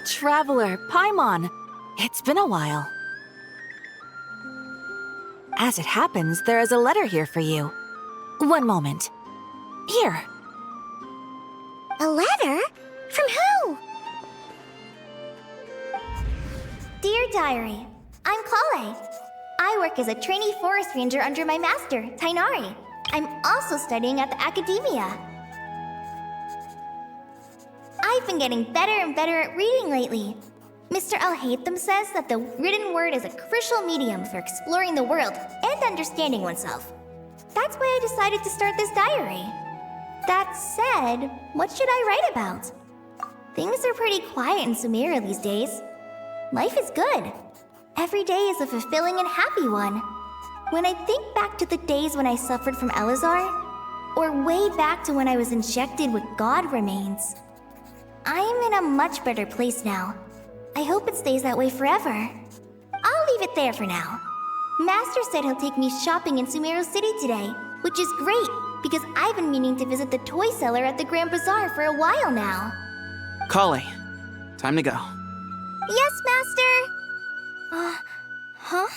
Traveler, Paimon. It's been a while. As it happens, there is a letter here for you. One moment. Here. A letter? From who? Dear Diary, I'm Kale. I work as a trainee forest ranger under my master, Tainari. I'm also studying at the academia. I've been getting better and better at reading lately. Mr. Al-Haytham says that the written word is a crucial medium for exploring the world and understanding oneself. That's why I decided to start this diary. That said, what should I write about? Things are pretty quiet in Sumeria these days. Life is good. Every day is a fulfilling and happy one. When I think back to the days when I suffered from Elazar, or way back to when I was injected with God remains, I am in a much better place now. I hope it stays that way forever. I'll leave it there for now. Master said he'll take me shopping in Sumeru City today, which is great, because I've been meaning to visit the toy seller at the Grand Bazaar for a while now. Kale, time to go. Yes, Master! Huh?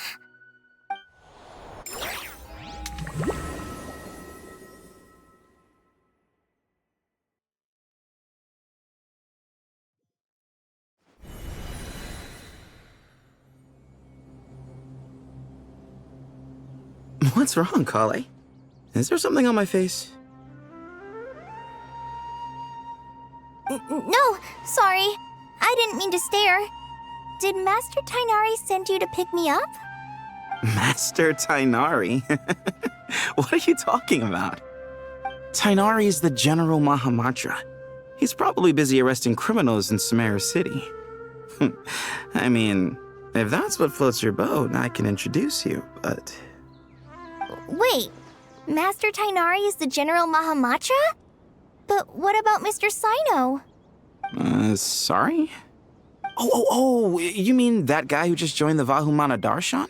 What's wrong, Kale? Is there something on my face? No, sorry. I didn't mean to stare. Did Master Tainari send you to pick me up? Master Tainari? What are you talking about? Tainari is the General Mahamatra. He's probably busy arresting criminals in Sumeru City. I mean, if that's what floats your boat, I can introduce you, but... Wait, Master Tainari is the General Mahamatra? But what about Mr. Sino? Sorry? Oh, you mean that guy who just joined the Vahumana Darshan?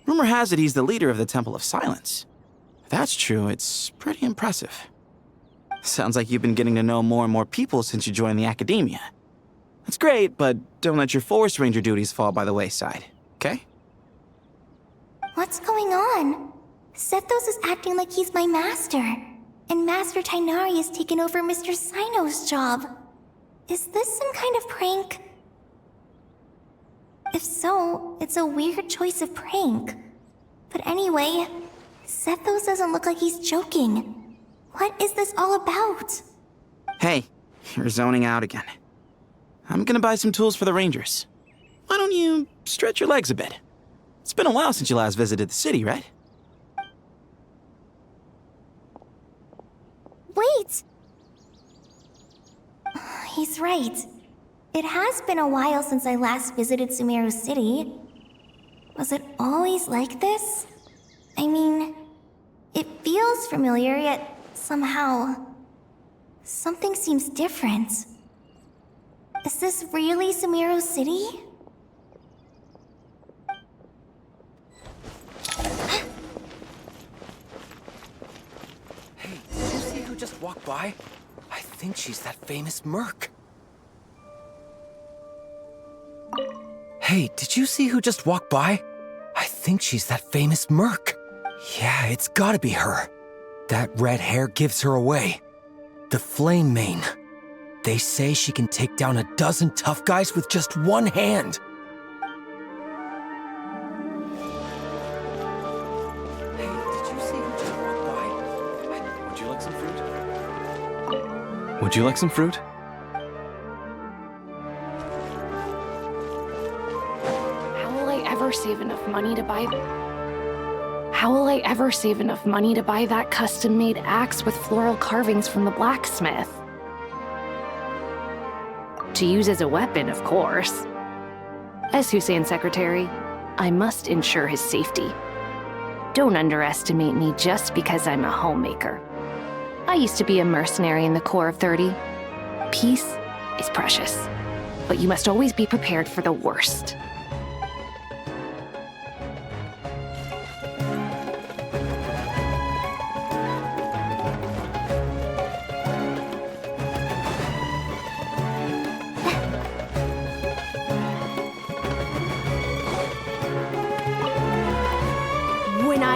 Rumor has it he's the leader of the Temple of Silence. If that's true, it's pretty impressive. Sounds like you've been getting to know more and more people since you joined the academia. That's great, but don't let your forest ranger duties fall by the wayside, okay? What's going on? Sethos is acting like he's my master, and Master Tainari has taken over Mr. Sino's job. Is this some kind of prank? If so, it's a weird choice of prank. But anyway, Sethos doesn't look like he's joking. What is this all about? Hey, you're zoning out again. I'm gonna buy some tools for the rangers. Why don't you stretch your legs a bit? It's been a while since you last visited the city, right? Wait! He's right. It has been a while since I last visited Sumeru City. Was it always like this? I mean, it feels familiar, yet somehow... something seems different. Is this really Sumeru City? Hey, did you see who just walked by? I think she's that famous merc. Hey, did you see who just walked by? I think she's that famous merc. Yeah, it's gotta be her. That red hair gives her away. The Flame Mane. They say she can take down a dozen tough guys with just one hand. Hey, did you see who just walked by? Would you like some fruit? Would you like some fruit? Save enough money to buy... How will I ever save enough money to buy that custom-made axe with floral carvings from the blacksmith? To use as a weapon, of course. As Hussein's secretary, I must ensure his safety. Don't underestimate me just because I'm a homemaker. I used to be a mercenary in the Corps of 30. Peace is precious, but you must always be prepared for the worst.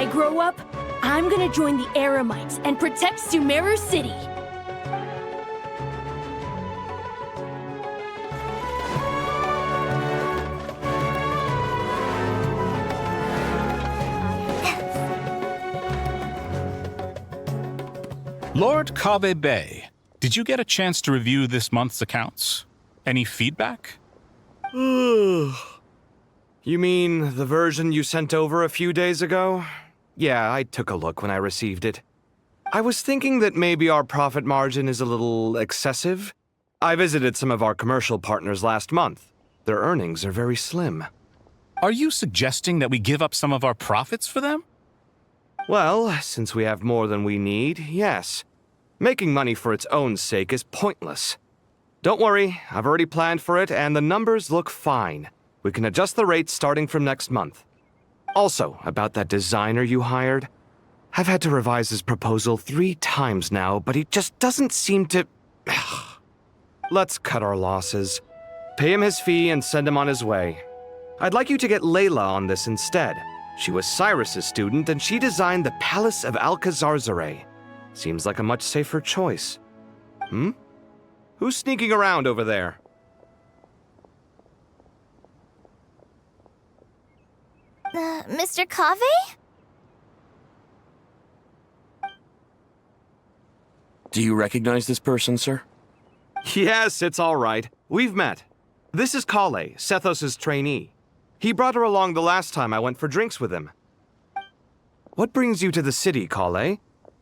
I grow up, I'm gonna join the Eremites and protect Sumeru City. Lord Kave Bay, did you get a chance to review this month's accounts? Any feedback? You mean the version you sent over a few days ago? Yeah, I took a look when I received it. I was thinking that maybe our profit margin is a little excessive. I visited some of our commercial partners last month. Their earnings are very slim. Are you suggesting that we give up some of our profits for them? Well, since we have more than we need, yes. Making money for its own sake is pointless. Don't worry, I've already planned for it, and the numbers look fine. We can adjust the rates starting from next month. Also, about that designer you hired, I've had to revise his proposal 3 times now, but he just doesn't seem to... Let's cut our losses. Pay him his fee and send him on his way. I'd like you to get Layla on this instead. She was Cyrus's student, and she designed the Palace of Alcazarzare. Seems like a much safer choice. Who's sneaking around over there? Mr. Kave? Do you recognize this person, sir? Yes, it's all right. We've met. This is Kale, Sethos' trainee. He brought her along the last time I went for drinks with him. What brings you to the city, Kale?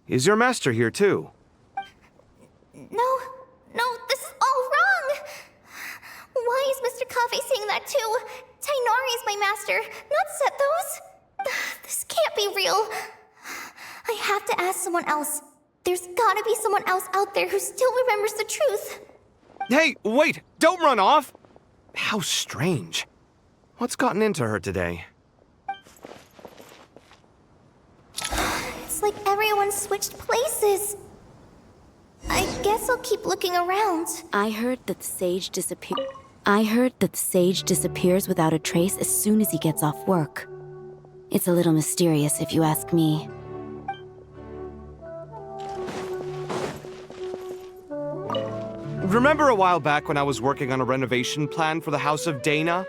Is your master here too? No, this is all wrong! Why is Mr. Kave saying that too? Tainari is my master, not Sethos. This can't be real. I have to ask someone else. There's gotta be someone else out there who still remembers the truth. Hey, wait! Don't run off! How strange. What's gotten into her today? It's like everyone switched places. I guess I'll keep looking around. I heard that Sage disappears without a trace as soon as he gets off work. It's a little mysterious if you ask me. Remember a while back when I was working on a renovation plan for the House of Dana?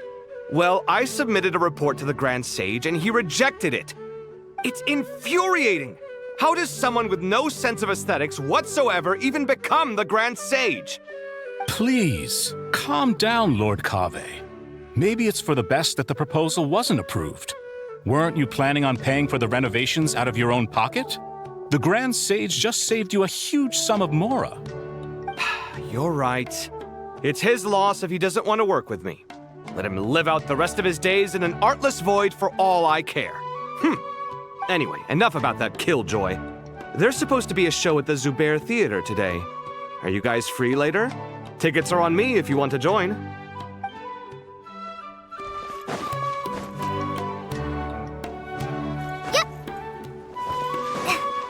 Well, I submitted a report to the Grand Sage and he rejected it. It's infuriating! How does someone with no sense of aesthetics whatsoever even become the Grand Sage? Please, calm down, Lord Kave. Maybe it's for the best that the proposal wasn't approved. Weren't you planning on paying for the renovations out of your own pocket? The Grand Sage just saved you a huge sum of mora. You're right. It's his loss if he doesn't want to work with me. Let him live out the rest of his days in an artless void for all I care. Anyway, enough about that killjoy. There's supposed to be a show at the Zubair Theater today. Are you guys free later? Tickets are on me if you want to join. Yep.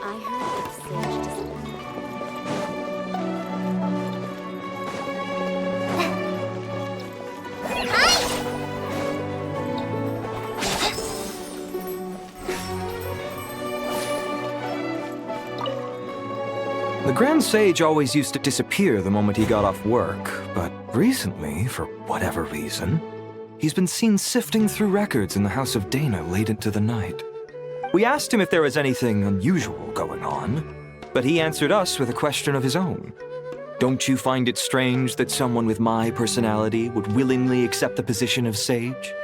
I heard that Sage The Grand Sage always used to disappear the moment he got off work, but recently, for whatever reason, he's been seen sifting through records in the House of Dana late into the night. We asked him if there was anything unusual going on, but he answered us with a question of his own. Don't you find it strange that someone with my personality would willingly accept the position of sage?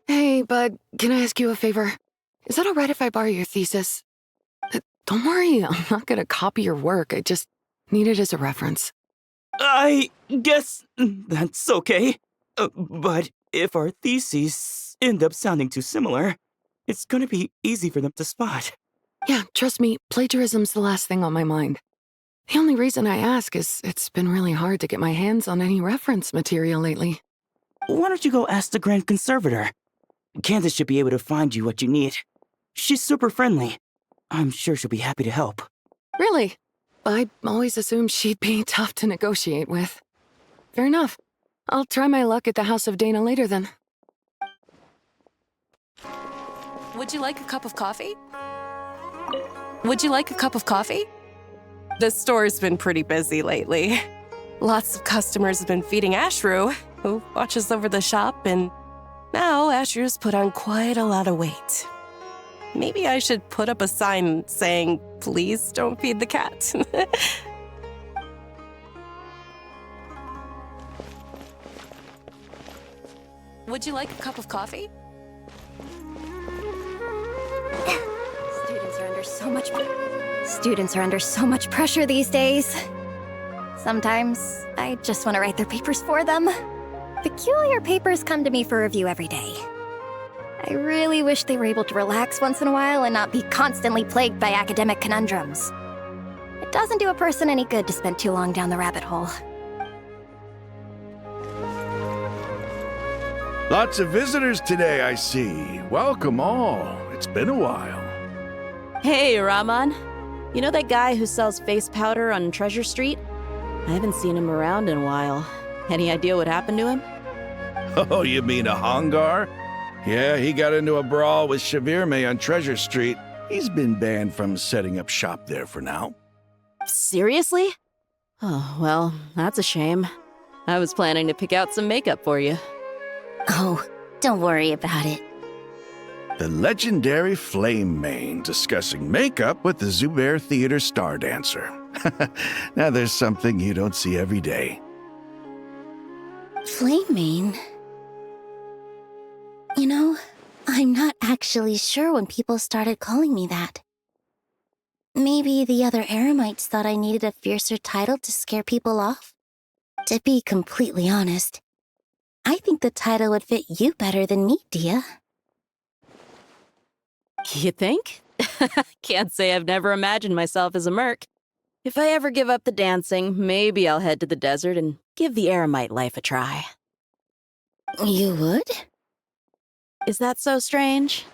Hey, bud, can I ask you a favor? Is that alright if I borrow your thesis? Don't worry, I'm not gonna copy your work. I just need it as a reference. I guess that's okay. But if our theses end up sounding too similar, it's gonna be easy for them to spot. Yeah, trust me, plagiarism's the last thing on my mind. The only reason I ask is it's been really hard to get my hands on any reference material lately. Why don't you go ask the Grand Conservator? Candace should be able to find you what you need. She's super friendly. I'm sure she'll be happy to help. Really? I always assumed she'd be tough to negotiate with. Fair enough. I'll try my luck at the House of Dana later then. Would you like a cup of coffee? Would you like a cup of coffee? The store's been pretty busy lately. Lots of customers have been feeding Ashru, who watches over the shop, and now Ashru's put on quite a lot of weight. Maybe I should put up a sign saying, "Please don't feed the cat." Would you like a cup of coffee? Students are under so much pressure these days. Sometimes I just want to write their papers for them. Peculiar papers come to me for review every day. I really wish they were able to relax once in a while and not be constantly plagued by academic conundrums. It doesn't do a person any good to spend too long down the rabbit hole. Lots of visitors today, I see. Welcome all. It's been a while. Hey, Rahman. You know that guy who sells face powder on Treasure Street? I haven't seen him around in a while. Any idea what happened to him? Oh, you mean a Hongar? Yeah, he got into a brawl with Shavirme on Treasure Street. He's been banned from setting up shop there for now. Seriously? Oh, well, that's a shame. I was planning to pick out some makeup for you. Oh, don't worry about it. The legendary Flame Mane discussing makeup with the Zubair Theater star dancer. Now there's something you don't see every day. Flame Mane? You know, I'm not actually sure when people started calling me that. Maybe the other Eremites thought I needed a fiercer title to scare people off? To be completely honest, I think the title would fit you better than me, Dia. You think? Can't say I've never imagined myself as a merc. If I ever give up the dancing, maybe I'll head to the desert and give the Eremite life a try. You would? Is that so strange?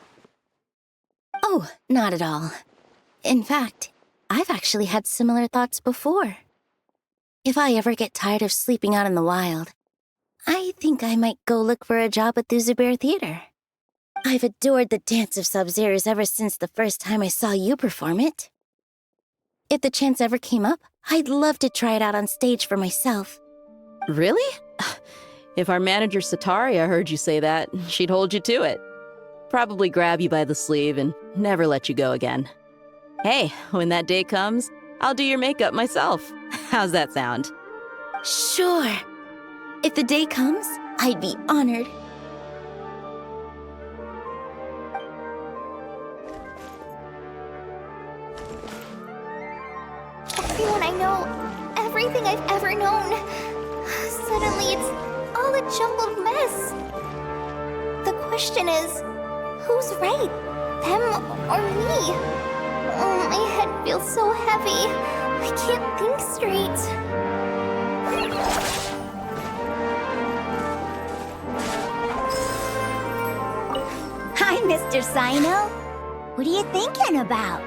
Oh, not at all. In fact, I've actually had similar thoughts before. If I ever get tired of sleeping out in the wild, I think I might go look for a job at the Zubair Theater. I've adored the dance of Sub-Zeros ever since the first time I saw you perform it. If the chance ever came up, I'd love to try it out on stage for myself. Really? If our manager Sataria heard you say that, she'd hold you to it. Probably grab you by the sleeve and never let you go again. Hey, when that day comes, I'll do your makeup myself. How's that sound? Sure. If the day comes, I'd be honored. Everyone I know, everything I've ever known. Suddenly it's all a jumbled mess. The question is, who's right? Them or me? Oh, my head feels so heavy. I can't think straight. Hi, Mr. Sino. What are you thinking about?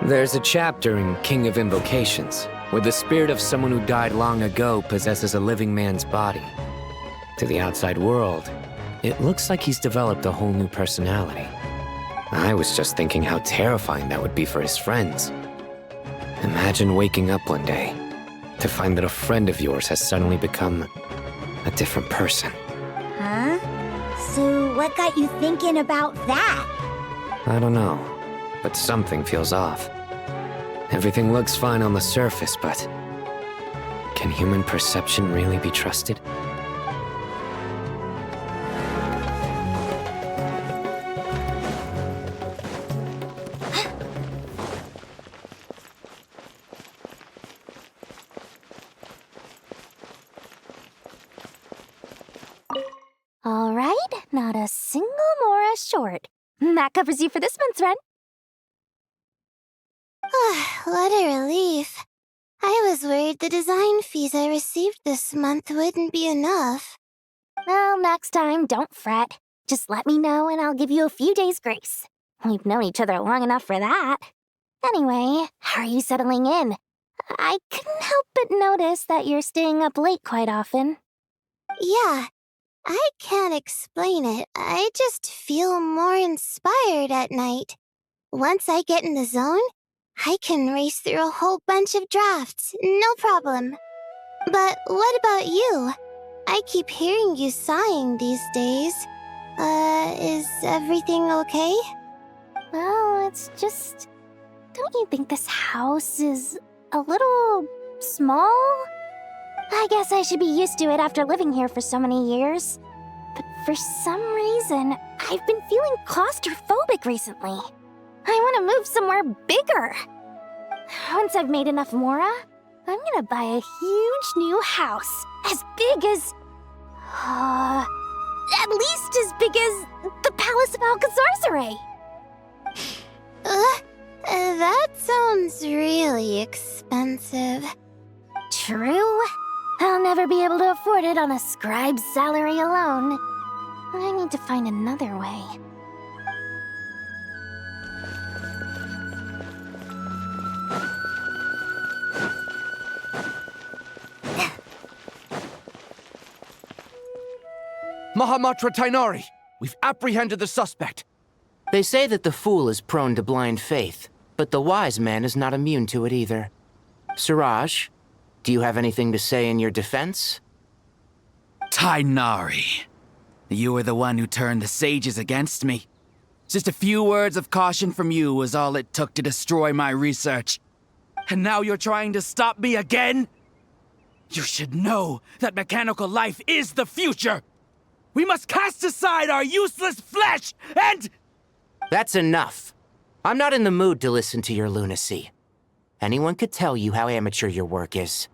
There's a chapter in King of Invocations where the spirit of someone who died long ago possesses a living man's body. To the outside world, it looks like he's developed a whole new personality. I was just thinking how terrifying that would be for his friends. Imagine waking up one day to find that a friend of yours has suddenly become a different person. Huh? So what got you thinking about that? I don't know, but something feels off. Everything looks fine on the surface, but can human perception really be trusted? All right, not a single Mora short. That covers you for this month's rent. What a relief. I was worried the design fees I received this month wouldn't be enough. Well, next time, don't fret. Just let me know and I'll give you a few days' grace. We've known each other long enough for that. Anyway, how are you settling in? I couldn't help but notice that you're staying up late quite often. Yeah, I can't explain it. I just feel more inspired at night. Once I get in the zone, I can race through a whole bunch of drafts, no problem. But what about you? I keep hearing you sighing these days. Is everything okay? Well, it's just... Don't you think this house is a little small? I guess I should be used to it after living here for so many years. But for some reason, I've been feeling claustrophobic recently. I want to move somewhere bigger. Once I've made enough Mora, I'm gonna buy a huge new house. As big as... at least as big as the Palace of Alcazarzaray. That sounds really expensive. True. I'll never be able to afford it on a scribe's salary alone. I need to find another way. Mahamatra Tainari! We've apprehended the suspect. They say that the fool is prone to blind faith, but the wise man is not immune to it either. Suraj, do you have anything to say in your defense? Tainari, you were the one who turned the sages against me. Just a few words of caution from you was all it took to destroy my research. And now you're trying to stop me again? You should know that mechanical life is the future! We must cast aside our useless flesh and... That's enough. I'm not in the mood to listen to your lunacy. Anyone could tell you how amateur your work is.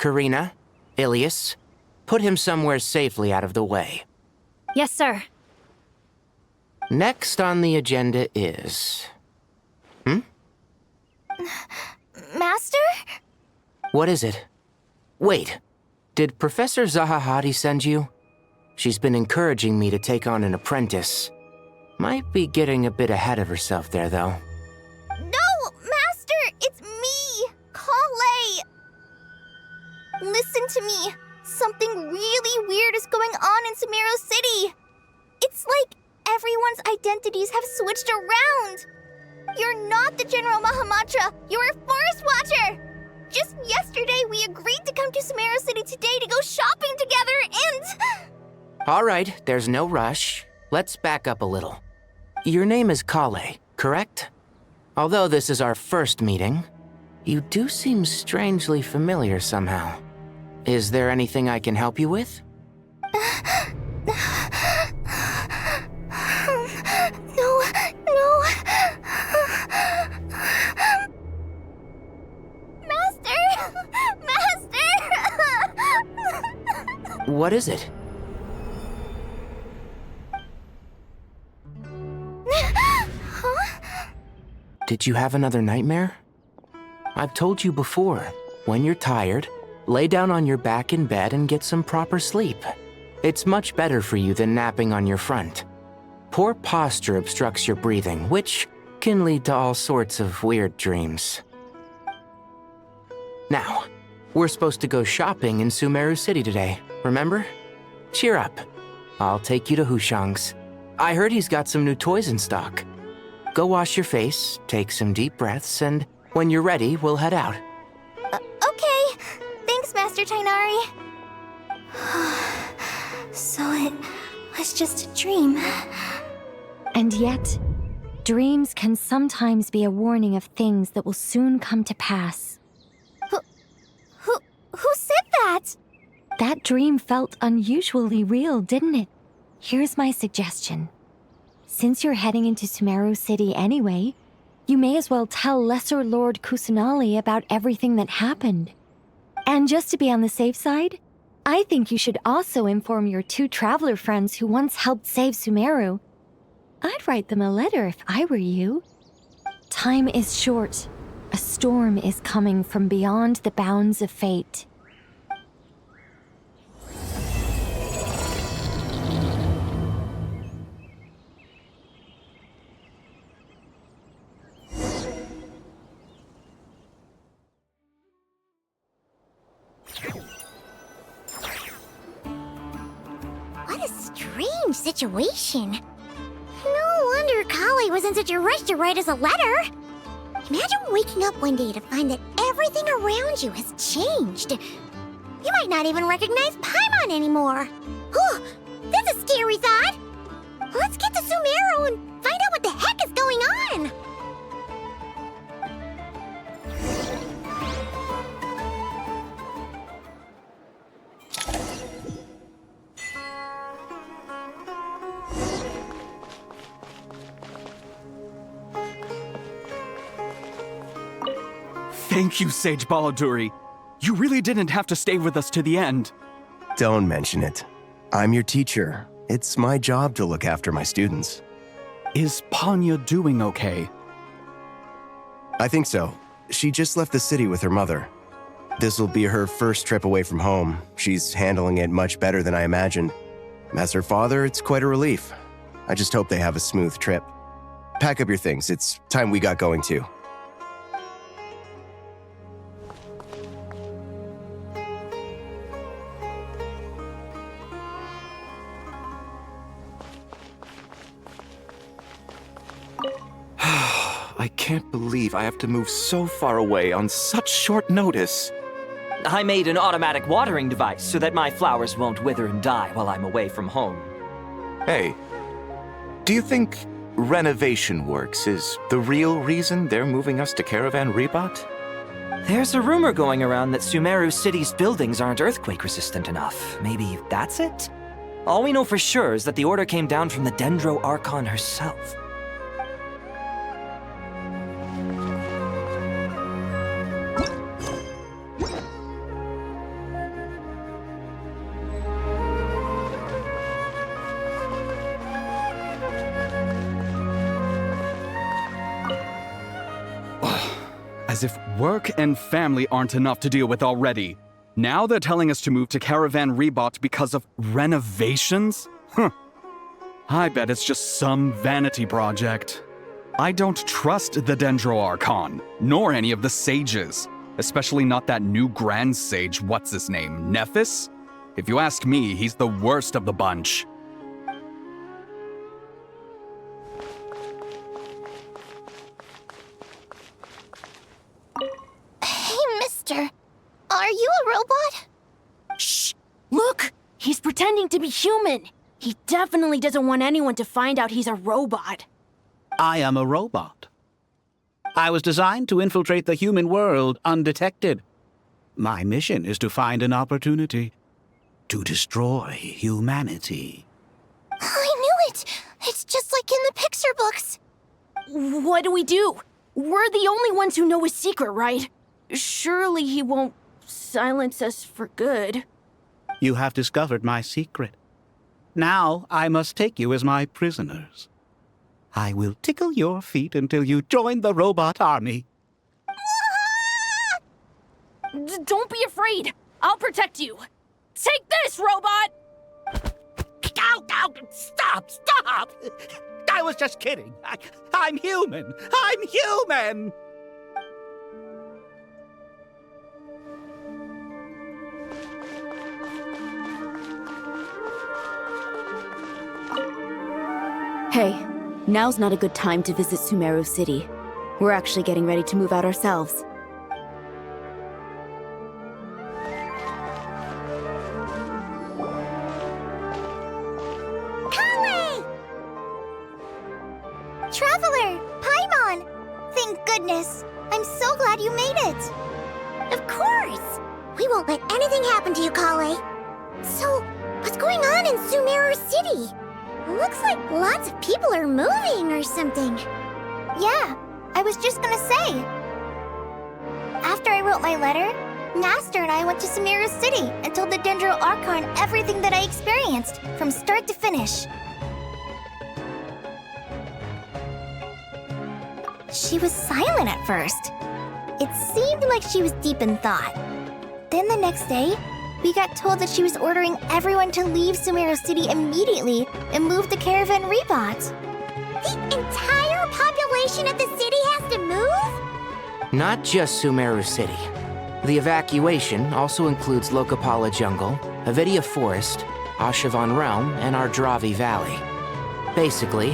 Karina, Ilias, put him somewhere safely out of the way. Yes, sir. Next on the agenda is... Master? What is it? Wait, did Professor Zahahati send you? She's been encouraging me to take on an apprentice. Might be getting a bit ahead of herself there, though. No, Master! It's me! Kale! Listen to me. Something really weird is going on in Sumeru City. It's like everyone's identities have switched around. You're not the General Mahamatra. You're a Forest Watcher. Just yesterday, we agreed to come to Sumeru City today to go shopping together and... All right, there's no rush. Let's back up a little. Your name is Kale, correct? Although this is our first meeting, you do seem strangely familiar somehow. Is there anything I can help you with? No. Master! What is it? Did you have another nightmare? I've told you before, when you're tired, lay down on your back in bed and get some proper sleep. It's much better for you than napping on your front. Poor posture obstructs your breathing, which can lead to all sorts of weird dreams. Now, we're supposed to go shopping in Sumeru City today, remember? Cheer up. I'll take you to Hushang's. I heard he's got some new toys in stock. Go wash your face, take some deep breaths, and when you're ready, we'll head out. Okay. Thanks, Master Tainari. So it was just a dream. And yet, dreams can sometimes be a warning of things that will soon come to pass. Who said that? That dream felt unusually real, didn't it? Here's my suggestion. Since you're heading into Sumeru City anyway, you may as well tell Lesser Lord Kusanali about everything that happened. And just to be on the safe side, I think you should also inform your 2 traveler friends who once helped save Sumeru. I'd write them a letter if I were you. Time is short. A storm is coming from beyond the bounds of fate. What a strange situation. No wonder Kali was in such a rush to write us a letter. Imagine waking up one day to find that everything around you has changed. You might not even recognize Paimon anymore. Oh, that's a scary thought. Let's get to Sumeru and find out what the heck is going on. Thank you, Sage Baladuri. You really didn't have to stay with us to the end. Don't mention it. I'm your teacher. It's my job to look after my students. Is Panya doing okay? I think so. She just left the city with her mother. This will be her first trip away from home. She's handling it much better than I imagined. As her father, it's quite a relief. I just hope they have a smooth trip. Pack up your things. It's time we got going too. I can't believe I have to move so far away on such short notice. I made an automatic watering device so that my flowers won't wither and die while I'm away from home. Hey, do you think renovation works is the real reason they're moving us to Caravan Rebot? There's a rumor going around that Sumeru City's buildings aren't earthquake-resistant enough. Maybe that's it? All we know for sure is that the order came down from the Dendro Archon herself. As if work and family aren't enough to deal with already. Now they're telling us to move to Caravan Rebot because of renovations? Huh. I bet it's just some vanity project. I don't trust the Dendro Archon, nor any of the sages. Especially not that new Grand Sage, what's his name, Nephis? If you ask me, he's the worst of the bunch. Are you a robot? Shh! Look! He's pretending to be human! He definitely doesn't want anyone to find out he's a robot. I am a robot. I was designed to infiltrate the human world undetected. My mission is to find an opportunity to destroy humanity. I knew it! It's just like in the picture books. What do we do? We're the only ones who know his secret, right? Surely he won't silence us for good. You have discovered my secret. Now I must take you as my prisoners. I will tickle your feet until you join the robot army. Don't be afraid. I'll protect you. Take this, robot! Ow, ow, stop, stop! I was just kidding. I'm human. I'm human! Hey, now's not a good time to visit Sumeru City. We're actually getting ready to move out ourselves. Kale! Traveler! Paimon! Thank goodness! I'm so glad you made it! Of course! We won't let anything happen to you, Kale. So, what's going on in Sumeru City? Looks like lots of people are moving or something. Yeah, I was just gonna say. After I wrote my letter, Master and I went to Sumeru City and told the Dendro Archon everything that I experienced, from start to finish. She was silent at first. It seemed like she was deep in thought. Then the next day, we got told that she was ordering everyone to leave Sumeru City immediately and move to Caravan Rebot. The entire population of the city has to move? Not just Sumeru City. The evacuation also includes Lokapala Jungle, Avidia Forest, Ashavan Realm, and Ardravi Valley. Basically,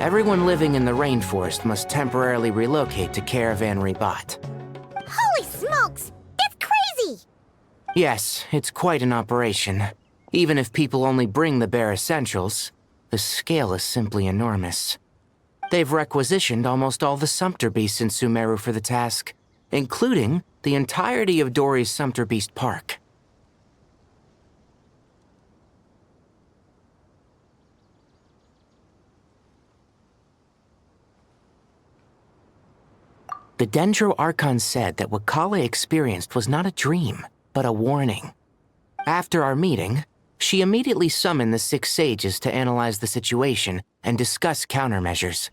everyone living in the rainforest must temporarily relocate to Caravan Ribat. Holy smokes! That's crazy! Yes, it's quite an operation. Even if people only bring the bare essentials, the scale is simply enormous. They've requisitioned almost all the Sumpter Beasts in Sumeru for the task, including the entirety of Dory's Sumpter Beast Park. The Dendro Archon said that what Kale experienced was not a dream, but a warning. After our meeting, she immediately summoned the 6 sages to analyze the situation and discuss countermeasures.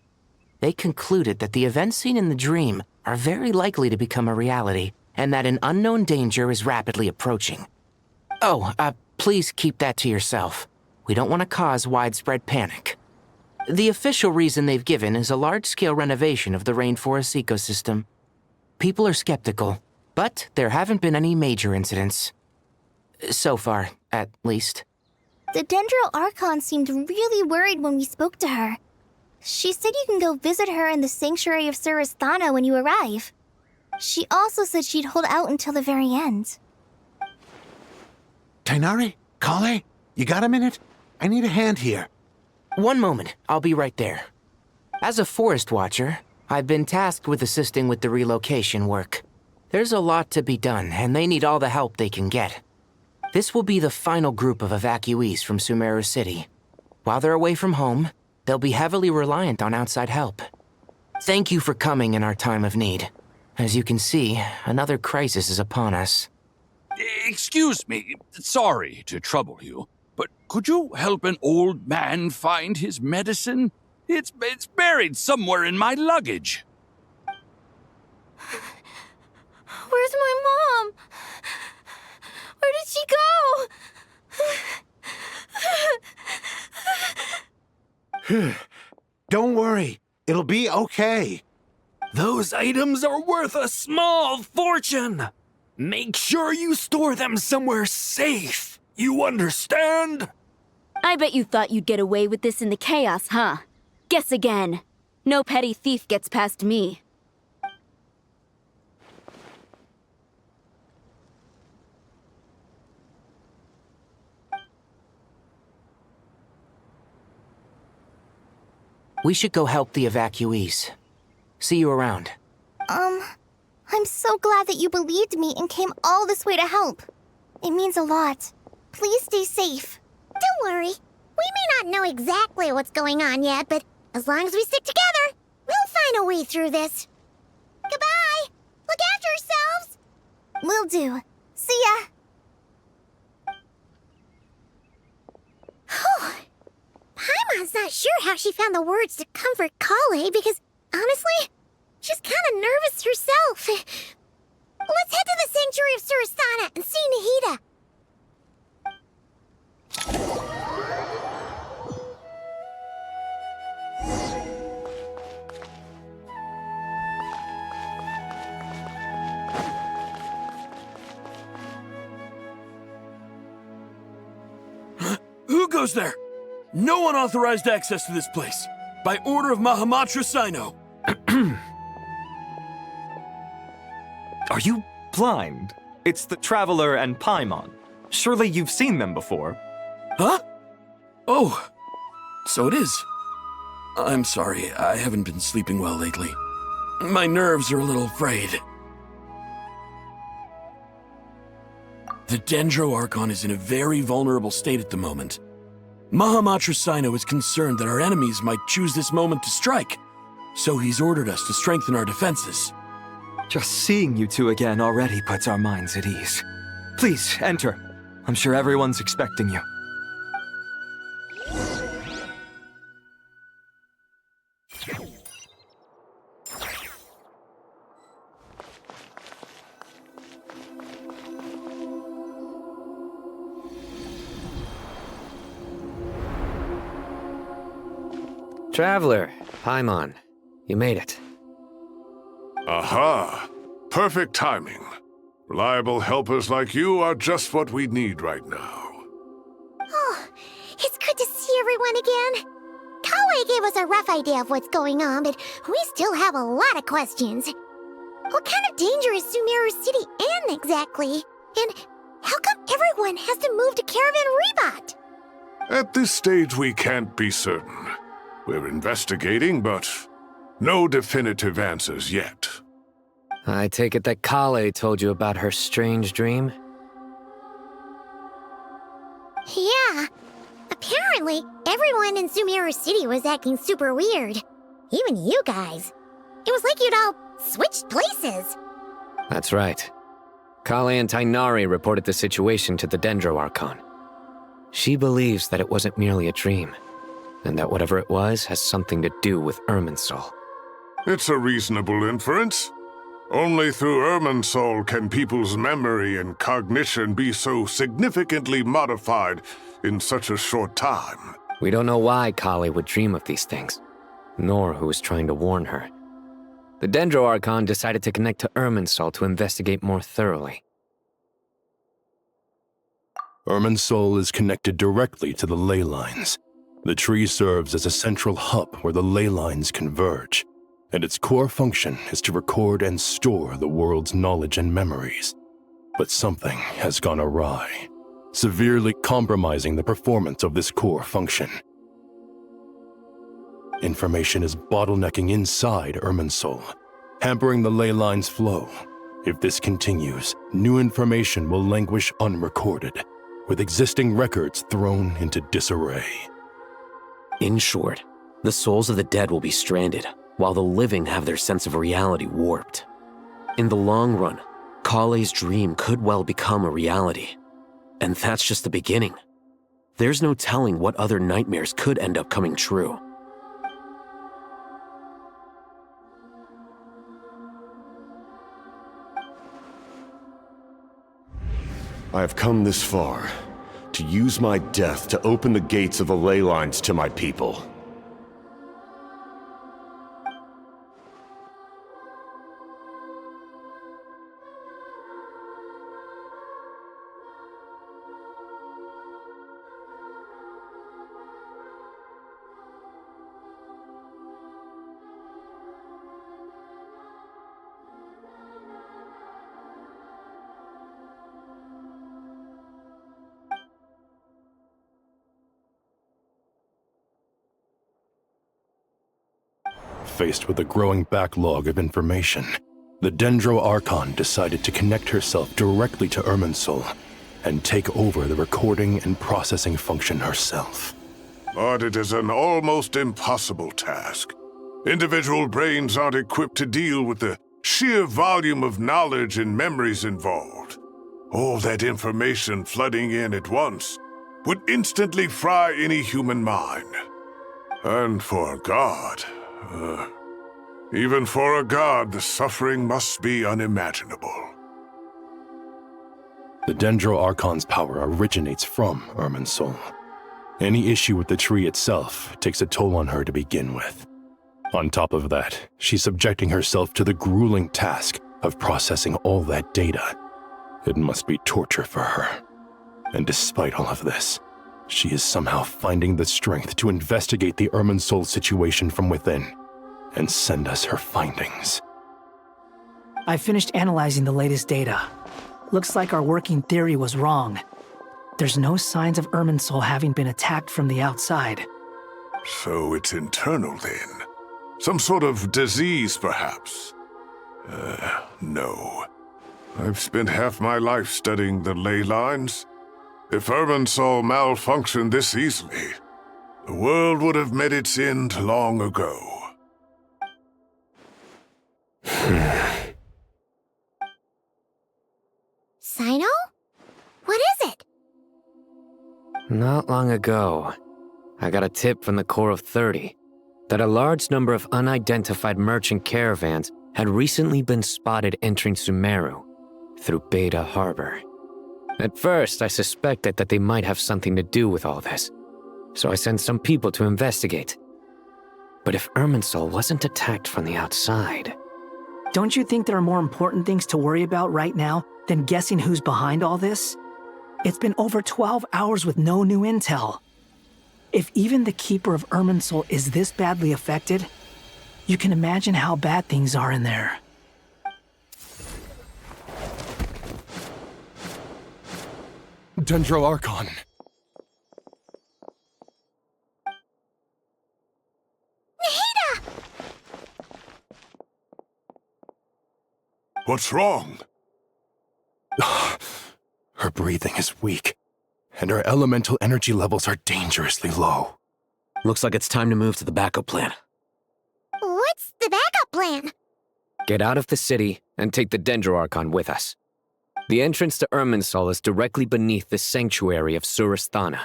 They concluded that the events seen in the dream are very likely to become a reality, and that an unknown danger is rapidly approaching. Oh, please keep that to yourself. We don't want to cause widespread panic. The official reason they've given is a large-scale renovation of the rainforest ecosystem. People are skeptical, but there haven't been any major incidents. So far, at least. The Dendro Archon seemed really worried when we spoke to her. She said you can go visit her in the Sanctuary of Surasthana when you arrive. She also said she'd hold out until the very end. Tainari? Kale? You got a minute? I need a hand here. One moment, I'll be right there. As a forest watcher, I've been tasked with assisting with the relocation work. There's a lot to be done, and they need all the help they can get. This will be the final group of evacuees from Sumeru City. While they're away from home, they'll be heavily reliant on outside help. Thank you for coming in our time of need. As you can see, another crisis is upon us. Excuse me, sorry to trouble you, but could you help an old man find his medicine? It's buried somewhere in my luggage. Where's my mom? Where did she go? Don't worry, it'll be okay. Those items are worth a small fortune. Make sure you store them somewhere safe. You understand? I bet you thought you'd get away with this in the chaos, huh? Guess again. No petty thief gets past me. We should go help the evacuees. See you around. I'm so glad that you believed me and came all this way to help. It means a lot. Please stay safe. Don't worry. We may not know exactly what's going on yet, but as long as we stick together, we'll find a way through this. Goodbye! Look after yourselves! Will do. See ya! Paimon's not sure how she found the words to comfort Kale because, honestly, she's kind of nervous herself. Let's head to the Sanctuary of Surasthana and see Nahida. Who goes there? No unauthorized access to this place. By order of Mahamatra Sino. Are you blind? It's the Traveler and Paimon. Surely you've seen them before. Huh? Oh, so it is. I'm sorry, I haven't been sleeping well lately. My nerves are a little frayed. The Dendro Archon is in a very vulnerable state at the moment. Mahamatra Sino is concerned that our enemies might choose this moment to strike, so he's ordered us to strengthen our defenses. Just seeing you two again already puts our minds at ease. Please, enter. I'm sure everyone's expecting you. Traveler, Paimon, you made it. Aha! Perfect timing. Reliable helpers like you are just what we need right now. Oh, see everyone again. Kale gave us a rough idea of what's going on, but we still have a lot of questions. What kind of danger is Sumeru City in exactly? And how come everyone has to move to Caravan Rebot? At this stage, we can't be certain. We're investigating, but no definitive answers yet. I take it that Kale told you about her strange dream? Yeah. Apparently, everyone in Sumeru City was acting super weird. Even you guys. It was like you'd all switched places. That's right. Kale and Tainari reported the situation to the Dendro Archon. She believes that it wasn't merely a dream, and that whatever it was has something to do with Irminsul. It's a reasonable inference. Only through Irminsul can people's memory and cognition be so significantly modified in such a short time. We don't know why Kale would dream of these things, nor who was trying to warn her. The Dendro Archon decided to connect to Irminsul to investigate more thoroughly. Irminsul is connected directly to the ley lines. The tree serves as a central hub where the ley lines converge, and its core function is to record and store the world's knowledge and memories. But something has gone awry, severely compromising the performance of this core function. Information is bottlenecking inside Irminsul, hampering the ley line's flow. If this continues, new information will languish unrecorded, with existing records thrown into disarray. In short, the souls of the dead will be stranded, while the living have their sense of reality warped. In the long run, Kale's dream could well become a reality. And that's just the beginning. There's no telling what other nightmares could end up coming true. I have come this far, to use my death to open the gates of the ley lines to my people. Faced with a growing backlog of information, the Dendro Archon decided to connect herself directly to Irminsul and take over the recording and processing function herself. But it is an almost impossible task. Individual brains aren't equipped to deal with the sheer volume of knowledge and memories involved. All that information flooding in at once would instantly fry any human mind. And for a god, even for a god, the suffering must be unimaginable. The Dendro Archon's power originates from Irminsul. Any issue with the tree itself takes a toll on her to begin with. On top of that, she's subjecting herself to the grueling task of processing all that data. It must be torture for her. And despite all of this, she is somehow finding the strength to investigate the Irminsul situation from within and send us her findings. I finished analyzing the latest data. Looks like our working theory was wrong. There's no signs of Irminsul having been attacked from the outside. So it's internal then? Some sort of disease, perhaps? No. I've spent half my life studying the ley lines. If Irminsul malfunctioned this easily, the world would have met its end long ago. Sino? What is it? Not long ago, I got a tip from the Corps of 30 that a large number of unidentified merchant caravans had recently been spotted entering Sumeru through Beta Harbor. At first, I suspected that they might have something to do with all this, so I sent some people to investigate. But if Irminsul wasn't attacked from the outside... Don't you think there are more important things to worry about right now than guessing who's behind all this? It's been over 12 hours with no new intel. If even the Keeper of Irminsul is this badly affected, you can imagine how bad things are in there. Dendro Archon. What's wrong? Her breathing is weak, and her elemental energy levels are dangerously low. Looks like it's time to move to the backup plan. What's the backup plan? Get out of the city and take the Dendro Archon with us. The entrance to Irminsul is directly beneath the sanctuary of Surasthana.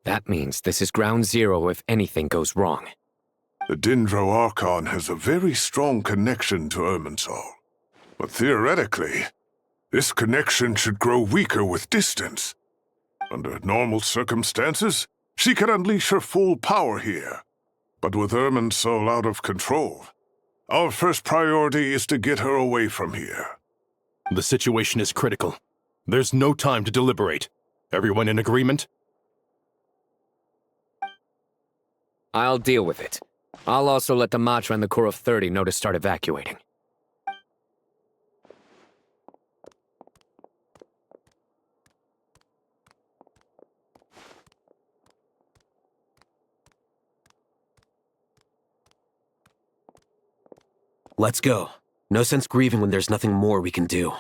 That means this is ground zero if anything goes wrong. The Dendro Archon has a very strong connection to Irminsul. But theoretically, this connection should grow weaker with distance. Under normal circumstances, she can unleash her full power here. But with Irminsul out of control, our first priority is to get her away from here. The situation is critical. There's no time to deliberate. Everyone in agreement? I'll deal with it. I'll also let the Matra and the Core of 30 know to start evacuating. Let's go. No sense grieving when there's nothing more we can do.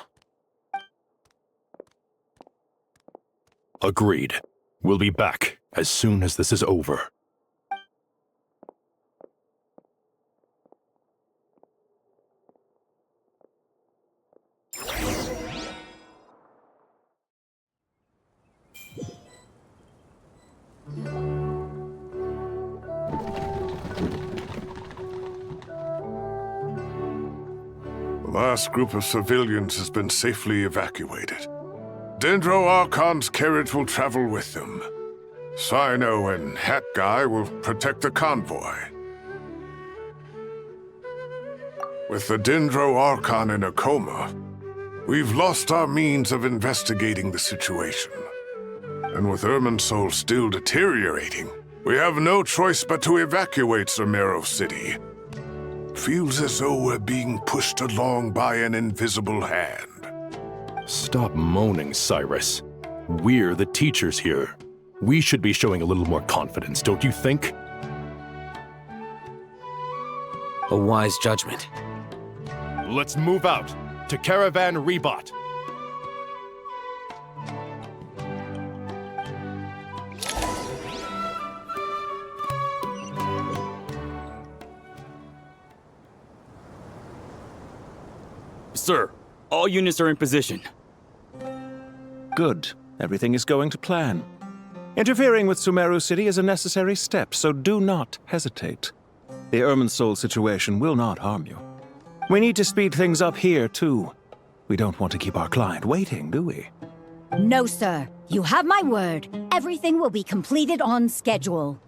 Agreed. We'll be back as soon as this is over. The last group of civilians has been safely evacuated. Dendro Archon's carriage will travel with them. Sino and Hat Guy will protect the convoy. With the Dendro Archon in a coma, we've lost our means of investigating the situation. And with Irminsul still deteriorating, we have no choice but to evacuate Sumeru City. Feels as though we're being pushed along by an invisible hand. Stop moaning, Cyrus. We're the teachers here. We should be showing a little more confidence, don't you think? A wise judgment. Let's move out to Caravan Rebot. Sir, all units are in position. Good. Everything is going to plan. Interfering with Sumeru City is a necessary step, so do not hesitate. The Irminsul situation will not harm you. We need to speed things up here, too. We don't want to keep our client waiting, do we? No, sir. You have my word. Everything will be completed on schedule.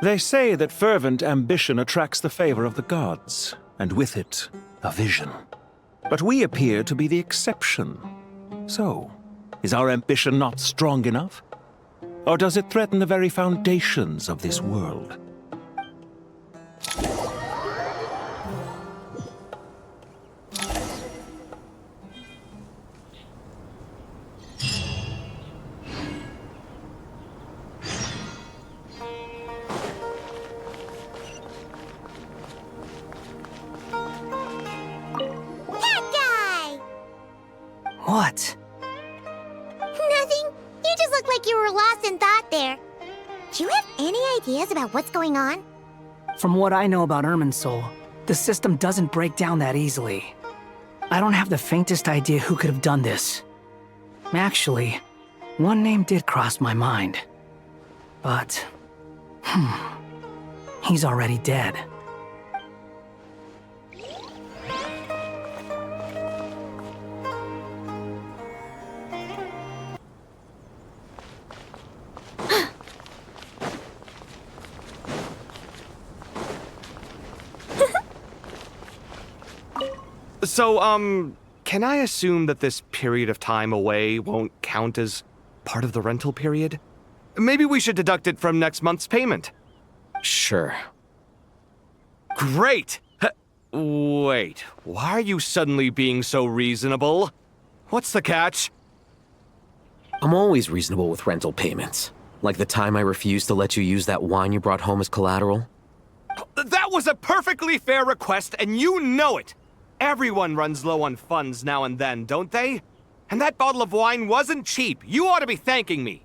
They say that fervent ambition attracts the favor of the gods, and with it, a vision. But we appear to be the exception. So, is our ambition not strong enough? Or does it threaten the very foundations of this world? What? Nothing. You just look like you were lost in thought there. Do you have any ideas about what's going on? From what I know about Irminsul, the system doesn't break down that easily. I don't have the faintest idea who could have done this. Actually, one name did cross my mind. But, he's already dead. So, can I assume that this period of time away won't count as part of the rental period? Maybe we should deduct it from next month's payment. Sure. Great! Wait, why are you suddenly being so reasonable? What's the catch? I'm always reasonable with rental payments. Like the time I refused to let you use that wine you brought home as collateral. That was a perfectly fair request, and you know it! Everyone runs low on funds now and then, don't they? And that bottle of wine wasn't cheap. You ought to be thanking me.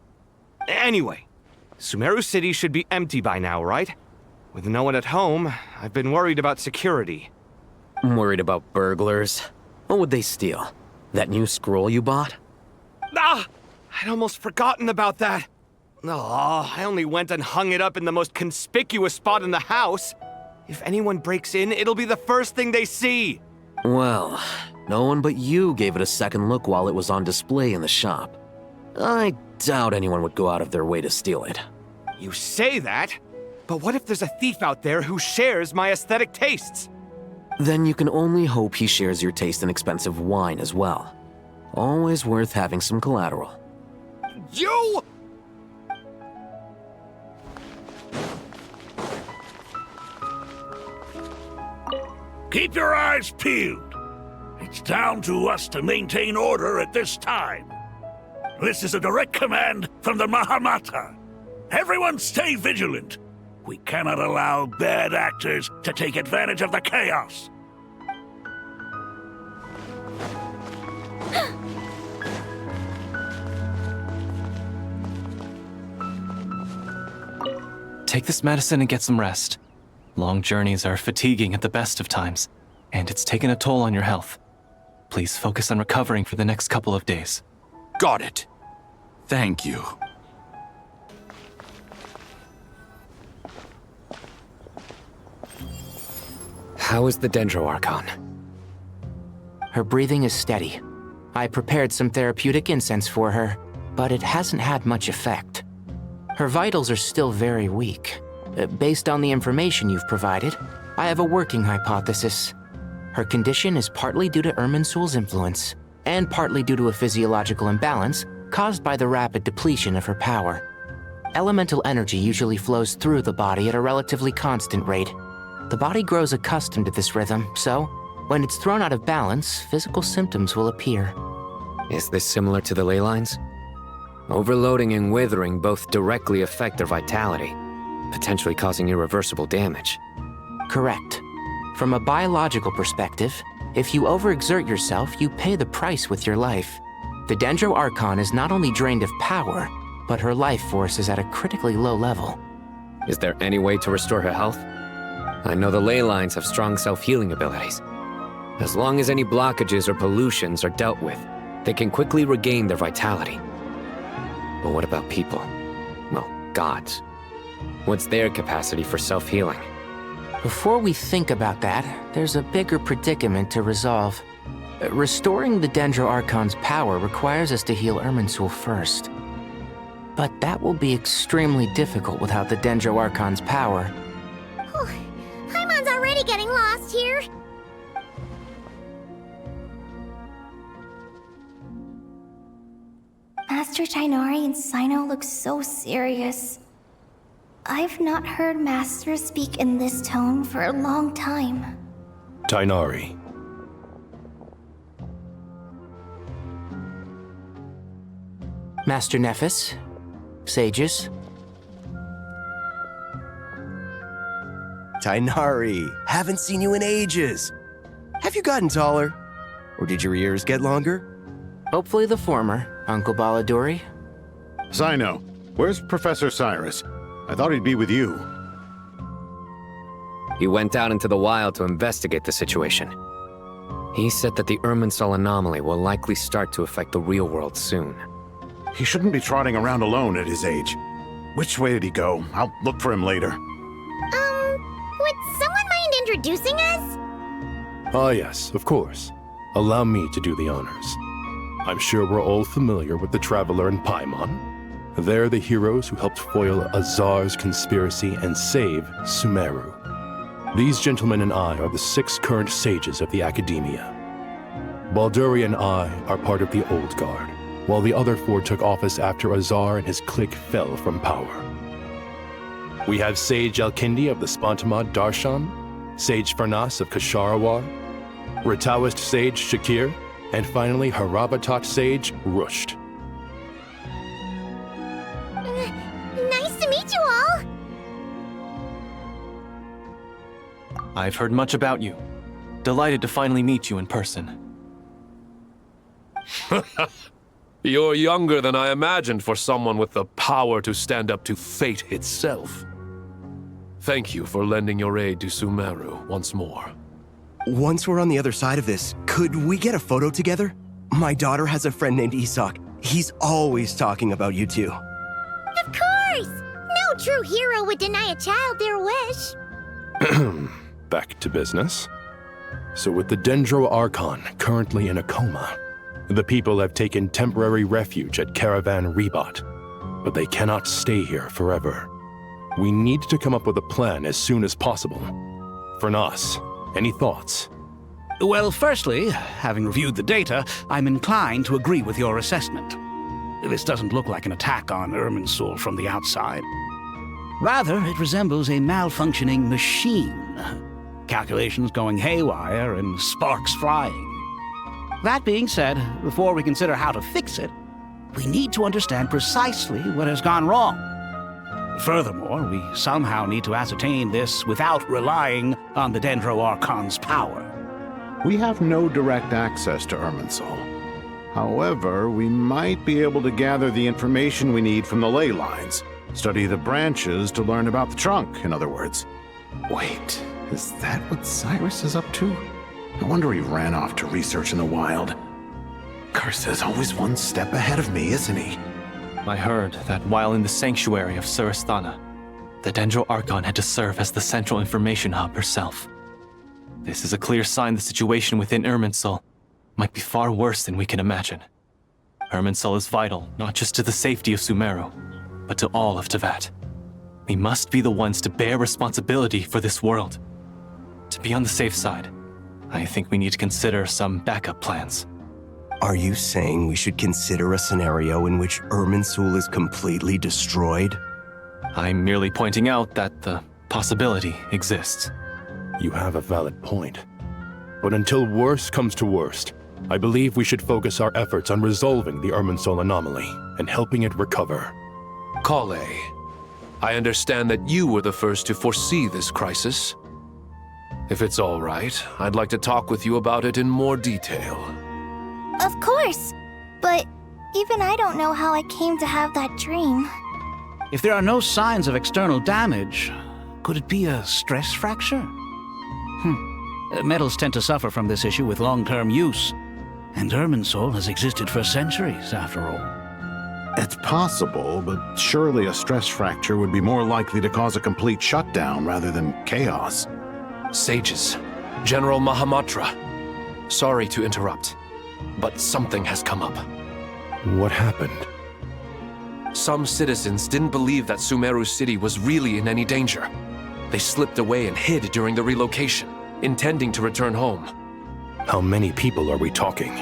Anyway, Sumeru City should be empty by now, right? With no one at home, I've been worried about security. I'm worried about burglars. What would they steal? That new scroll you bought? Ah! I'd almost forgotten about that. Oh, I only went and hung it up in the most conspicuous spot in the house. If anyone breaks in, it'll be the first thing they see. Well, no one but you gave it a second look while it was on display in the shop. I doubt anyone would go out of their way to steal it. You say that, but what if there's a thief out there who shares my aesthetic tastes? Then you can only hope he shares your taste in expensive wine as well. Always worth having some collateral. You! Keep your eyes peeled. It's down to us to maintain order at this time. This is a direct command from the Mahamata. Everyone stay vigilant. We cannot allow bad actors to take advantage of the chaos. Take this medicine and get some rest. Long journeys are fatiguing at the best of times, and it's taken a toll on your health. Please focus on recovering for the next couple of days. Got it. Thank you. How is the Dendro Archon? Her breathing is steady. I prepared some therapeutic incense for her, but it hasn't had much effect. Her vitals are still very weak. Based on the information you've provided, I have a working hypothesis. Her condition is partly due to Irminsul's influence, and partly due to a physiological imbalance caused by the rapid depletion of her power. Elemental energy usually flows through the body at a relatively constant rate. The body grows accustomed to this rhythm, so when it's thrown out of balance, physical symptoms will appear. Is this similar to the ley lines? Overloading and withering both directly affect their vitality, potentially causing irreversible damage. Correct. From a biological perspective, if you overexert yourself, you pay the price with your life. The Dendro Archon is not only drained of power, but her life force is at a critically low level. Is there any way to restore her health? I know the ley lines have strong self-healing abilities. As long as any blockages or pollutions are dealt with, they can quickly regain their vitality. But what about people? Well, gods. What's their capacity for self-healing? Before we think about that, there's a bigger predicament to resolve. Restoring the Dendro Archon's power requires us to heal Irminsul first. But that will be extremely difficult without the Dendro Archon's power. Paimon's already getting lost here. Master Tainari and Sino look so serious. I've not heard Master speak in this tone for a long time. Tainari. Master Nephis, sages. Tainari, haven't seen you in ages. Have you gotten taller? Or did your ears get longer? Hopefully the former, Uncle Baladuri. Sino, where's Professor Cyrus? I thought he'd be with you. He went out into the wild to investigate the situation. He said that the Irminsul anomaly will likely start to affect the real world soon. He shouldn't be trotting around alone at his age. Which way did he go? I'll look for him later. Would someone mind introducing us? Ah yes, of course. Allow me to do the honors. I'm sure we're all familiar with the Traveler and Paimon. They're the heroes who helped foil Azar's conspiracy and save Sumeru. These gentlemen and I are the 6 current sages of the Academia. Balduri and I are part of the Old Guard, while the other 4 took office after Azar and his clique fell from power. We have Sage Alkindi of the Spantamad Darshan, Sage Farnas of Kasharawar, Rataoist Sage Shakir, and finally Harabatot Sage Rusht. Nice to meet you all! I've heard much about you. Delighted to finally meet you in person. You're younger than I imagined for someone with the power to stand up to fate itself. Thank you for lending your aid to Sumeru once more. Once we're on the other side of this, could we get a photo together? My daughter has a friend named Isak. He's always talking about you two. Of course! No true hero would deny a child their wish. Back to business. So with the Dendro Archon currently in a coma, the people have taken temporary refuge at Caravan Rebot, but they cannot stay here forever. We need to come up with a plan as soon as possible. Farnas, any thoughts? Well, firstly, having reviewed the data, I'm inclined to agree with your assessment. This doesn't look like an attack on Irminsul from the outside. Rather, it resembles a malfunctioning machine. Calculations going haywire and sparks flying. That being said, before we consider how to fix it, we need to understand precisely what has gone wrong. Furthermore, we somehow need to ascertain this without relying on the Dendro Archon's power. We have no direct access to Irminsul. However, we might be able to gather the information we need from the ley lines. Study the branches to learn about the trunk, in other words. Wait, is that what Cyrus is up to? No wonder he ran off to research in the wild. Curse's always one step ahead of me, isn't he? I heard that while in the sanctuary of Surasthana, the Dendro Archon had to serve as the central information hub herself. This is a clear sign the situation within Irminsul might be far worse than we can imagine. Irminsul is vital not just to the safety of Sumeru, but to all of Teyvat. We must be the ones to bear responsibility for this world. To be on the safe side, I think we need to consider some backup plans. Are you saying we should consider a scenario in which Irminsul is completely destroyed? I'm merely pointing out that the possibility exists. You have a valid point. But until worst comes to worst, I believe we should focus our efforts on resolving the Irminsul anomaly and helping it recover. Kale, I understand that you were the first to foresee this crisis. If it's all right, I'd like to talk with you about it in more detail. Of course! But even I don't know how I came to have that dream. If there are no signs of external damage, could it be a stress fracture? Metals tend to suffer from this issue with long-term use, and Irminsul has existed for centuries, after all. It's possible, but surely a stress fracture would be more likely to cause a complete shutdown rather than chaos. Sages, General Mahamatra, sorry to interrupt, but something has come up. What happened? Some citizens didn't believe that Sumeru City was really in any danger. They slipped away and hid during the relocation, intending to return home. How many people are we talking?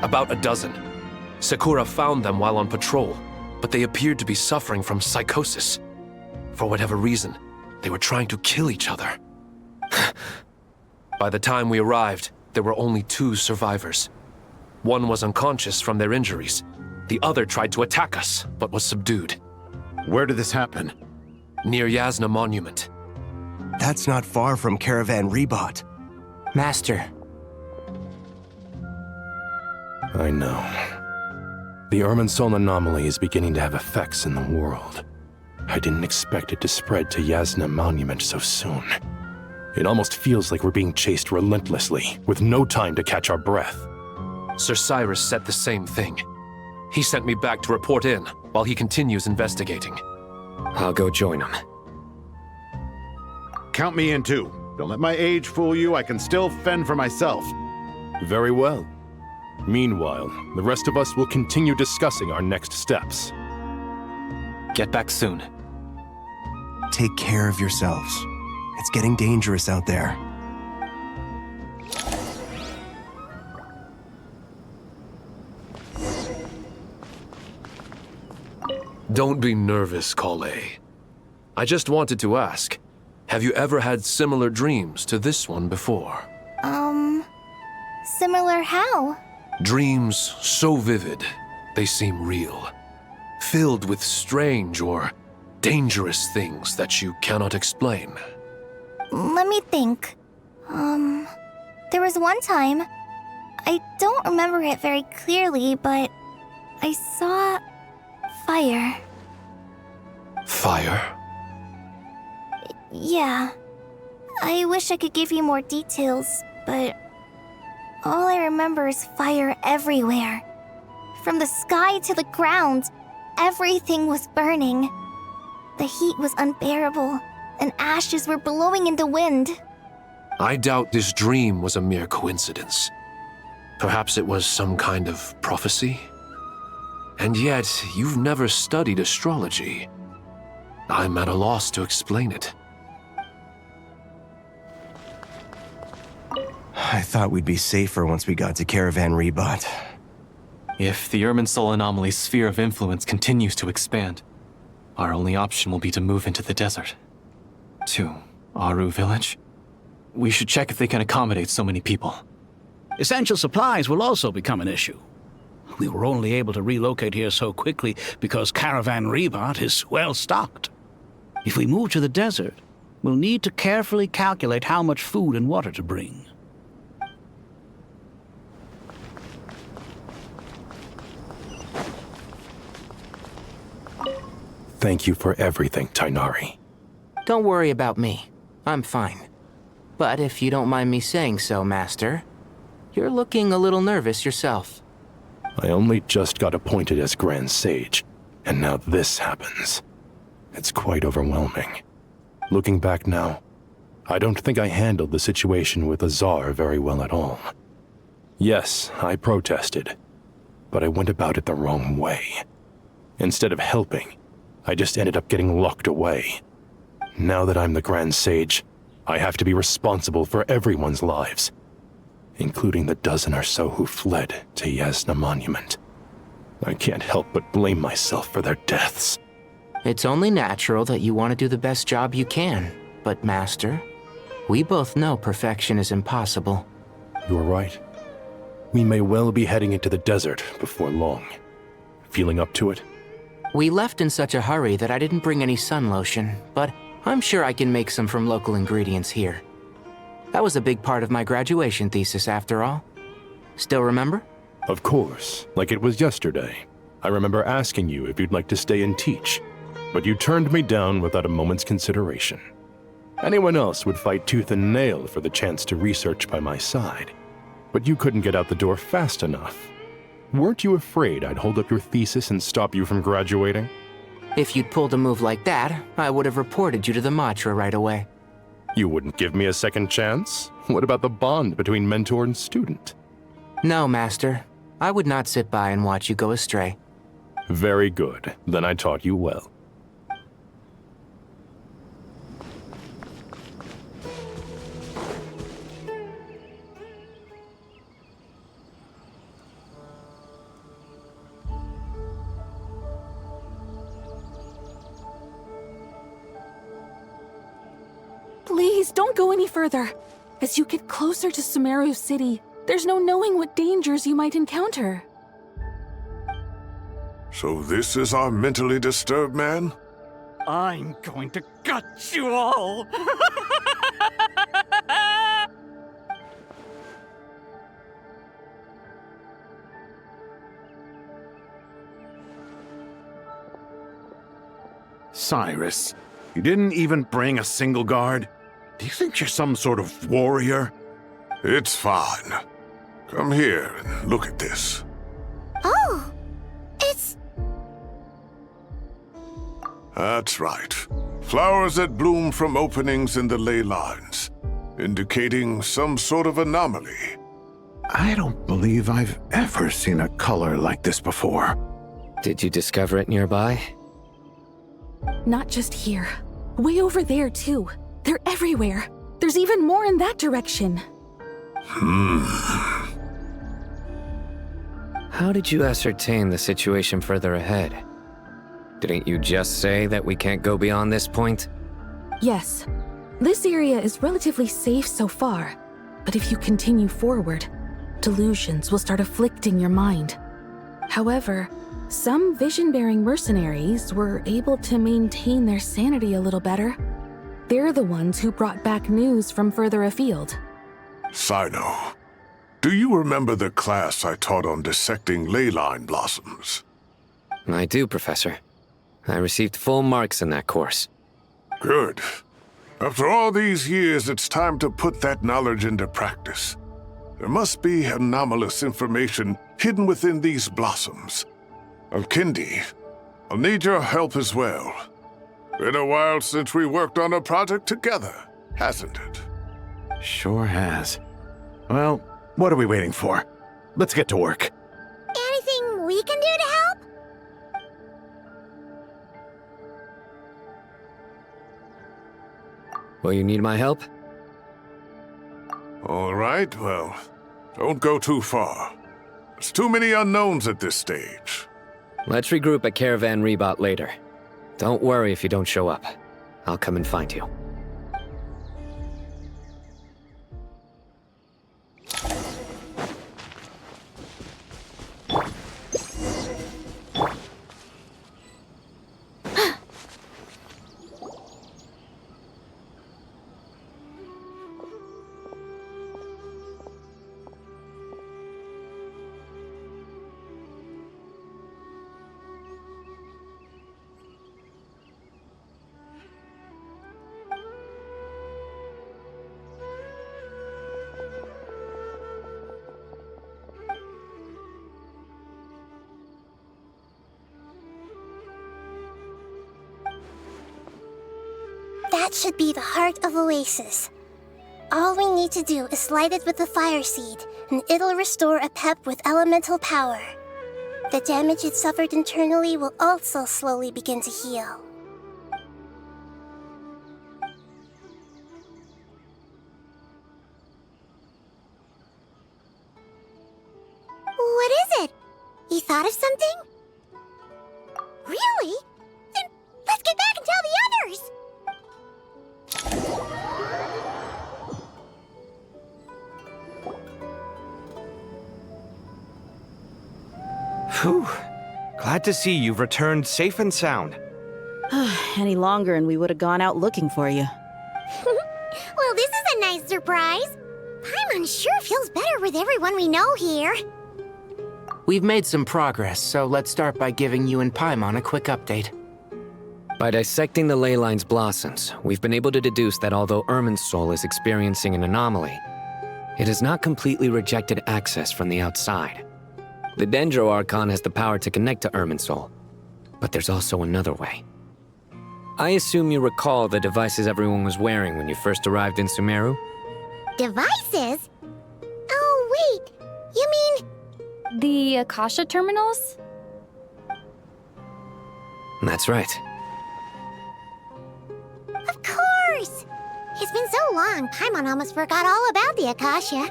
About a dozen. Sakura found them while on patrol, but they appeared to be suffering from psychosis. For whatever reason, they were trying to kill each other. By the time we arrived, there were only 2 survivors. One was unconscious from their injuries. The other tried to attack us, but was subdued. Where did this happen? Near Yasna Monument. That's not far from Caravan Rebot. Master. I know. The Irminsul anomaly is beginning to have effects in the world. I didn't expect it to spread to Yasna Monument so soon. It almost feels like we're being chased relentlessly, with no time to catch our breath. Sir Cyrus said the same thing. He sent me back to report in, while he continues investigating. I'll go join him. Count me in too. Don't let my age fool you, I can still fend for myself. Very well. Meanwhile, the rest of us will continue discussing our next steps. Get back soon. Take care of yourselves. It's getting dangerous out there. Don't be nervous, Kale. I just wanted to ask, have you ever had similar dreams to this one before? Similar how? Dreams so vivid, they seem real. Filled with strange or dangerous things that you cannot explain. Let me think. There was one time, I don't remember it very clearly, but I saw fire. Fire? Yeah. I wish I could give you more details, but all I remember is fire everywhere. From the sky to the ground, everything was burning. The heat was unbearable, and ashes were blowing in the wind. I doubt this dream was a mere coincidence. Perhaps it was some kind of prophecy? And yet, you've never studied astrology. I'm at a loss to explain it. I thought we'd be safer once we got to Caravan Rebot. If the Irminsul anomaly's sphere of influence continues to expand, our only option will be to move into the desert. To Aru Village? We should check if they can accommodate so many people. Essential supplies will also become an issue. We were only able to relocate here so quickly because Caravan Rebot is well stocked. If we move to the desert, we'll need to carefully calculate how much food and water to bring. Thank you for everything, Tainari. Don't worry about me. I'm fine. But if you don't mind me saying so, Master, you're looking a little nervous yourself. I only just got appointed as Grand Sage, and now this happens. It's quite overwhelming. Looking back now, I don't think I handled the situation with Azar very well at all. Yes, I protested, but I went about it the wrong way. Instead of helping, I just ended up getting locked away. Now that I'm the Grand Sage, I have to be responsible for everyone's lives, including the dozen or so who fled to Yasna Monument. I can't help but blame myself for their deaths. It's only natural that you want to do the best job you can, but Master, we both know perfection is impossible. You're right. We may well be heading into the desert before long. Feeling up to it? We left in such a hurry that I didn't bring any sun lotion, but I'm sure I can make some from local ingredients here. That was a big part of my graduation thesis after all. Still remember? Of course, like it was yesterday. I remember asking you if you'd like to stay and teach, but you turned me down without a moment's consideration. Anyone else would fight tooth and nail for the chance to research by my side, but you couldn't get out the door fast enough. Weren't you afraid I'd hold up your thesis and stop you from graduating? If you'd pulled a move like that, I would have reported you to the Matra right away. You wouldn't give me a second chance? What about the bond between mentor and student? No, Master. I would not sit by and watch you go astray. Very good. Then I taught you well. Please, don't go any further. As you get closer to Sumeru City, there's no knowing what dangers you might encounter. So this is our mentally disturbed man? I'm going to gut you all! Cyrus, you didn't even bring a single guard? Do you think you're some sort of warrior? It's fine. Come here and look at this. Oh, it's... That's right. Flowers that bloom from openings in the ley lines, indicating some sort of anomaly. I don't believe I've ever seen a color like this before. Did you discover it nearby? Not just here. Way over there, too. They're everywhere. There's even more in that direction. How did you ascertain the situation further ahead? Didn't you just say that we can't go beyond this point? Yes. This area is relatively safe so far, but if you continue forward, delusions will start afflicting your mind. However, some vision-bearing mercenaries were able to maintain their sanity a little better. They're the ones who brought back news from further afield. Sino, do you remember the class I taught on dissecting ley line blossoms? I do, Professor. I received full marks in that course. Good. After all these years, it's time to put that knowledge into practice. There must be anomalous information hidden within these blossoms. Alkindi, I'll need your help as well. Been a while since we worked on a project together, hasn't it? Sure has. Well, what are we waiting for? Let's get to work. Anything we can do to help? Will you need my help? All right, well, don't go too far. There's too many unknowns at this stage. Let's regroup at Caravan Rebot later. Don't worry if you don't show up. I'll come and find you. That should be the heart of Oasis. All we need to do is light it with the fire seed, and it'll restore a pep with elemental power. The damage it suffered internally will also slowly begin to heal. What is it? You thought of something? Really? Then let's get back and tell the others! Whew. Glad to see you've returned safe and sound. Any longer and we would have gone out looking for you. Well, this is a nice surprise. Paimon sure feels better with everyone we know here. We've made some progress, so let's start by giving you and Paimon a quick update. By dissecting the ley line's blossoms, we've been able to deduce that although Irminsul is experiencing an anomaly, it has not completely rejected access from the outside. The Dendro Archon has the power to connect to Irminsul, but there's also another way. I assume you recall the devices everyone was wearing when you first arrived in Sumeru? Devices? Oh, wait. You mean... The Akasha terminals? That's right. Of course! It's been so long, Paimon almost forgot all about the Akasha.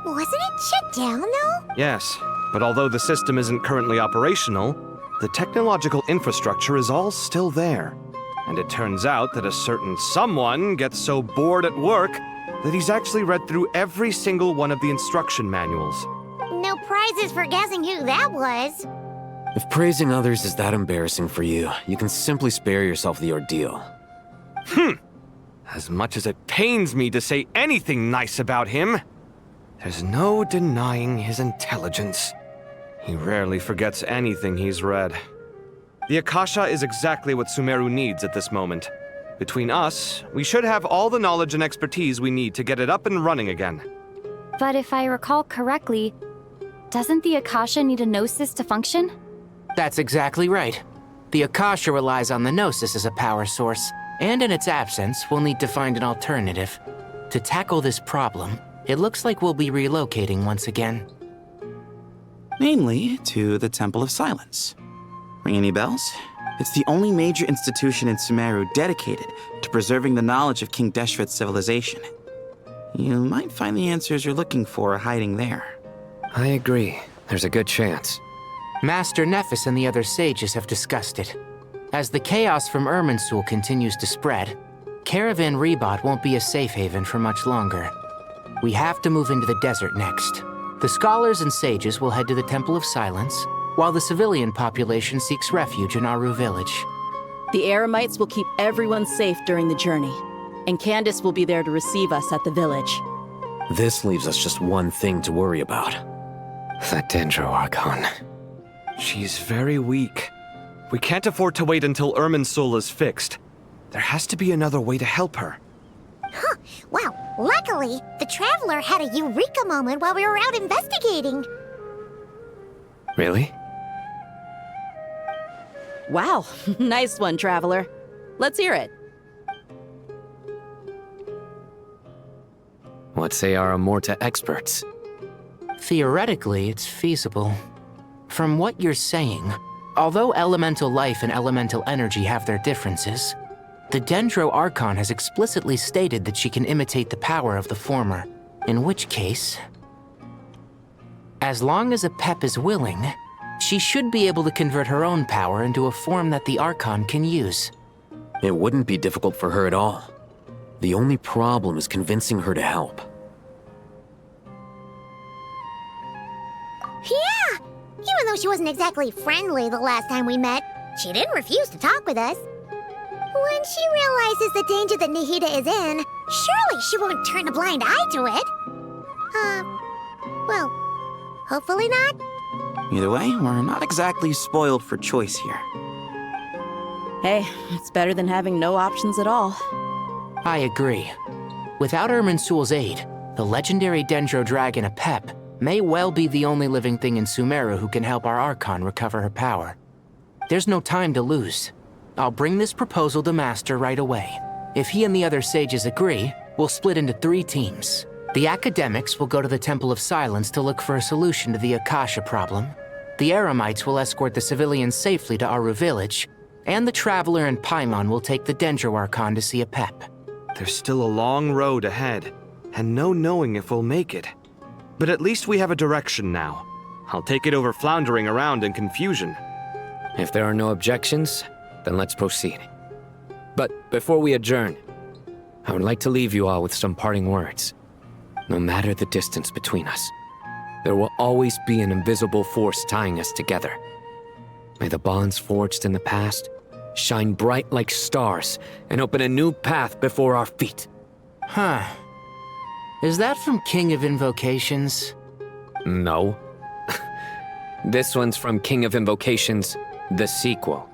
Wasn't it shut down, though? Yes, but although the system isn't currently operational, the technological infrastructure is all still there. And it turns out that a certain someone gets so bored at work that he's actually read through every single one of the instruction manuals. No prizes for guessing who that was. If praising others is that embarrassing for you, you can simply spare yourself the ordeal. As much as it pains me to say anything nice about him, there's no denying his intelligence. He rarely forgets anything he's read. The Akasha is exactly what Sumeru needs at this moment. Between us, we should have all the knowledge and expertise we need to get it up and running again. But if I recall correctly, doesn't the Akasha need a Gnosis to function? That's exactly right. The Akasha relies on the Gnosis as a power source, and in its absence, we'll need to find an alternative. To tackle this problem, it looks like we'll be relocating once again. Namely, to the Temple of Silence. Ring any bells? It's the only major institution in Sumeru dedicated to preserving the knowledge of King Deshret's civilization. You might find the answers you're looking for hiding there. I agree. There's a good chance. Master Nephis and the other sages have discussed it. As the chaos from Irminsul continues to spread, Caravan Rebot won't be a safe haven for much longer. We have to move into the desert next. The scholars and sages will head to the Temple of Silence, while the civilian population seeks refuge in Aru village. The Eremites will keep everyone safe during the journey, and Candace will be there to receive us at the village. This leaves us just one thing to worry about. That Dendro Archon. She's very weak. We can't afford to wait until Irminsul is fixed. There has to be another way to help her. Huh. Wow, luckily, the Traveler had a eureka moment while we were out investigating. Really? Wow, nice one, Traveler. Let's hear it. What say our Amorta experts? Theoretically, it's feasible. From what you're saying, although elemental life and elemental energy have their differences, the Dendro Archon has explicitly stated that she can imitate the power of the former, in which case, as long as Apep is willing, she should be able to convert her own power into a form that the Archon can use. It wouldn't be difficult for her at all. The only problem is convincing her to help. Yeah! Even though she wasn't exactly friendly the last time we met, she didn't refuse to talk with us. When she realizes the danger that Nahida is in, surely she won't turn a blind eye to it. Well, hopefully not. Either way, we're not exactly spoiled for choice here. Hey, it's better than having no options at all. I agree. Without Irminsul's aid, the legendary Dendro Dragon Apep may well be the only living thing in Sumeru who can help our Archon recover her power. There's no time to lose. I'll bring this proposal to Master right away. If he and the other sages agree, we'll split into 3 teams. The academics will go to the Temple of Silence to look for a solution to the Akasha problem. The Eremites will escort the civilians safely to Aru village, and the Traveler and Paimon will take the Dendro Archon to see Apep. There's still a long road ahead, and no knowing if we'll make it. But at least we have a direction now. I'll take it over floundering around in confusion. If there are no objections, then let's proceed. But before we adjourn, I would like to leave you all with some parting words. No matter the distance between us, there will always be an invisible force tying us together. May the bonds forged in the past shine bright like stars and open a new path before our feet. Huh. Is that from King of Invocations? No. This one's from King of Invocations, the sequel.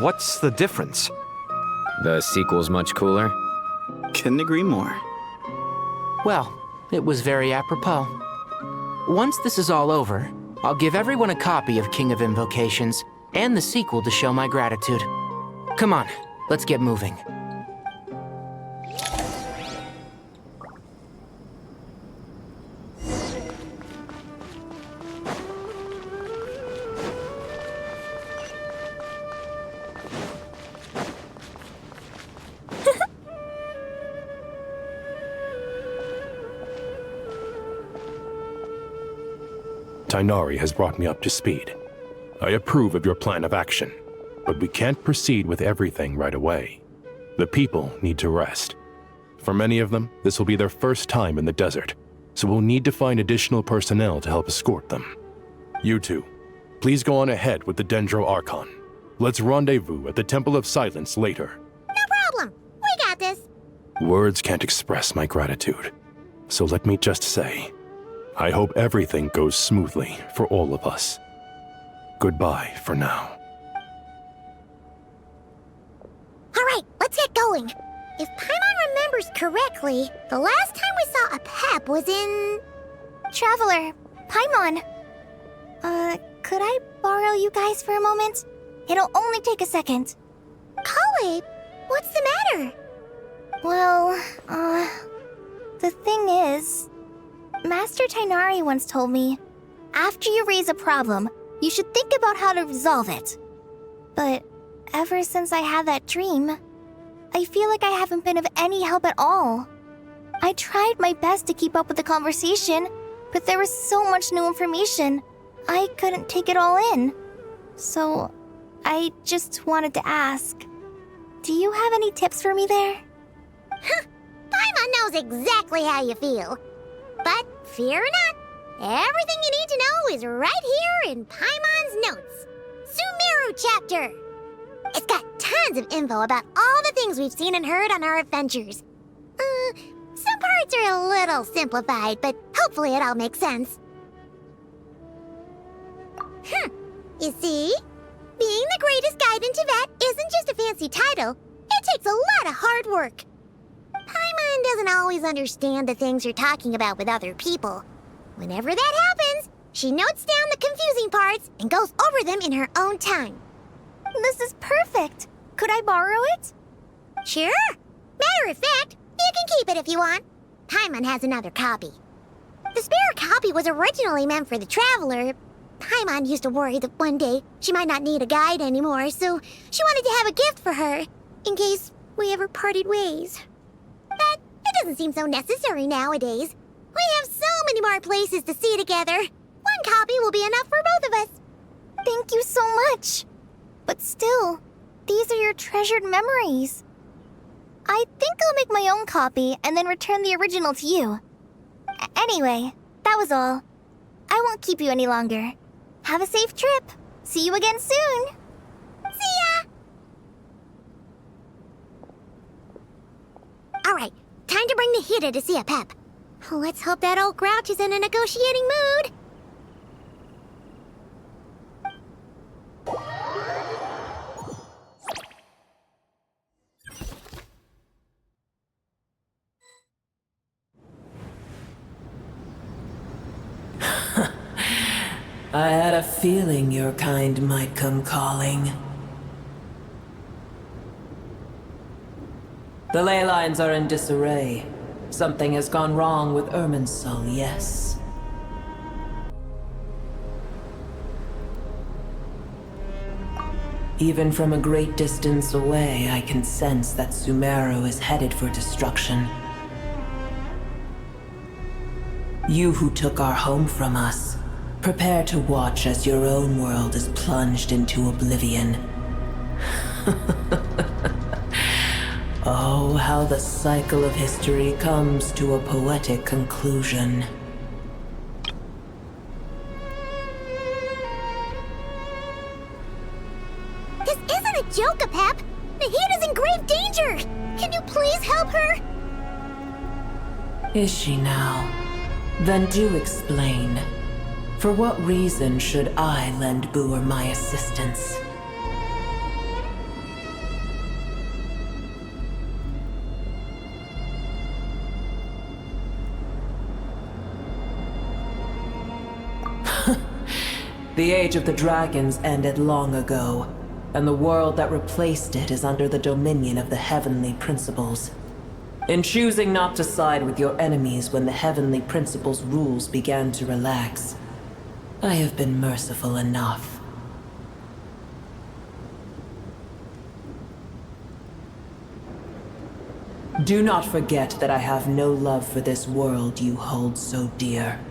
What's the difference? The sequel's much cooler. Couldn't agree more. Well, it was very apropos. Once this is all over, I'll give everyone a copy of King of Invocations and the sequel to show my gratitude. Come on, let's get moving. Tighnari has brought me up to speed. I approve of your plan of action, but we can't proceed with everything right away. The people need to rest. For many of them, this will be their first time in the desert, so we'll need to find additional personnel to help escort them. You two, please go on ahead with the Dendro Archon. Let's rendezvous at the Temple of Silence later. No problem. We got this. Words can't express my gratitude, so let me just say, I hope everything goes smoothly for all of us. Goodbye for now. All right, let's get going. If Paimon remembers correctly, the last time we saw Apep was in... Traveler, Paimon. Could I borrow you guys for a moment? It'll only take a second. Kale, what's the matter? Well, the thing is, Master Tighnari once told me, after you raise a problem, you should think about how to resolve it. But ever since I had that dream, I feel like I haven't been of any help at all. I tried my best to keep up with the conversation, but there was so much new information, I couldn't take it all in. So, I just wanted to ask, do you have any tips for me there? Paimon knows exactly how you feel. But fear not, everything you need to know is right here in Paimon's notes. Sumeru chapter. It's got tons of info about all the things we've seen and heard on our adventures. Some parts are a little simplified, but hopefully it all makes sense. You see? Being the greatest guide in Tibet isn't just a fancy title. It takes a lot of hard work. Paimon doesn't always understand the things you're talking about with other people. Whenever that happens, she notes down the confusing parts and goes over them in her own time. This is perfect. Could I borrow it? Sure. Matter of fact, you can keep it if you want. Paimon has another copy. The spare copy was originally meant for the traveler. Paimon used to worry that one day she might not need a guide anymore, so she wanted to have a gift for her, in case we ever parted ways. But it doesn't seem so necessary nowadays. We have so many more places to see together. One copy will be enough for both of us. Thank you so much. But still, these are your treasured memories. I think I'll make my own copy and then return the original to you. Anyway, that was all. I won't keep you any longer. Have a safe trip. See you again soon. See ya! Alright, time to bring the Hida to see a Pep. Let's hope that old grouch is in a negotiating mood. I had a feeling your kind might come calling. The ley lines are in disarray. Something has gone wrong with Irminsul, yes. Even from a great distance away, I can sense that Sumeru is headed for destruction. You who took our home from us, prepare to watch as your own world is plunged into oblivion. Oh, how the cycle of history comes to a poetic conclusion. This isn't a joke, Apep! Nahida's in grave danger! Can you please help her? Is she now? Then do explain. For what reason should I lend Boer my assistance? The Age of the Dragons ended long ago, and the world that replaced it is under the dominion of the Heavenly Principles. In choosing not to side with your enemies when the Heavenly Principles' rules began to relax, I have been merciful enough. Do not forget that I have no love for this world you hold so dear.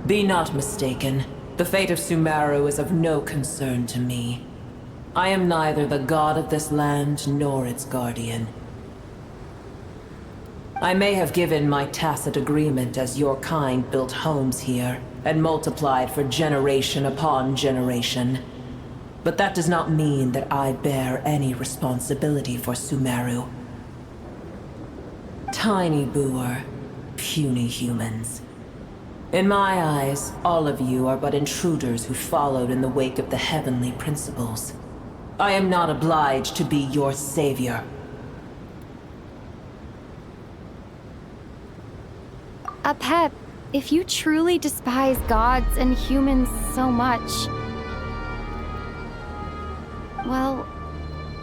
Be not mistaken. The fate of Sumeru is of no concern to me. I am neither the god of this land nor its guardian. I may have given my tacit agreement as your kind built homes here and multiplied for generation upon generation. But that does not mean that I bear any responsibility for Sumeru. Tiny Boer, puny humans. In my eyes, all of you are but intruders who followed in the wake of the Heavenly Principles. I am not obliged to be your savior. Apep, if you truly despise gods and humans so much, well,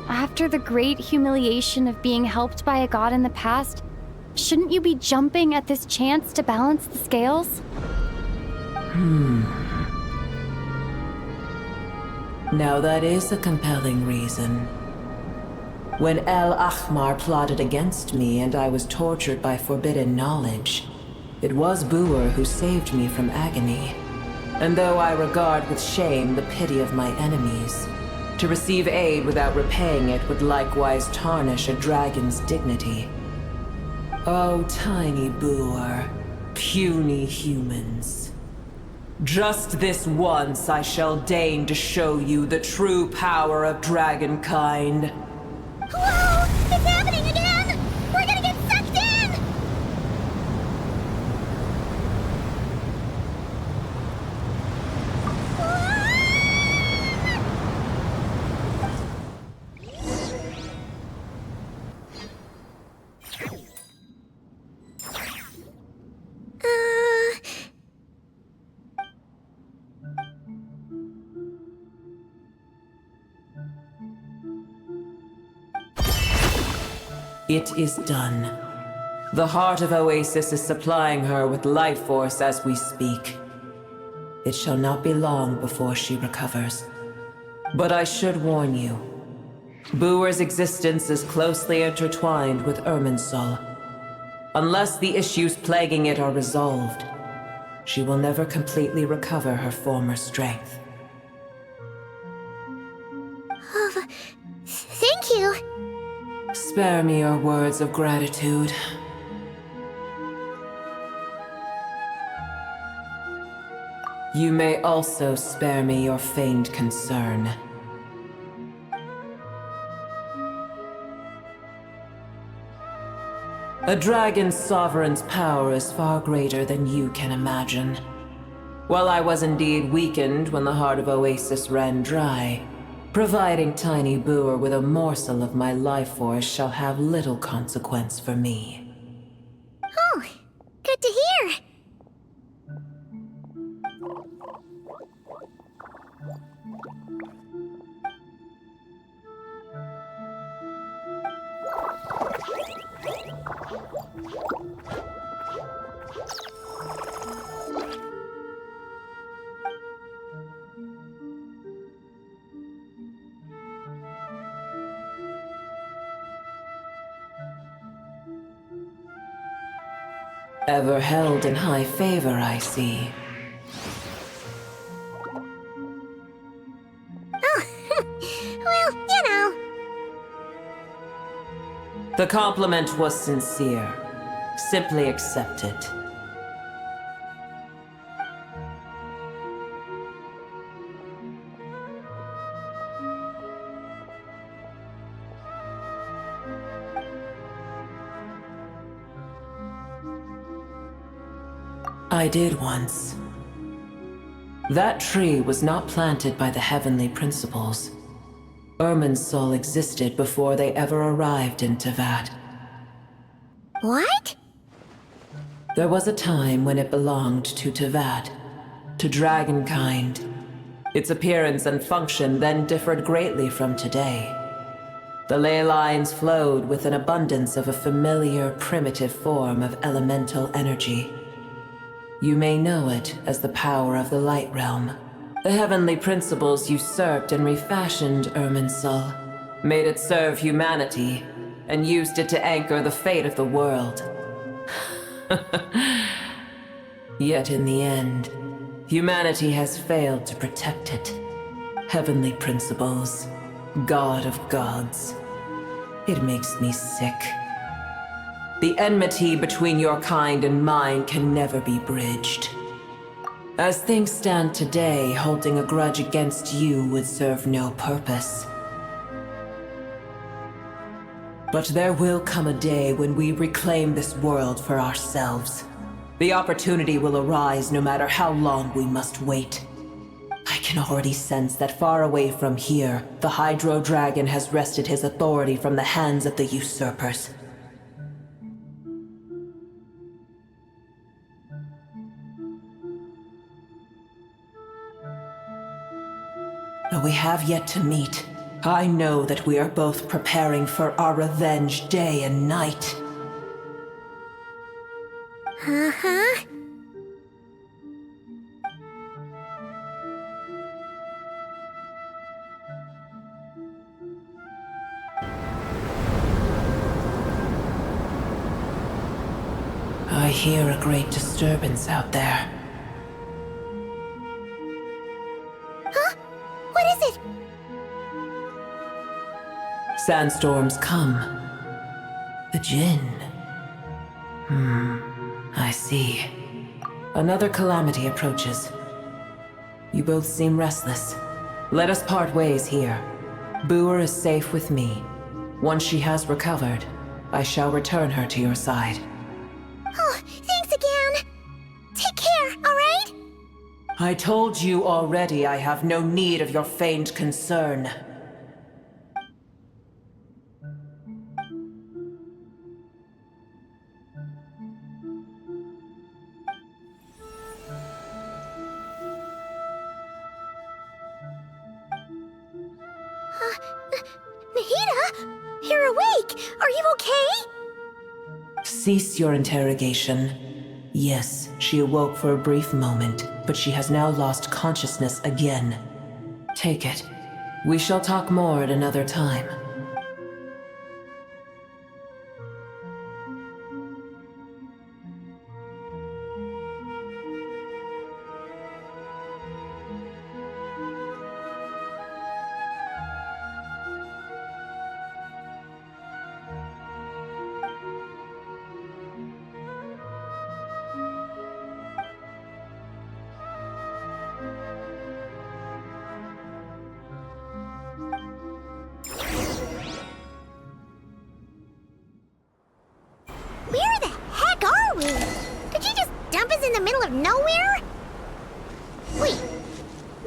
after the great humiliation of being helped by a god in the past, shouldn't you be jumping at this chance to balance the scales? Now that is a compelling reason. When El Ahmar plotted against me and I was tortured by forbidden knowledge, it was Boer who saved me from agony. And though I regard with shame the pity of my enemies, to receive aid without repaying it would likewise tarnish a dragon's dignity. Oh, tiny boor, puny humans. Just this once I shall deign to show you the true power of dragonkind. Whoa! It's happening again! We're gonna get sucked in! It is done. The heart of Oasis is supplying her with life force as we speak. It shall not be long before she recovers. But I should warn you, Boor's existence is closely intertwined with Irminsul. Unless the issues plaguing it are resolved, she will never completely recover her former strength. Oh, thank you. Spare me your words of gratitude. You may also spare me your feigned concern. A dragon's sovereign's power is far greater than you can imagine. While I was indeed weakened when the heart of Oasis ran dry, providing Tiny Boor with a morsel of my life force shall have little consequence for me. Oh, good to hear. Ever held in high favor, I see. Oh, well, you know. The compliment was sincere. Simply accept it. I did once. That tree was not planted by the heavenly principles. Irminsul existed before they ever arrived in Tevat. What? There was a time when it belonged to Tevat, to dragonkind. Its appearance and function then differed greatly from today. The ley lines flowed with an abundance of a familiar, primitive form of elemental energy. You may know it as the power of the Light Realm. The heavenly principles usurped and refashioned Irminsul, made it serve humanity, and used it to anchor the fate of the world. Yet in the end, humanity has failed to protect it. Heavenly principles, God of gods. It makes me sick. The enmity between your kind and mine can never be bridged. As things stand today, holding a grudge against you would serve no purpose. But there will come a day when we reclaim this world for ourselves. The opportunity will arise no matter how long we must wait. I can already sense that far away from here, the Hydro Dragon has wrested his authority from the hands of the usurpers. We have yet to meet. I know that we are both preparing for our revenge day and night. Uh-huh. I hear a great disturbance out there. Sandstorms come. The Jinn. I see. Another calamity approaches. You both seem restless. Let us part ways here. Boer is safe with me. Once she has recovered, I shall return her to your side. Oh, thanks again. Take care, all right? I told you already I have no need of your feigned concern. Nahida? You're awake! Are you okay? Cease your interrogation. Yes, she awoke for a brief moment, but she has now lost consciousness again. Take it. We shall talk more at another time. Where the heck are we? Did you just dump us in the middle of nowhere? Wait.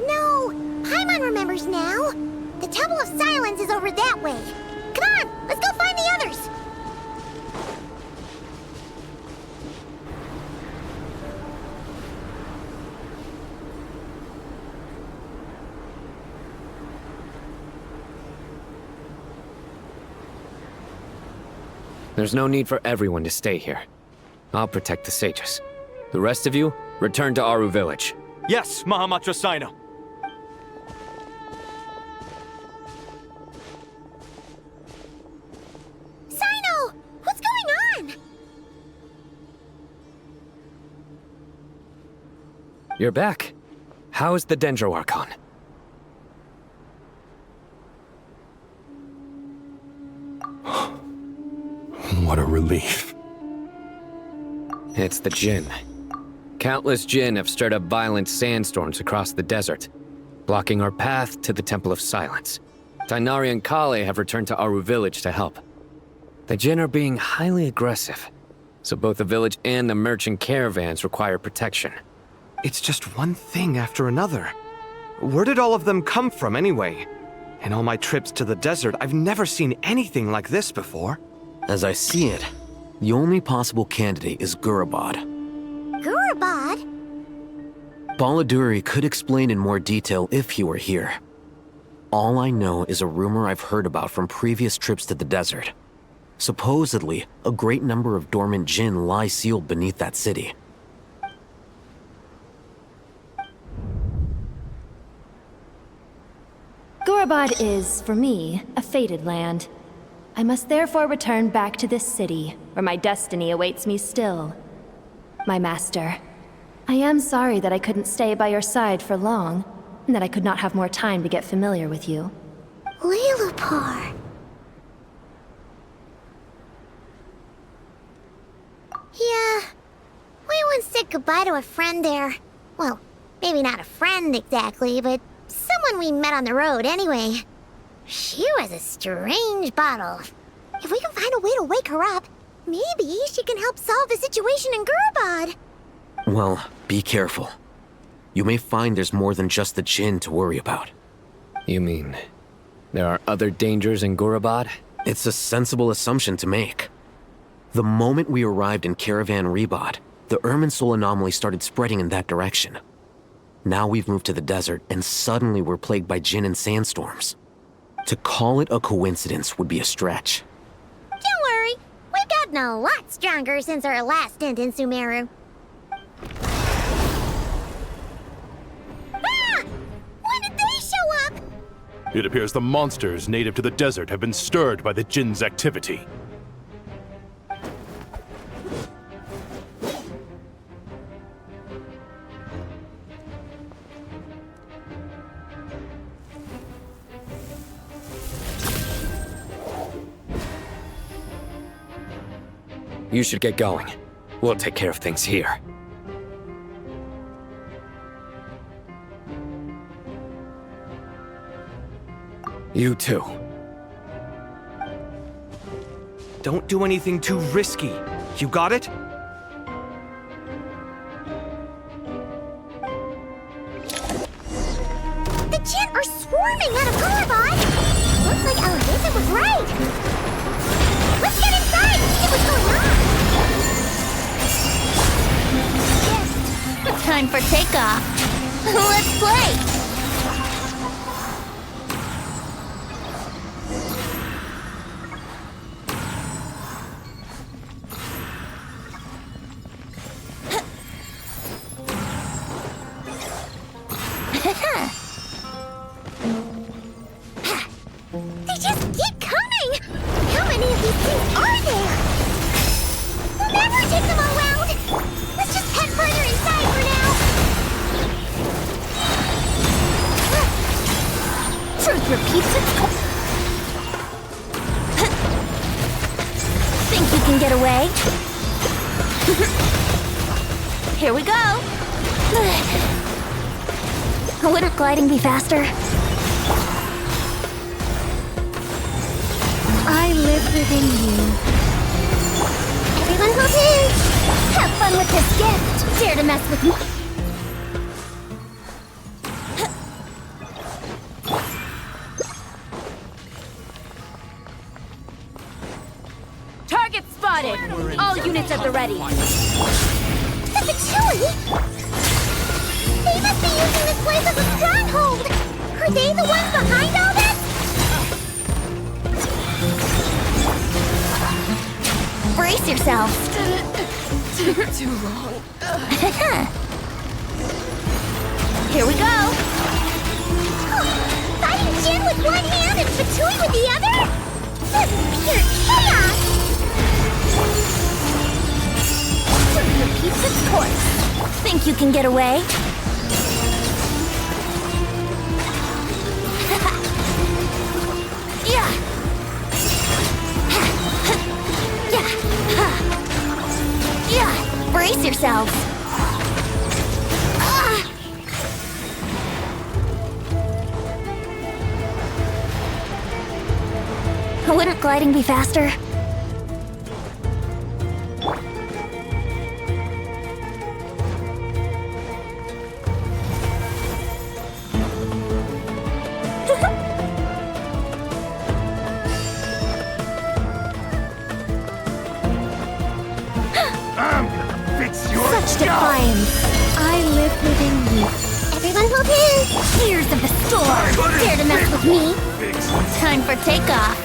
No. Paimon remembers now. The Temple of Silence is over that way. Come on, let's go find the others. There's no need for everyone to stay here. I'll protect the sages. The rest of you, return to Aru village. Yes, Mahamatra Sino. Sino! What's going on? You're back. How's the Dendro Archon? What a relief. It's the Jinn. Countless Jinn have stirred up violent sandstorms across the desert, blocking our path to the Temple of Silence. Tainari and Kale have returned to Aru village to help. The Jinn are being highly aggressive, so both the village and the merchant caravans require protection. It's just one thing after another. Where did all of them come from anyway? In all my trips to the desert, I've never seen anything like this before. As I see it, the only possible candidate is Gurabad. Gurabad? Baladuri could explain in more detail if he were here. All I know is a rumor I've heard about from previous trips to the desert. Supposedly, a great number of dormant Jinn lie sealed beneath that city. Gurabad is, for me, a fated land. I must therefore return back to this city, where my destiny awaits me still. My master, I am sorry that I couldn't stay by your side for long, and that I could not have more time to get familiar with you. Lilipar. Yeah, we once said goodbye to a friend there. Well, maybe not a friend exactly, but someone we met on the road anyway. She was a strange bottle. If we can find a way to wake her up, maybe she can help solve the situation in Gurabad. Well, be careful. You may find there's more than just the Jinn to worry about. You mean, there are other dangers in Gurabad? It's a sensible assumption to make. The moment we arrived in Caravan Rebad, the Irminsul anomaly started spreading in that direction. Now we've moved to the desert, and suddenly we're plagued by Jinn and sandstorms. To call it a coincidence would be a stretch. Don't worry, we've gotten a lot stronger since our last stint in Sumeru. Ah! When did they show up? It appears the monsters native to the desert have been stirred by the Jinn's activity. You should get going. We'll take care of things here. You too. Don't do anything too risky. You got it? The Jinn are swarming out of Gorbot! Looks like Elevation was right! Let's get inside and see what's going on! Time for takeoff. Let's play! They just keep coming! How many of these things are there? We'll never take them all out! Let's just head further inside for now! Truth repeats itself. Think you can get away? Here we go! Wouldn't gliding be faster? I live within you. Everyone hold hands! Have fun with this gift! Dare to mess with me? Target spotted! All units at the ready. The Patchouli? They must be using this place as a stronghold! Are they the ones behind all this? Brace yourself! Too long. Here we go! Fighting Jinn with one hand and Patchouli with the other? That's pure chaos! Repeats its course. Think you can get away? Yeah! Yeah! Brace yourselves! Wouldn't gliding be faster? Such defiance! I live within you. Everyone hold hands! Tears of the storm! Dare to mess with me? Time for takeoff!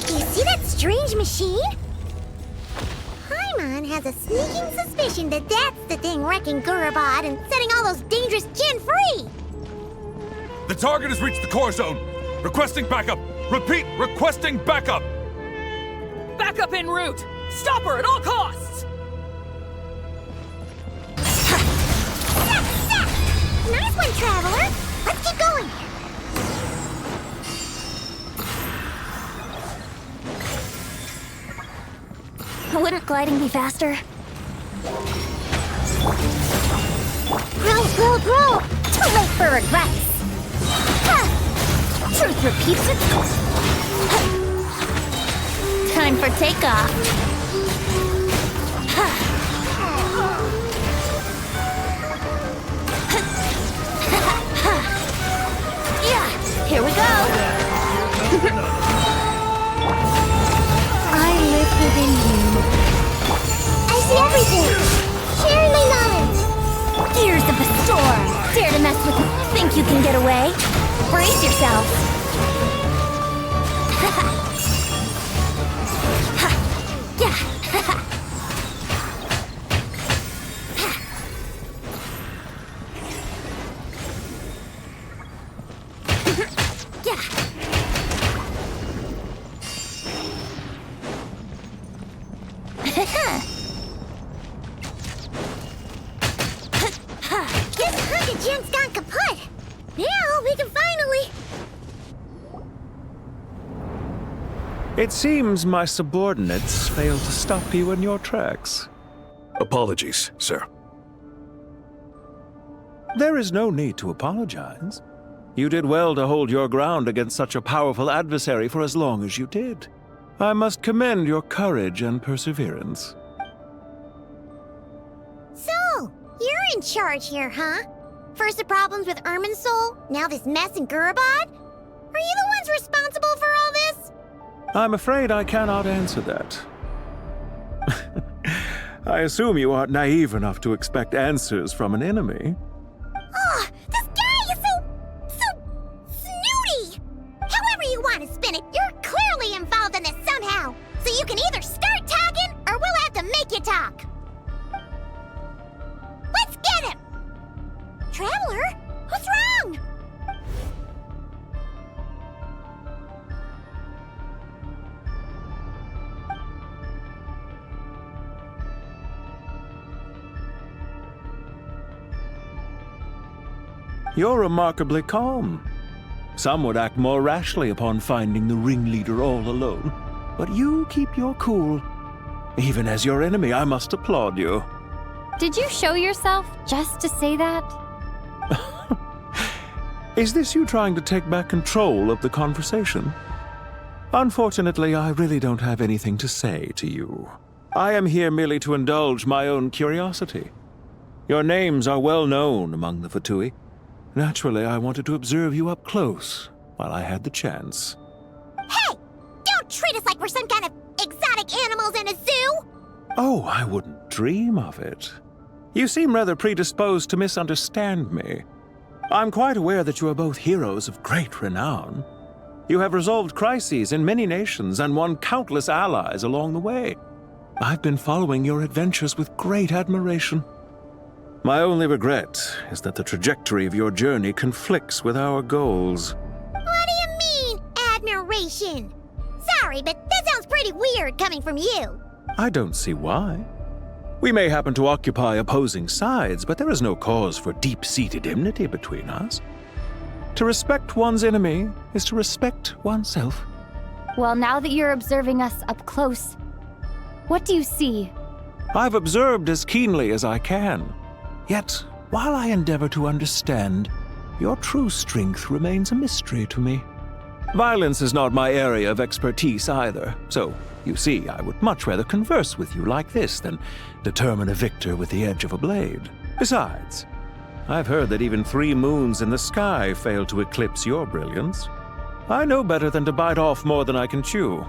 You see that strange machine? Paimon has a sneaking suspicion that that's the thing wrecking Gurubot and setting all those dangerous Jinn free! The target has reached the core zone. Requesting backup. Repeat, requesting backup. Backup en route! Stop her at all costs! Nice one, Traveler! Let's keep going! Wouldn't gliding be faster? Grow! Too late for regrets! Truth repeats itself. Time for takeoff. Yeah, here we go. I live within you. I see everything! Sharing my knowledge! Gears of the storm! Dare to mess with me? Think you can get away? Brace yourself! It seems my subordinates failed to stop you in your tracks. Apologies, sir. There is no need to apologize. You did well to hold your ground against such a powerful adversary for as long as you did. I must commend your courage and perseverance. So, you're in charge here, huh? First the problems with Irminsul, now this mess in Gurabad? Are you the ones responsible for all this? I'm afraid I cannot answer that. I assume you aren't naive enough to expect answers from an enemy. Ugh, this guy is so snooty! However you want to spin it, you're clearly involved in this somehow. So you can either start talking, or we'll have to make you talk. Let's get him! Traveler, what's wrong? You're remarkably calm. Some would act more rashly upon finding the ringleader all alone. But you keep your cool. Even as your enemy, I must applaud you. Did you show yourself just to say that? Is this you trying to take back control of the conversation? Unfortunately, I really don't have anything to say to you. I am here merely to indulge my own curiosity. Your names are well known among the Fatui. Naturally, I wanted to observe you up close while I had the chance. Hey! Don't treat us like we're some kind of exotic animals in a zoo! Oh, I wouldn't dream of it. You seem rather predisposed to misunderstand me. I'm quite aware that you are both heroes of great renown. You have resolved crises in many nations and won countless allies along the way. I've been following your adventures with great admiration. My only regret is that the trajectory of your journey conflicts with our goals. What do you mean, admiration? Sorry, but that sounds pretty weird coming from you. I don't see why. We may happen to occupy opposing sides, but there is no cause for deep-seated enmity between us. To respect one's enemy is to respect oneself. Well, now that you're observing us up close, what do you see? I've observed as keenly as I can. Yet, while I endeavor to understand, your true strength remains a mystery to me. Violence is not my area of expertise either, so, you see, I would much rather converse with you like this than determine a victor with the edge of a blade. Besides, I've heard that even 3 moons in the sky fail to eclipse your brilliance. I know better than to bite off more than I can chew.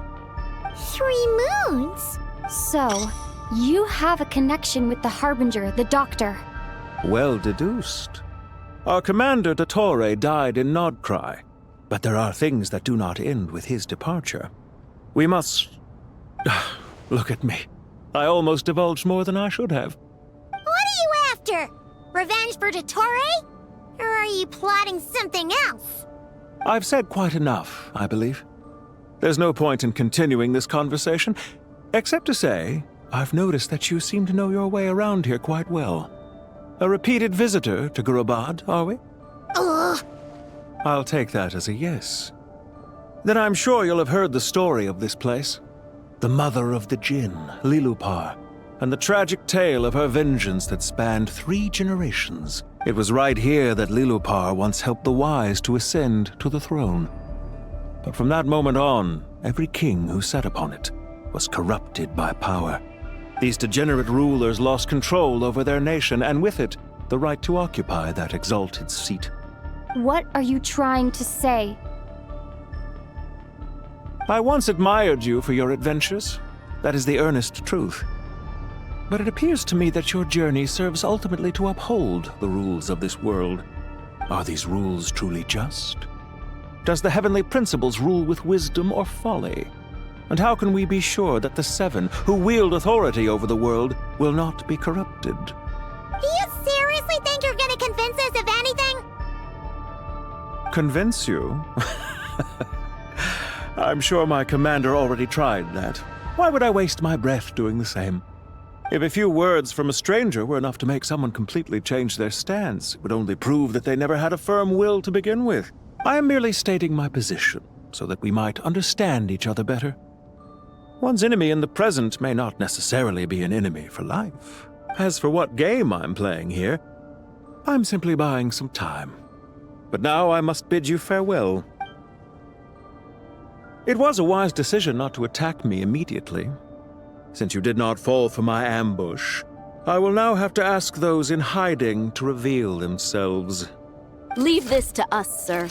3 moons? So, you have a connection with the Harbinger, the Doctor. Well deduced. Our commander, Dottore, died in Nodcry, but there are things that do not end with his departure. We must... Look at me. I almost divulged more than I should have. What are you after? Revenge for Dottore? Or are you plotting something else? I've said quite enough, I believe. There's no point in continuing this conversation, except to say, I've noticed that you seem to know your way around here quite well. A repeated visitor to Gurabad, are we? Ugh. I'll take that as a yes. Then I'm sure you'll have heard the story of this place. The mother of the Jinn, Lilupar, and the tragic tale of her vengeance that spanned 3 generations. It was right here that Lilupar once helped the wise to ascend to the throne. But from that moment on, every king who sat upon it was corrupted by power. These degenerate rulers lost control over their nation, and with it, the right to occupy that exalted seat. What are you trying to say? I once admired you for your adventures. That is the earnest truth. But it appears to me that your journey serves ultimately to uphold the rules of this world. Are these rules truly just? Does the heavenly principles rule with wisdom or folly? And how can we be sure that the 7 who wield authority over the world will not be corrupted? Do you seriously think you're gonna convince us of anything? Convince you? I'm sure my commander already tried that. Why would I waste my breath doing the same? If a few words from a stranger were enough to make someone completely change their stance, it would only prove that they never had a firm will to begin with. I am merely stating my position, so that we might understand each other better. One's enemy in the present may not necessarily be an enemy for life. As for what game I'm playing here, I'm simply buying some time. But now I must bid you farewell. It was a wise decision not to attack me immediately. Since you did not fall for my ambush, I will now have to ask those in hiding to reveal themselves. Leave this to us, sir.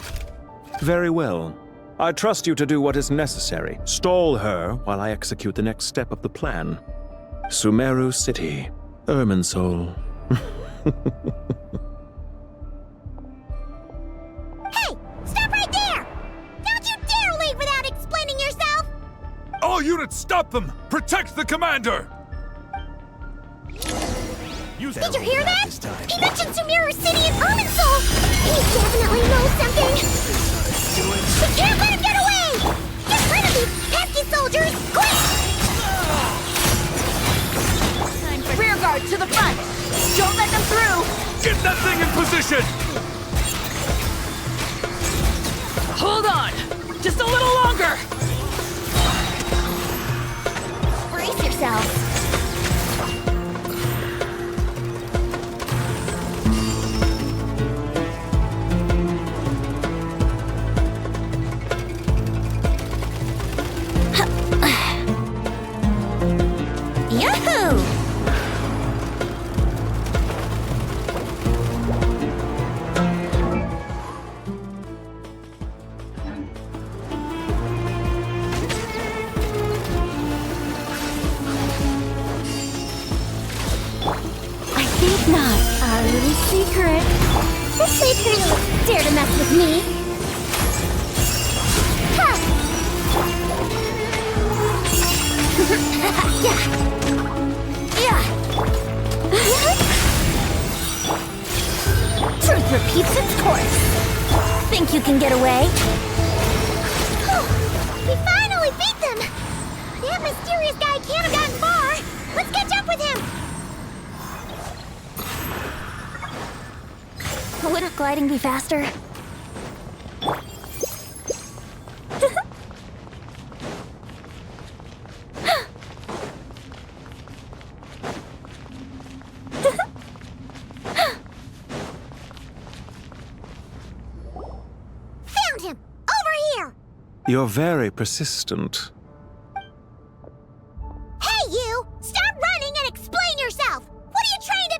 Very well. I trust you to do what is necessary. Stall her while I execute the next step of the plan. Sumeru City, Irminsul. Hey! Stop right there! Don't you dare leave without explaining yourself! All units, stop them! Protect the commander! Did you hear that? He mentioned Sumeru City and Irminsul! He definitely knows something! We can't let him get away! Get rid of these pesky soldiers! Quick! Rear guard to the front! Don't let them through! Get that thing in position! Hold on! Just a little longer! Brace yourself. Yahoo! I think not. Our little secret. This secret will dare to mess with me. Ha! Truth repeats its course. Think you can get away? We finally beat them! That mysterious guy can't have gotten far! Let's catch up with him! Wouldn't gliding be faster? Found him! Over here! You're very persistent. Hey, you! Stop running and explain yourself! What are you trying to...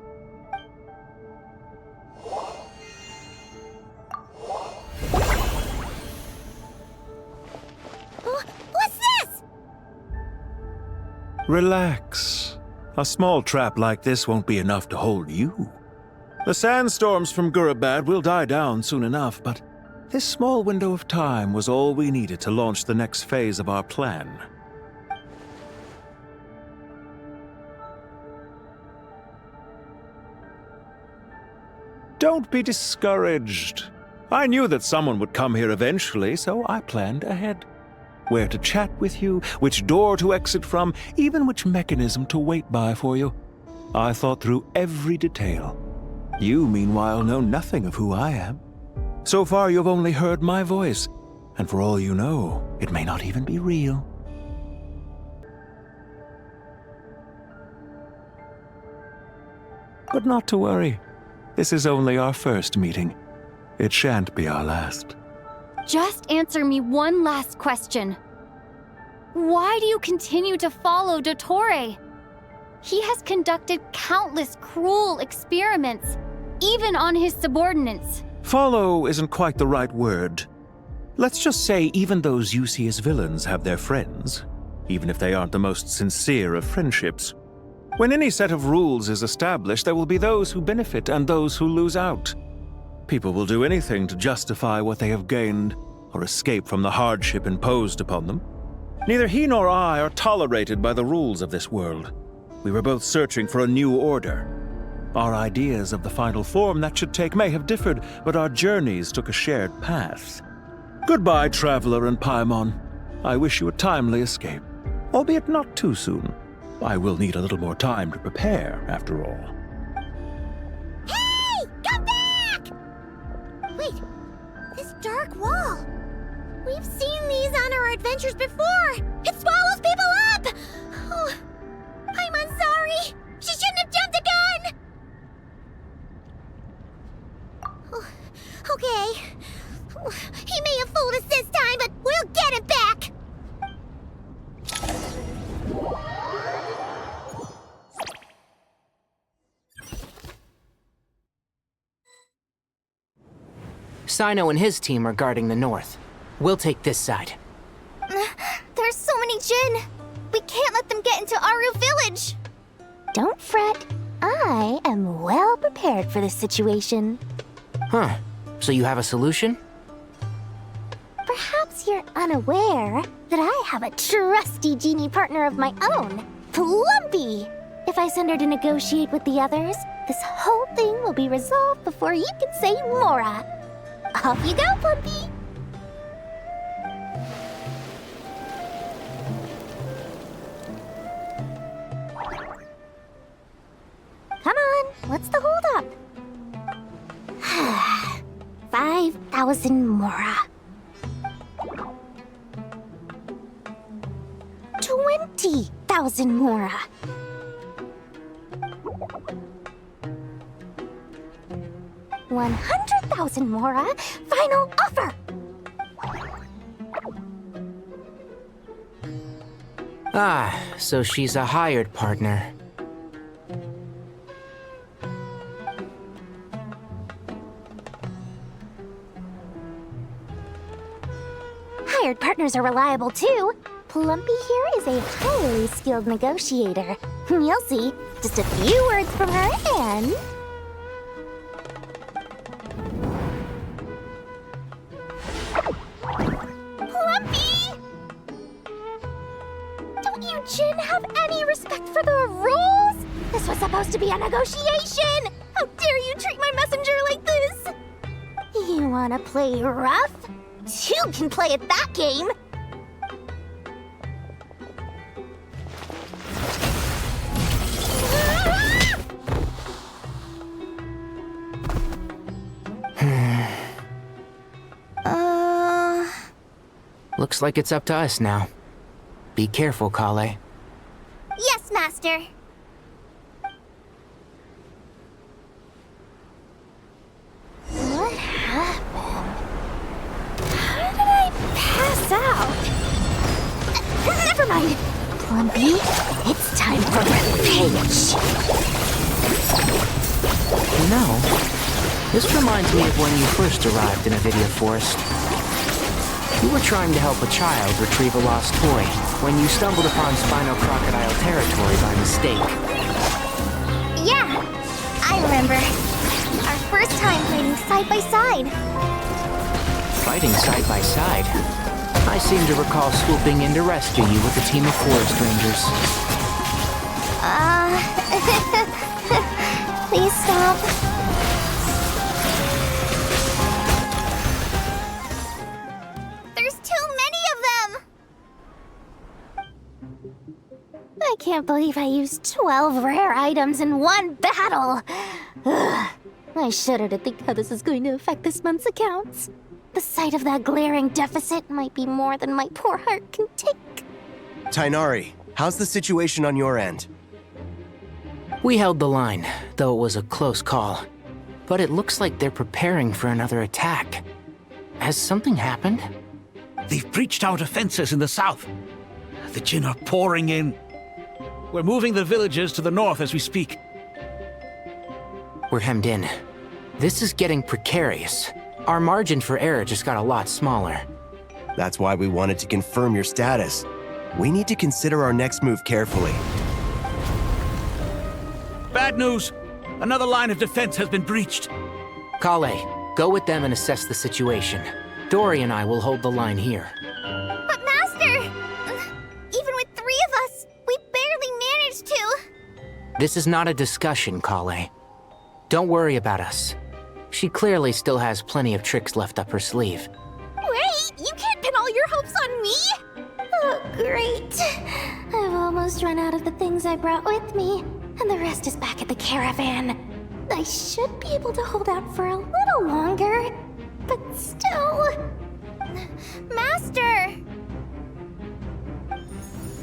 What's this? Relax. A small trap like this won't be enough to hold you. The sandstorms from Gurabad will die down soon enough, but this small window of time was all we needed to launch the next phase of our plan. Don't be discouraged. I knew that someone would come here eventually, so I planned ahead. Where to chat with you, which door to exit from, even which mechanism to wait by for you. I thought through every detail. You, meanwhile, know nothing of who I am. So far, you've only heard my voice, and for all you know, it may not even be real. But not to worry. This is only our first meeting. It shan't be our last. Just answer me one last question. Why do you continue to follow Dottore? He has conducted countless cruel experiments, even on his subordinates. Follow isn't quite the right word. Let's just say even those you see as villains have their friends, even if they aren't the most sincere of friendships. When any set of rules is established, there will be those who benefit and those who lose out. People will do anything to justify what they have gained or escape from the hardship imposed upon them. Neither he nor I are tolerated by the rules of this world. We were both searching for a new order. Our ideas of the final form that should take may have differed, but our journeys took a shared path. Goodbye, Traveler and Paimon. I wish you a timely escape, albeit not too soon. I will need a little more time to prepare, after all. Hey! Come back! Wait, this dark wall. We've seen these on our adventures before! It swallows people up! Oh, I'm sorry! She shouldn't have jumped the gun! Oh, okay. He may have fooled us this time, but we'll get him back! Sino and his team are guarding the north. We'll take this side. There's so many Jin! We can't let them get into Aru Village! Don't fret. I am well prepared for this situation. Huh. So you have a solution? Perhaps you're unaware that I have a trusty genie partner of my own, Plumpy. If I send her to negotiate with the others, this whole thing will be resolved before you can say Mora. Off you go, Plumpy! Come on, what's the holdup? 5,000 Mora. 20,000 Mora. 100,000 Mora. Final offer. Ah, so she's a hired partner. Hired partners are reliable too. Plumpy here is a highly skilled negotiator. You'll see. Just a few words from her and... Plumpy! Don't you Jin have any respect for the rules? This was supposed to be a negotiation! How dare you treat my messenger like this? You wanna play rough? Two can play at that game! Looks like it's up to us now. Be careful, Kale. Yes, Master. What happened? How did I pass out? Never mind. Plumpy, it's time for revenge. You know, this reminds me of when you first arrived in Avidia Forest. You were trying to help a child retrieve a lost toy when you stumbled upon Spino Crocodile territory by mistake. Yeah, I remember. Our first time fighting side by side. Fighting side by side? I seem to recall swooping in to rescue you with a team of forest rangers. Please stop. There's too many of them! I can't believe I used 12 rare items in one battle. Ugh. I shudder to think how this is going to affect this month's accounts. The sight of that glaring deficit might be more than my poor heart can take. Tainari, how's the situation on your end? We held the line, though it was a close call. But it looks like they're preparing for another attack. Has something happened? They've breached our defenses in the south. The Jin are pouring in. We're moving the villages to the north as we speak. We're hemmed in. This is getting precarious. Our margin for error just got a lot smaller. That's why we wanted to confirm your status. We need to consider our next move carefully. Bad news! Another line of defense has been breached. Kale, go with them and assess the situation. Dory and I will hold the line here. But Master! Even with 3 of us, we barely managed to. This is not a discussion, Kale. Don't worry about us. She clearly still has plenty of tricks left up her sleeve. Wait! You can't pin all your hopes on me! Oh, great. I've almost run out of the things I brought with me, and the rest is back at the caravan. I should be able to hold out for a little longer, but still... Master!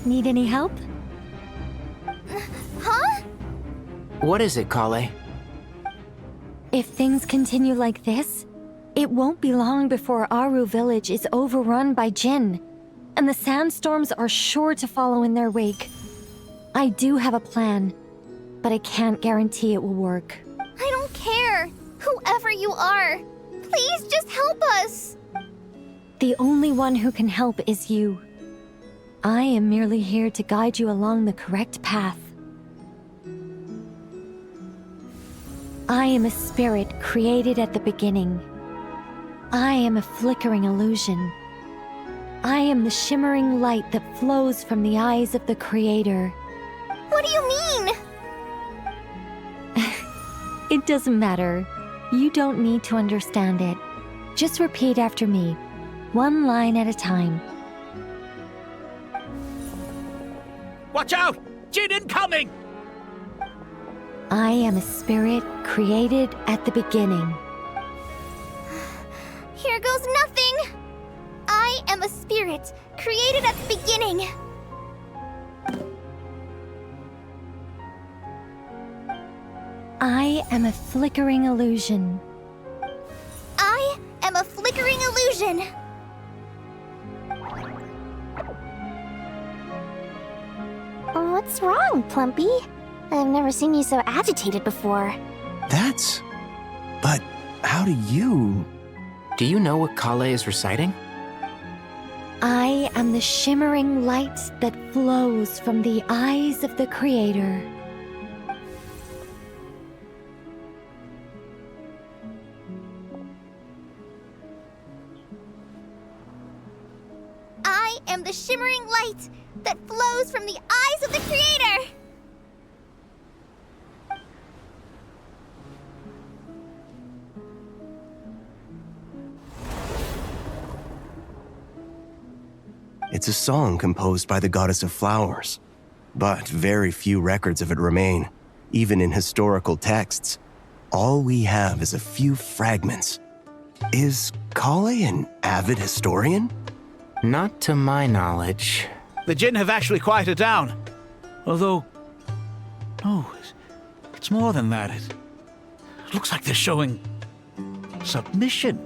Need any help? Huh? What is it, Kale? If things continue like this, it won't be long before Aru village is overrun by Jinn, and the sandstorms are sure to follow in their wake. I do have a plan, but I can't guarantee it will work. I don't care. Whoever you are, please just help us. The only one who can help is you. I am merely here to guide you along the correct path. I am a spirit created at the beginning. I am a flickering illusion. I am the shimmering light that flows from the eyes of the Creator. What do you mean? It doesn't matter. You don't need to understand it. Just repeat after me, one line at a time. Watch out! Jinn incoming! I am a spirit created at the beginning. Here goes nothing! I am a spirit created at the beginning. I am a flickering illusion. I am a flickering illusion. What's wrong, Plumpy? I've never seen you so agitated before. But how do you... Do you know what Kale is reciting? I am the shimmering light that flows from the eyes of the Creator. I am the shimmering light that flows from the eyes of the Creator. It's a song composed by the goddess of flowers, but very few records of it remain, even in historical texts. All we have is a few fragments. Is Kale an avid historian? Not to my knowledge. The Jinn have actually quieted down. Although, no, it's more than that. It looks like they're showing submission.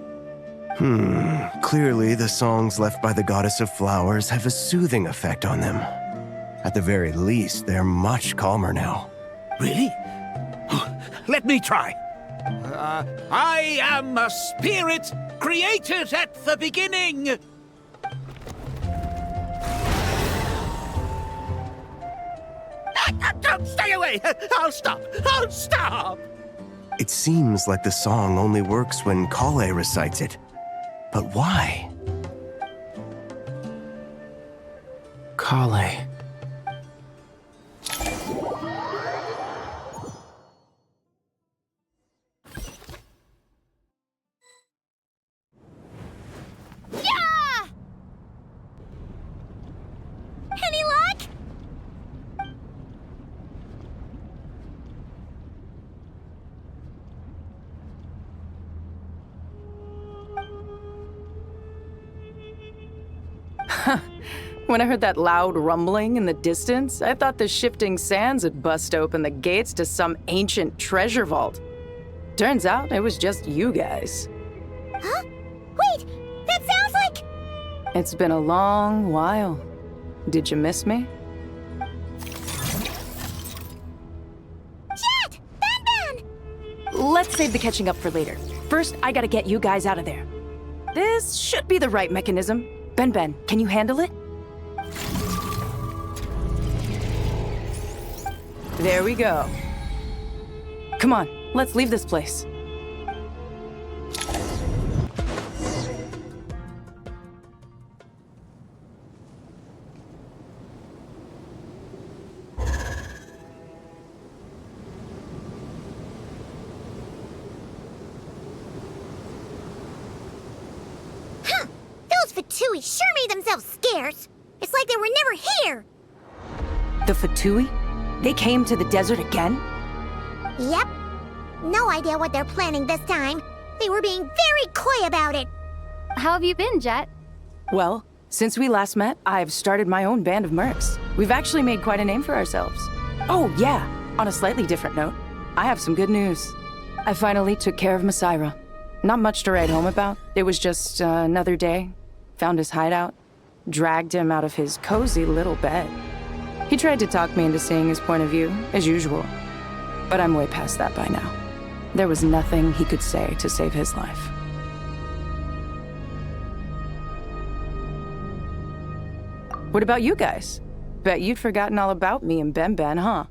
Clearly the songs left by the goddess of flowers have a soothing effect on them. At the very least, they're much calmer now. Really? Let me try. I am a spirit created at the beginning. Don't stay away! I'll stop! I'll stop! It seems like the song only works when Kale recites it. But why? Kale. Yeah! Any luck? When I heard that loud rumbling in the distance, I thought the shifting sands had bust open the gates to some ancient treasure vault. Turns out it was just you guys. Huh? Wait, that sounds like... It's been a long while. Did you miss me? Jet! Ben! Let's save the catching up for later. First, I gotta get you guys out of there. This should be the right mechanism. Ben, can you handle it? There we go. Come on, let's leave this place. Those Fatui sure made themselves scarce. It's like they were never here. The Fatui? They came to the desert again? Yep. No idea what they're planning this time. They were being very coy about it. How have you been, Jet? Well, since we last met, I've started my own band of mercs. We've actually made quite a name for ourselves. Oh, yeah, on a slightly different note, I have some good news. I finally took care of Masaira. Not much to write home about. It was just another day. Found his hideout, dragged him out of his cozy little bed. He tried to talk me into seeing his point of view, as usual. But I'm way past that by now. There was nothing he could say to save his life. What about you guys? Bet you'd forgotten all about me and Ben, huh?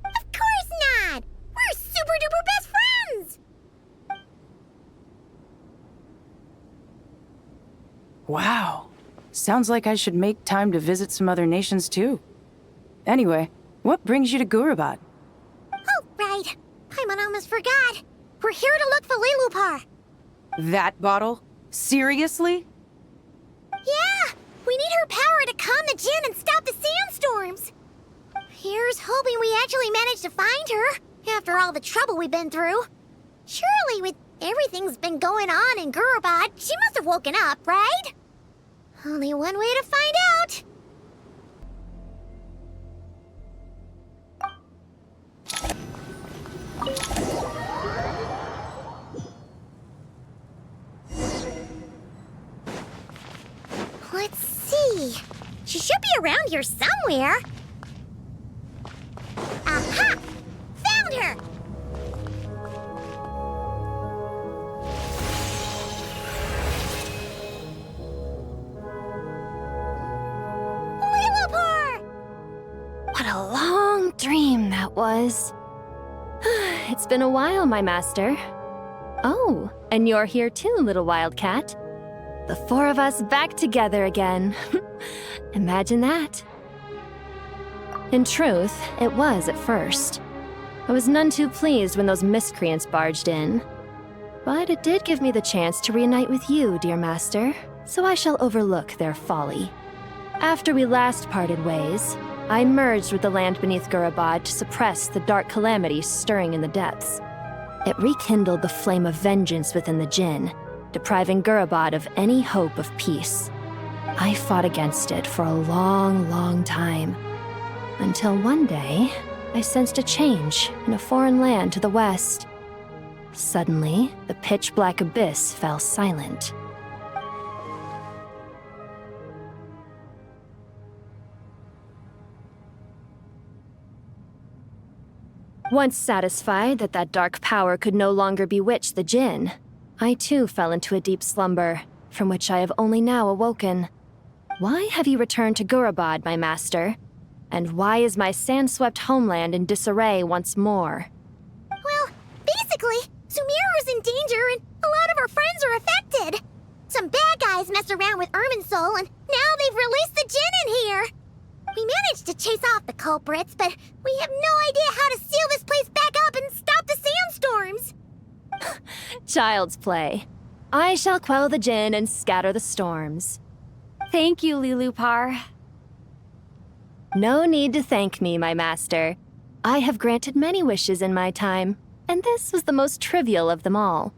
Of course not! We're super duper best friends! Wow. Sounds like I should make time to visit some other nations too. Anyway, what brings you to Gurabad? Oh, right. Paimon almost forgot. We're here to look for Lilupar. That bottle? Seriously? Yeah! We need her power to calm the Jinn and stop the sandstorms. Here's hoping we actually manage to find her, after all the trouble we've been through. Surely, with everything's been going on in Gurabad, she must have woken up, right? Only one way to find out. Let's see. She should be around here somewhere. Aha! Found her! Lilupar! What a long dream that was. It's been a while, my master. Oh, and you're here too, little wildcat. The four of us back together again. Imagine that. In truth, it was at first. I was none too pleased when those miscreants barged in. But it did give me the chance to reunite with you, dear master, so I shall overlook their folly. After we last parted ways, I merged with the land beneath Gurabad to suppress the dark calamities stirring in the depths. It rekindled the flame of vengeance within the Jinn, depriving Gurabad of any hope of peace. I fought against it for a long, long time, until one day, I sensed a change in a foreign land to the west. Suddenly, the pitch-black abyss fell silent. Once satisfied that that dark power could no longer bewitch the Jinn, I too fell into a deep slumber, from which I have only now awoken. Why have you returned to Gurabad, my master? And why is my sand-swept homeland in disarray once more? Well, basically, Sumeru's in danger and a lot of our friends are affected. Some bad guys messed around with Irminsul and now they've released the Jinn in here. We managed to chase off the culprits, but we have no idea how to seal this place back up and stop the sandstorms. Child's play. I shall quell the Jinn and scatter the storms. Thank you, Lilupar. No need to thank me, my master. I have granted many wishes in my time, and this was the most trivial of them all.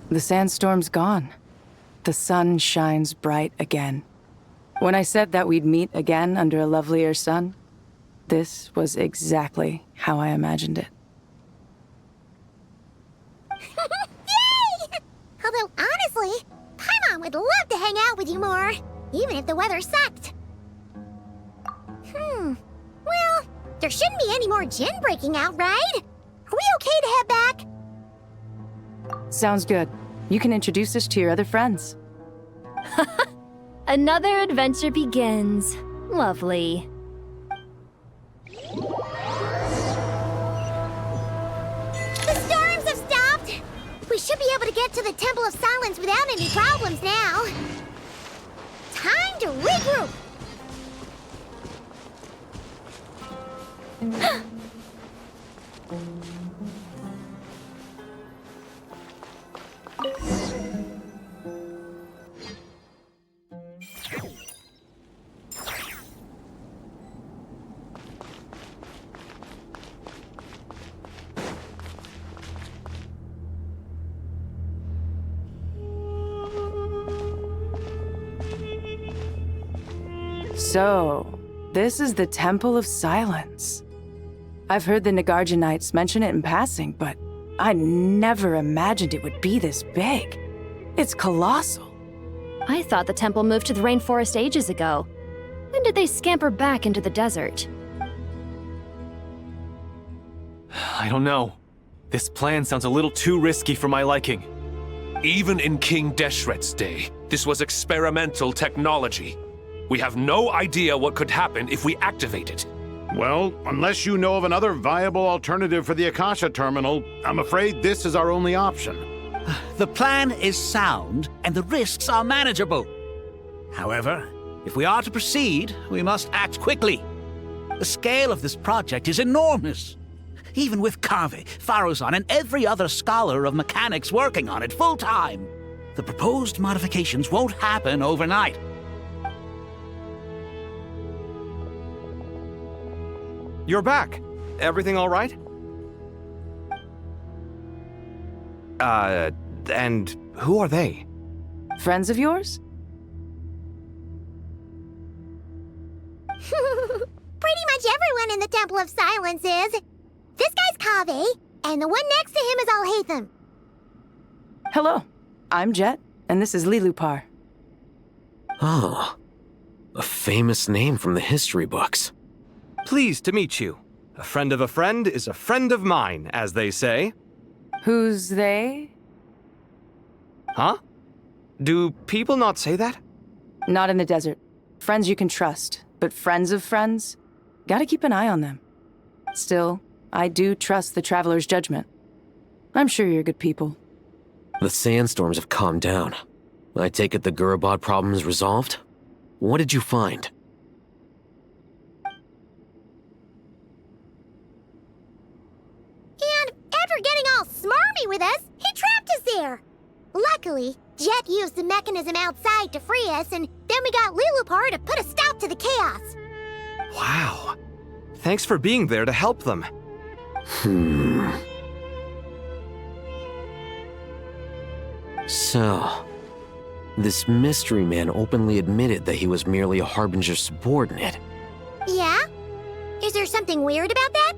The sandstorm's gone. The sun shines bright again. When I said that we'd meet again under a lovelier sun, this was exactly how I imagined it. Yay! Although, honestly, Paimon would love to hang out with you more, even if the weather sucked. Well, there shouldn't be any more Jinn breaking out, right? Are we okay to head back? Sounds good. You can introduce us to your other friends. Another adventure begins. Lovely. The storms have stopped! We should be able to get to the Temple of Silence without any problems now. Time to regroup! So, this is the Temple of Silence. I've heard the Nagarjanites mention it in passing, but I never imagined it would be this big. It's colossal. I thought the temple moved to the rainforest ages ago. When did they scamper back into the desert? I don't know. This plan sounds a little too risky for my liking. Even in King Deshret's day, this was experimental technology. We have no idea what could happen if we activate it. Well, unless you know of another viable alternative for the Akasha terminal, I'm afraid this is our only option. The plan is sound, and the risks are manageable. However, if we are to proceed, we must act quickly. The scale of this project is enormous. Even with Kave, Faruzan, and every other scholar of mechanics working on it full-time, the proposed modifications won't happen overnight. You're back. Everything all right? And who are they? Friends of yours? Pretty much everyone in the Temple of Silence is. This guy's Kave, and the one next to him is Alhaitham. Hello, I'm Jet, and this is Lilupar. Oh, a famous name from the history books. Pleased to meet you. A friend of a friend is a friend of mine, as they say. Who's they? Huh? Do people not say that? Not in the desert. Friends you can trust, but friends of friends? Gotta keep an eye on them. Still, I do trust the Traveler's judgment. I'm sure you're good people. The sandstorms have calmed down. I take it the Gurabad problem is resolved? What did you find? And after getting all smarmy with us, he trapped us there. Luckily, Jet used the mechanism outside to free us, and then we got Lilupar to put a stop to the chaos. Wow. Thanks for being there to help them. So, this mystery man openly admitted that he was merely a Harbinger subordinate. Yeah? Is there something weird about that?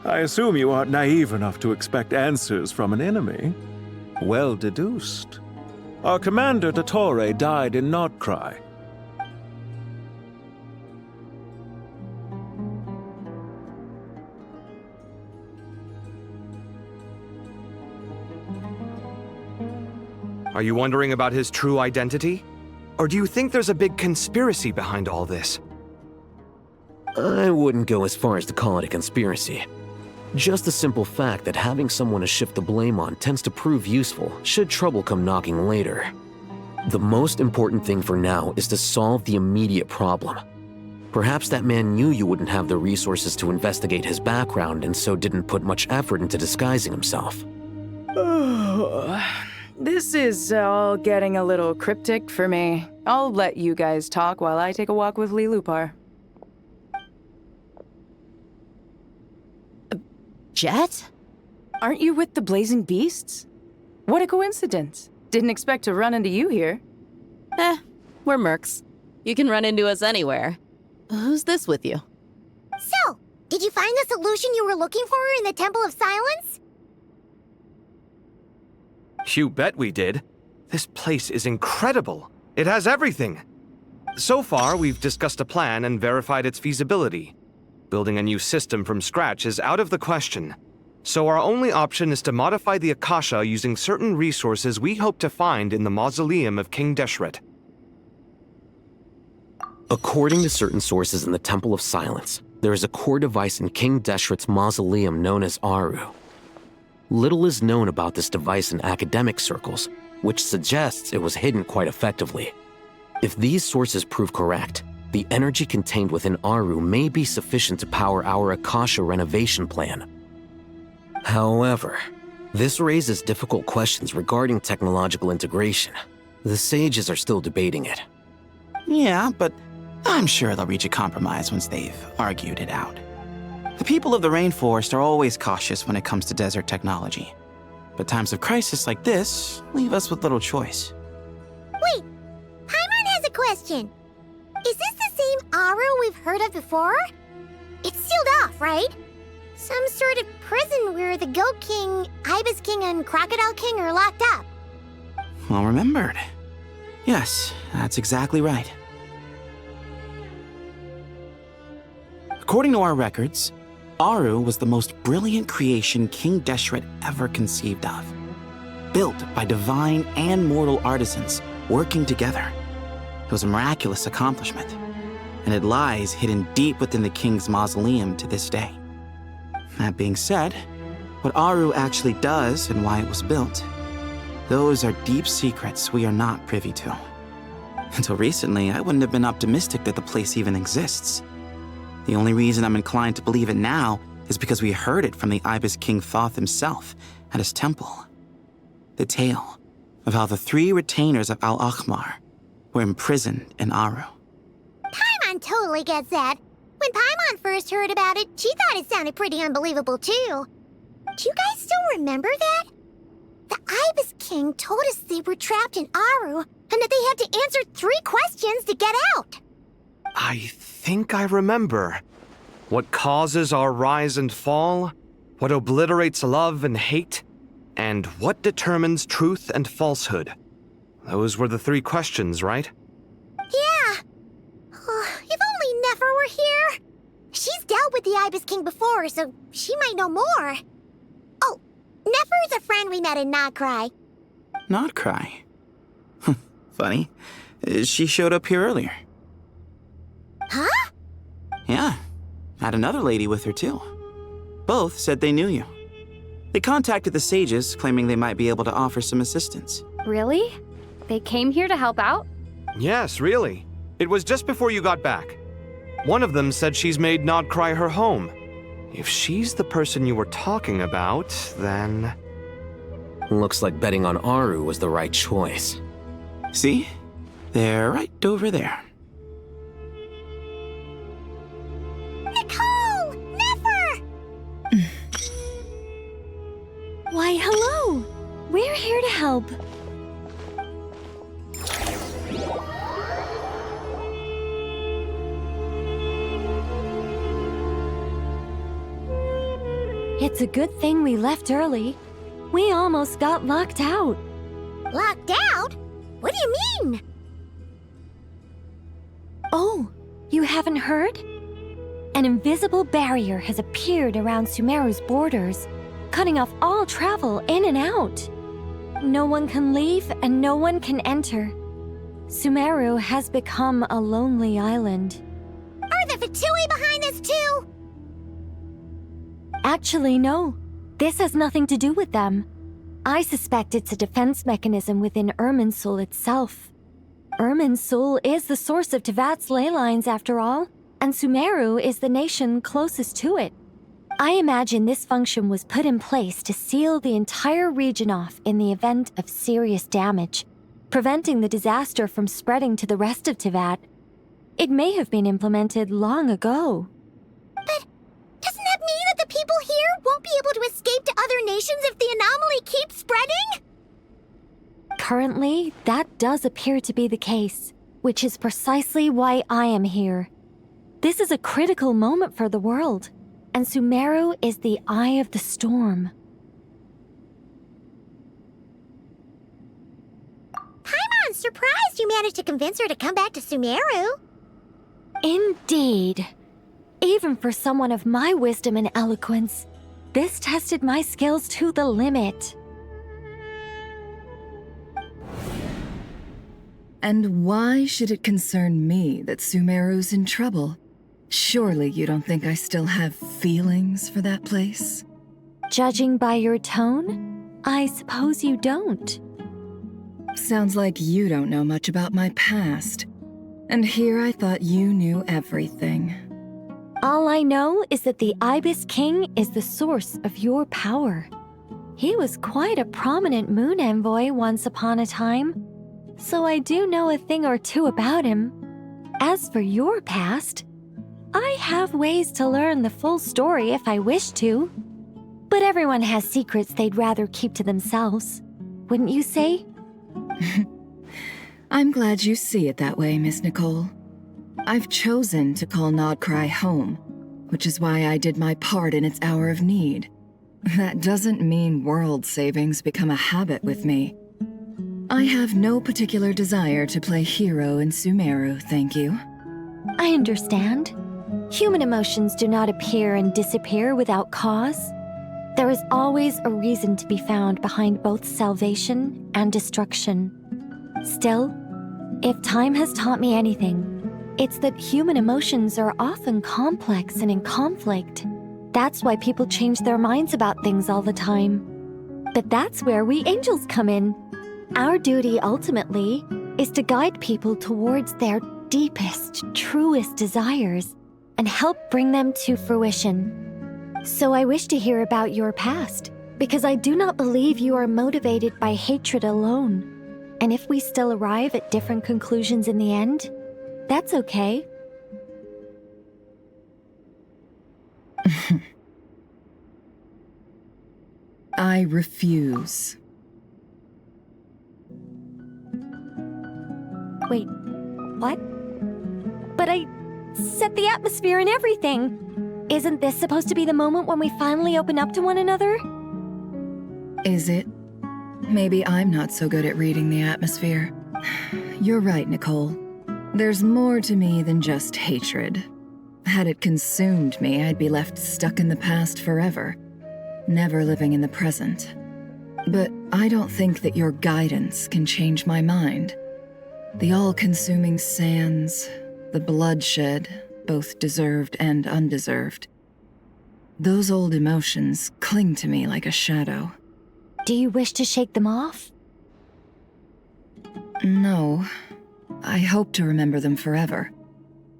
I assume you aren't naive enough to expect answers from an enemy. Well deduced. Our commander, Dottore, died in Nordcry. Are you wondering about his true identity? Or do you think there's a big conspiracy behind all this? I wouldn't go as far as to call it a conspiracy. Just the simple fact that having someone to shift the blame on tends to prove useful should trouble come knocking later. The most important thing for now is to solve the immediate problem. Perhaps that man knew you wouldn't have the resources to investigate his background and so didn't put much effort into disguising himself. This is all getting a little cryptic for me. I'll let you guys talk while I take a walk with Lilupar. Jet? Aren't you with the Blazing Beasts? What a coincidence. Didn't expect to run into you here. We're mercs. You can run into us anywhere. Who's this with you? So, did you find the solution you were looking for in the Temple of Silence? You bet we did. This place is incredible. It has everything. So far, we've discussed a plan and verified its feasibility. Building a new system from scratch is out of the question. So our only option is to modify the Akasha using certain resources we hope to find in the mausoleum of King Deshret. According to certain sources in the Temple of Silence, there is a core device in King Deshret's mausoleum known as Aru. Little is known about this device in academic circles, which suggests it was hidden quite effectively. If these sources prove correct, the energy contained within Aru may be sufficient to power our Akasha renovation plan. However, this raises difficult questions regarding technological integration. The sages are still debating it. Yeah, but I'm sure they'll reach a compromise once they've argued it out. The people of the rainforest are always cautious when it comes to desert technology. But times of crisis like this leave us with little choice. Wait, Paimon has a question. Is this the same Aru we've heard of before? It's sealed off, right? Some sort of prison where the Goat King, Ibis King, and Crocodile King are locked up. Well remembered. Yes, that's exactly right. According to our records, Aru was the most brilliant creation King Deshret ever conceived of. Built by divine and mortal artisans working together. It was a miraculous accomplishment, and it lies hidden deep within the king's mausoleum to this day. That being said, what Aru actually does and why it was built, those are deep secrets we are not privy to. Until recently, I wouldn't have been optimistic that the place even exists. The only reason I'm inclined to believe it now is because we heard it from the Ibis King Thoth himself at his temple. The tale of how the 3 retainers of Al-Akhmar were imprisoned in Aru. Paimon totally gets that. When Paimon first heard about it, she thought it sounded pretty unbelievable too. Do you guys still remember that? The Ibis King told us they were trapped in Aru and that they had to answer 3 questions to get out. I think I remember. What causes our rise and fall? What obliterates love and hate? And what determines truth and falsehood? Those were the 3 questions, right? Yeah. Oh, if only Nefer were here. She's dealt with the Ibis King before, so she might know more. Oh, Nefer is a friend we met in Notcry. Notcry? Funny. She showed up here earlier. Huh? Yeah. Had another lady with her too. Both said they knew you. They contacted the sages, claiming they might be able to offer some assistance. Really? They came here to help out? Yes, really. It was just before you got back. One of them said she's made Notcry her home. If she's the person you were talking about, then... Looks like betting on Aru was the right choice. See? They're right over there. Nicole! Nefer! Why, hello! We're here to help. It's a good thing we left early. We almost got locked out. Locked out? What do you mean? Oh, you haven't heard? An invisible barrier has appeared around Sumeru's borders, cutting off all travel in and out. No one can leave and no one can enter. Sumeru has become a lonely island. Are the Fatui behind this too? Actually, no. This has nothing to do with them. I suspect it's a defense mechanism within Irminsul itself. Irminsul is the source of Tevat's ley lines, after all, and Sumeru is the nation closest to it. I imagine this function was put in place to seal the entire region off in the event of serious damage, preventing the disaster from spreading to the rest of Tevat. It may have been implemented long ago. But doesn't that mean that the people here won't be able to escape to other nations if the anomaly keeps spreading? Currently, that does appear to be the case, which is precisely why I am here. This is a critical moment for the world, and Sumeru is the eye of the storm. Paimon's surprised you managed to convince her to come back to Sumeru. Indeed. Even for someone of my wisdom and eloquence, this tested my skills to the limit. And why should it concern me that Sumeru's in trouble? Surely you don't think I still have feelings for that place? Judging by your tone, I suppose you don't. Sounds like you don't know much about my past. And here I thought you knew everything. All I know is that the Ibis King is the source of your power. He was quite a prominent moon envoy once upon a time, so I do know a thing or two about him. As for your past, I have ways to learn the full story if I wish to. But everyone has secrets they'd rather keep to themselves. Wouldn't you say? I'm glad you see it that way, Miss Nicole. I've chosen to call Nodcry home, which is why I did my part in its hour of need. That doesn't mean world savings become a habit with me. I have no particular desire to play hero in Sumeru, thank you. I understand. Human emotions do not appear and disappear without cause. There is always a reason to be found behind both salvation and destruction. Still, if time has taught me anything, it's that human emotions are often complex and in conflict. That's why people change their minds about things all the time. But that's where we angels come in. Our duty, ultimately, is to guide people towards their deepest, truest desires and help bring them to fruition. So I wish to hear about your past, because I do not believe you are motivated by hatred alone. And if we still arrive at different conclusions in the end, that's okay. I refuse. Wait, what? But I set the atmosphere and everything. Isn't this supposed to be the moment when we finally open up to one another? Is it? Maybe I'm not so good at reading the atmosphere. You're right, Nicole. There's more to me than just hatred. Had it consumed me, I'd be left stuck in the past forever, never living in the present. But I don't think that your guidance can change my mind. The all-consuming sands, the bloodshed, both deserved and undeserved. Those old emotions cling to me like a shadow. Do you wish to shake them off? No. I hope to remember them forever.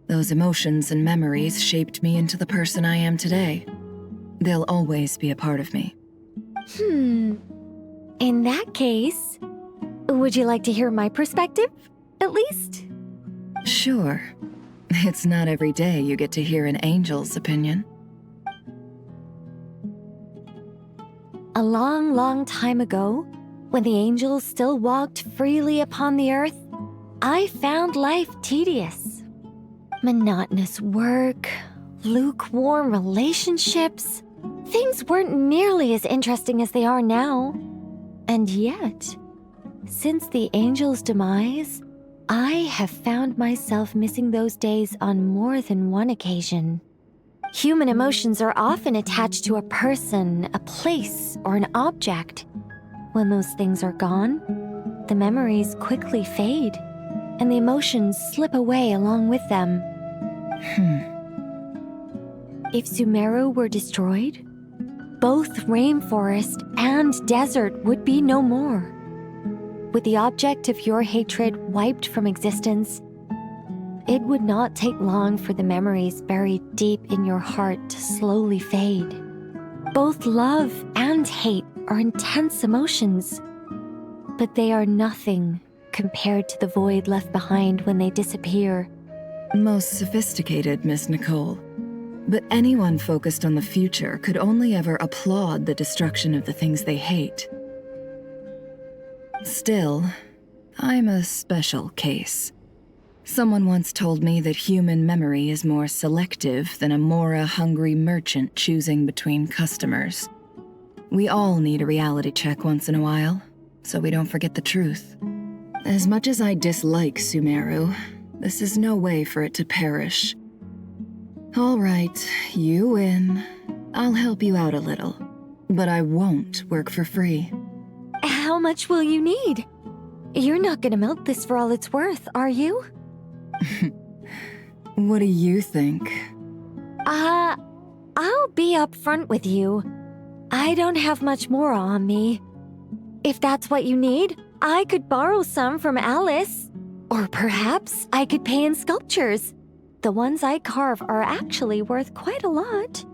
Those emotions and memories shaped me into the person I am today. They'll always be a part of me. In that case, would you like to hear my perspective, at least? Sure. It's not every day you get to hear an angel's opinion. A long, long time ago, when the angels still walked freely upon the earth, I found life tedious. Monotonous work, lukewarm relationships. Things weren't nearly as interesting as they are now. And yet, since the angels' demise, I have found myself missing those days on more than one occasion. Human emotions are often attached to a person, a place, or an object. When those things are gone, the memories quickly fade, and the emotions slip away along with them. If Sumeru were destroyed, both rainforest and desert would be no more. With the object of your hatred wiped from existence, it would not take long for the memories buried deep in your heart to slowly fade. Both love and hate are intense emotions, but they are nothing compared to the void left behind when they disappear. Most sophisticated, Miss Nicole. But anyone focused on the future could only ever applaud the destruction of the things they hate. Still, I'm a special case. Someone once told me that human memory is more selective than a Mora-hungry merchant choosing between customers. We all need a reality check once in a while, so we don't forget the truth. As much as I dislike Sumeru, this is no way for it to perish. All right, you win. I'll help you out a little, but I won't work for free. How much will you need? You're not gonna milk this for all it's worth, are you? What do you think? I'll be upfront with you. I don't have much more on me. If that's what you need, I could borrow some from Alice. Or perhaps I could pay in sculptures. The ones I carve are actually worth quite a lot.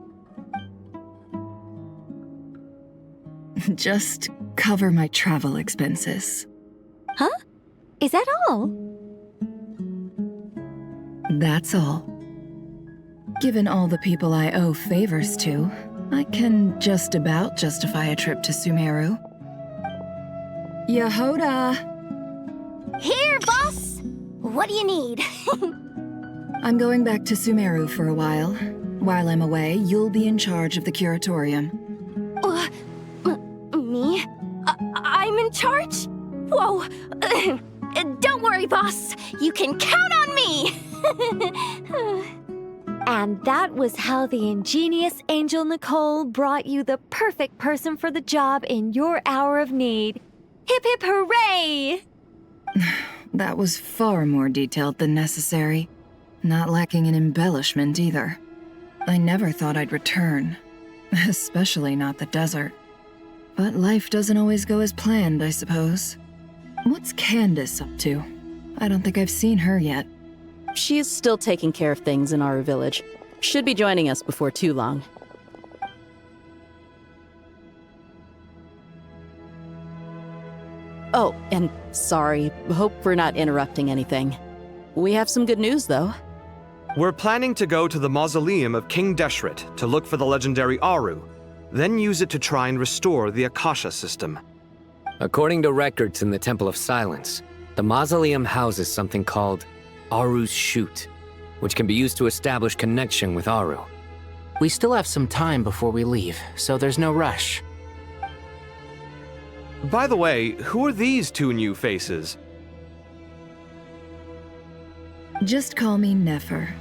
Just cover my travel expenses. Huh? Is that all? That's all. Given all the people I owe favors to, I can just about justify a trip to Sumeru. Yehoda! Here, boss! What do you need? I'm going back to Sumeru for a while. While I'm away, you'll be in charge of the curatorium. Me? I'm in charge? Whoa! Don't worry, boss. You can count on me! And that was how the ingenious Angel Nicole brought you the perfect person for the job in your hour of need. Hip hip hooray! That was far more detailed than necessary. Not lacking in embellishment either. I never thought I'd return. Especially not the desert. But life doesn't always go as planned, I suppose. What's Candace up to? I don't think I've seen her yet. She is still taking care of things in our village. Should be joining us before too long. Oh, and sorry. Hope we're not interrupting anything. We have some good news, though. We're planning to go to the mausoleum of King Deshret to look for the legendary Aru, then use it to try and restore the Akasha system. According to records in the Temple of Silence, the mausoleum houses something called Aru's Chute, which can be used to establish connection with Aru. We still have some time before we leave, so there's no rush. By the way, who are these two new faces? Just call me Nefer.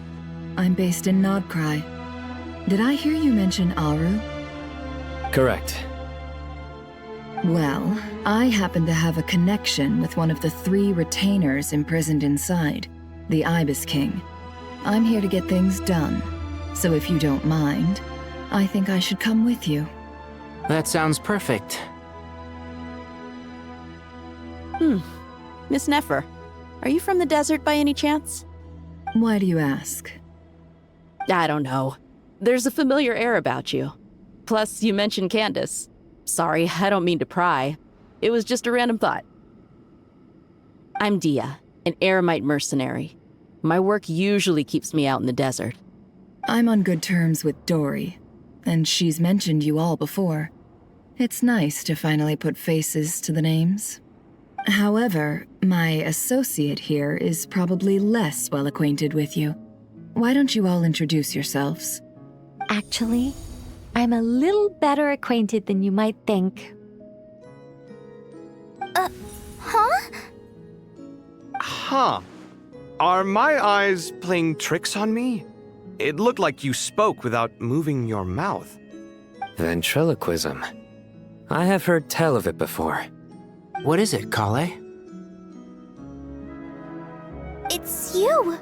I'm based in Nodcry. Did I hear you mention Aru? Correct. Well, I happen to have a connection with one of the 3 retainers imprisoned inside, the Ibis King. I'm here to get things done, so if you don't mind, I think I should come with you. That sounds perfect. Miss Nefer, are you from the desert by any chance? Why do you ask? I don't know. There's a familiar air about you. Plus, you mentioned Candace. Sorry, I don't mean to pry. It was just a random thought. I'm Dia, an eremite mercenary. My work usually keeps me out in the desert. I'm on good terms with Dory, and she's mentioned you all before. It's nice to finally put faces to the names. However, my associate here is probably less well acquainted with you. Why don't you all introduce yourselves? Actually, I'm a little better acquainted than you might think. Huh? Huh. Are my eyes playing tricks on me? It looked like you spoke without moving your mouth. Ventriloquism. I have heard tell of it before. What is it, Kale? It's you!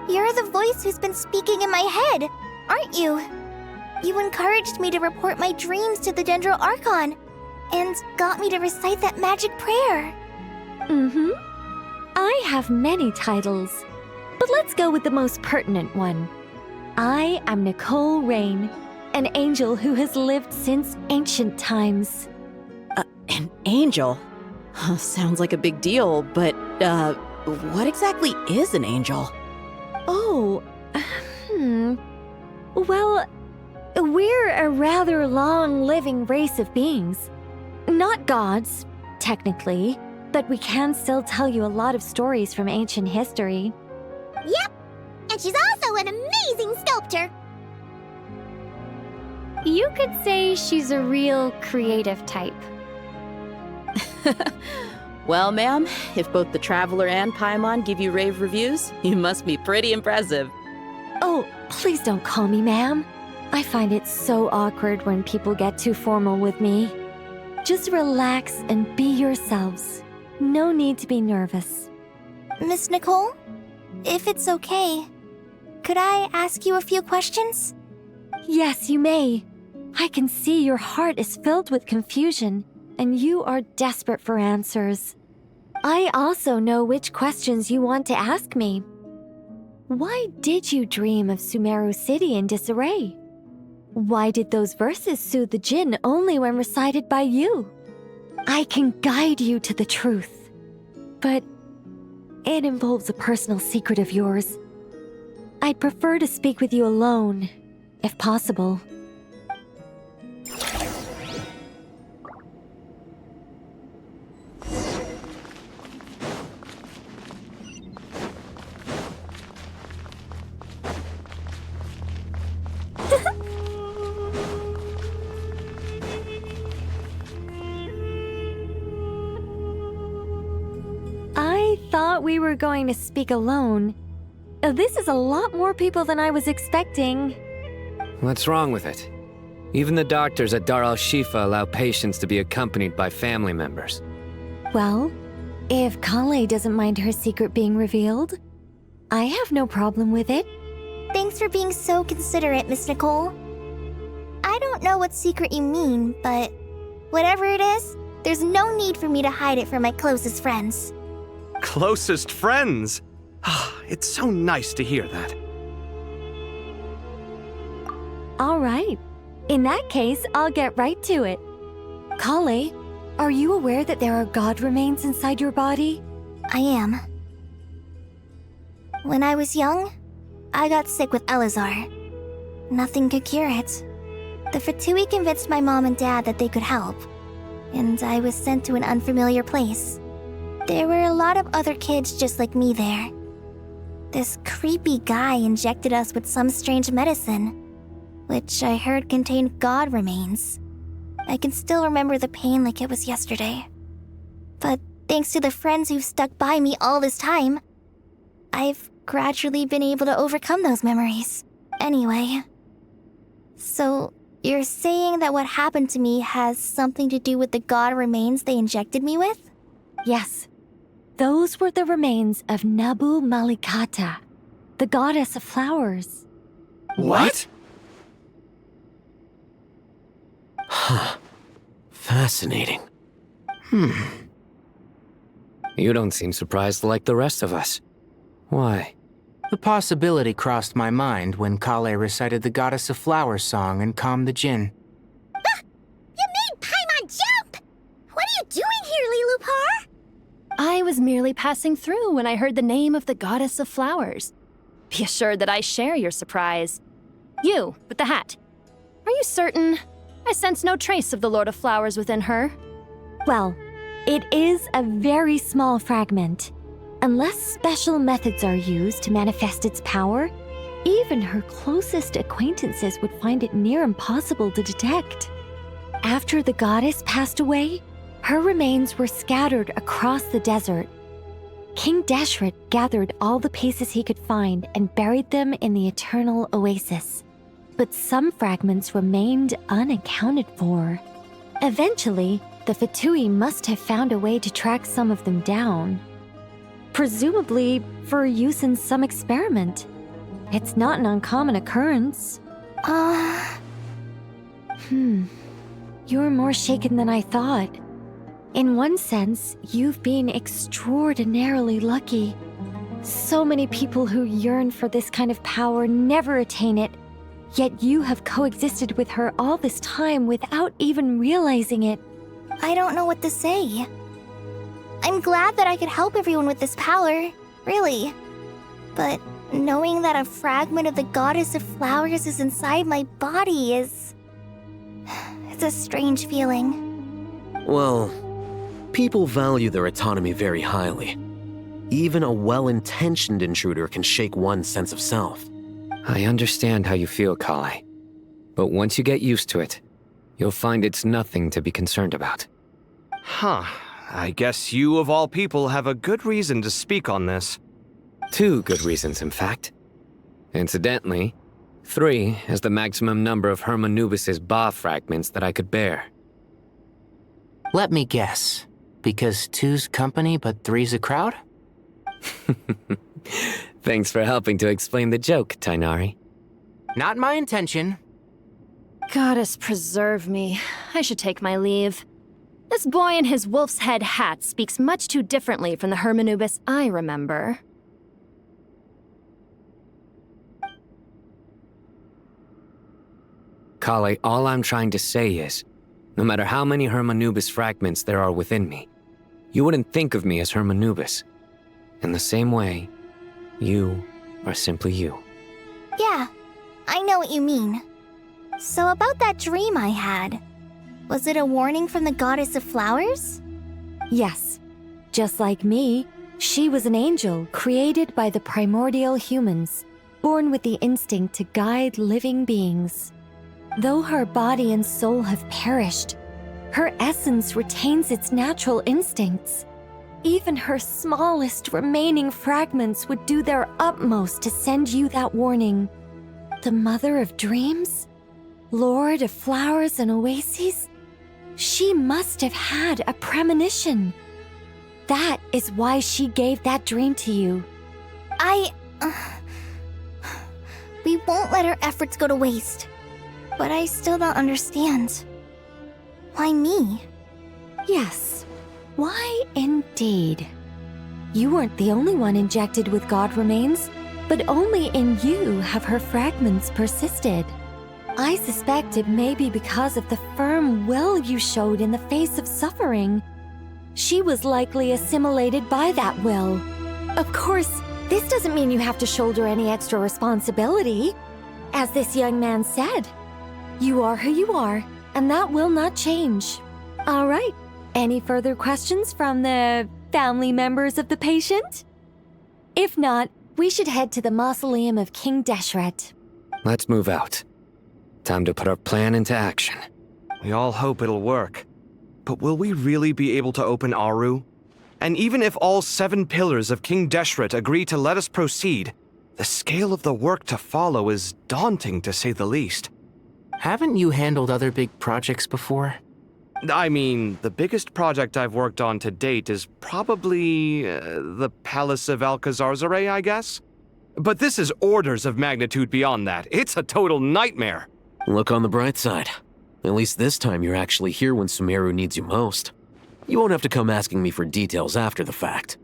You're the voice who's been speaking in my head, aren't you? You encouraged me to report my dreams to the Dendro Archon, and got me to recite that magic prayer. Mm-hmm. I have many titles, but let's go with the most pertinent one. I am Nicole Rain, an angel who has lived since ancient times. An angel? Sounds like a big deal, but, what exactly is an angel? Oh, Well, we're a rather long-living race of beings. Not gods, technically, but we can still tell you a lot of stories from ancient history. Yep, and she's also an amazing sculptor. You could say she's a real creative type. Well, ma'am, if both the Traveler and Paimon give you rave reviews, you must be pretty impressive. Oh, please don't call me ma'am. I find it so awkward when people get too formal with me. Just relax and be yourselves. No need to be nervous. Miss Nicole, if it's okay, could I ask you a few questions? Yes, you may. I can see your heart is filled with confusion, and you are desperate for answers. I also know which questions you want to ask me. Why did you dream of Sumeru City in disarray? Why did those verses soothe the Jinn only when recited by you? I can guide you to the truth, but it involves a personal secret of yours. I'd prefer to speak with you alone, if possible. I thought we were going to speak alone. This is a lot more people than I was expecting. What's wrong with it? Even the doctors at Dar al-Shifa allow patients to be accompanied by family members. Well, if Kale doesn't mind her secret being revealed, I have no problem with it. Thanks for being so considerate, Miss Nicole. I don't know what secret you mean, but whatever it is, there's no need for me to hide it from my closest friends. Closest friends? It's so nice to hear that. All right. In that case, I'll get right to it. Kale, are you aware that there are god remains inside your body? I am. When I was young, I got sick with Elazar. Nothing could cure it. The Fatui convinced my mom and dad that they could help, and I was sent to an unfamiliar place. There were a lot of other kids just like me there. This creepy guy injected us with some strange medicine, which I heard contained god remains. I can still remember the pain like it was yesterday. But thanks to the friends who've stuck by me all this time, I've gradually been able to overcome those memories. Anyway, so you're saying that what happened to me has something to do with the god remains they injected me with? Yes. Those were the remains of Nabu Malikata, the goddess of flowers. What? Huh. Fascinating. You don't seem surprised like the rest of us. Why? The possibility crossed my mind when Kale recited the Goddess of Flowers song and calmed the Jinn. You made Paimon jump! What are you doing here, Lilupar? I was merely passing through when I heard the name of the Goddess of Flowers. Be assured that I share your surprise. You, with the hat. Are you certain? I sense no trace of the Lord of Flowers within her. Well, it is a very small fragment. Unless special methods are used to manifest its power, even her closest acquaintances would find it near impossible to detect. After the goddess passed away, her remains were scattered across the desert. King Deshret gathered all the pieces he could find and buried them in the Eternal Oasis. But some fragments remained unaccounted for. Eventually, the Fatui must have found a way to track some of them down. Presumably for use in some experiment. It's not an uncommon occurrence. You're more shaken than I thought. In one sense, you've been extraordinarily lucky. So many people who yearn for this kind of power never attain it, yet you have coexisted with her all this time without even realizing it. I don't know what to say. I'm glad that I could help everyone with this power, really. But knowing that a fragment of the Goddess of Flowers is inside my body is... it's a strange feeling. Well, people value their autonomy very highly. Even a well-intentioned intruder can shake one's sense of self. I understand how you feel, Kale. But once you get used to it, you'll find it's nothing to be concerned about. Huh. I guess you, of all people, have a good reason to speak on this. 2 good reasons, in fact. Incidentally, 3 is the maximum number of Hermanubis' Ba fragments that I could bear. Let me guess. Because 2's company, but 3's a crowd? Thanks for helping to explain the joke, Tainari. Not my intention. Goddess preserve me. I should take my leave. This boy in his wolf's head hat speaks much too differently from the Hermanubis I remember. Kale, all I'm trying to say is, no matter how many Hermanubis fragments there are within me, you wouldn't think of me as Hermanubis. In the same way, you are simply you. Yeah, I know what you mean. So about that dream I had, was it a warning from the goddess of flowers? Yes. Just like me, she was an angel created by the primordial humans, born with the instinct to guide living beings. Though her body and soul have perished, her essence retains its natural instincts. Even her smallest remaining fragments would do their utmost to send you that warning. The Mother of Dreams? Lord of Flowers and Oases? She must have had a premonition. That is why she gave that dream to you. We won't let our efforts go to waste. But I still don't understand. Why me? Yes. Why indeed? You weren't the only one injected with God remains, but only in you have her fragments persisted. I suspect it may be because of the firm will you showed in the face of suffering. She was likely assimilated by that will. Of course, this doesn't mean you have to shoulder any extra responsibility. As this young man said, you are who you are, and that will not change. All right, any further questions from the family members of the patient? If not, we should head to the mausoleum of King Deshret. Let's move out. Time to put our plan into action. We all hope it'll work. But will we really be able to open Aru? And even if all 7 pillars of King Deshret agree to let us proceed, the scale of the work to follow is daunting to say the least. Haven't you handled other big projects before? I mean, the biggest project I've worked on to date is probably the Palace of Alcazarzaray, I guess? But this is orders of magnitude beyond that. It's a total nightmare. Look on the bright side. At least this time you're actually here when Sumeru needs you most. You won't have to come asking me for details after the fact.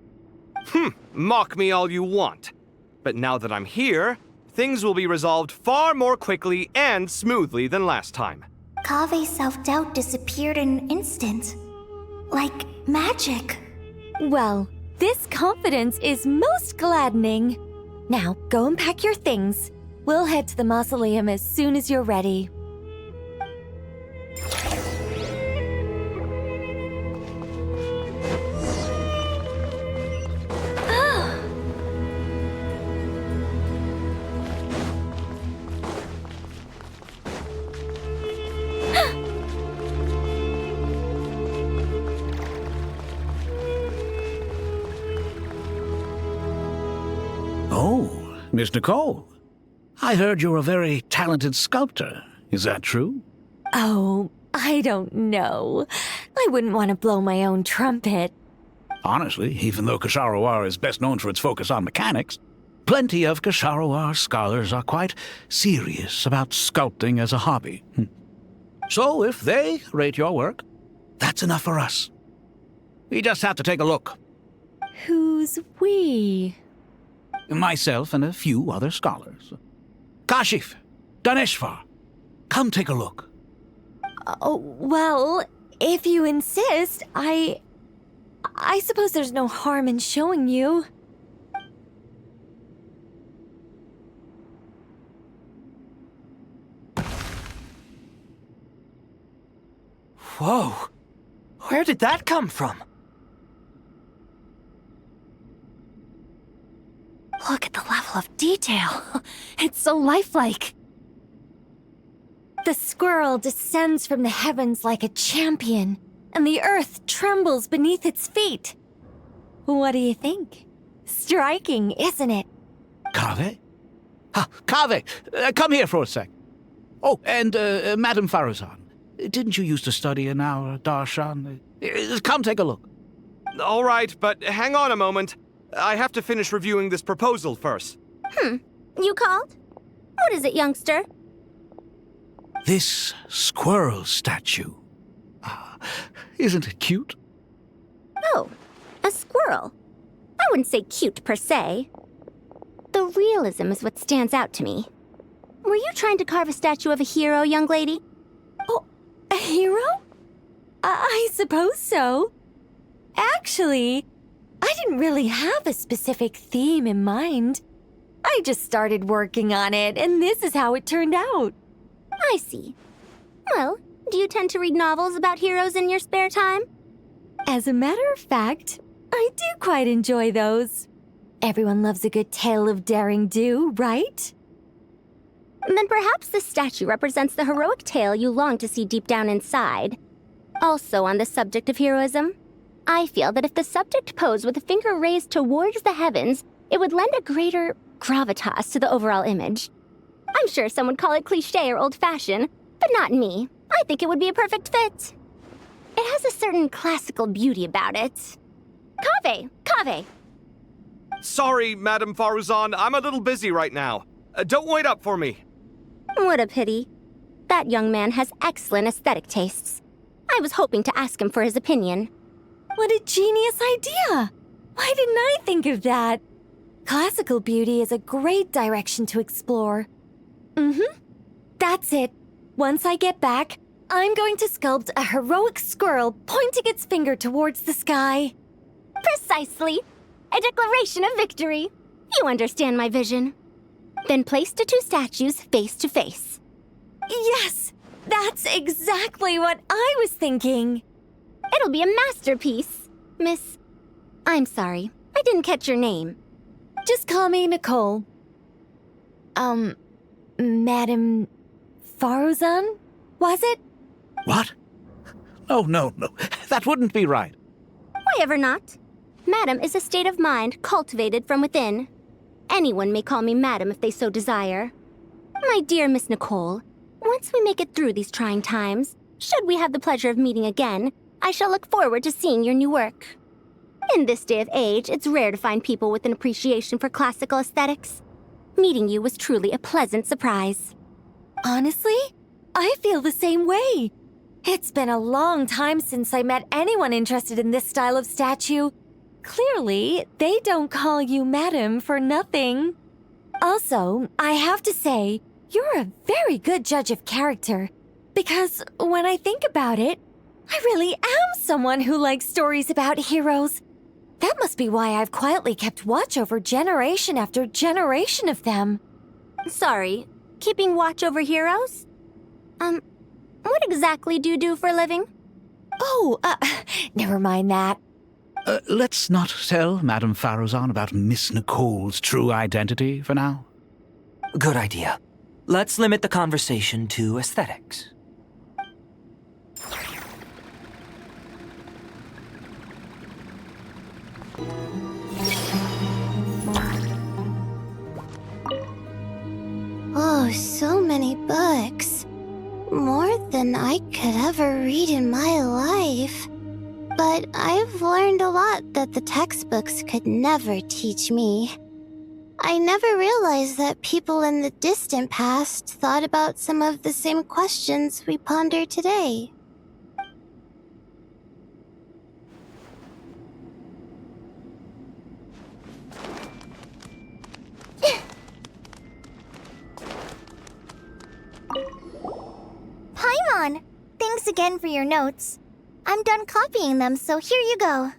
Mock me all you want. But now that I'm here, things will be resolved far more quickly and smoothly than last time. Kave's self-doubt disappeared in an instant. Like magic. Well, this confidence is most gladdening. Now, go and pack your things. We'll head to the mausoleum as soon as you're ready. Oh, Miss Nicole. I heard you're a very talented sculptor. Is that true? Oh, I don't know. I wouldn't want to blow my own trumpet. Honestly, even though Kasharawar is best known for its focus on mechanics, plenty of Kasharawar scholars are quite serious about sculpting as a hobby. So if they rate your work, that's enough for us. We just have to take a look. Who's we? Myself and a few other scholars. Kashif, Daneshvar, come take a look. Oh, well, if you insist, I suppose there's no harm in showing you. Whoa! Where did that come from? Look at the level of detail. It's so lifelike. The squirrel descends from the heavens like a champion, and the earth trembles beneath its feet. What do you think? Striking, isn't it? Kave? Kave, come here for a sec. Oh, and Madame Farazan, didn't you used to study in our darshan? Come take a look. All right, but hang on a moment. I have to finish reviewing this proposal first. You called? What is it, youngster? This squirrel statue. Isn't it cute? Oh, a squirrel. I wouldn't say cute per se. The realism is what stands out to me. Were you trying to carve a statue of a hero, young lady? Oh, a hero? I suppose so. Actually, I didn't really have a specific theme in mind. I just started working on it, and this is how it turned out. I see. Well, do you tend to read novels about heroes in your spare time? As a matter of fact, I do quite enjoy those. Everyone loves a good tale of daring do, right? Then perhaps this statue represents the heroic tale you long to see deep down inside. Also on the subject of heroism, I feel that if the subject posed with a finger raised towards the heavens, it would lend a greater gravitas to the overall image. I'm sure some would call it cliché or old-fashioned, but not me. I think it would be a perfect fit. It has a certain classical beauty about it. Kaveh! Sorry, Madame Faruzan, I'm a little busy right now. Don't wait up for me. What a pity. That young man has excellent aesthetic tastes. I was hoping to ask him for his opinion. What a genius idea! Why didn't I think of that? Classical beauty is a great direction to explore. That's it. Once I get back, I'm going to sculpt a heroic squirrel pointing its finger towards the sky. Precisely. A declaration of victory. You understand my vision. Then place the two statues face to face. Yes! That's exactly what I was thinking. It'll be a masterpiece, Miss... I'm sorry, I didn't catch your name. Just call me Nicole. Madame Faruzan? Was it? What? Oh, no. That wouldn't be right. Why ever not? Madam is a state of mind cultivated from within. Anyone may call me Madam if they so desire. My dear Miss Nicole, once we make it through these trying times, should we have the pleasure of meeting again, I shall look forward to seeing your new work. In this day of age, it's rare to find people with an appreciation for classical aesthetics. Meeting you was truly a pleasant surprise. Honestly, I feel the same way. It's been a long time since I met anyone interested in this style of statue. Clearly, they don't call you Madam for nothing. Also, I have to say, you're a very good judge of character. Because when I think about it, I really am someone who likes stories about heroes. That must be why I've quietly kept watch over generation after generation of them. Sorry, keeping watch over heroes? What exactly do you do for a living? Oh, never mind that. Let's not tell Madame Faruzan about Miss Nicole's true identity for now. Good idea. Let's limit the conversation to aesthetics. Oh, so many books. More than I could ever read in my life. But I've learned a lot that the textbooks could never teach me. I never realized that people in the distant past thought about some of the same questions we ponder today. Paimon! Thanks again for your notes. I'm done copying them, so here you go.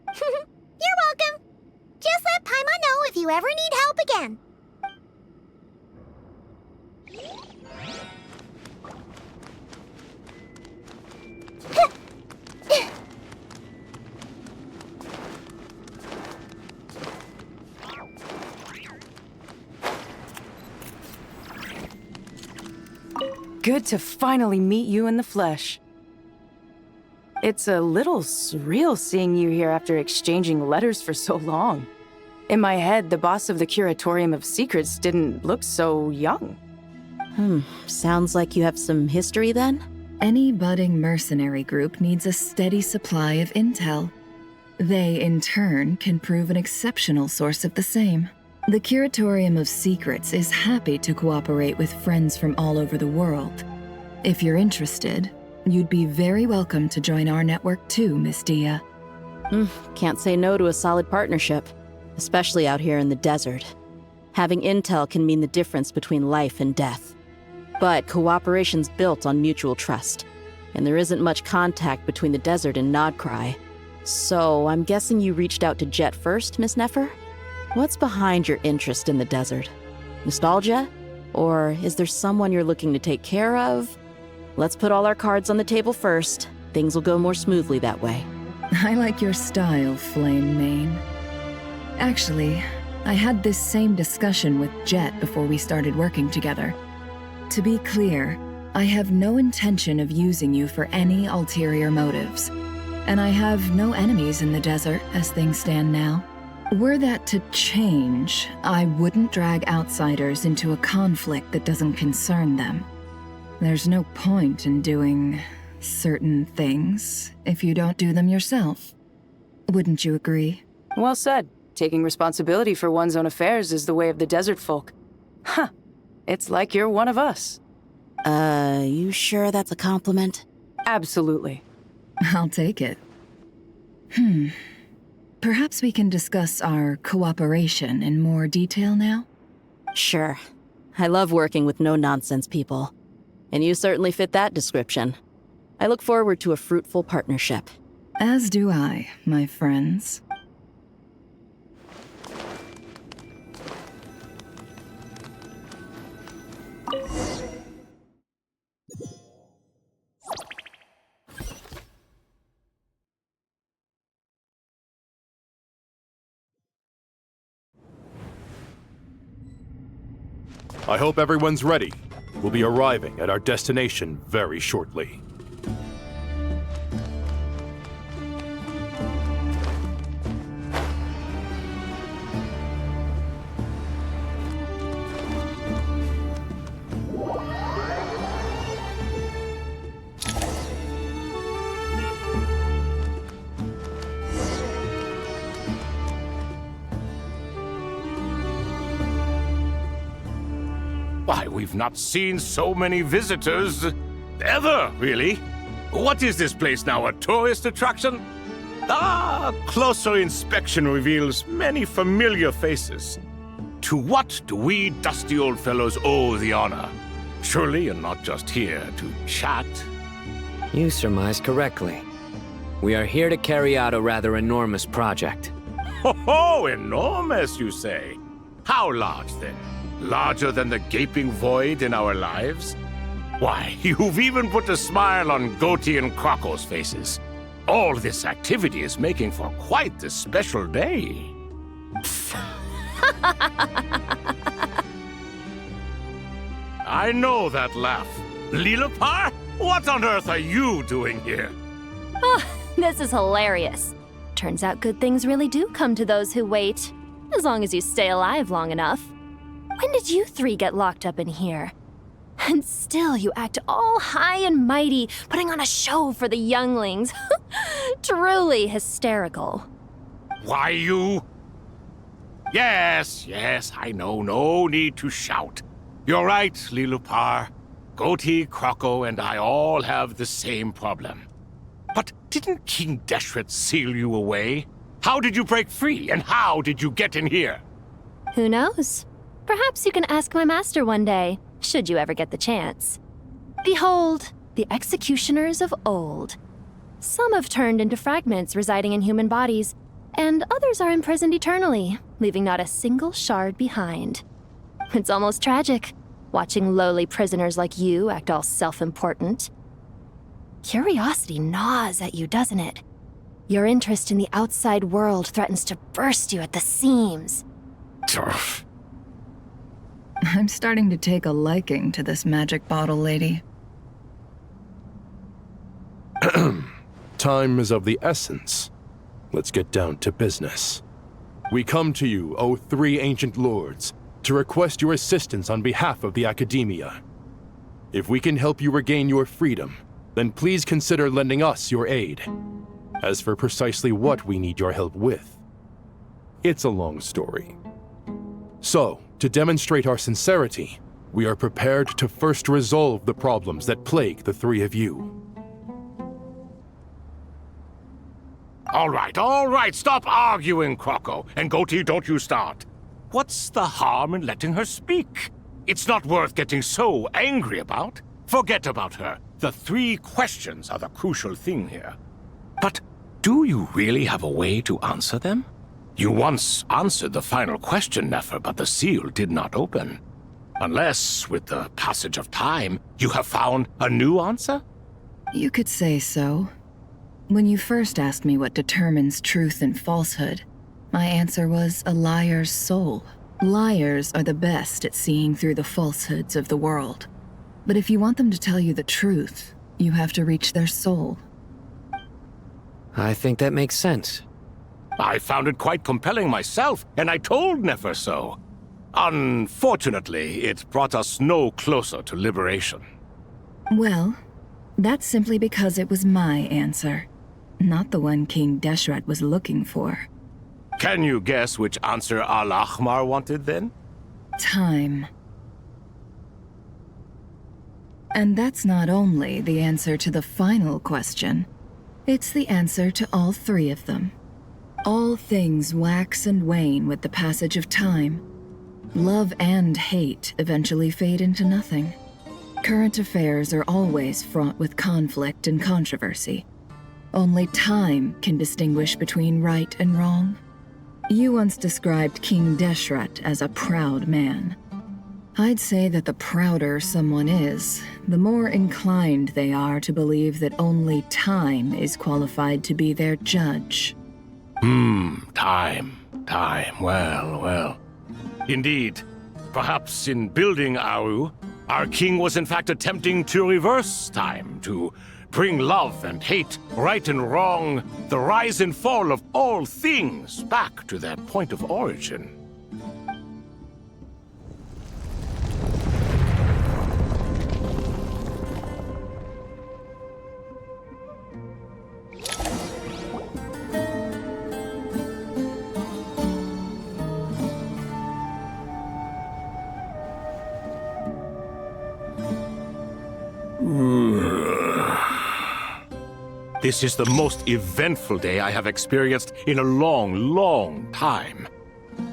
You're welcome. Just let Paimon know if you ever need help again. Good to finally meet you in the flesh. It's a little surreal seeing you here after exchanging letters for so long. In my head, the boss of the Curatorium of Secrets didn't look so young. Sounds like you have some history then? Any budding mercenary group needs a steady supply of intel. They, in turn, can prove an exceptional source of the same. The Curatorium of Secrets is happy to cooperate with friends from all over the world. If you're interested, you'd be very welcome to join our network too, Miss Dia. Can't say no to a solid partnership, especially out here in the desert. Having intel can mean the difference between life and death. But cooperation's built on mutual trust, and there isn't much contact between the desert and Nodcry. So I'm guessing you reached out to Jet first, Miss Nefer? What's behind your interest in the desert? Nostalgia? Or is there someone you're looking to take care of? Let's put all our cards on the table first. Things will go more smoothly that way. I like your style, Flame Mane. Actually, I had this same discussion with Jet before we started working together. To be clear, I have no intention of using you for any ulterior motives. And I have no enemies in the desert as things stand now. Were that to change, I wouldn't drag outsiders into a conflict that doesn't concern them. There's no point in doing certain things if you don't do them yourself. Wouldn't you agree? Well said. Taking responsibility for one's own affairs is the way of the desert folk. Huh. It's like you're one of us. You sure that's a compliment? Absolutely. I'll take it. Perhaps we can discuss our cooperation in more detail now? Sure. I love working with no-nonsense people. And you certainly fit that description. I look forward to a fruitful partnership. As do I, my friends. I hope everyone's ready. We'll be arriving at our destination very shortly. Why, we've not seen so many visitors ever, really. What is this place now, a tourist attraction? Ah, closer inspection reveals many familiar faces. To what do we dusty old fellows owe the honor? Surely you're not just here to chat. You surmise correctly. We are here to carry out a rather enormous project. Ho, enormous, you say? How large, then? Larger than the gaping void in our lives? Why, you've even put a smile on Goatee and Crocco's faces. All this activity is making for quite the special day. I know that laugh. Lilipar? What on earth are you doing here? Oh, this is hilarious. Turns out good things really do come to those who wait. As long as you stay alive long enough. When did you three get locked up in here? And still you act all high and mighty, putting on a show for the younglings. Truly hysterical. Why, you... Yes, I know. No need to shout. You're right, Lilipar. Goatee, Crocco, and I all have the same problem. But didn't King Deshret seal you away? How did you break free, and how did you get in here? Who knows? Perhaps you can ask my master one day, should you ever get the chance. Behold, the executioners of old. Some have turned into fragments residing in human bodies, and others are imprisoned eternally, leaving not a single shard behind. It's almost tragic, watching lowly prisoners like you act all self-important. Curiosity gnaws at you, doesn't it? Your interest in the outside world threatens to burst you at the seams. Turf. I'm starting to take a liking to this magic bottle lady. Time is of the essence. Let's get down to business. We come to you, O three ancient lords, to request your assistance on behalf of the Academia. If we can help you regain your freedom, then please consider lending us your aid. As for precisely what we need your help with, it's a long story. So, to demonstrate our sincerity, we are prepared to first resolve the problems that plague the three of you. All right, stop arguing, Crocco. And Goatee, don't you start. What's the harm in letting her speak? It's not worth getting so angry about. Forget about her. The three questions are the crucial thing here. But do you really have a way to answer them? You once answered the final question, Nefer, but the seal did not open. Unless, with the passage of time, you have found a new answer? You could say so. When you first asked me what determines truth and falsehood, my answer was a liar's soul. Liars are the best at seeing through the falsehoods of the world. But if you want them to tell you the truth, you have to reach their soul. I think that makes sense. I found it quite compelling myself, and I told Nefer so. Unfortunately, it brought us no closer to liberation. Well, that's simply because it was my answer, not the one King Deshret was looking for. Can you guess which answer Al-Ahmar wanted then? Time. And that's not only the answer to the final question, it's the answer to all three of them. All things wax and wane with the passage of time. Love and hate eventually fade into nothing. Current affairs are always fraught with conflict and controversy. Only time can distinguish between right and wrong. You once described King Deshret as a proud man. I'd say that the prouder someone is, the more inclined they are to believe that only time is qualified to be their judge. Time. Well. Indeed. Perhaps in building Aru, our king was in fact attempting to reverse time, to bring love and hate, right and wrong, the rise and fall of all things back to their point of origin. This is the most eventful day I have experienced in a long time.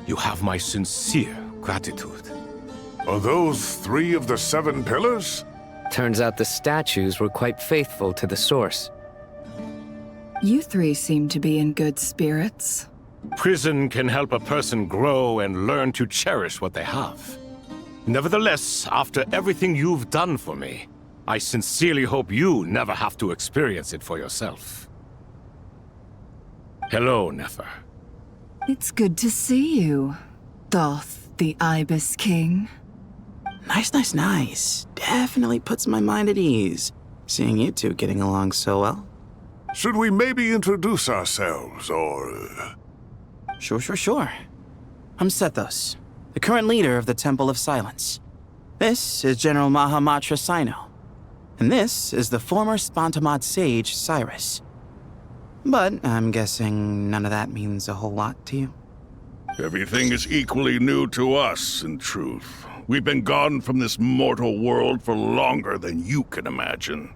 You have my sincere gratitude. Are those 3 of the 7 pillars? Turns out the statues were quite faithful to the source. You 3 seem to be in good spirits. Prison can help a person grow and learn to cherish what they have. Nevertheless, after everything you've done for me, I sincerely hope you never have to experience it for yourself. Hello, Nefer. It's good to see you, Thoth the Ibis King. Nice. Definitely puts my mind at ease, seeing you two getting along so well. Should we maybe introduce ourselves, or... Sure. I'm Sethos, the current leader of the Temple of Silence. This is General Mahamatra Sino. And this is the former Spantamad sage, Cyrus. But I'm guessing none of that means a whole lot to you. Everything is equally new to us, in truth. We've been gone from this mortal world for longer than you can imagine.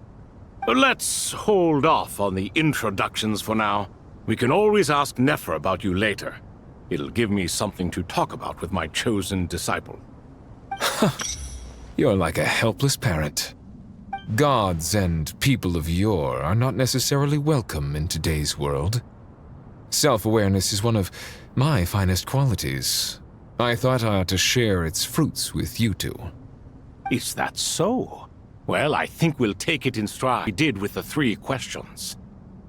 Let's hold off on the introductions for now. We can always ask Nefer about you later. It'll give me something to talk about with my chosen disciple. You're like a helpless parent. Gods and people of yore are not necessarily welcome in today's world. Self-awareness is one of my finest qualities. I thought I ought to share its fruits with you two. Is that so? Well, I think we'll take it in stride we did with the 3 questions.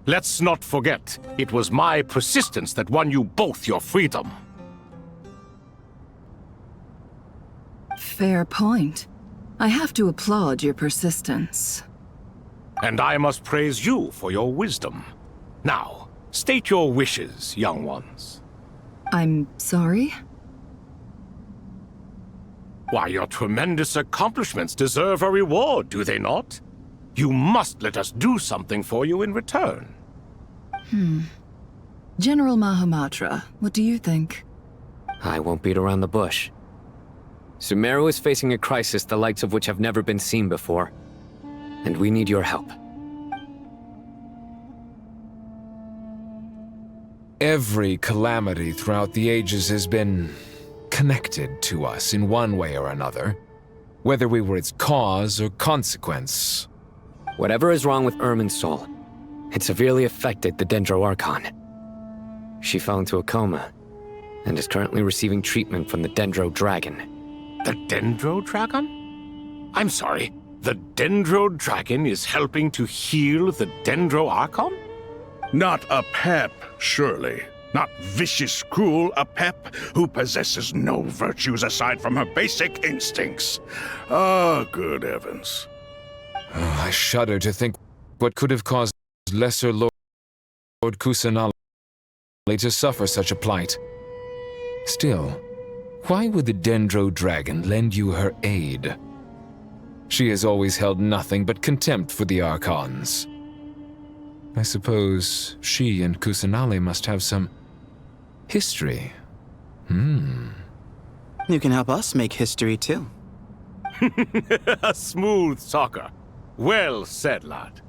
Let's not forget, it was my persistence that won you both your freedom. Fair point. I have to applaud your persistence. And I must praise you for your wisdom. Now, state your wishes, young ones. I'm sorry? Why, your tremendous accomplishments deserve a reward, do they not? You must let us do something for you in return. General Mahamatra, what do you think? I won't beat around the bush. Sumeru is facing a crisis the likes of which have never been seen before, and we need your help. Every calamity throughout the ages has been connected to us in one way or another, whether we were its cause or consequence. Whatever is wrong with Ermin's soul, it severely affected the Dendro Archon. She fell into a coma, and is currently receiving treatment from the Dendro Dragon. The Dendro Dragon? I'm sorry, the Dendro Dragon is helping to heal the Dendro Archon? Not a pep, surely. Not vicious, cruel, a pep who possesses no virtues aside from her basic instincts. Ah, good heavens. Oh, I shudder to think what could have caused Lesser Lord Kusanali to suffer such a plight. Still, why would the Dendro Dragon lend you her aid? She has always held nothing but contempt for the Archons. I suppose she and Kusanali must have some history. You can help us make history too. A smooth talker. Well said, lad.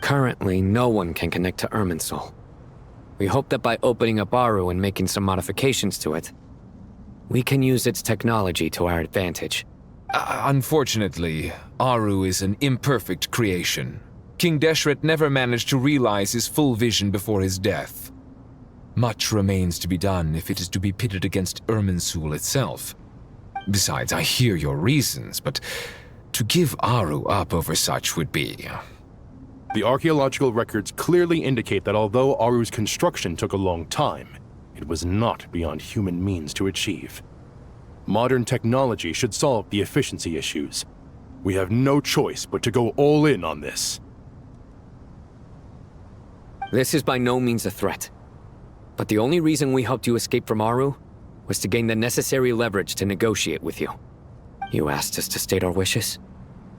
Currently, no one can connect to Irminsul. We hope that by opening up Aru and making some modifications to it, we can use its technology to our advantage. Unfortunately, Aru is an imperfect creation. King Deshret never managed to realize his full vision before his death. Much remains to be done if it is to be pitted against Irminsul itself. Besides, I hear your reasons, but to give Aru up over such would be... The archaeological records clearly indicate that although Aru's construction took a long time, it was not beyond human means to achieve. Modern technology should solve the efficiency issues. We have no choice but to go all in on this. This is by no means a threat. But the only reason we helped you escape from Aru was to gain the necessary leverage to negotiate with you. You asked us to state our wishes,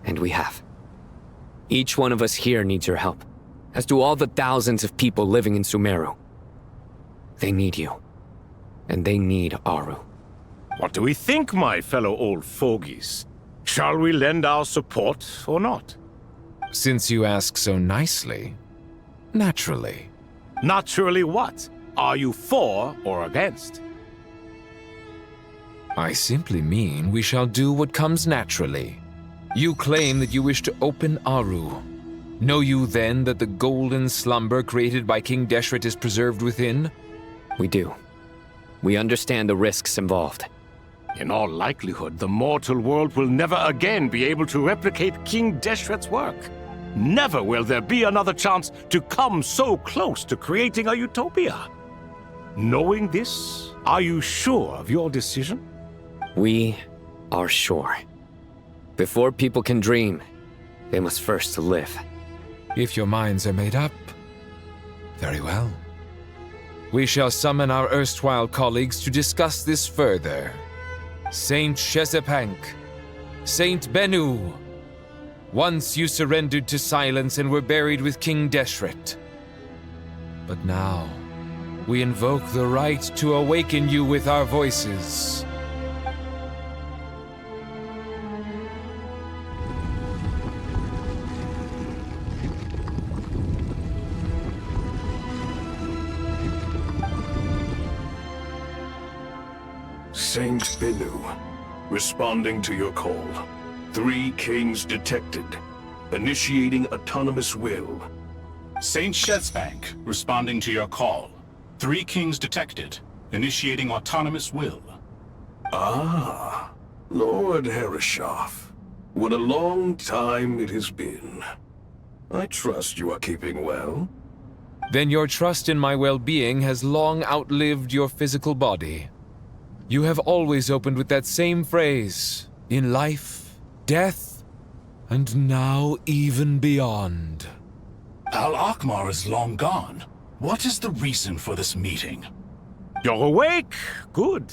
and we have. Each one of us here needs your help, as do all the thousands of people living in Sumeru. They need you, and they need Aru. What do we think, my fellow old fogies? Shall we lend our support or not? Since you ask so nicely, naturally. Naturally what? Are you for or against? I simply mean we shall do what comes naturally. You claim that you wish to open Aru. Know you then that the golden slumber created by King Deshret is preserved within? We do. We understand the risks involved. In all likelihood, the mortal world will never again be able to replicate King Deshret's work. Never will there be another chance to come so close to creating a utopia. Knowing this, are you sure of your decision? We are sure. Before people can dream, they must first live. If your minds are made up, very well. We shall summon our erstwhile colleagues to discuss this further. Saint Shezepank, Saint Bennu, once you surrendered to silence and were buried with King Deshret. But now, we invoke the right to awaken you with our voices. Saint Bennu, responding to your call. 3 kings detected. Initiating autonomous will. Saint Shezepank, responding to your call. 3 kings detected. Initiating autonomous will. Ah, Lord Herreshoff. What a long time it has been. I trust you are keeping well. Then your trust in my well-being has long outlived your physical body. You have always opened with that same phrase, in life, death, and now even beyond. Al-Akhmar is long gone. What is the reason for this meeting? You're awake? Good.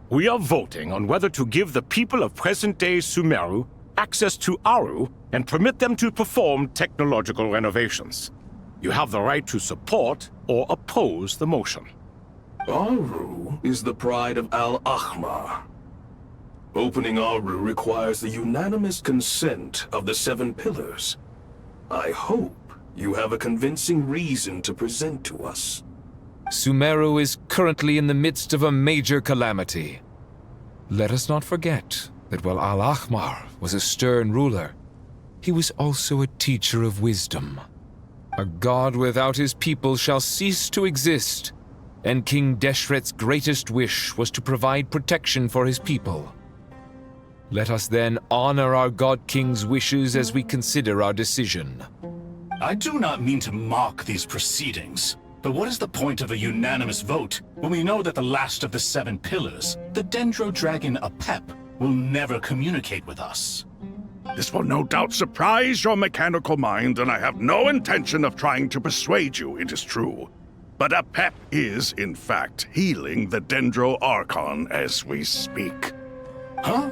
We are voting on whether to give the people of present-day Sumeru access to Aru and permit them to perform technological renovations. You have the right to support or oppose the motion. Aru is the pride of Al-Akhmar. Opening Aru requires the unanimous consent of the 7 pillars. I hope you have a convincing reason to present to us. Sumeru is currently in the midst of a major calamity. Let us not forget that while Al-Akhmar was a stern ruler, he was also a teacher of wisdom. A god without his people shall cease to exist, and King Deshret's greatest wish was to provide protection for his people. Let us then honor our God King's wishes as we consider our decision. I do not mean to mock these proceedings, but what is the point of a unanimous vote when we know that the last of the 7 pillars, the Dendro Dragon Apep, will never communicate with us? This will no doubt surprise your mechanical mind, and I have no intention of trying to persuade you it is true. But Apep is, in fact, healing the Dendro Archon as we speak. Huh?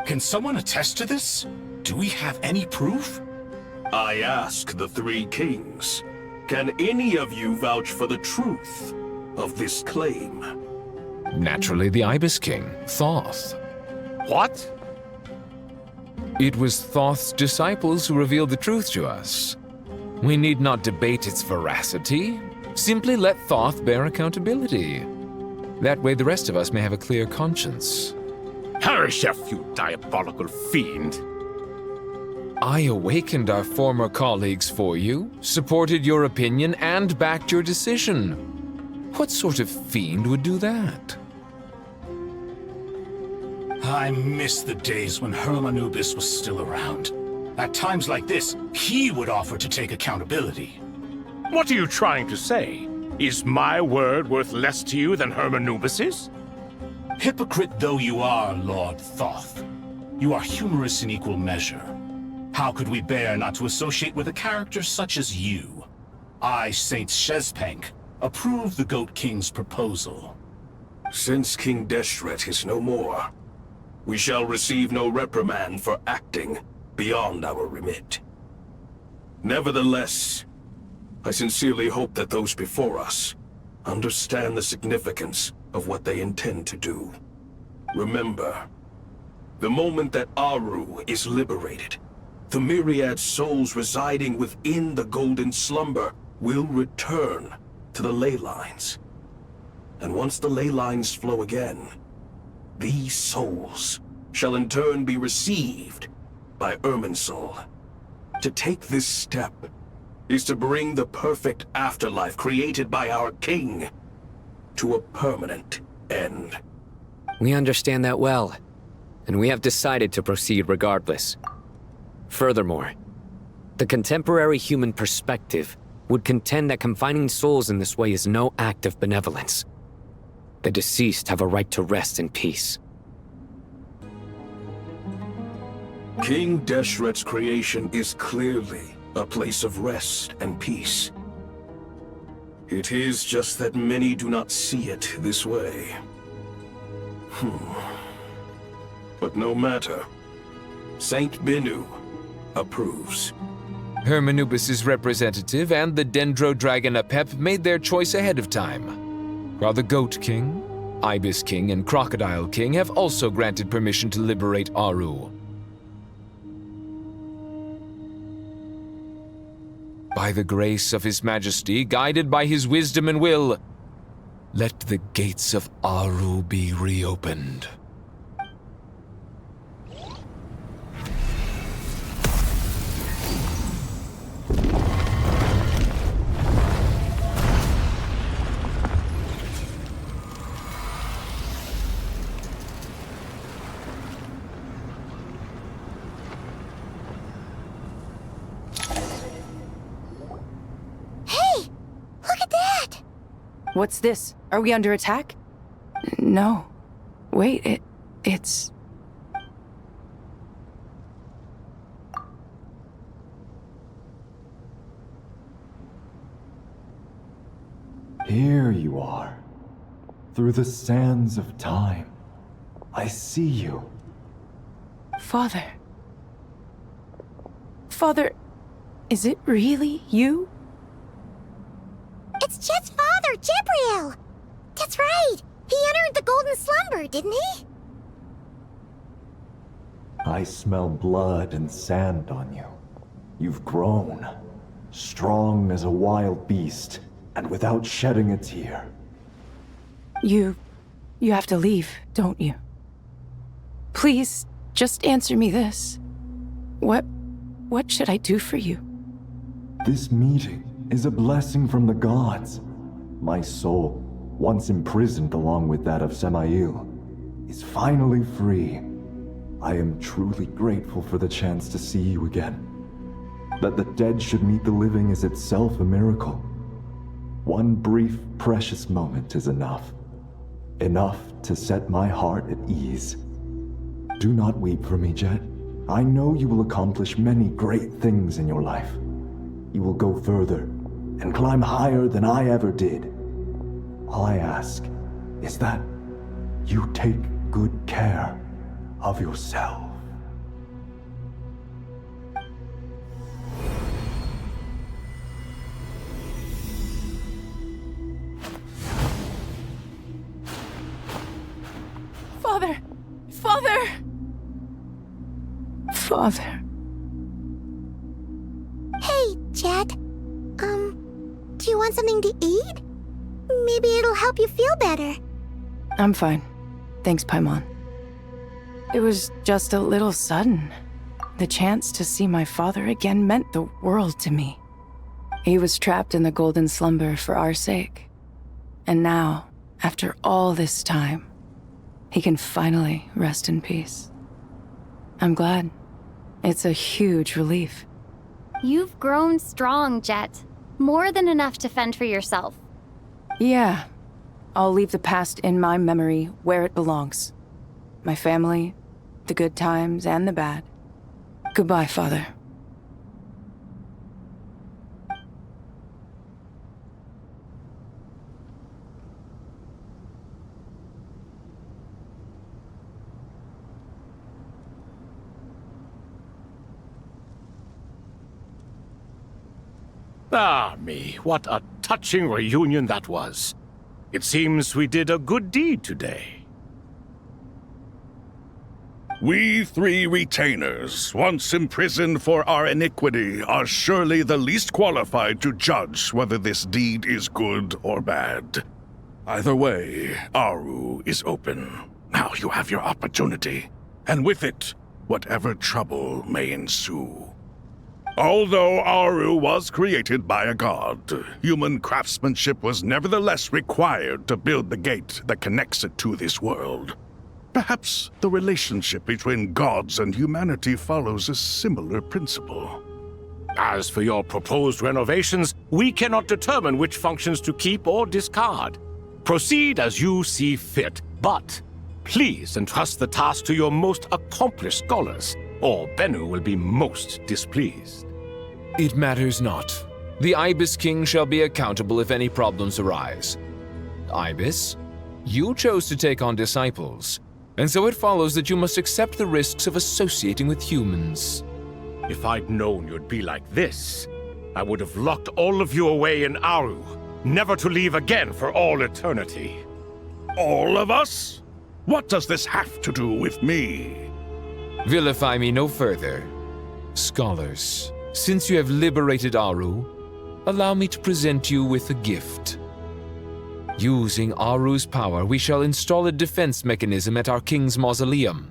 Can someone attest to this? Do we have any proof? I ask the 3 kings, can any of you vouch for the truth of this claim? Naturally, the Ibis King, Thoth. What? It was Thoth's disciples who revealed the truth to us. We need not debate its veracity. Simply let Thoth bear accountability. That way the rest of us may have a clear conscience. Harishef, you diabolical fiend! I awakened our former colleagues for you, supported your opinion, and backed your decision. What sort of fiend would do that? I miss the days when Hermanubis was still around. At times like this, he would offer to take accountability. What are you trying to say? Is my word worth less to you than Hermanubis's? Hypocrite though you are, Lord Thoth, you are humorous in equal measure. How could we bear not to associate with a character such as you? I, Saint Shezpank, approve the Goat King's proposal. Since King Deshret is no more, we shall receive no reprimand for acting beyond our remit. Nevertheless, I sincerely hope that those before us understand the significance of what they intend to do. Remember, the moment that Aru is liberated, the myriad souls residing within the Golden Slumber will return to the ley lines. And once the ley lines flow again, these souls shall in turn be received by Irminsul. To take this step is to bring the perfect afterlife created by our king to a permanent end. We understand that well, and we have decided to proceed regardless. Furthermore, the contemporary human perspective would contend that confining souls in this way is no act of benevolence. The deceased have a right to rest in peace. King Deshret's creation is clearly a place of rest and peace. It is just that many do not see it this way. But no matter. Saint Binu approves. Hermanubis' representative and the Dendro Dragon Apep made their choice ahead of time, while the Goat King, Ibis King, and Crocodile King have also granted permission to liberate Aru. By the grace of His Majesty, guided by His wisdom and will, let the gates of Aru be reopened. What's this? Are we under attack? No. Wait, it's... Here you are. Through the sands of time. I see you. Father. Father, is it really you? It's Chet's father, Jibriel! That's right! He entered the Golden Slumber, didn't he? I smell blood and sand on you. You've grown. Strong as a wild beast, and without shedding a tear. You have to leave, don't you? Please, just answer me this. What should I do for you? This meeting is a blessing from the gods. My soul once imprisoned along with that of Semail, is finally free. I am truly grateful for the chance to see you again. That the dead should meet the living is itself a miracle. One brief, precious moment is enough. Enough to set my heart at ease. Do not weep for me, Jet. I know you will accomplish many great things in your life. You will go further and climb higher than I ever did. All I ask is that you take good care of yourself. Father! Father! Father. Hey, Jet. Do you want something to eat? Maybe it'll help you feel better. I'm fine. Thanks, Paimon. It was just a little sudden. The chance to see my father again meant the world to me. He was trapped in the golden slumber for our sake. And now, after all this time, he can finally rest in peace. I'm glad. It's a huge relief. You've grown strong, Jet. More than enough to fend for yourself. Yeah. I'll leave the past in my memory where it belongs. My family, the good times and the bad. Goodbye, Father. Ah, me, what a touching reunion that was. It seems we did a good deed today. We three retainers, once imprisoned for our iniquity, are surely the least qualified to judge whether this deed is good or bad. Either way, Aru is open. Now you have your opportunity, and with it, whatever trouble may ensue. Although Aru was created by a god, human craftsmanship was nevertheless required to build the gate that connects it to this world. Perhaps the relationship between gods and humanity follows a similar principle. As for your proposed renovations, we cannot determine which functions to keep or discard. Proceed as you see fit, but please entrust the task to your most accomplished scholars, or Bennu will be most displeased. It matters not. The Ibis King shall be accountable if any problems arise. Ibis, you chose to take on disciples, and so it follows that you must accept the risks of associating with humans. If I'd known you'd be like this, I would have locked all of you away in Aru, never to leave again for all eternity. All of us? What does this have to do with me? Vilify me no further. Scholars, since you have liberated Aru, allow me to present you with a gift. Using Aru's power, we shall install a defense mechanism at our king's mausoleum.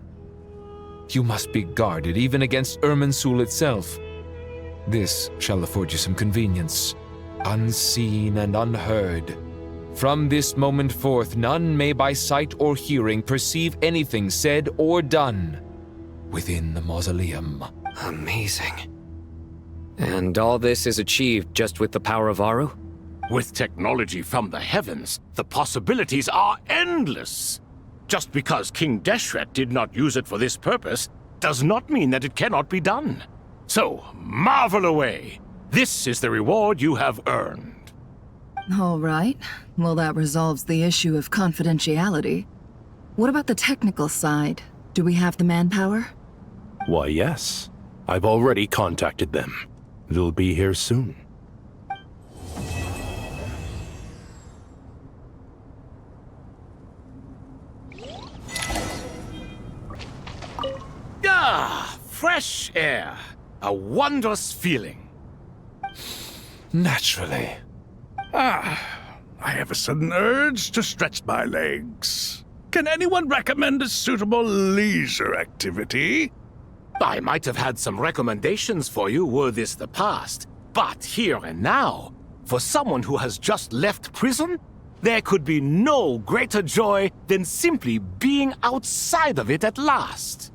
You must be guarded even against Irminsul itself. This shall afford you some convenience, unseen and unheard. From this moment forth, none may by sight or hearing perceive anything said or done within the mausoleum. Amazing. And all this is achieved just with the power of Aru? With technology from the heavens, the possibilities are endless. Just because King Deshret did not use it for this purpose does not mean that it cannot be done. So, marvel away. This is the reward you have earned. All right. Well, that resolves the issue of confidentiality. What about the technical side? Do we have the manpower? Why, yes. I've already contacted them. They'll be here soon. Ah, fresh air. A wondrous feeling. Naturally. I have a sudden urge to stretch my legs. Can anyone recommend a suitable leisure activity? I might have had some recommendations for you were this the past, but here and now, for someone who has just left prison, There could be no greater joy than simply being outside of it at last.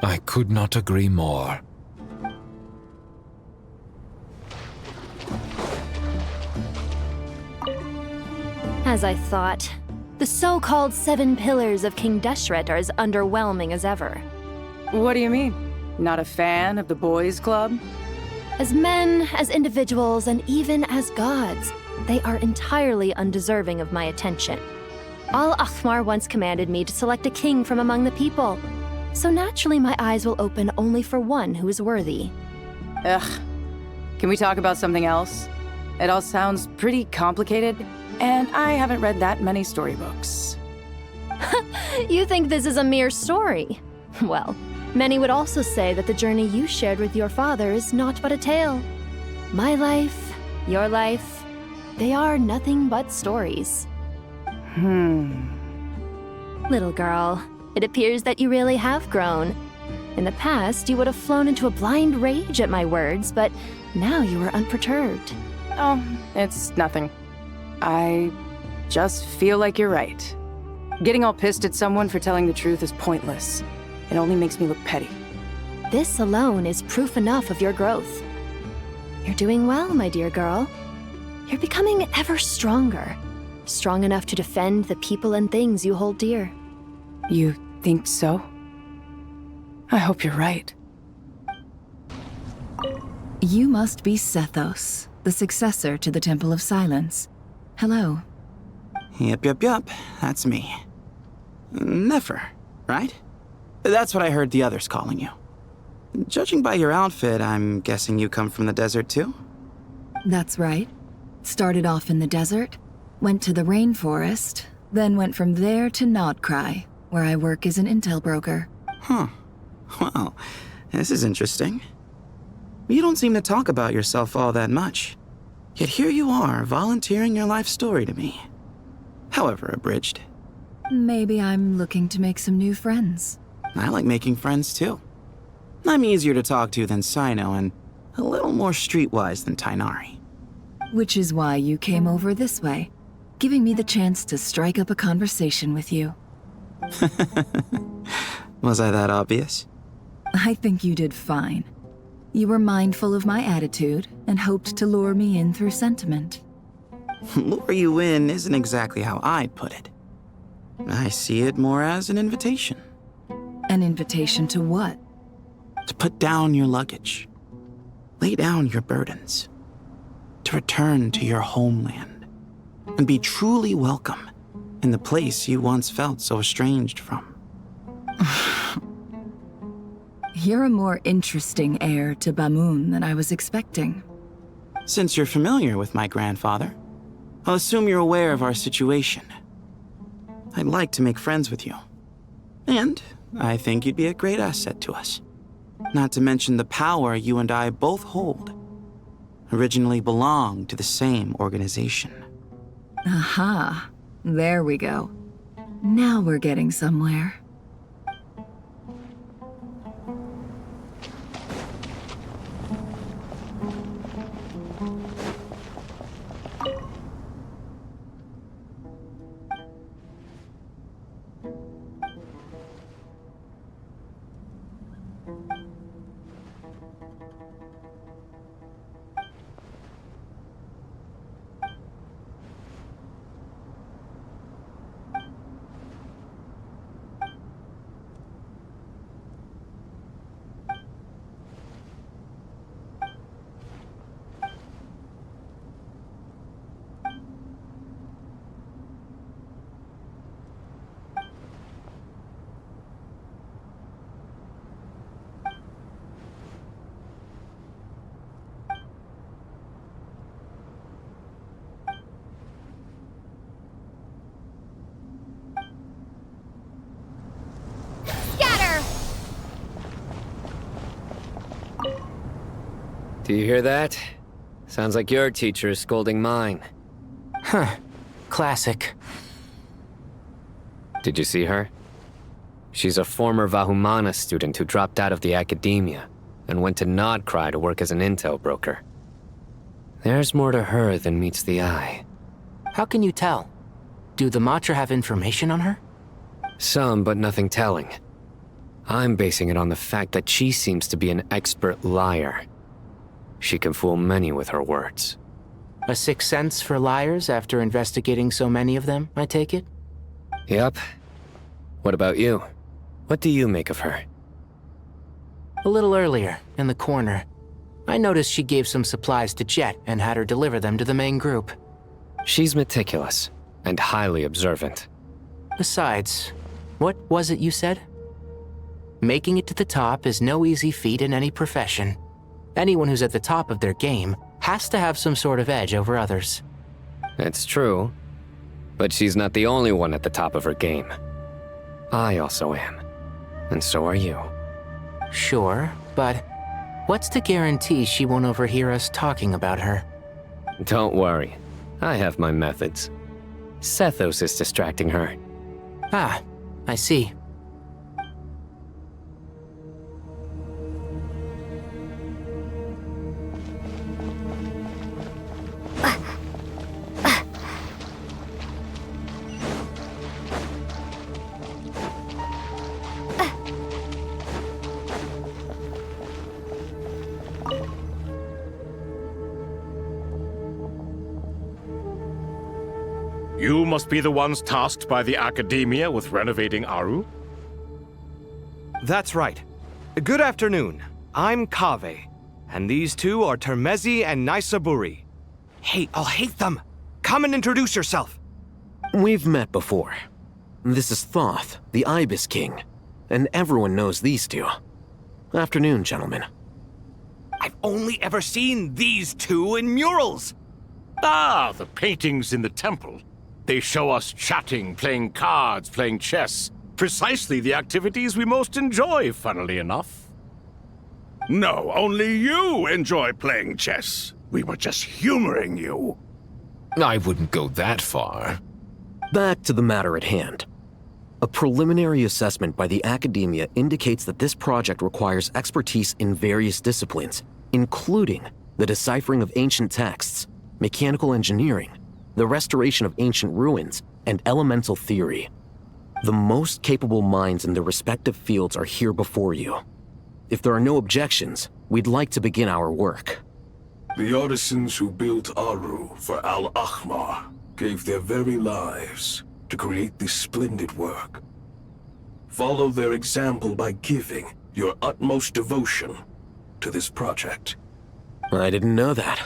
I could not agree more. As I thought, the so-called 7 pillars of King Deshret are as underwhelming as ever. What do you mean? Not a fan of the boys' club? As men, as individuals, and even as gods, they are entirely undeserving of my attention. Al-Akhmar once commanded me to select a king from among the people, so naturally my eyes will open only for one who is worthy. Ugh. Can we talk about something else? It all sounds pretty complicated, and I haven't read that many storybooks. You think this is a mere story? Well, many would also say that the journey you shared with your father is not but a tale. My life, your life, they are nothing but stories. Little girl, it appears that you really have grown. In the past, you would have flown into a blind rage at my words, but now you are unperturbed. Oh, it's nothing. I just feel like you're right. Getting all pissed at someone for telling the truth is pointless. It only makes me look petty. This alone is proof enough of your growth. You're doing well, my dear girl. You're becoming ever stronger. Strong enough to defend the people and things you hold dear. You think so? I hope you're right. You must be Sethos, the successor to the Temple of Silence. Hello. Yep. That's me. Nefer, right? That's what I heard the others calling you. Judging by your outfit, I'm guessing you come from the desert too? That's right. Started off in the desert, went to the rainforest, then went from there to Nodcry, where I work as an intel broker. Huh. Well, this is interesting. You don't seem to talk about yourself all that much. Yet here you are, volunteering your life story to me. However abridged. Maybe I'm looking to make some new friends. I like making friends too. I'm easier to talk to than Sino and a little more streetwise than Tainari. Which is why you came over this way, giving me the chance to strike up a conversation with you. Was I that obvious? I think you did fine. You were mindful of my attitude and hoped to lure me in through sentiment. Lure you in isn't exactly how I'd put it. I see it more as an invitation. An invitation to what? To put down your luggage. Lay down your burdens. To return to your homeland. And be truly welcome in the place you once felt so estranged from. You're a more interesting heir to Bamun than I was expecting. Since you're familiar with my grandfather, I'll assume you're aware of our situation. I'd like to make friends with you. And I think you'd be a great asset to us. Not to mention the power you and I both hold. Originally belonged to the same organization. Aha, there we go. Now we're getting somewhere. Do you hear that? Sounds like your teacher is scolding mine. Huh. Classic. Did you see her? She's a former Vahumana student who dropped out of the academia and went to Nodcry to work as an intel broker. There's more to her than meets the eye. How can you tell? Do the Matra have information on her? Some, but nothing telling. I'm basing it on the fact that she seems to be an expert liar. She can fool many with her words. A sixth sense for liars after investigating so many of them, I take it? Yep. What about you? What do you make of her? A little earlier, in the corner, I noticed she gave some supplies to Jet and had her deliver them to the main group. She's meticulous and highly observant. Besides, what was it you said? Making it to the top is no easy feat in any profession. Anyone who's at the top of their game has to have some sort of edge over others. It's true, but she's not the only one at the top of her game. I also am, and so are you. Sure, but what's to guarantee she won't overhear us talking about her? Don't worry, I have my methods. Sethos is distracting her. Ah, I see. You must be the ones tasked by the Academia with renovating Aru? That's right. Good afternoon. I'm Kaveh, and these two are Termezi and Naisaburi. Hey, I'll hate them! Come and introduce yourself! We've met before. This is Thoth, the Ibis King, and everyone knows these two. Afternoon, gentlemen. I've only ever seen these two in murals! Ah, the paintings in the temple. They show us chatting, playing cards, playing chess. Precisely the activities we most enjoy, funnily enough. No, only you enjoy playing chess. We were just humoring you. I wouldn't go that far. Back to the matter at hand. A preliminary assessment by the Academia indicates that this project requires expertise in various disciplines, including the deciphering of ancient texts, mechanical engineering, the restoration of ancient ruins, and elemental theory. The most capable minds in their respective fields are here before you. If there are no objections, we'd like to begin our work. The artisans who built Aru for Al-Ahmar gave their very lives to create this splendid work. Follow their example by giving your utmost devotion to this project. I didn't know that.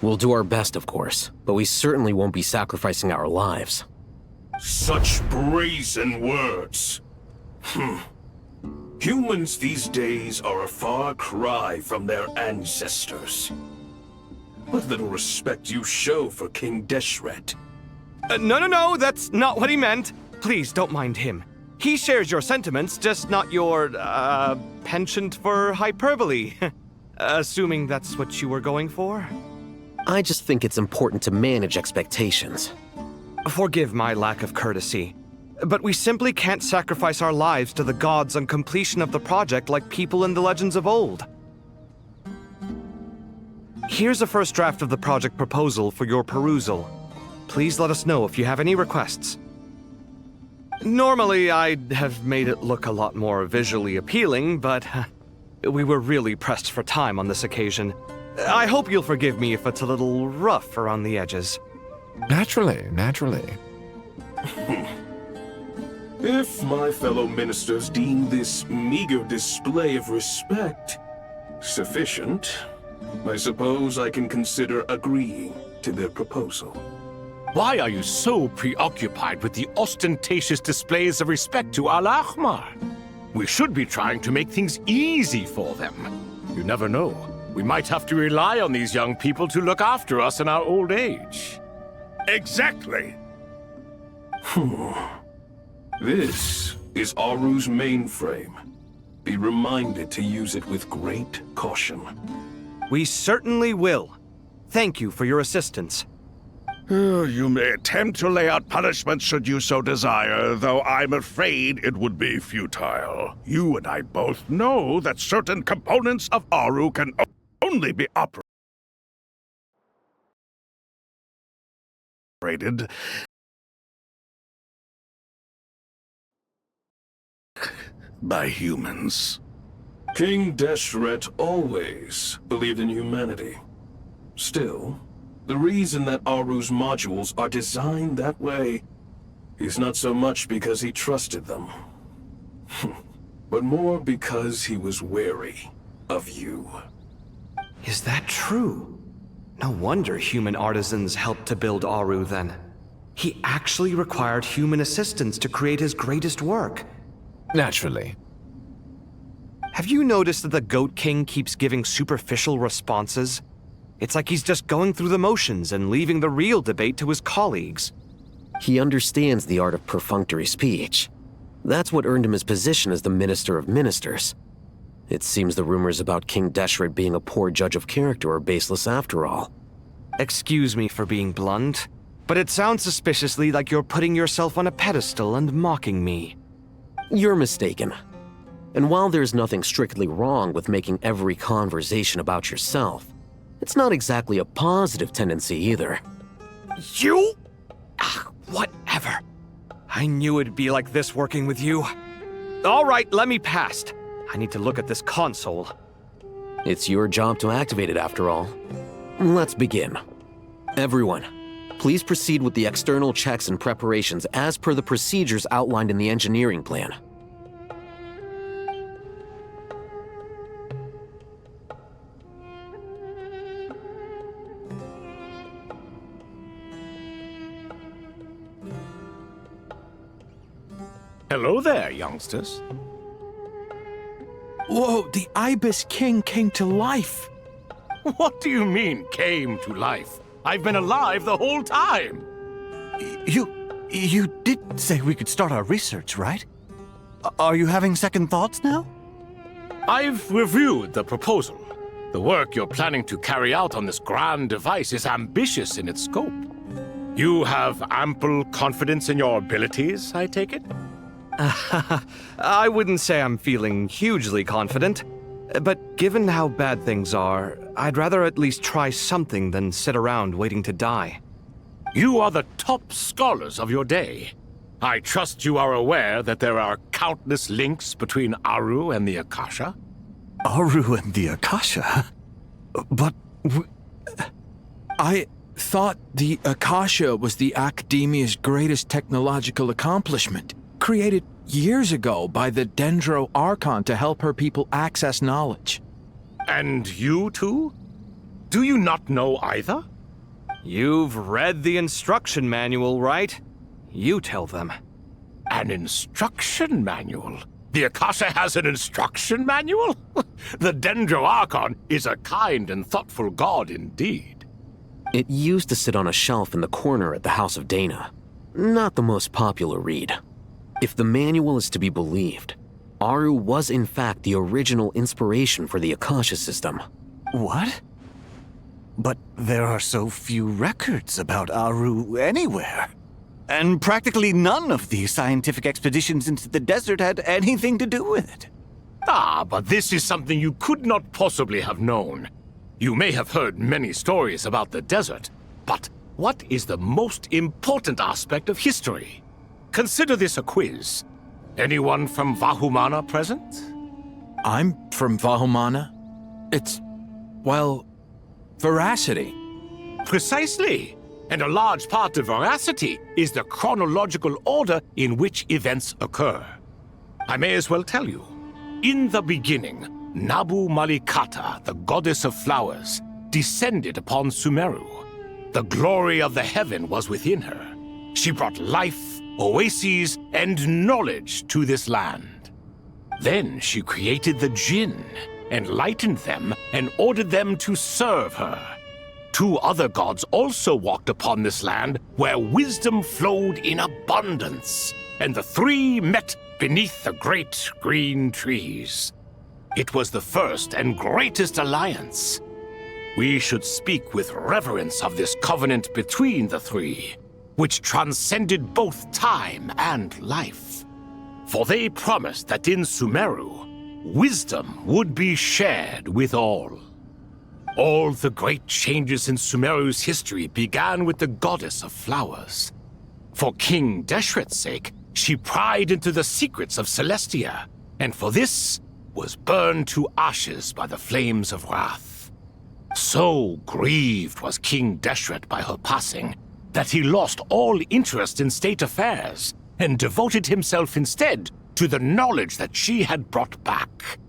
We'll do our best, of course, but we certainly won't be sacrificing our lives. Such brazen words. Humans these days are a far cry from their ancestors. What little respect you show for King Deshret. No, that's not what he meant. Please, don't mind him. He shares your sentiments, just not your, penchant for hyperbole. Assuming that's what you were going for? I just think it's important to manage expectations. Forgive my lack of courtesy, but we simply can't sacrifice our lives to the gods on completion of the project like people in the legends of old. Here's a first draft of the project proposal for your perusal. Please let us know if you have any requests. Normally, I'd have made it look a lot more visually appealing, but we were really pressed for time on this occasion. I hope you'll forgive me if it's a little rough around the edges. Naturally. If my fellow ministers deem this meager display of respect sufficient, I suppose I can consider agreeing to their proposal. Why are you so preoccupied with the ostentatious displays of respect to Al-Ahmar? We should be trying to make things easy for them. You never know. We might have to rely on these young people to look after us in our old age. Exactly. This is Aru's mainframe. Be reminded to use it with great caution. We certainly will. Thank you for your assistance. You may attempt to lay out punishment should you so desire, though I'm afraid it would be futile. You and I both know that certain components of Aru can only be operated by humans. King Deshret always believed in humanity. Still, the reason that Aru's modules are designed that way is not so much because he trusted them, but more because he was wary of you. Is that true? No wonder human artisans helped to build Aru then. He actually required human assistance to create his greatest work. Naturally. Have you noticed that the Goat King keeps giving superficial responses? It's like he's just going through the motions and leaving the real debate to his colleagues. He understands the art of perfunctory speech. That's what earned him his position as the Minister of Ministers. It seems the rumors about King Deshret being a poor judge of character are baseless after all. Excuse me for being blunt, but it sounds suspiciously like you're putting yourself on a pedestal and mocking me. You're mistaken. And while there's nothing strictly wrong with making every conversation about yourself, it's not exactly a positive tendency either. You? Whatever. I knew it'd be like this working with you. All right, let me past. I need to look at this console. It's your job to activate it after all. Let's begin. Everyone, please proceed with the external checks and preparations as per the procedures outlined in the engineering plan. Hello there, youngsters. Whoa, the Ibis King came to life. What do you mean, came to life? I've been alive the whole time. You did say we could start our research, right? Are you having second thoughts now? I've reviewed the proposal. The work you're planning to carry out on this grand device is ambitious in its scope. You have ample confidence in your abilities, I take it? I wouldn't say I'm feeling hugely confident, but given how bad things are, I'd rather at least try something than sit around waiting to die. You are the top scholars of your day. I trust you are aware that there are countless links between Aru and the Akasha? Aru and the Akasha? But I thought the Akasha was the Academia's greatest technological accomplishment, created years ago by the Dendro Archon to help her people access knowledge. And you too? Do you not know either? You've read the instruction manual, right? You tell them. An instruction manual? The Akasha has an instruction manual? The Dendro Archon is a kind and thoughtful god indeed. It used to sit on a shelf in the corner at the House of Dana. Not the most popular read. If the manual is to be believed, Aru was in fact the original inspiration for the Akasha system. What? But there are so few records about Aru anywhere. And practically none of these scientific expeditions into the desert had anything to do with it. Ah, but this is something you could not possibly have known. You may have heard many stories about the desert, but what is the most important aspect of history? Consider this a quiz. Anyone from Vahumana present? I'm from Vahumana. It's, well, veracity. Precisely. And a large part of veracity is the chronological order in which events occur. I may as well tell you. In the beginning, Nabu Malikata, the goddess of flowers, descended upon Sumeru. The glory of the heaven was within her. She brought life, oases, and knowledge to this land. Then she created the Jinn, enlightened them, and ordered them to serve her. Two other gods also walked upon this land where wisdom flowed in abundance, and the three met beneath the great green trees. It was the first and greatest alliance. We should speak with reverence of this covenant between the three, which transcended both time and life. For they promised that in Sumeru, wisdom would be shared with all. All the great changes in Sumeru's history began with the goddess of flowers. For King Deshret's sake, she pried into the secrets of Celestia. and for this was burned to ashes by the flames of wrath. So grieved was King Deshret by her passing that he lost all interest in state affairs and devoted himself instead to the knowledge that she had brought back.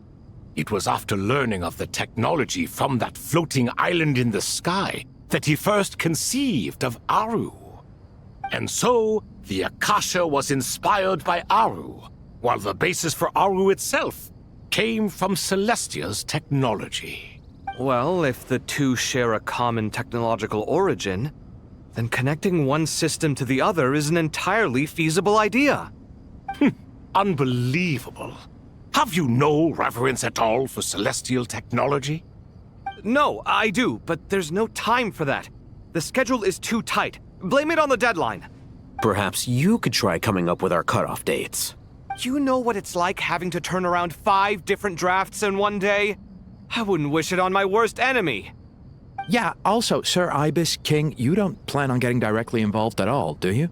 It was after learning of the technology from that floating island in the sky that he first conceived of Aru. And so, the Akasha was inspired by Aru, while the basis for Aru itself came from Celestia's technology. Well, if the two share a common technological origin, then connecting one system to the other is an entirely feasible idea. Unbelievable. Have you no reverence at all for celestial technology? No, I do, but there's no time for that. The schedule is too tight. Blame it on the deadline. Perhaps you could try coming up with our cutoff dates. You know what it's like having to turn around 5 different drafts in one day? I wouldn't wish it on my worst enemy. Yeah, also, Sir Ibis, King, you don't plan on getting directly involved at all, do you?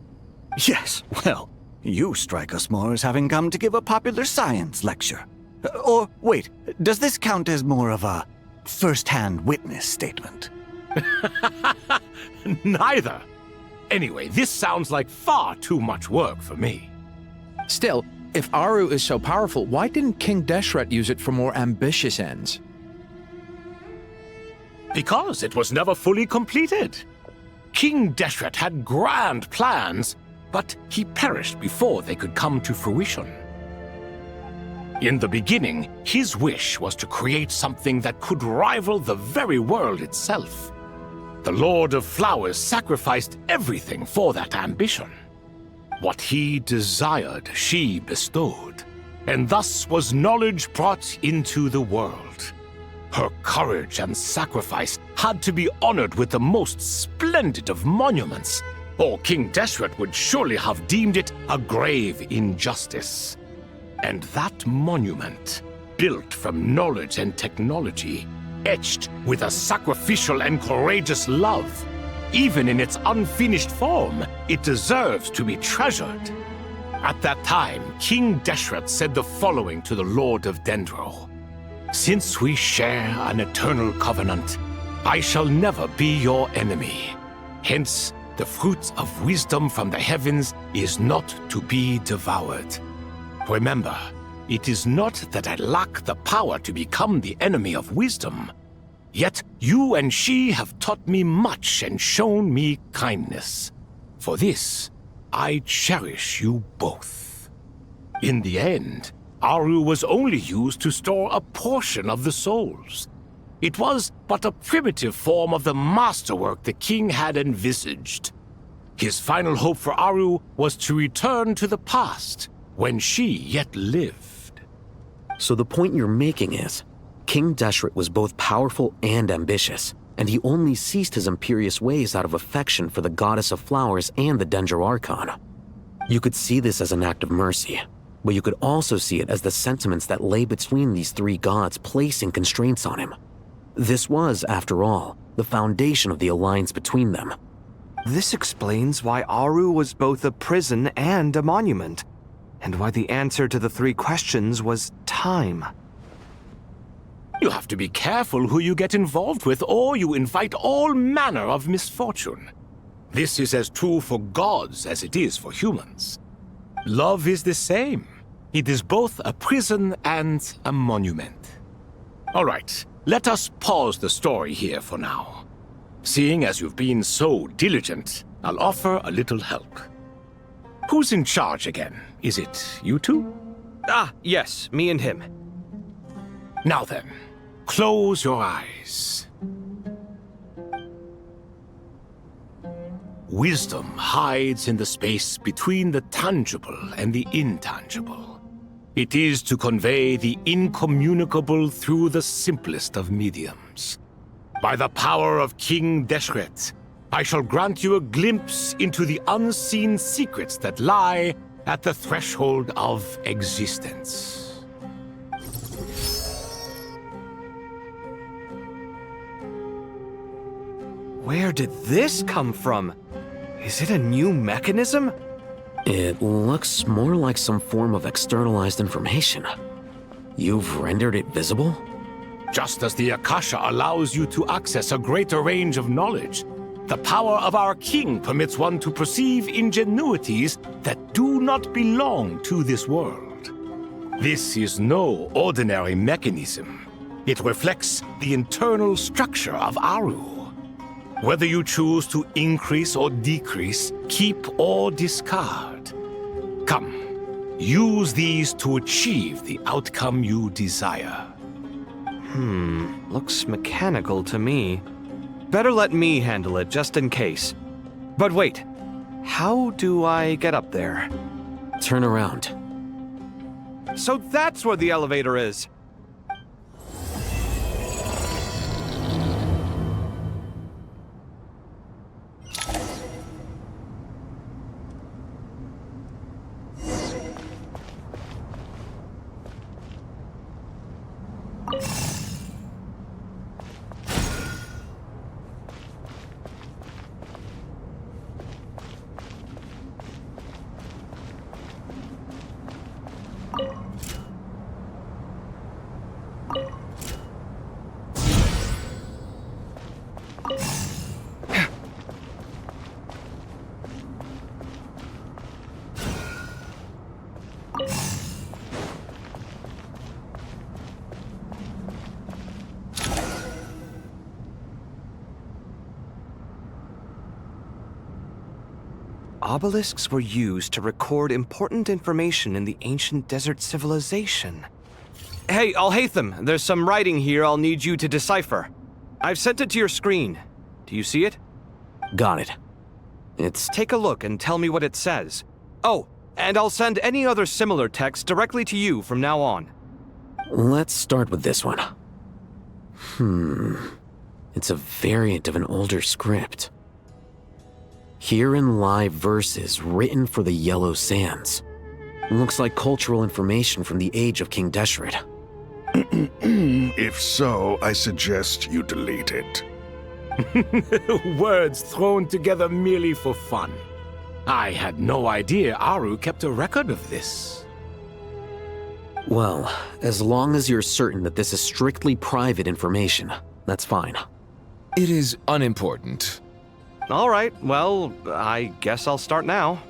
Yes, well, you strike us more as having come to give a popular science lecture. Or, wait, does this count as more of a first-hand witness statement? Neither. Anyway, this sounds like far too much work for me. Still, if Aru is so powerful, why didn't King Deshret use it for more ambitious ends? Because it was never fully completed. King Deshret had grand plans, but he perished before they could come to fruition. In the beginning, his wish was to create something that could rival the very world itself. The Lord of Flowers sacrificed everything for that ambition. What he desired, she bestowed, and thus was knowledge brought into the world. Her courage and sacrifice had to be honored with the most splendid of monuments, or King Deshret would surely have deemed it a grave injustice. And that monument, built from knowledge and technology, etched with a sacrificial and courageous love, even in its unfinished form, it deserves to be treasured. At that time, King Deshret said the following to the Lord of Dendro: "Since we share an eternal covenant, I shall never be your enemy. Hence, the fruit of wisdom from the heavens is not to be devoured. Remember, it is not that I lack the power to become the enemy of wisdom. Yet you and she have taught me much and shown me kindness. For this, I cherish you both." In the end, Aru was only used to store a portion of the souls. It was but a primitive form of the masterwork the king had envisaged. His final hope for Aru was to return to the past, when she yet lived. So the point you're making is, King Deshret was both powerful and ambitious, and he only ceased his imperious ways out of affection for the Goddess of Flowers and the Dendro Archon. You could see this as an act of mercy, but you could also see it as the sentiments that lay between these three gods placing constraints on him. This was, after all, the foundation of the alliance between them. This explains why Aru was both a prison and a monument, and why the answer to the 3 questions was time. You have to be careful who you get involved with, or you invite all manner of misfortune. This is as true for gods as it is for humans. Love is the same. It is both a prison and a monument. All right, let us pause the story here for now. Seeing as you've been so diligent, I'll offer a little help. Who's in charge again? Is it you two? Ah, yes, me and him. Now then, close your eyes. Wisdom hides in the space between the tangible and the intangible. It is to convey the incommunicable through the simplest of mediums. By the power of King Deshret, I shall grant you a glimpse into the unseen secrets that lie at the threshold of existence. Where did this come from? Is it a new mechanism? It looks more like some form of externalized information. You've rendered it visible? Just as the Akasha allows you to access a greater range of knowledge, the power of our king permits one to perceive ingenuities that do not belong to this world. This is no ordinary mechanism. It reflects the internal structure of Aru. Whether you choose to increase or decrease, keep or discard. Come, use these to achieve the outcome you desire. Looks mechanical to me. Better let me handle it, just in case. But wait, how do I get up there? Turn around. So that's where the elevator is. Obelisks were used to record important information in the ancient desert civilization. Hey, Alhaitham, there's some writing here I'll need you to decipher. I've sent it to your screen. Do you see it? Got it. Take a look and tell me what it says. Oh, and I'll send any other similar text directly to you from now on. Let's start with this one. It's a variant of an older script. Herein lie verses written for the Yellow Sands. Looks like cultural information from the age of King Deshret. If so, I suggest you delete it. Words thrown together merely for fun. I had no idea Aru kept a record of this. Well, as long as you're certain that this is strictly private information, that's fine. It is unimportant. All right, well, I guess I'll start now.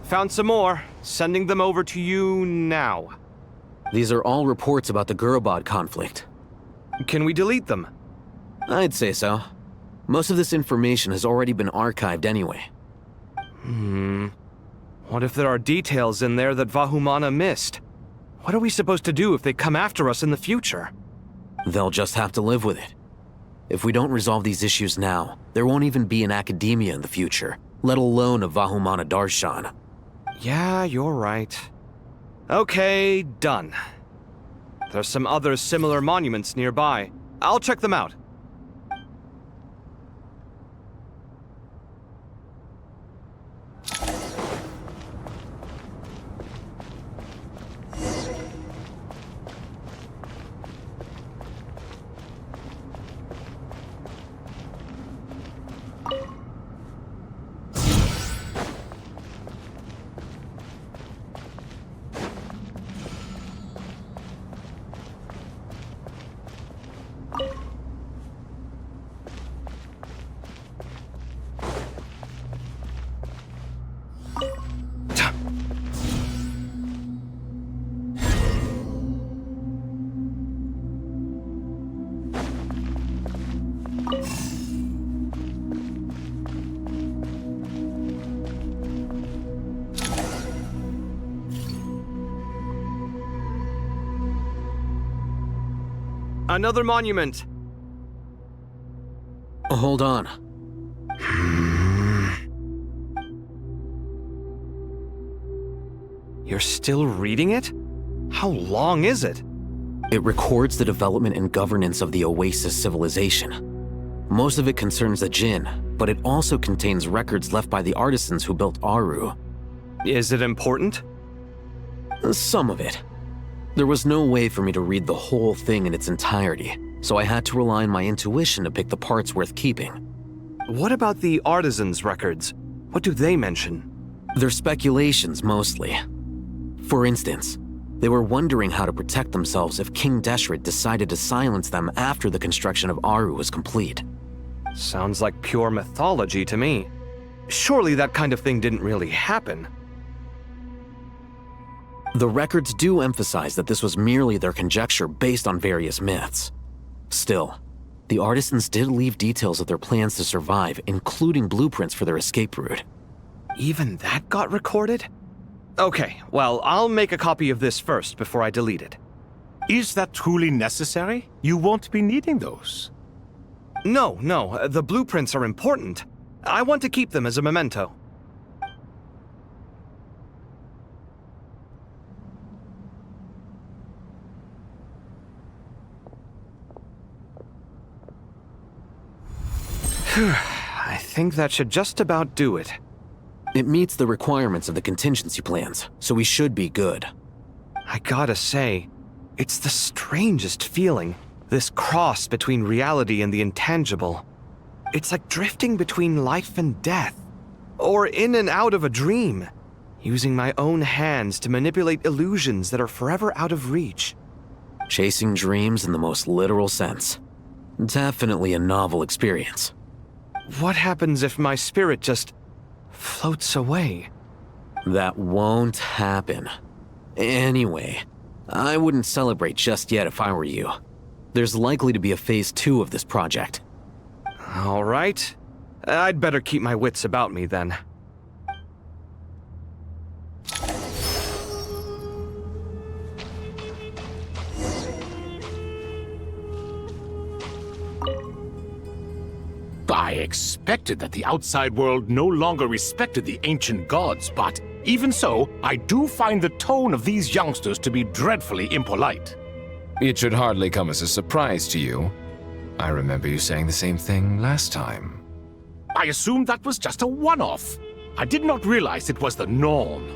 Found some more. Sending them over to you now. These are all reports about the Gurubad conflict. Can we delete them? I'd say so. Most of this information has already been archived anyway. What if there are details in there that Vahumana missed? What are we supposed to do if they come after us in the future? They'll just have to live with it. If we don't resolve these issues now, there won't even be an academia in the future, let alone a Vahumana Darshan. Yeah, you're right. Okay, done. There's some other similar monuments nearby. I'll check them out. Another monument. Hold on. You're still reading it? How long is it? It records the development and governance of the Oasis civilization. Most of it concerns the Jinn, but it also contains records left by the artisans who built Aru. Is it important? Some of it. There was no way for me to read the whole thing in its entirety, so I had to rely on my intuition to pick the parts worth keeping. What about the artisans' records? What do they mention? They're speculations, mostly. For instance, they were wondering how to protect themselves if King Deshret decided to silence them after the construction of Aru was complete. Sounds like pure mythology to me. Surely that kind of thing didn't really happen. The records do emphasize that this was merely their conjecture based on various myths. Still, the artisans did leave details of their plans to survive, including blueprints for their escape route. Even that got recorded? Okay, well, I'll make a copy of this first before I delete it. Is that truly necessary? You won't be needing those. No, the blueprints are important. I want to keep them as a memento. I think that should just about do it. It meets the requirements of the contingency plans, so we should be good. I gotta say, it's the strangest feeling, this cross between reality and the intangible. It's like drifting between life and death, or in and out of a dream, using my own hands to manipulate illusions that are forever out of reach. Chasing dreams in the most literal sense. Definitely a novel experience. What happens if my spirit just floats away? That won't happen. Anyway, I wouldn't celebrate just yet if I were you. There's likely to be a phase 2 of this project. All right. I'd better keep my wits about me then. I expected that the outside world no longer respected the ancient gods, but even so, I do find the tone of these youngsters to be dreadfully impolite. It should hardly come as a surprise to you. I remember you saying the same thing last time. I assumed that was just a one-off. I did not realize it was the norm.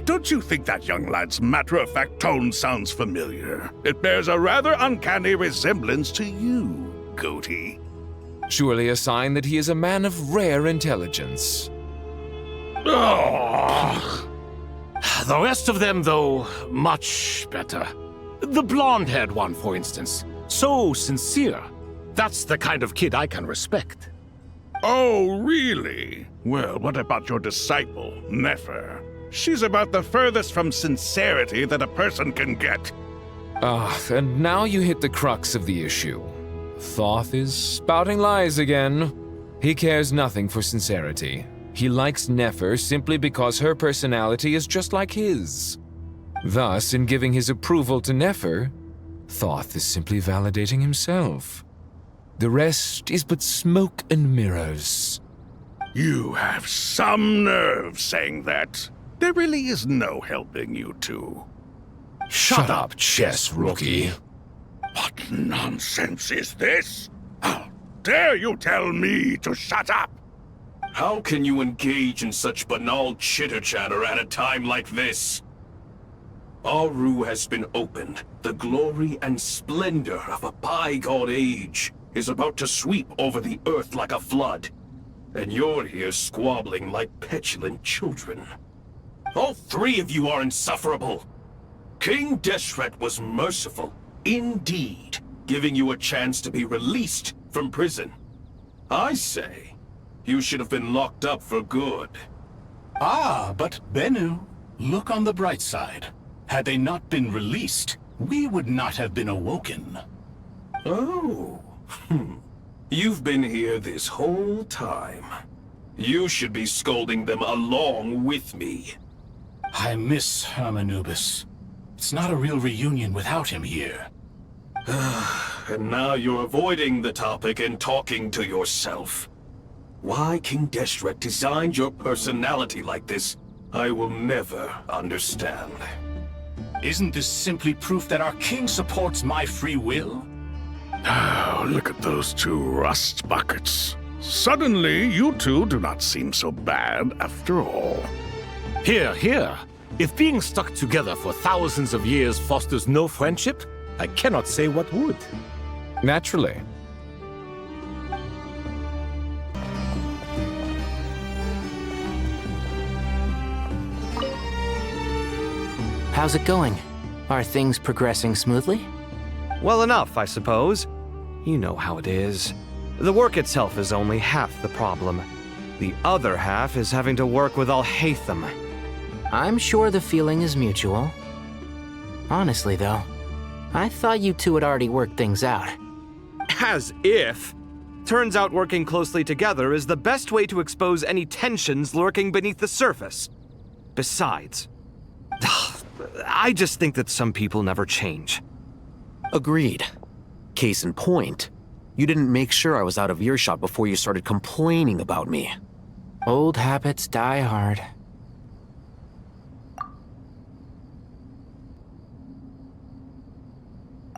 Don't you think that young lad's matter-of-fact tone sounds familiar? It bears a rather uncanny resemblance to you, Goatee. Surely a sign that he is a man of rare intelligence. Oh. The rest of them, though, much better. The blonde-haired one, for instance. So sincere. That's the kind of kid I can respect. Oh, really? Well, what about your disciple, Nefer? She's about the furthest from sincerity that a person can get. And now you hit the crux of the issue. Thoth is spouting lies again. He cares nothing for sincerity. He likes Nefer simply because her personality is just like his. Thus, in giving his approval to Nefer, Thoth is simply validating himself. The rest is but smoke and mirrors. You have some nerve saying that. There really is no helping you two. Shut up, chess rookie. What nonsense is this? How dare you tell me to shut up? How can you engage in such banal chitter-chatter at a time like this? Aru has been opened. The glory and splendor of a bygone age is about to sweep over the earth like a flood. And you're here squabbling like petulant children. All three of you are insufferable. King Deshret was merciful, indeed, giving you a chance to be released from prison. I say, you should have been locked up for good. Ah, but Bennu, look on the bright side. Had they not been released, we would not have been awoken. Oh, You've been here this whole time. You should be scolding them along with me. I miss Hermanubis. It's not a real reunion without him here. And now you're avoiding the topic and talking to yourself. Why King Deshret designed your personality like this, I will never understand. Isn't this simply proof that our king supports my free will? Oh, look at those two rust buckets. Suddenly, you two do not seem so bad after all. Here, here. If being stuck together for thousands of years fosters no friendship, I cannot say what would. Naturally. How's it going? Are things progressing smoothly? Well enough, I suppose. You know how it is. The work itself is only half the problem. The other half is having to work with Al-Haytham. I'm sure the feeling is mutual. Honestly, though, I thought you two had already worked things out. As if! Turns out working closely together is the best way to expose any tensions lurking beneath the surface. Besides, I just think that some people never change. Agreed. Case in point, you didn't make sure I was out of earshot before you started complaining about me. Old habits die hard.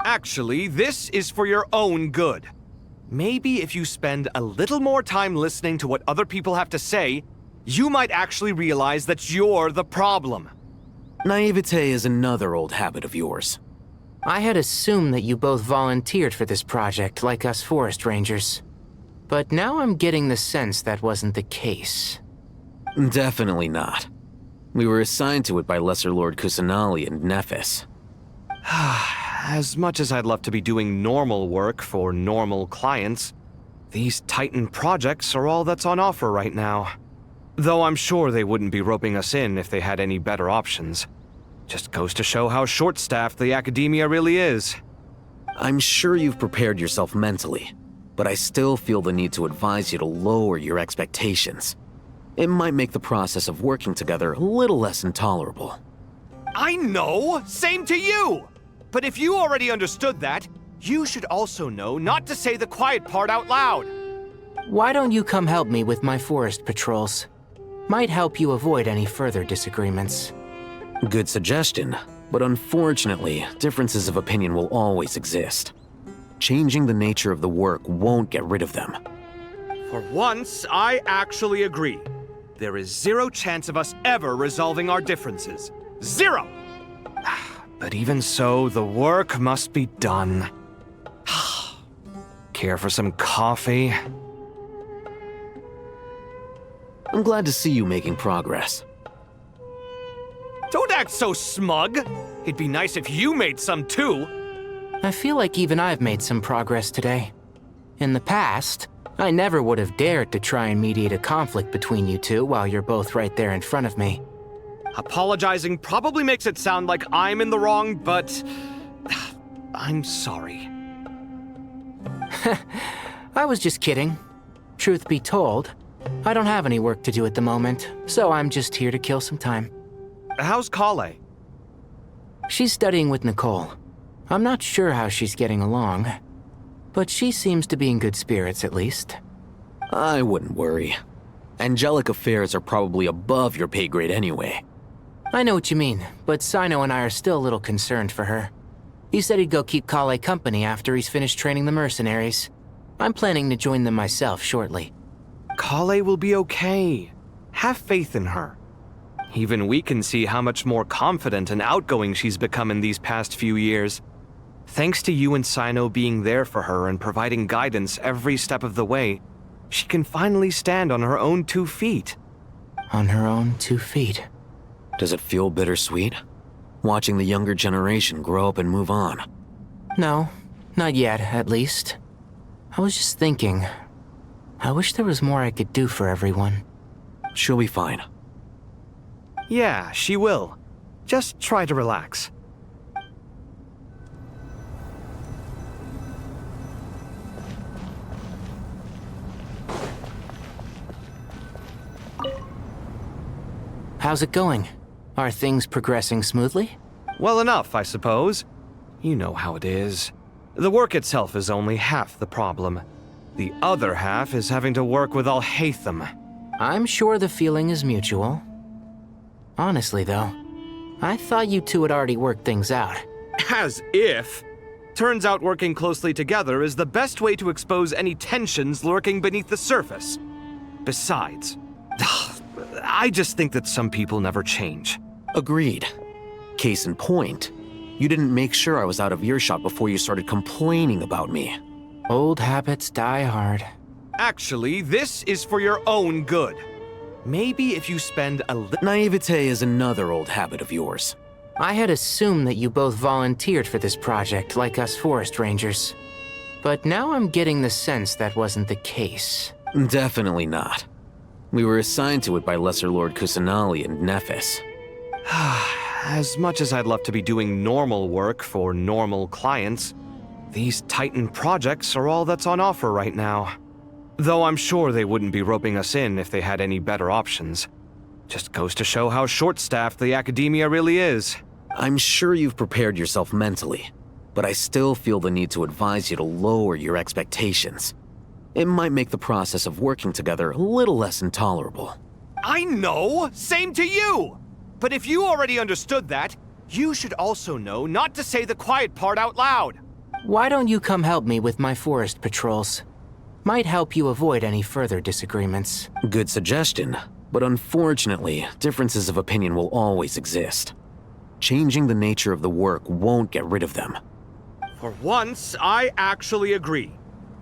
Actually, this is for your own good. Maybe if you spend a little more time listening to what other people have to say, you might actually realize that you're the problem. Naivete is another old habit of yours. I had assumed that you both volunteered for this project, like us forest rangers. But now I'm getting the sense that wasn't the case. Definitely not. We were assigned to it by Lesser Lord Kusanali and Nephis. As much as I'd love to be doing normal work for normal clients, these Titan projects are all that's on offer right now. Though I'm sure they wouldn't be roping us in if they had any better options. Just goes to show how short-staffed the academia really is. I'm sure you've prepared yourself mentally, but I still feel the need to advise you to lower your expectations. It might make the process of working together a little less intolerable. I know! Same to you! But if you already understood that, you should also know not to say the quiet part out loud. Why don't you come help me with my forest patrols? Might help you avoid any further disagreements. Good suggestion, but unfortunately, differences of opinion will always exist. Changing the nature of the work won't get rid of them. For once, I actually agree. There is zero chance of us ever resolving our differences. Zero! But even so, the work must be done. Care for some coffee? I'm glad to see you making progress. Don't act so smug! It'd be nice if you made some too! I feel like even I've made some progress today. In the past, I never would have dared to try and mediate a conflict between you two while you're both right there in front of me. Apologizing probably makes it sound like I'm in the wrong, but I'm sorry. I was just kidding. Truth be told, I don't have any work to do at the moment, so I'm just here to kill some time. How's Kale? She's studying with Nicole. I'm not sure how she's getting along, but she seems to be in good spirits at least. I wouldn't worry. Angelic affairs are probably above your pay grade anyway. I know what you mean, but Sino and I are still a little concerned for her. He said he'd go keep Kale company after he's finished training the mercenaries. I'm planning to join them myself shortly. Kale will be okay. Have faith in her. Even we can see how much more confident and outgoing she's become in these past few years. Thanks to you and Sino being there for her and providing guidance every step of the way, she can finally stand on her own 2 feet. On her own 2 feet? Does it feel bittersweet? Watching the younger generation grow up and move on? No, not yet, at least. I was just thinking, I wish there was more I could do for everyone. She'll be fine. Yeah, she will. Just try to relax. How's it going? Are things progressing smoothly? Well enough, I suppose. You know how it is. The work itself is only half the problem. The other half is having to work with Al-Haytham. I'm sure the feeling is mutual. Honestly, though, I thought you two had already worked things out. As if! Turns out working closely together is the best way to expose any tensions lurking beneath the surface. Besides, I just think that some people never change. Agreed. Case in point, you didn't make sure I was out of earshot before you started complaining about me. Old habits die hard. Actually, this is for your own good. Maybe if you spend a little— Naivete is another old habit of yours. I had assumed that you both volunteered for this project, like us forest rangers. But now I'm getting the sense that wasn't the case. Definitely not. We were assigned to it by Lesser Lord Kusanali and Nephis. As much as I'd love to be doing normal work for normal clients, these Titan projects are all that's on offer right now. Though I'm sure they wouldn't be roping us in if they had any better options. Just goes to show how short-staffed the academia really is. I'm sure you've prepared yourself mentally, but I still feel the need to advise you to lower your expectations. It might make the process of working together a little less intolerable. I know! Same to you! But if you already understood that, you should also know not to say the quiet part out loud. Why don't you come help me with my forest patrols? Might help you avoid any further disagreements. Good suggestion, but unfortunately, differences of opinion will always exist. Changing the nature of the work won't get rid of them. For once, I actually agree.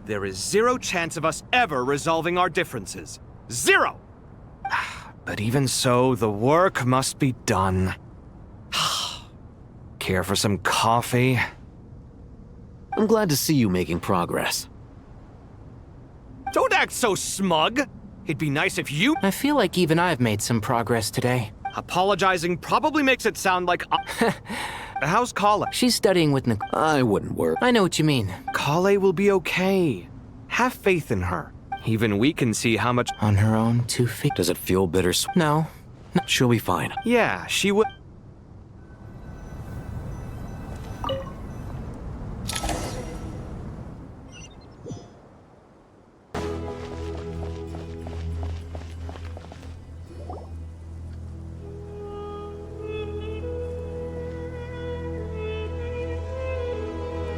There is zero chance of us ever resolving our differences. Zero! But even so, the work must be done. Care for some coffee? I'm glad to see you making progress. Don't act so smug! It'd be nice if you— I feel like even I've made some progress today. Apologizing probably makes it sound like— How's Kale? She's studying with I wouldn't worry. I know what you mean. Kale will be okay. Have faith in her. Even we can see how much— On her own 2 feet. Does it feel bittersweet? No. She'll be fine. Yeah, she will.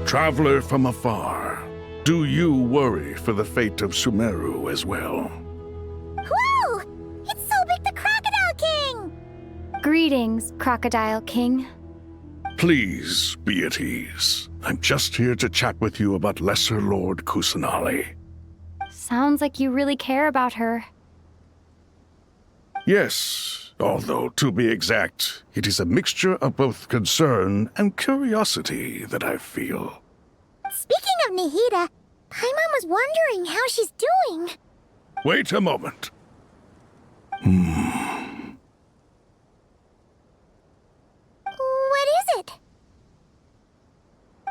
Traveler from afar, do you worry for the fate of Sumeru as well? Whoa! It's Sobek the Crocodile King! Greetings, Crocodile King. Please be at ease. I'm just here to chat with you about Lesser Lord Kusanali. Sounds like you really care about her. Yes, although to be exact, it is a mixture of both concern and curiosity that I feel. Speaking of Nahida, Paimon was wondering how she's doing. Wait a moment. What is it?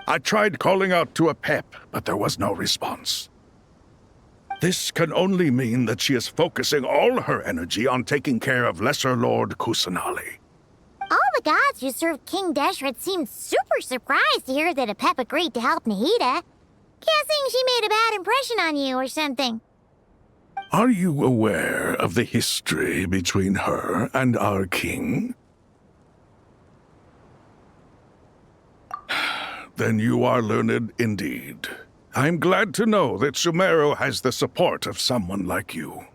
I tried calling out to a pep, but there was no response. This can only mean that she is focusing all her energy on taking care of Lesser Lord Kusanali. All the gods who served King Deshret seemed super surprised to hear that a pep agreed to help Nahida. Guessing she made a bad impression on you or something. Are you aware of the history between her and our king? Then you are learned indeed. I'm glad to know that Sumeru has the support of someone like you.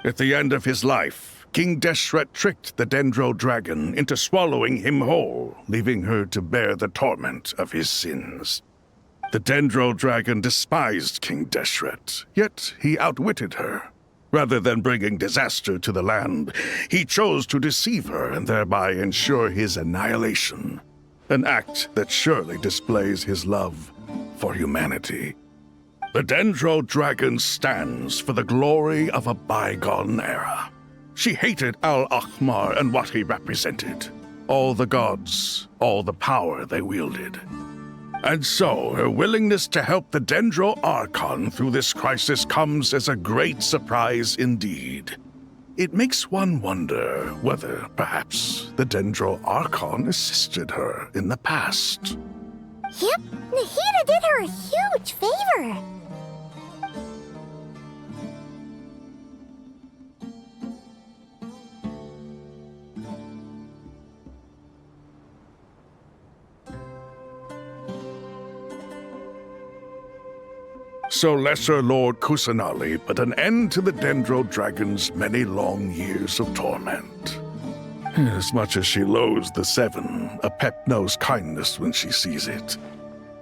At the end of his life, King Deshret tricked the Dendro Dragon into swallowing him whole, leaving her to bear the torment of his sins. The Dendro Dragon despised King Deshret, yet he outwitted her. Rather than bringing disaster to the land, he chose to deceive her and thereby ensure his annihilation. An act that surely displays his love for humanity. The Dendro Dragon stands for the glory of a bygone era. She hated Al-Ahmar and what he represented. All the gods, all the power they wielded. And so, her willingness to help the Dendro Archon through this crisis comes as a great surprise indeed. It makes one wonder whether, perhaps, the Dendro Archon assisted her in the past. Yep, Nahida did her a huge favor. So Lesser Lord Kusanali put an end to the Dendro Dragon's many long years of torment. As much as she loathes the Seven, Apep knows kindness when she sees it.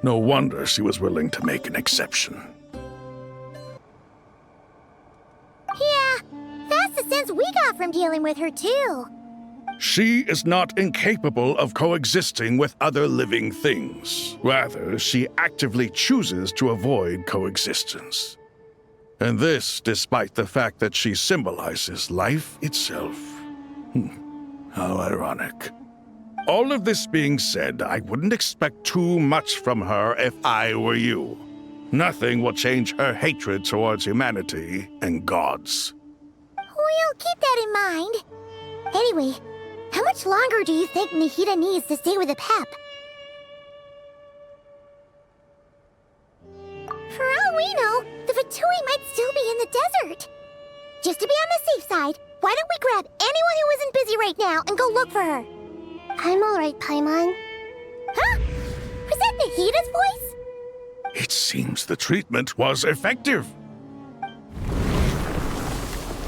No wonder she was willing to make an exception. Yeah, that's the sense we got from dealing with her, too. She is not incapable of coexisting with other living things. Rather, she actively chooses to avoid coexistence. And this despite the fact that she symbolizes life itself. How ironic. All of this being said, I wouldn't expect too much from her if I were you. Nothing will change her hatred towards humanity and gods. We'll keep that in mind. Anyway, how much longer do you think Nahida needs to stay with Apep? For all we know, the Fatui might still be in the desert. Just to be on the safe side, why don't we grab anyone who isn't busy right now and go look for her? I'm alright, Paimon. Huh? Was that Nahida's voice? It seems the treatment was effective.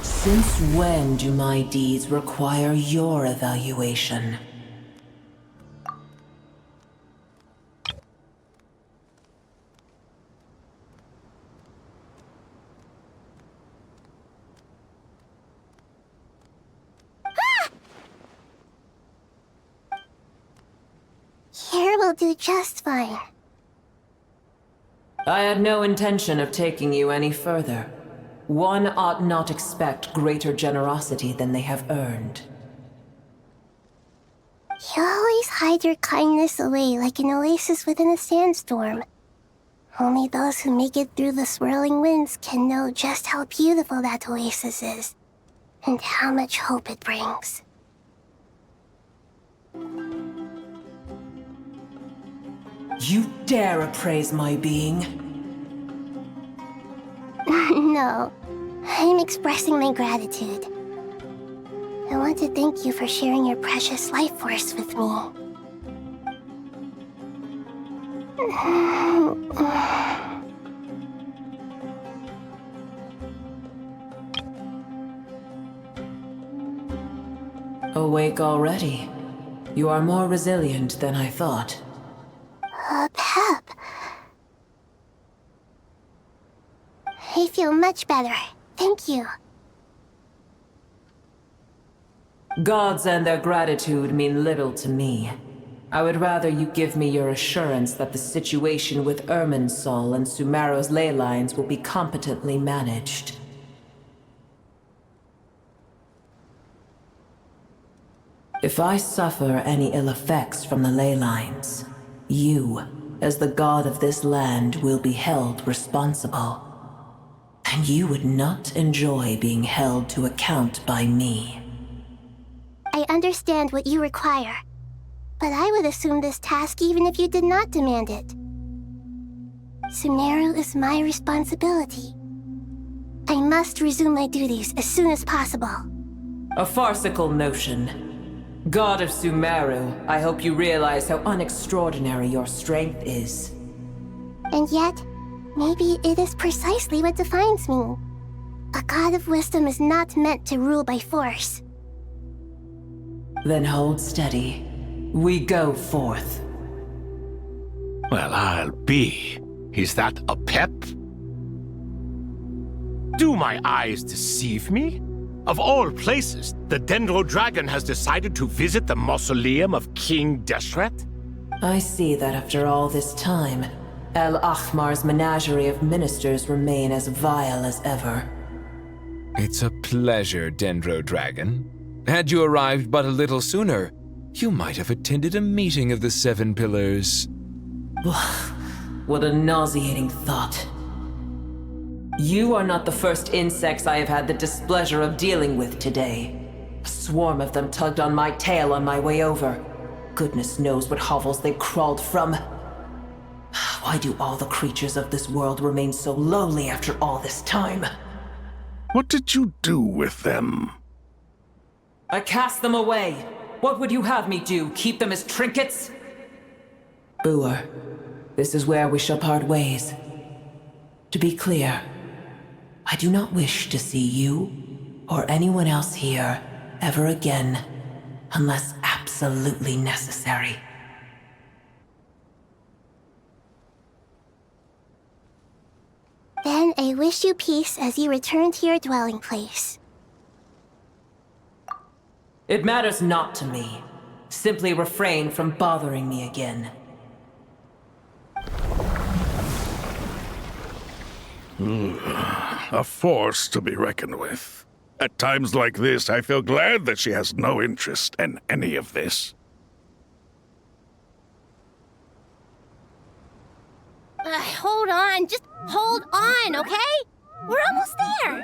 Since when do my deeds require your evaluation? Here will do just fine. I had no intention of taking you any further. One ought not expect greater generosity than they have earned. You always hide your kindness away like an oasis within a sandstorm. Only those who make it through the swirling winds can know just how beautiful that oasis is, and how much hope it brings. You dare appraise my being? No, I'm expressing my gratitude. I want to thank you for sharing your precious life force with me. Awake already? You are more resilient than I thought. Pep. I feel much better. Thank you. Gods and their gratitude mean little to me. I would rather you give me your assurance that the situation with Irminsul and Sumeru's ley lines will be competently managed. If I suffer any ill effects from the ley lines, you, as the god of this land, will be held responsible. And you would not enjoy being held to account by me. I understand what you require, but I would assume this task even if you did not demand it. Sumeru is my responsibility. I must resume my duties as soon as possible. A farcical notion. God of Sumeru, I hope you realize how unextraordinary your strength is. And yet, maybe it is precisely what defines me. A god of wisdom is not meant to rule by force. Then hold steady. We go forth. Well, I'll be. Is that a pep? Do my eyes deceive me? Of all places, the Dendro Dragon has decided to visit the mausoleum of King Deshret? I see that after all this time, El Ahmar's menagerie of ministers remain as vile as ever. It's a pleasure, Dendro Dragon. Had you arrived but a little sooner, you might have attended a meeting of the Seven Pillars. What a nauseating thought. You are not the first insects I have had the displeasure of dealing with today. A swarm of them tugged on my tail on my way over. Goodness knows what hovels they crawled from. Why do all the creatures of this world remain so lowly after all this time? What did you do with them? I cast them away. What would you have me do? Keep them as trinkets? Boer, this is where we shall part ways. To be clear, I do not wish to see you or anyone else here ever again, unless absolutely necessary. Then I wish you peace as you return to your dwelling place. It matters not to me. Simply refrain from bothering me again. A force to be reckoned with. At times like this, I feel glad that she has no interest in any of this. Hold on, just hold on, okay? We're almost there.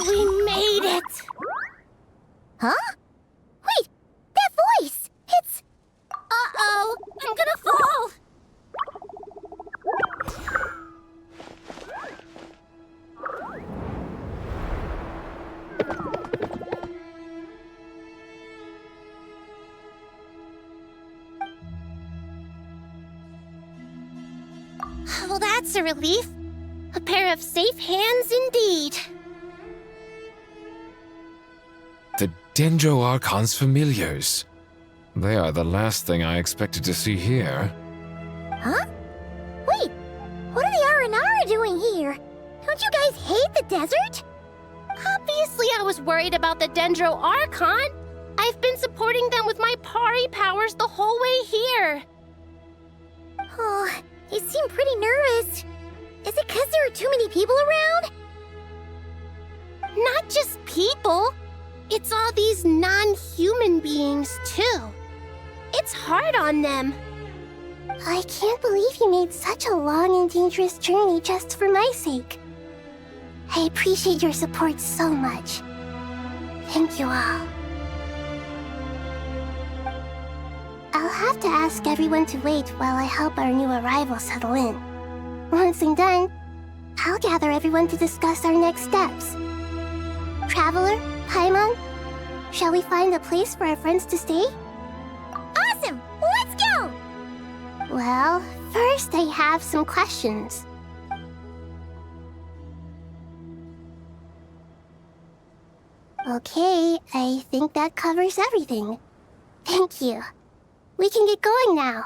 We made it! Huh? Wait, that voice! It's... Uh-oh, I'm gonna fall! Well, that's a relief. A pair of safe hands indeed. The Dendro Archon's familiars. They are the last thing I expected to see here. Huh? Wait, what are the Aranara doing here? Don't you guys hate the desert? Obviously I was worried about the Dendro Archon. I've been supporting them with my Pari powers the whole way here. Oh, you seem pretty nervous. Is it because there are too many people around? Not just people. It's all these non-human beings, too. It's hard on them. I can't believe you made such a long and dangerous journey just for my sake. I appreciate your support so much. Thank you all. I'll have to ask everyone to wait while I help our new arrival settle in. Once I'm done, I'll gather everyone to discuss our next steps. Traveler, Paimon, shall we find a place for our friends to stay? Awesome! Let's go! Well, first I have some questions. Okay, I think that covers everything. Thank you. We can get going now.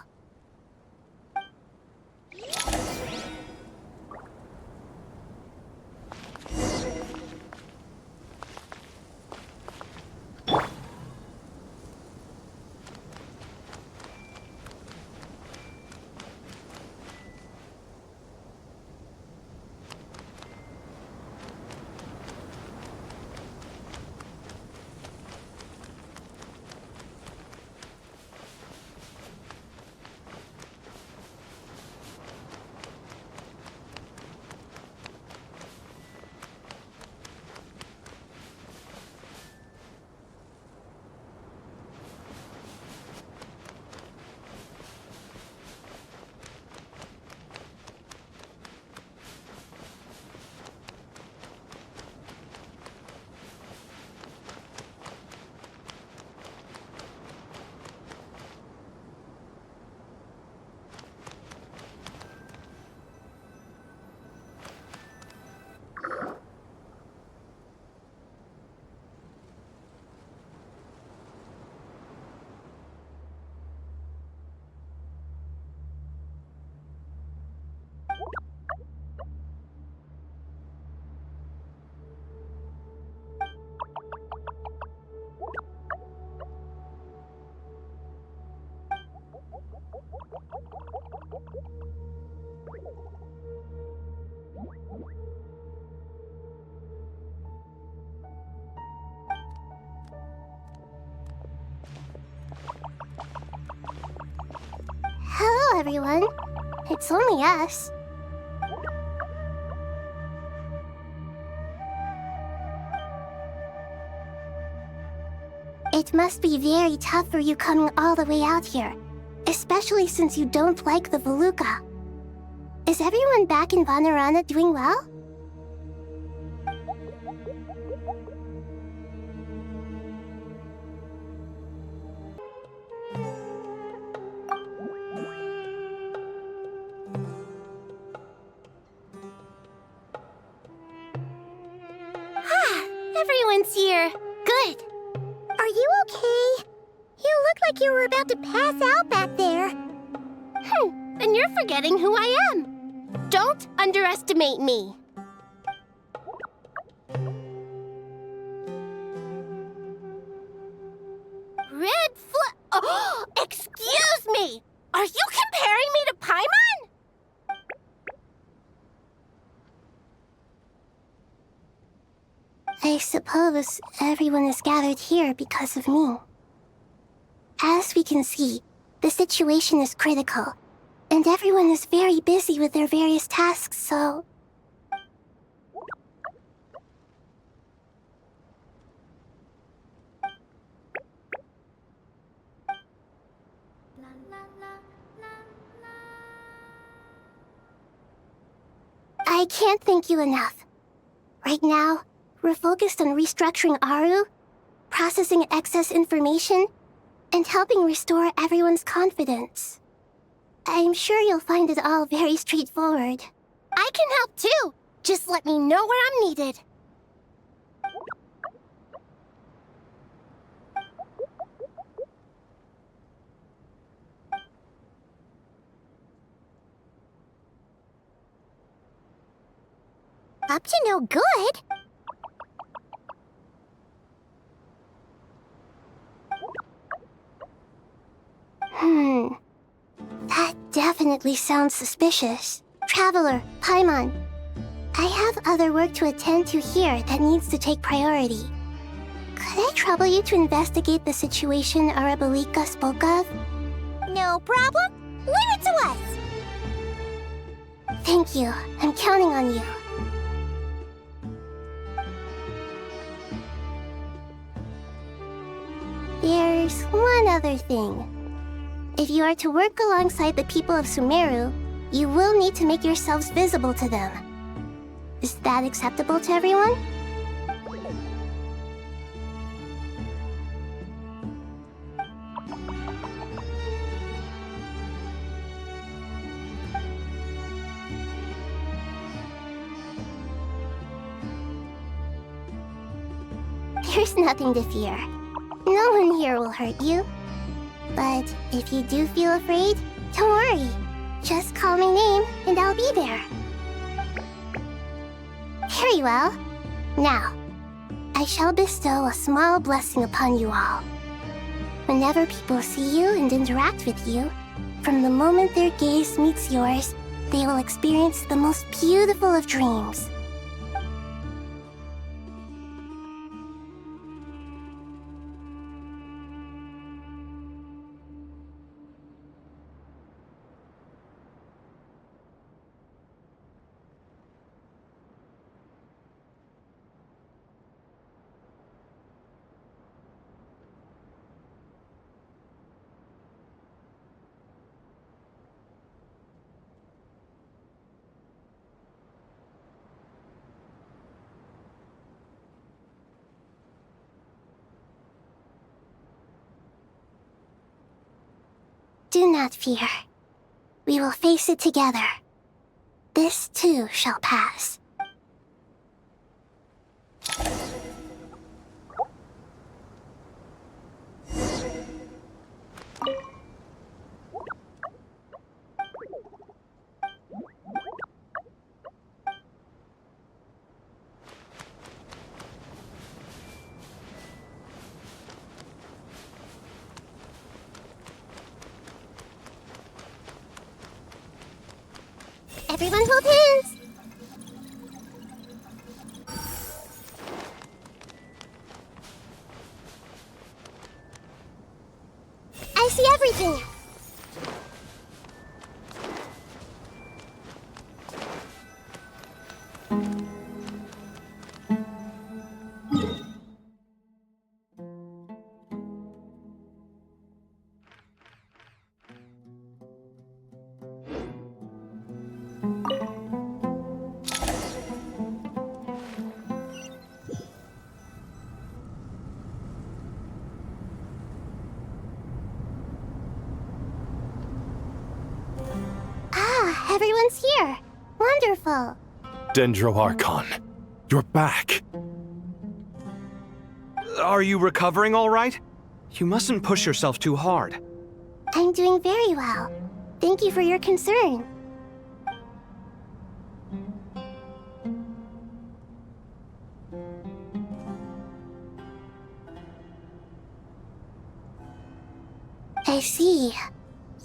Hello, everyone. It's only us. It must be very tough for you coming all the way out here, especially since you don't like the Voluka. Is everyone back in Vanarana doing well? Everyone's here. Good. Are you okay? You look like you were about to pass out back there. Then you're forgetting who I am. Don't underestimate me. Oh, excuse me! Are you comparing me to Paimon? I suppose everyone is gathered here because of me. As we can see, the situation is critical, and everyone is very busy with their various tasks, so... I can't thank you enough. Right now, we're focused on restructuring Aru, processing excess information, and helping restore everyone's confidence. I'm sure you'll find it all very straightforward. I can help too! Just let me know where I'm needed. Up to no good? That definitely sounds suspicious. Traveler, Paimon, I have other work to attend to here that needs to take priority. Could I trouble you to investigate the situation Arabalika spoke of? No problem. Leave it to us. Thank you. I'm counting on you. There's one other thing. If you are to work alongside the people of Sumeru, you will need to make yourselves visible to them. Is that acceptable to everyone? There's nothing to fear. No one here will hurt you. But if you do feel afraid, don't worry. Just call my name and I'll be there. Very well. Now, I shall bestow a small blessing upon you all. Whenever people see you and interact with you, from the moment their gaze meets yours, they will experience the most beautiful of dreams. Do not fear. We will face it together. This too shall pass. Everyone hold hands! I see everything! Everyone's here. Wonderful. Dendro Archon, you're back. Are you recovering all right? You mustn't push yourself too hard. I'm doing very well. Thank you for your concern. I see.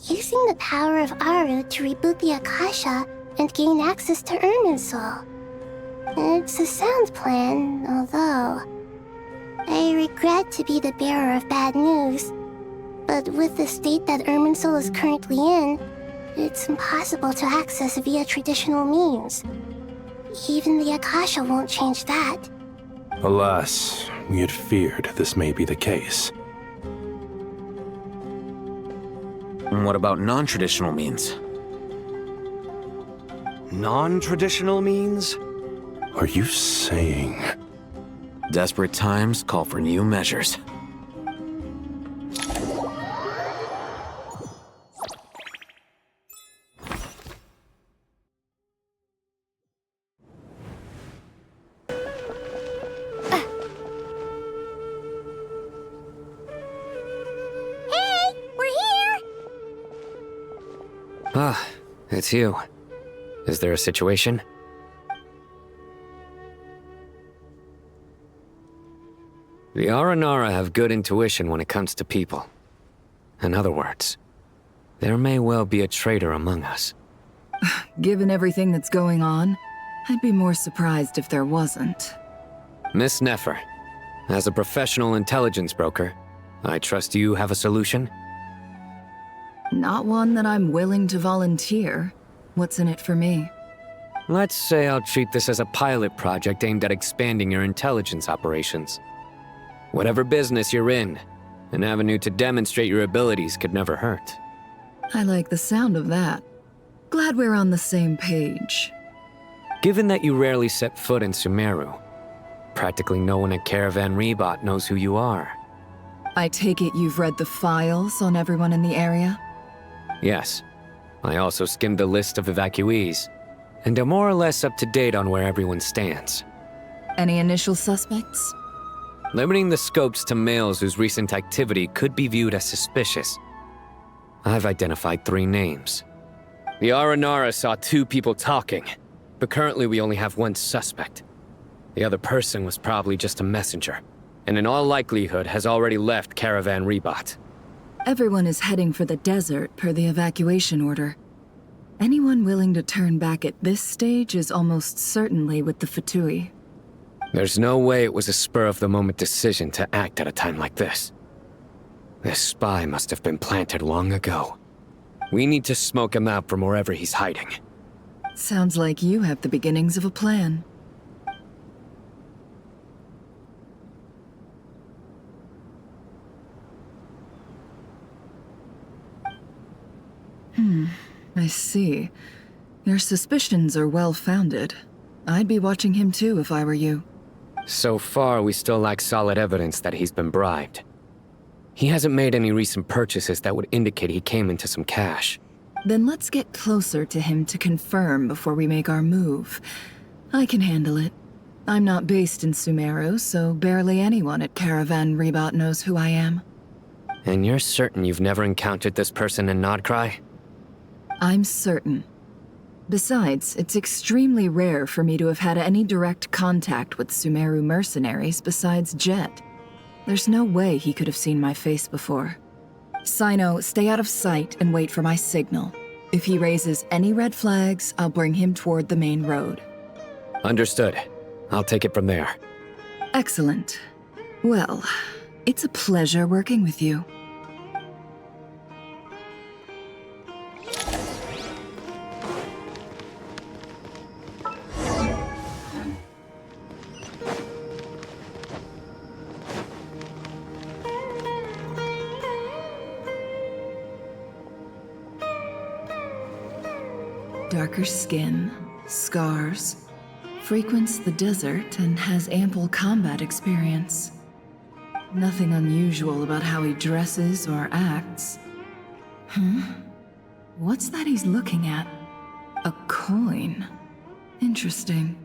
Using the power of Aru to reboot the Akasha and gain access to Irminsul. It's a sound plan, although I regret to be the bearer of bad news. But with the state that Irminsul is currently in, it's impossible to access via traditional means. Even the Akasha won't change that. Alas, we had feared this may be the case. What about non-traditional means? Non-traditional means? Are you saying... Desperate times call for new measures. Ah, it's you. Is there a situation? The Aranara have good intuition when it comes to people. In other words, there may well be a traitor among us. Given everything that's going on, I'd be more surprised if there wasn't. Miss Nefer, as a professional intelligence broker, I trust you have a solution? Not one that I'm willing to volunteer. What's in it for me? Let's say I'll treat this as a pilot project aimed at expanding your intelligence operations. Whatever business you're in, an avenue to demonstrate your abilities could never hurt. I like the sound of that. Glad we're on the same page. Given that you rarely set foot in Sumeru, practically no one at Caravan Rebot knows who you are. I take it you've read the files on everyone in the area? Yes. I also skimmed the list of evacuees, and am more or less up to date on where everyone stands. Any initial suspects? Limiting the scopes to males whose recent activity could be viewed as suspicious. I've identified 3 names. The Aranara saw 2 people talking, but currently we only have 1 suspect. The other person was probably just a messenger, and in all likelihood has already left Caravan Rebot. Everyone is heading for the desert per the evacuation order. Anyone willing to turn back at this stage is almost certainly with the Fatui. There's no way it was a spur-of-the-moment decision to act at a time like this. This spy must have been planted long ago. We need to smoke him out from wherever he's hiding. Sounds like you have the beginnings of a plan. I see. Your suspicions are well-founded. I'd be watching him too if I were you. So far, we still lack solid evidence that he's been bribed. He hasn't made any recent purchases that would indicate he came into some cash. Then let's get closer to him to confirm before we make our move. I can handle it. I'm not based in Sumeru, so barely anyone at Caravan Rebot knows who I am. And you're certain you've never encountered this person in Nodcry? I'm certain. Besides, it's extremely rare for me to have had any direct contact with Sumeru mercenaries besides Jet. There's no way he could have seen my face before. Sino, stay out of sight and wait for my signal. If he raises any red flags, I'll bring him toward the main road. Understood. I'll take it from there. Excellent. Well, it's a pleasure working with you. Darker skin, scars, frequents the desert and has ample combat experience. Nothing unusual about how he dresses or acts. What's that he's looking at? A coin? Interesting.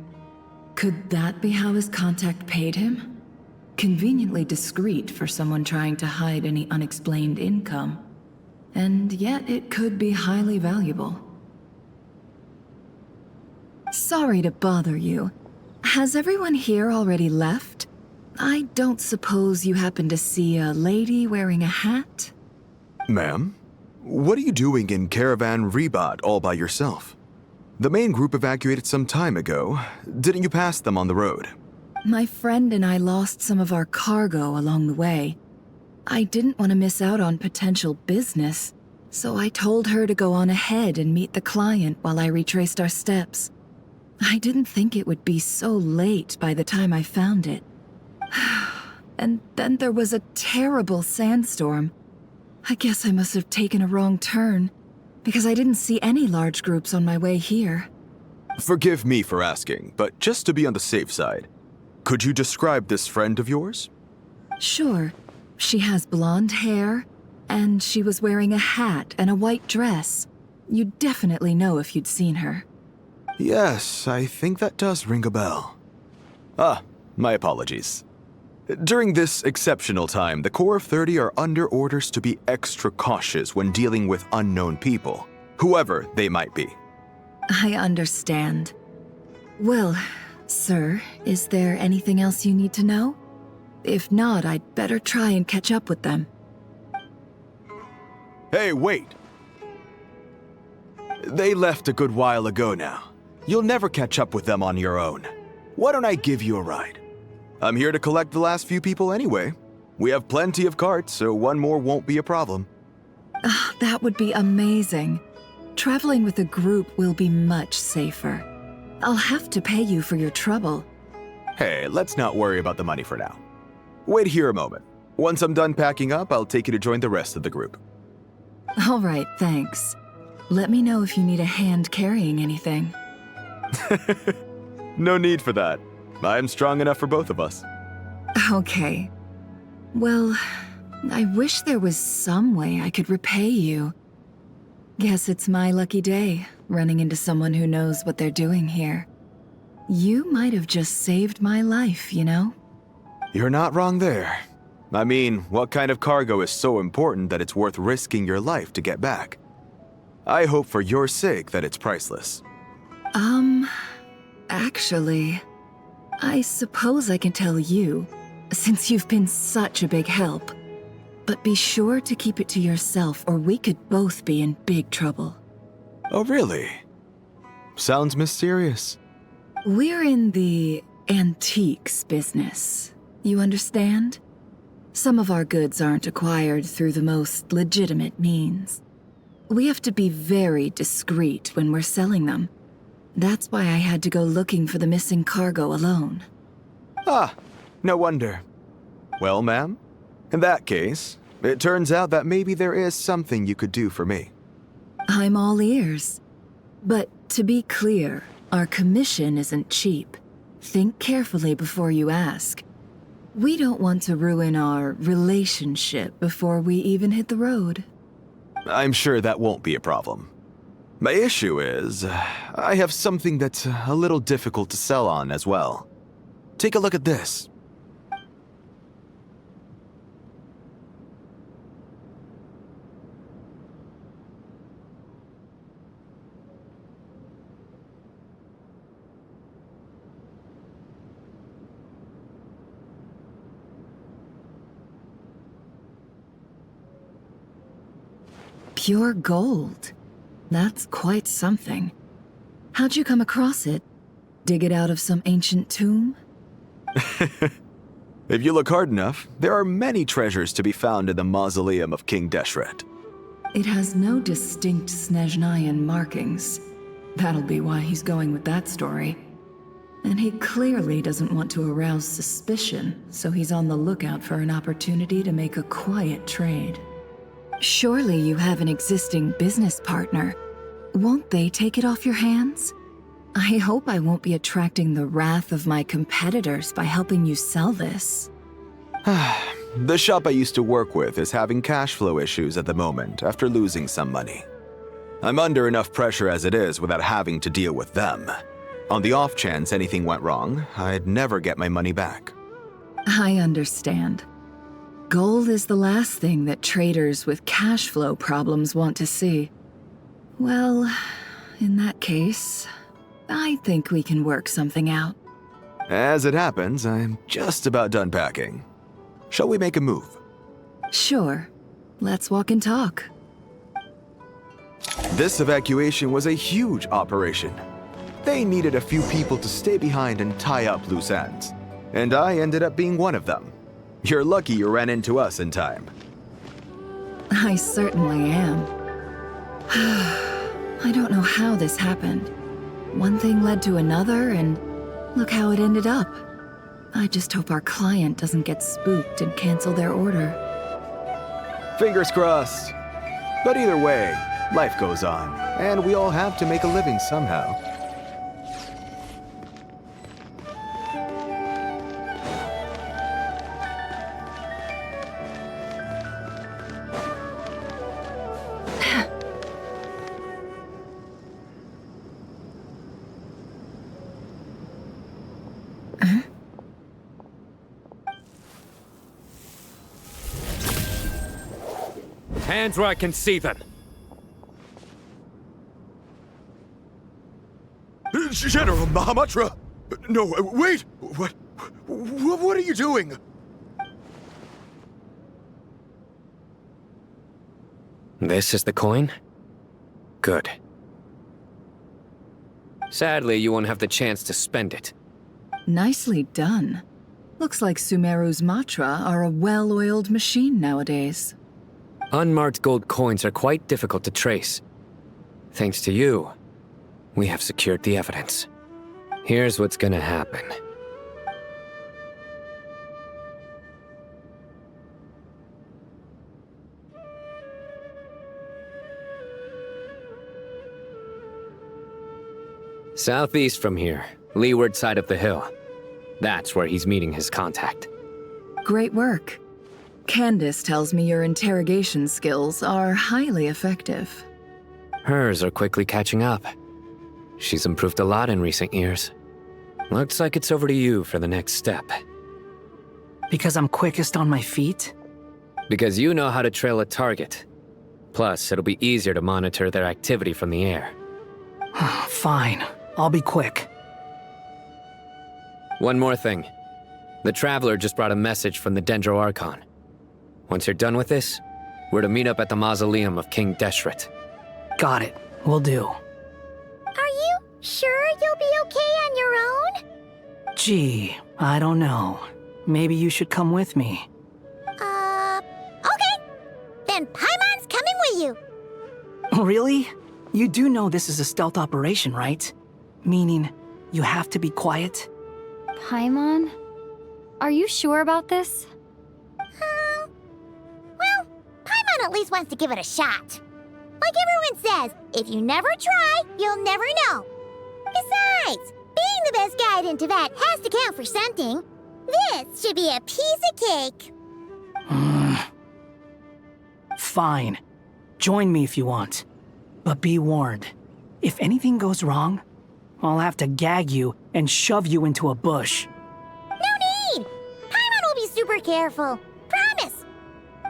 Could that be how his contact paid him? Conveniently discreet for someone trying to hide any unexplained income. And yet it could be highly valuable. Sorry to bother you. Has everyone here already left? I don't suppose you happen to see a lady wearing a hat? Ma'am, what are you doing in Caravan Rebat all by yourself? The main group evacuated some time ago. Didn't you pass them on the road? My friend and I lost some of our cargo along the way. I didn't want to miss out on potential business, so I told her to go on ahead and meet the client while I retraced our steps. I didn't think it would be so late by the time I found it. And then there was a terrible sandstorm. I guess I must have taken a wrong turn, because I didn't see any large groups on my way here. Forgive me for asking, but just to be on the safe side, could you describe this friend of yours? Sure. She has blonde hair, and she was wearing a hat and a white dress. You'd definitely know if you'd seen her. Yes, I think that does ring a bell. Ah, my apologies. During this exceptional time, the Core of 30 are under orders to be extra cautious when dealing with unknown people, whoever they might be. I understand. Well, sir, is there anything else you need to know? If not, I'd better try and catch up with them. Hey, wait! They left a good while ago now. You'll never catch up with them on your own. Why don't I give you a ride? I'm here to collect the last few people anyway. We have plenty of carts, so one more won't be a problem. That would be amazing. Traveling with a group will be much safer. I'll have to pay you for your trouble. Hey, let's not worry about the money for now. Wait here a moment. Once I'm done packing up, I'll take you to join the rest of the group. All right, thanks. Let me know if you need a hand carrying anything. No need for that. I'm strong enough for both of us. Okay. Well, I wish there was some way I could repay you. Guess it's my lucky day, running into someone who knows what they're doing here. You might have just saved my life, you know? You're not wrong there. I mean, what kind of cargo is so important that it's worth risking your life to get back? I hope for your sake that it's priceless. Actually, I suppose I can tell you, since you've been such a big help. But be sure to keep it to yourself, or we could both be in big trouble. Oh, really? Sounds mysterious. We're in the antiques business. You understand? Some of our goods aren't acquired through the most legitimate means. We have to be very discreet when we're selling them. That's why I had to go looking for the missing cargo alone. Ah, no wonder. Well, ma'am, in that case, it turns out that maybe there is something you could do for me. I'm all ears. But to be clear, our commission isn't cheap. Think carefully before you ask. We don't want to ruin our relationship before we even hit the road. I'm sure that won't be a problem. My issue is, I have something that's a little difficult to sell on as well. Take a look at this. Pure gold. That's quite something. How'd you come across it? Dig it out of some ancient tomb? If you look hard enough, there are many treasures to be found in the mausoleum of King Deshret. It has no distinct Snezhnayan markings. That'll be why he's going with that story. And he clearly doesn't want to arouse suspicion, so he's on the lookout for an opportunity to make a quiet trade. Surely you have an existing business partner. Won't they take it off your hands? I hope I won't be attracting the wrath of my competitors by helping you sell this. The shop I used to work with is having cash flow issues at the moment after losing some money. I'm under enough pressure as it is without having to deal with them. On the off chance anything went wrong, I'd never get my money back. I understand. Gold is the last thing that traders with cash flow problems want to see. Well, in that case, I think we can work something out. As it happens, I'm just about done packing. Shall we make a move? Sure. Let's walk and talk. This evacuation was a huge operation. They needed a few people to stay behind and tie up loose ends. And I ended up being one of them. You're lucky you ran into us in time. I certainly am. I don't know how this happened. One thing led to another, and look how it ended up. I just hope our client doesn't get spooked and cancel their order. Fingers crossed. But either way, life goes on, and we all have to make a living somehow. Hands where I can see them. General Mahamatra! No, wait! What are you doing? This is the coin? Good. Sadly, you won't have the chance to spend it. Nicely done. Looks like Sumeru's mantra are a well-oiled machine nowadays. Unmarked gold coins are quite difficult to trace. Thanks to you, we have secured the evidence. Here's what's gonna happen. Southeast from here, leeward side of the hill. That's where he's meeting his contact. Great work. Candace tells me your interrogation skills are highly effective. Hers are quickly catching up. She's improved a lot in recent years. Looks like it's over to you for the next step. Because I'm quickest on my feet? Because you know how to trail a target. Plus, it'll be easier to monitor their activity from the air. Fine. I'll be quick. One more thing. The Traveler just brought a message from the Dendro Archon. Once you're done with this, we're to meet up at the mausoleum of King Deshret. Got it. Will do. Are you sure you'll be okay on your own? Gee, I don't know. Maybe you should come with me. Okay. Then Paimon's coming with you. Really? You do know this is a stealth operation, right? Meaning, you have to be quiet? Paimon? Are you sure about this? Well, Paimon at least wants to give it a shot. Like everyone says, if you never try, you'll never know. Besides, being the best guide in Tibet has to count for something. This should be a piece of cake. Fine. Join me if you want. But be warned, if anything goes wrong, I'll have to gag you and shove you into a bush. No need! Paimon will be super careful. Promise!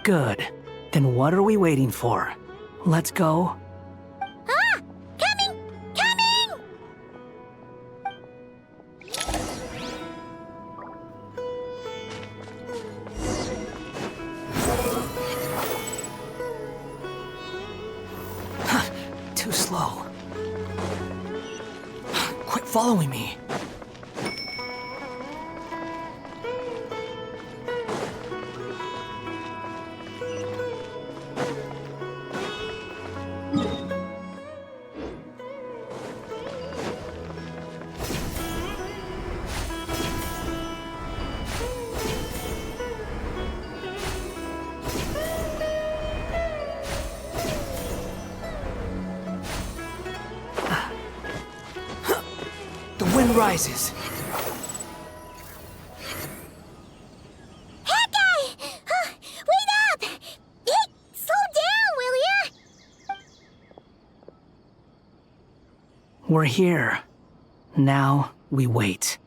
Good. Then what are we waiting for? Let's go. Ah! Coming! Coming! Too slow. Quit following me. The wind rises. Hawkeye! Wait up! Hey, slow down, will ya? We're here. Now we wait.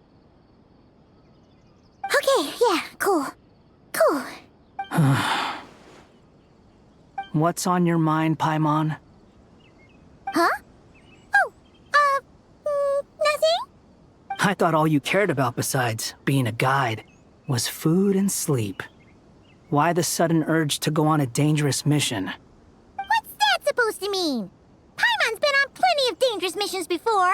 Okay, yeah, cool. Cool. What's on your mind, Paimon? Huh? Oh, nothing? I thought all you cared about besides being a guide was food and sleep. Why the sudden urge to go on a dangerous mission? What's that supposed to mean? Paimon's been on plenty of dangerous missions before.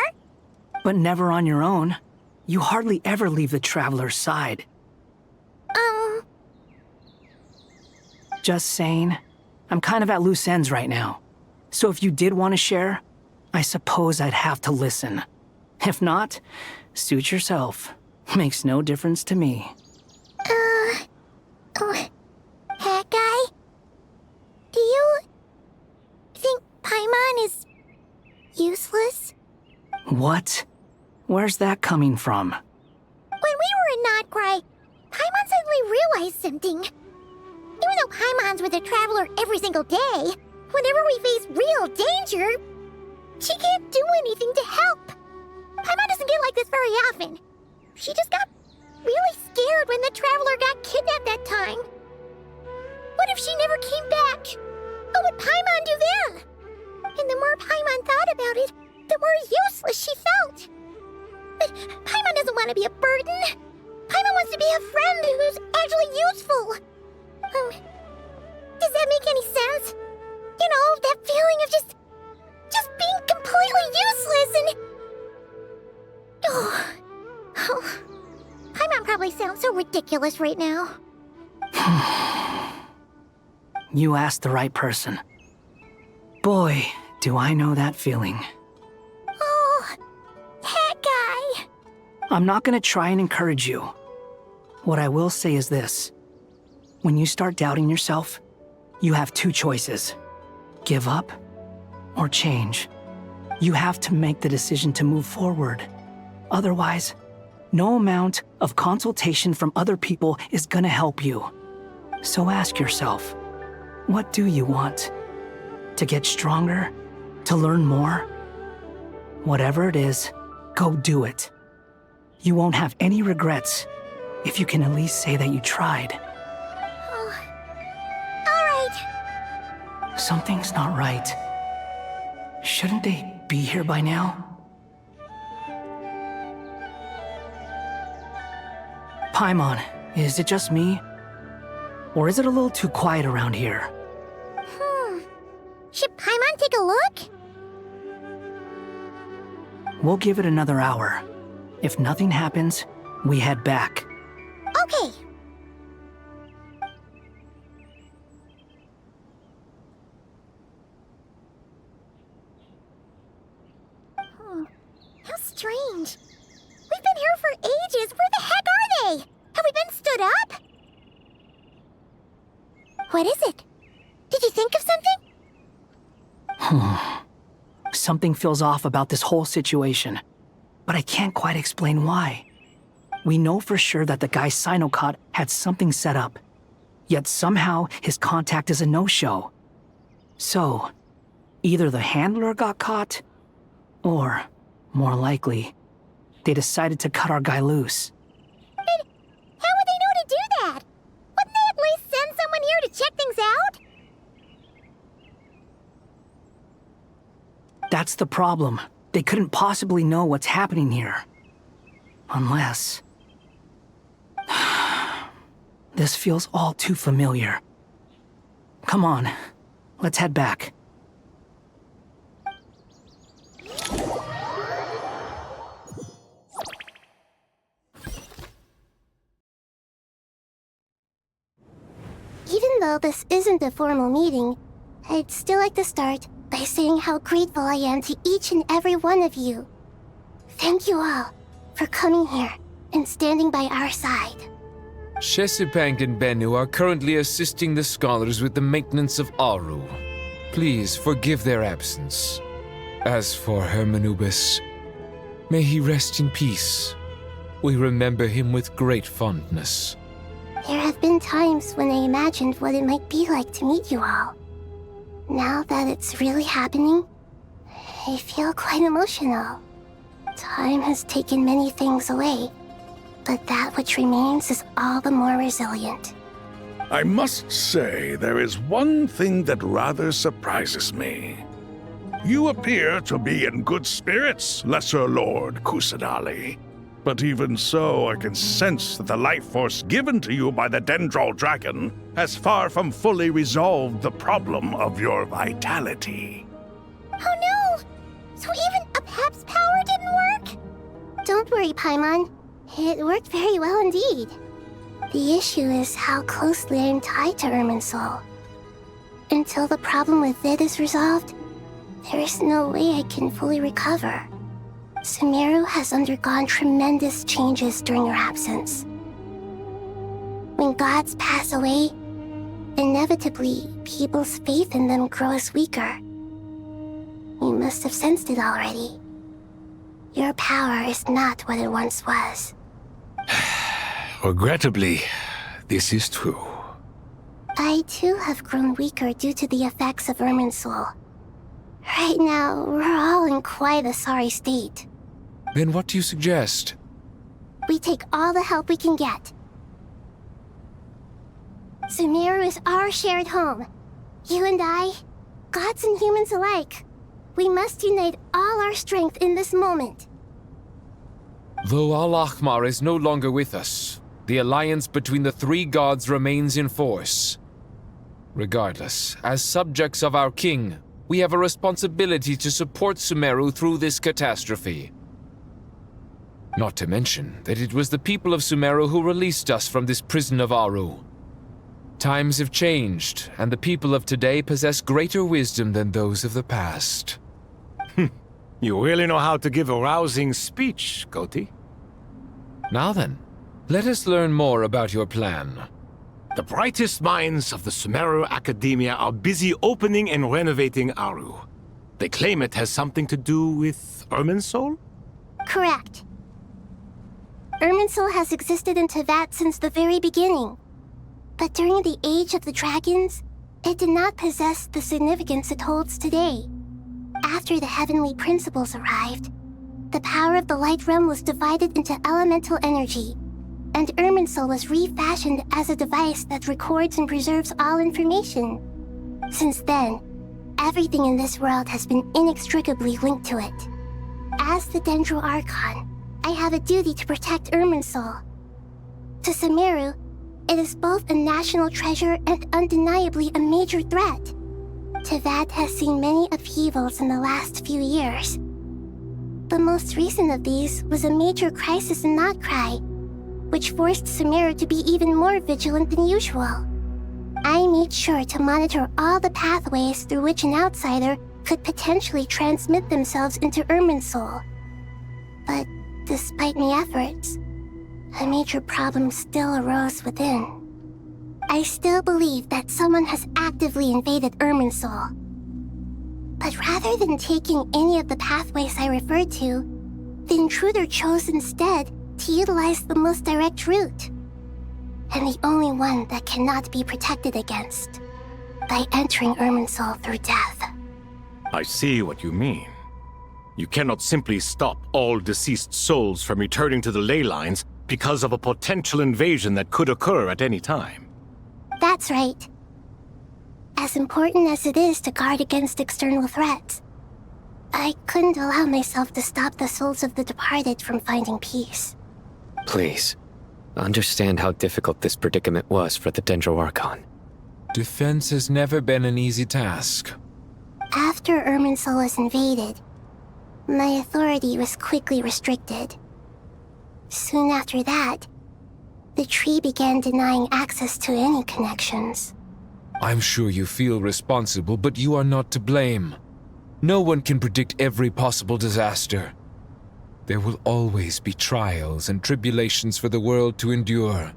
But never on your own. You hardly ever leave the Traveler's side. Just saying, I'm kind of at loose ends right now. So if you did want to share, I suppose I'd have to listen. If not, suit yourself. Makes no difference to me. Hat guy? Do you think Paimon is useless? What? Where's that coming from? When we were in Notcry, Paimon suddenly realized something. Even though Paimon's with a Traveler every single day, whenever we face real danger, she can't do anything to help. Paimon doesn't get like this very often. She just got really scared when the Traveler got kidnapped that time. What if she never came back? What would Paimon do then? And the more Paimon thought about it, the more useless she felt. But Paimon doesn't want to be a burden. Paimon wants to be a friend who's actually useful. Does that make any sense? You know, that feeling of just being completely useless and... Oh. Paimon probably sounds so ridiculous right now. You asked the right person. Boy, do I know that feeling. Oh, that guy. I'm not gonna try and encourage you. What I will say is this. When you start doubting yourself, you have two choices. Give up or change. You have to make the decision to move forward. Otherwise, no amount of consultation from other people is gonna help you. So ask yourself, what do you want? To get stronger? To learn more? Whatever it is, go do it. You won't have any regrets if you can at least say that you tried. Something's not right. Shouldn't they be here by now? Paimon, is it just me? Or is it a little too quiet around here? Should Paimon take a look? We'll give it another hour. If nothing happens, we head back. Okay. How strange. We've been here for ages. Where the heck are they? Have we been stood up? What is it? Did you think of something? Something feels off about this whole situation, but I can't quite explain why. We know for sure that the guy Sinocot had something set up, yet somehow his contact is a no-show. So, either the handler got caught, or, more likely, they decided to cut our guy loose. But how would they know to do that? Wouldn't they at least send someone here to check things out? That's the problem. They couldn't possibly know what's happening here. Unless... This feels all too familiar. Come on, let's head back. Even though this isn't a formal meeting, I'd still like to start by saying how grateful I am to each and every one of you. Thank you all for coming here and standing by our side. Shesipank and Bennu are currently assisting the scholars with the maintenance of Aru. Please forgive their absence. As for Hermanubis, may he rest in peace. We remember him with great fondness. There have been times when I imagined what it might be like to meet you all. Now that it's really happening, I feel quite emotional. Time has taken many things away, but that which remains is all the more resilient. I must say, there is one thing that rather surprises me. You appear to be in good spirits, Lesser Lord Kusanali. But even so, I can sense that the life force given to you by the Dendral Dragon has far from fully resolved the problem of your vitality. Oh no! So even a Pep's power didn't work? Don't worry, Paimon. It worked very well indeed. The issue is how closely I am tied to Irminsul. Until the problem with it is resolved, there is no way I can fully recover. Sumeru has undergone tremendous changes during your absence. When gods pass away, inevitably, people's faith in them grows weaker. You must have sensed it already. Your power is not what it once was. Regrettably, this is true. I too have grown weaker due to the effects of Irminsul. Right now, we're all in quite a sorry state. Then what do you suggest? We take all the help we can get. Sumeru is our shared home. You and I, gods and humans alike. We must unite all our strength in this moment. Though Al-Ahmar is no longer with us, the alliance between the three gods remains in force. Regardless, as subjects of our king, we have a responsibility to support Sumeru through this catastrophe. Not to mention that it was the people of Sumeru who released us from this prison of Aru. Times have changed, and the people of today possess greater wisdom than those of the past. You really know how to give a rousing speech, Goti. Now then, let us learn more about your plan. The brightest minds of the Sumeru Academia are busy opening and renovating Aru. They claim it has something to do with Irminsul? Correct. Irminsul has existed in Teyvat since the very beginning. But during the Age of the Dragons, it did not possess the significance it holds today. After the heavenly principles arrived, the power of the Light Realm was divided into elemental energy, and Irminsul was refashioned as a device that records and preserves all information. Since then, everything in this world has been inextricably linked to it. As the Dendro Archon, I have a duty to protect Irminsul. To Sumeru, it is both a national treasure and undeniably a major threat. Teyvat has seen many upheavals in the last few years. The most recent of these was a major crisis in Notcry, which forced Sumeru to be even more vigilant than usual. I made sure to monitor all the pathways through which an outsider could potentially transmit themselves into Irminsul. But despite my efforts, a major problem still arose within. I still believe that someone has actively invaded Irminsul. But rather than taking any of the pathways I referred to, the intruder chose instead to utilize the most direct route, and the only one that cannot be protected against, by entering Irminsul through death. I see what you mean. You cannot simply stop all deceased souls from returning to the ley lines because of a potential invasion that could occur at any time. That's right. As important as it is to guard against external threats, I couldn't allow myself to stop the souls of the departed from finding peace. Please, understand how difficult this predicament was for the Dendro Archon. Defense has never been an easy task. After Irminsul was invaded, my authority was quickly restricted. Soon after that, the tree began denying access to any connections. I'm sure you feel responsible, but you are not to blame. No one can predict every possible disaster. There will always be trials and tribulations for the world to endure.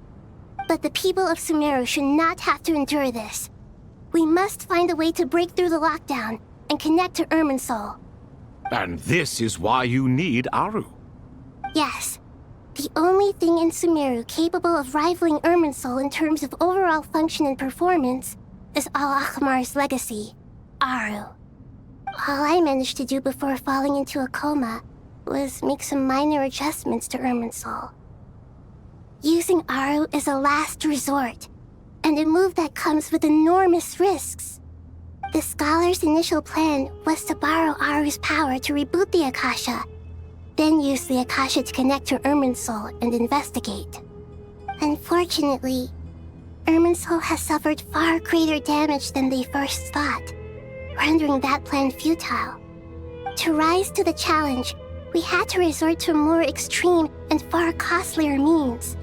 But the people of Sumeru should not have to endure this. We must find a way to break through the lockdown and connect to Irminsul. And this is why you need Aru. Yes. The only thing in Sumeru capable of rivaling Irminsul in terms of overall function and performance is Al-Ahmar's legacy, Aru. All I managed to do before falling into a coma was make some minor adjustments to Irminsul. Using Aru is a last resort, and a move that comes with enormous risks. The Scholar's initial plan was to borrow Aru's power to reboot the Akasha, then use the Akasha to connect to Irminsul and investigate. Unfortunately, Irminsul has suffered far greater damage than they first thought, rendering that plan futile. To rise to the challenge, we had to resort to more extreme and far costlier means.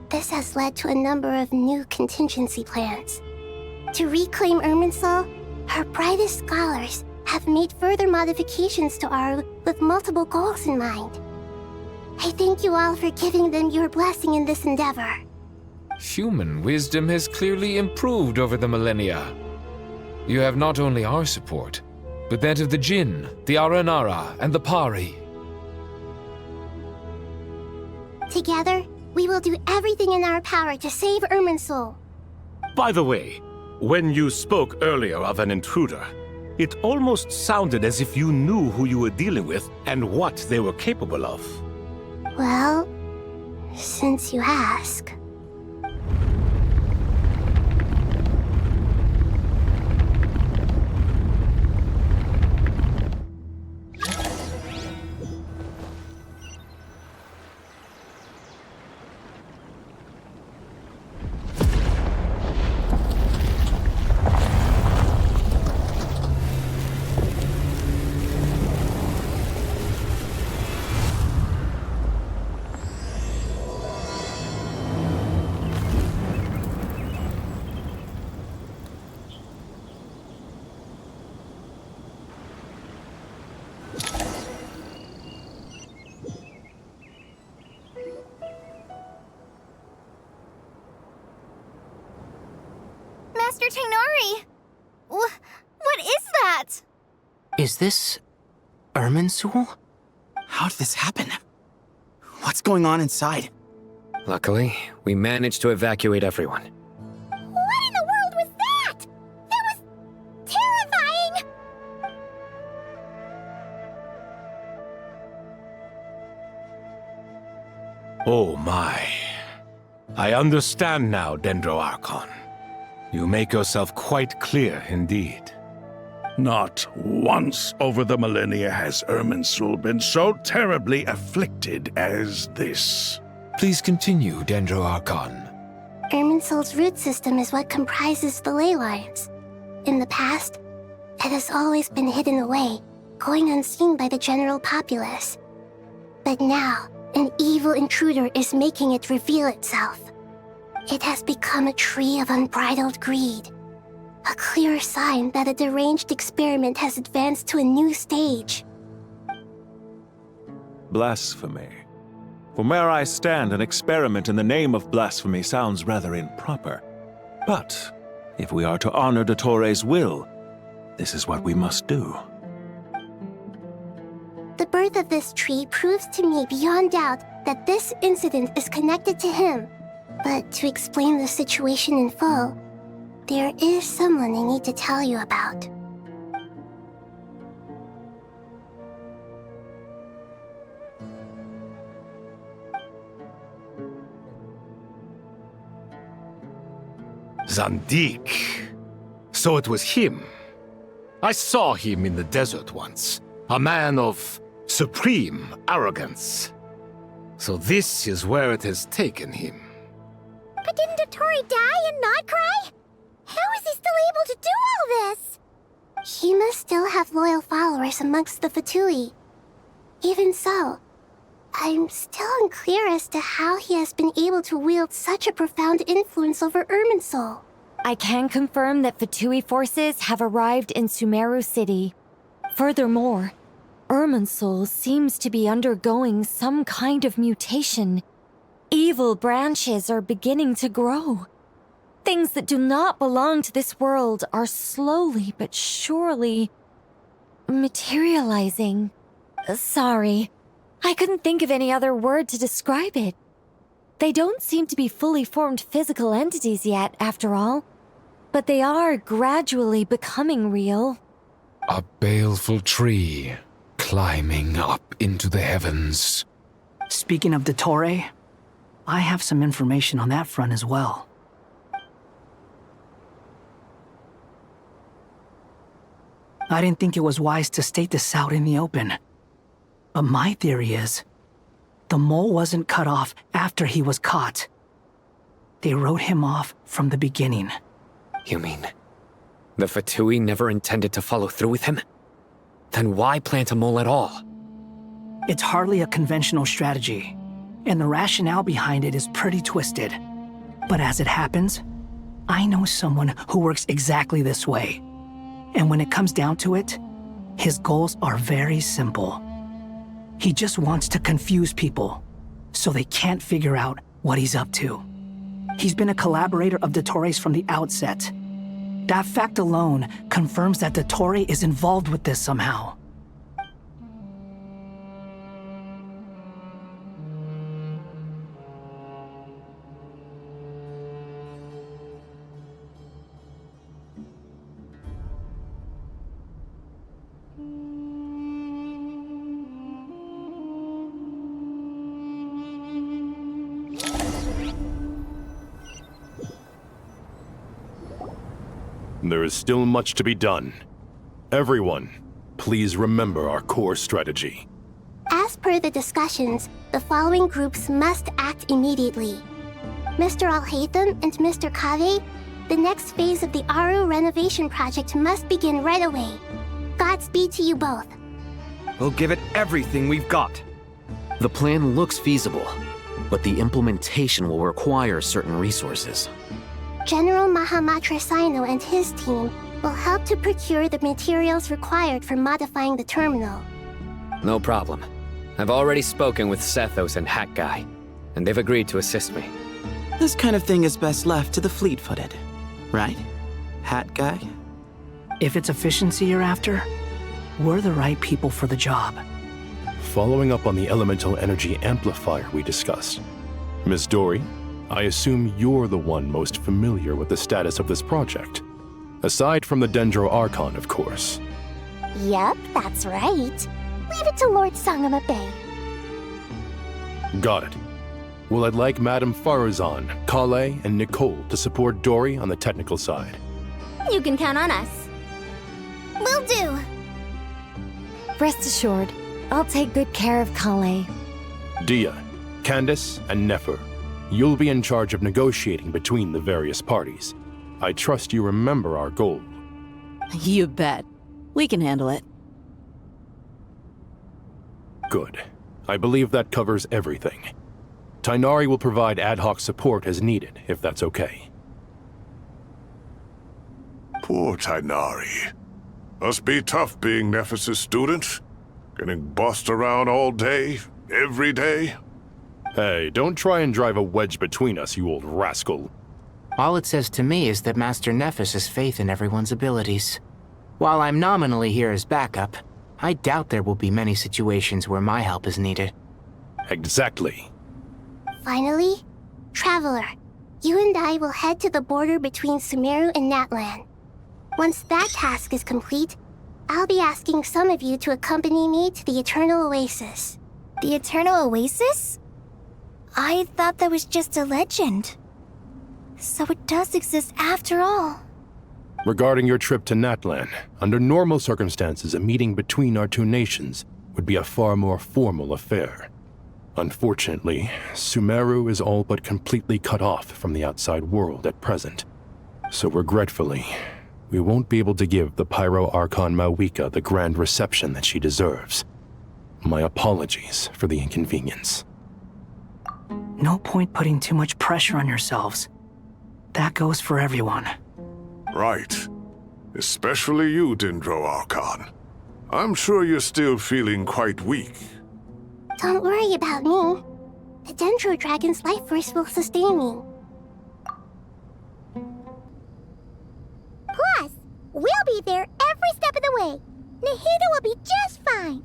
This has led to a number of new contingency plans. To reclaim Irminsul, our brightest scholars have made further modifications to Aru with multiple goals in mind. I thank you all for giving them your blessing in this endeavor. Human wisdom has clearly improved over the millennia. You have not only our support, but that of the Jinn, the Aranara, and the Pari. Together, we will do everything in our power to save Irminsul. By the way, when you spoke earlier of an intruder, it almost sounded as if you knew who you were dealing with and what they were capable of. Well, since you ask. Master Tainari! What is that? Is this Irminsul? How did this happen? What's going on inside? Luckily, we managed to evacuate everyone. What in the world was that? That was terrifying! Oh my. I understand now, Dendro Archon. You make yourself quite clear indeed. Not once over the millennia has Irminsul been so terribly afflicted as this. Please continue, Dendro Archon. Irminsul's root system is what comprises the ley lines. In the past, it has always been hidden away, going unseen by the general populace. But now, an evil intruder is making it reveal itself. It has become a tree of unbridled greed. A clear sign that a deranged experiment has advanced to a new stage. Blasphemy. From where I stand, an experiment in the name of blasphemy sounds rather improper. But if we are to honor Dottores' will, this is what we must do. The birth of this tree proves to me beyond doubt that this incident is connected to him. But to explain the situation in full, there is someone I need to tell you about. Zandik. So it was him. I saw him in the desert once. A man of supreme arrogance. So this is where it has taken him. But didn't Dottori die and not cry? How is he still able to do all this? He must still have loyal followers amongst the Fatui. Even so, I'm still unclear as to how he has been able to wield such a profound influence over Irminsul. I can confirm that Fatui forces have arrived in Sumeru City. Furthermore, Irminsul seems to be undergoing some kind of mutation. Evil branches are beginning to grow. Things that do not belong to this world are slowly but surely materializing. Sorry, I couldn't think of any other word to describe it. They don't seem to be fully formed physical entities yet, after all, but they are gradually becoming real. A baleful tree climbing up into the heavens. Speaking of Dottore, I have some information on that front as well. I didn't think it was wise to state this out in the open. But my theory is, the mole wasn't cut off after he was caught. They wrote him off from the beginning. You mean, the Fatui never intended to follow through with him? Then why plant a mole at all? It's hardly a conventional strategy, and the rationale behind it is pretty twisted. But as it happens, I know someone who works exactly this way. And when it comes down to it, his goals are very simple. He just wants to confuse people, so they can't figure out what he's up to. He's been a collaborator of Dottore's from the outset. That fact alone confirms that Dottore is involved with this somehow. There is still much to be done. Everyone, please remember our core strategy. As per the discussions, the following groups must act immediately. Mr. Al-Haytham and Mr. Kave, the next phase of the Aru renovation project must begin right away. Godspeed to you both. We'll give it everything we've got. The plan looks feasible, but the implementation will require certain resources. General Mahamatra Sino and his team will help to procure the materials required for modifying the terminal. No problem. I've already spoken with Sethos and Hat Guy, and they've agreed to assist me. This kind of thing is best left to the fleet-footed, right? Hat Guy? If it's efficiency you're after, we're the right people for the job. Following up on the elemental energy amplifier we discussed, Miss Dory, I assume you're the one most familiar with the status of this project. Aside from the Dendro Archon, of course. Yep, that's right. Leave it to Lord Sangamabe. Got it. Well, I'd like Madame Farazan, Kale, and Nicole to support Dory on the technical side. You can count on us. Will do. Rest assured, I'll take good care of Kale. Dia, Candace, and Nefer, you'll be in charge of negotiating between the various parties. I trust you remember our goal. You bet. We can handle it. Good. I believe that covers everything. Tainari will provide ad hoc support as needed, if that's okay. Poor Tainari. Must be tough being Nephis' student. Getting bossed around all day, every day. Hey, don't try and drive a wedge between us, you old rascal. All it says to me is that Master Nephis has faith in everyone's abilities. While I'm nominally here as backup, I doubt there will be many situations where my help is needed. Exactly. Finally, Traveler, you and I will head to the border between Sumeru and Natlan. Once that task is complete, I'll be asking some of you to accompany me to the Eternal Oasis. The Eternal Oasis? I thought that was just a legend. So it does exist after all. Regarding your trip to Natlan, under normal circumstances, a meeting between our two nations would be a far more formal affair. Unfortunately, Sumeru is all but completely cut off from the outside world at present. So regretfully, we won't be able to give the Pyro Archon Mawika the grand reception that she deserves. My apologies for the inconvenience. No point putting too much pressure on yourselves. That goes for everyone. Right. Especially you, Dendro Archon. I'm sure you're still feeling quite weak. Don't worry about me. The Dendro Dragon's life force will sustain me. Plus, we'll be there every step of the way. Nahida will be just fine.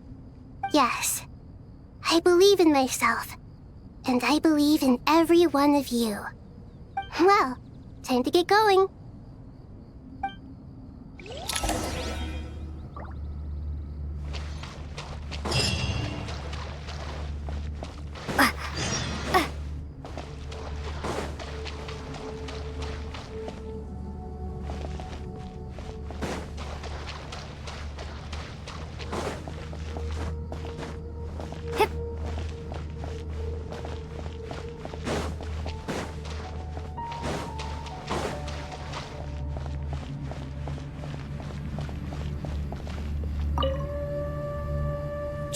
Yes. I believe in myself. And I believe in every one of you. Well, time to get going.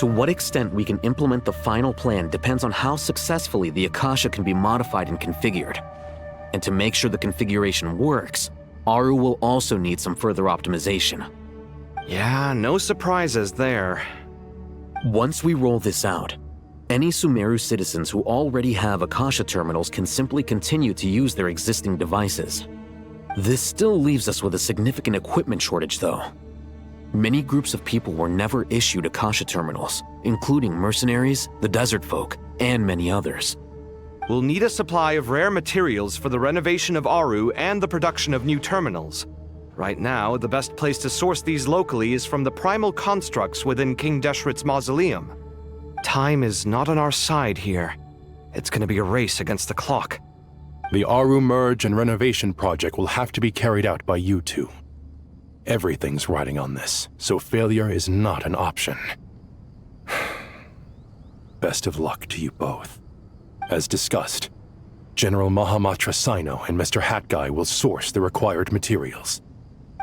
To what extent we can implement the final plan depends on how successfully the Akasha can be modified and configured. And to make sure the configuration works, Aru will also need some further optimization. Yeah, no surprises there. Once we roll this out, any Sumeru citizens who already have Akasha terminals can simply continue to use their existing devices. This still leaves us with a significant equipment shortage, though. Many groups of people were never issued Akasha terminals, including mercenaries, the desert folk, and many others. We'll need a supply of rare materials for the renovation of Aru and the production of new terminals. Right now, the best place to source these locally is from the primal constructs within King Deshret's mausoleum. Time is not on our side here. It's gonna be a race against the clock. The Aru merge and renovation project will have to be carried out by you two. Everything's riding on this, so failure is not an option. Best of luck to you both. As discussed, General Mahamatra Sino and Mr. Hat Guy will source the required materials.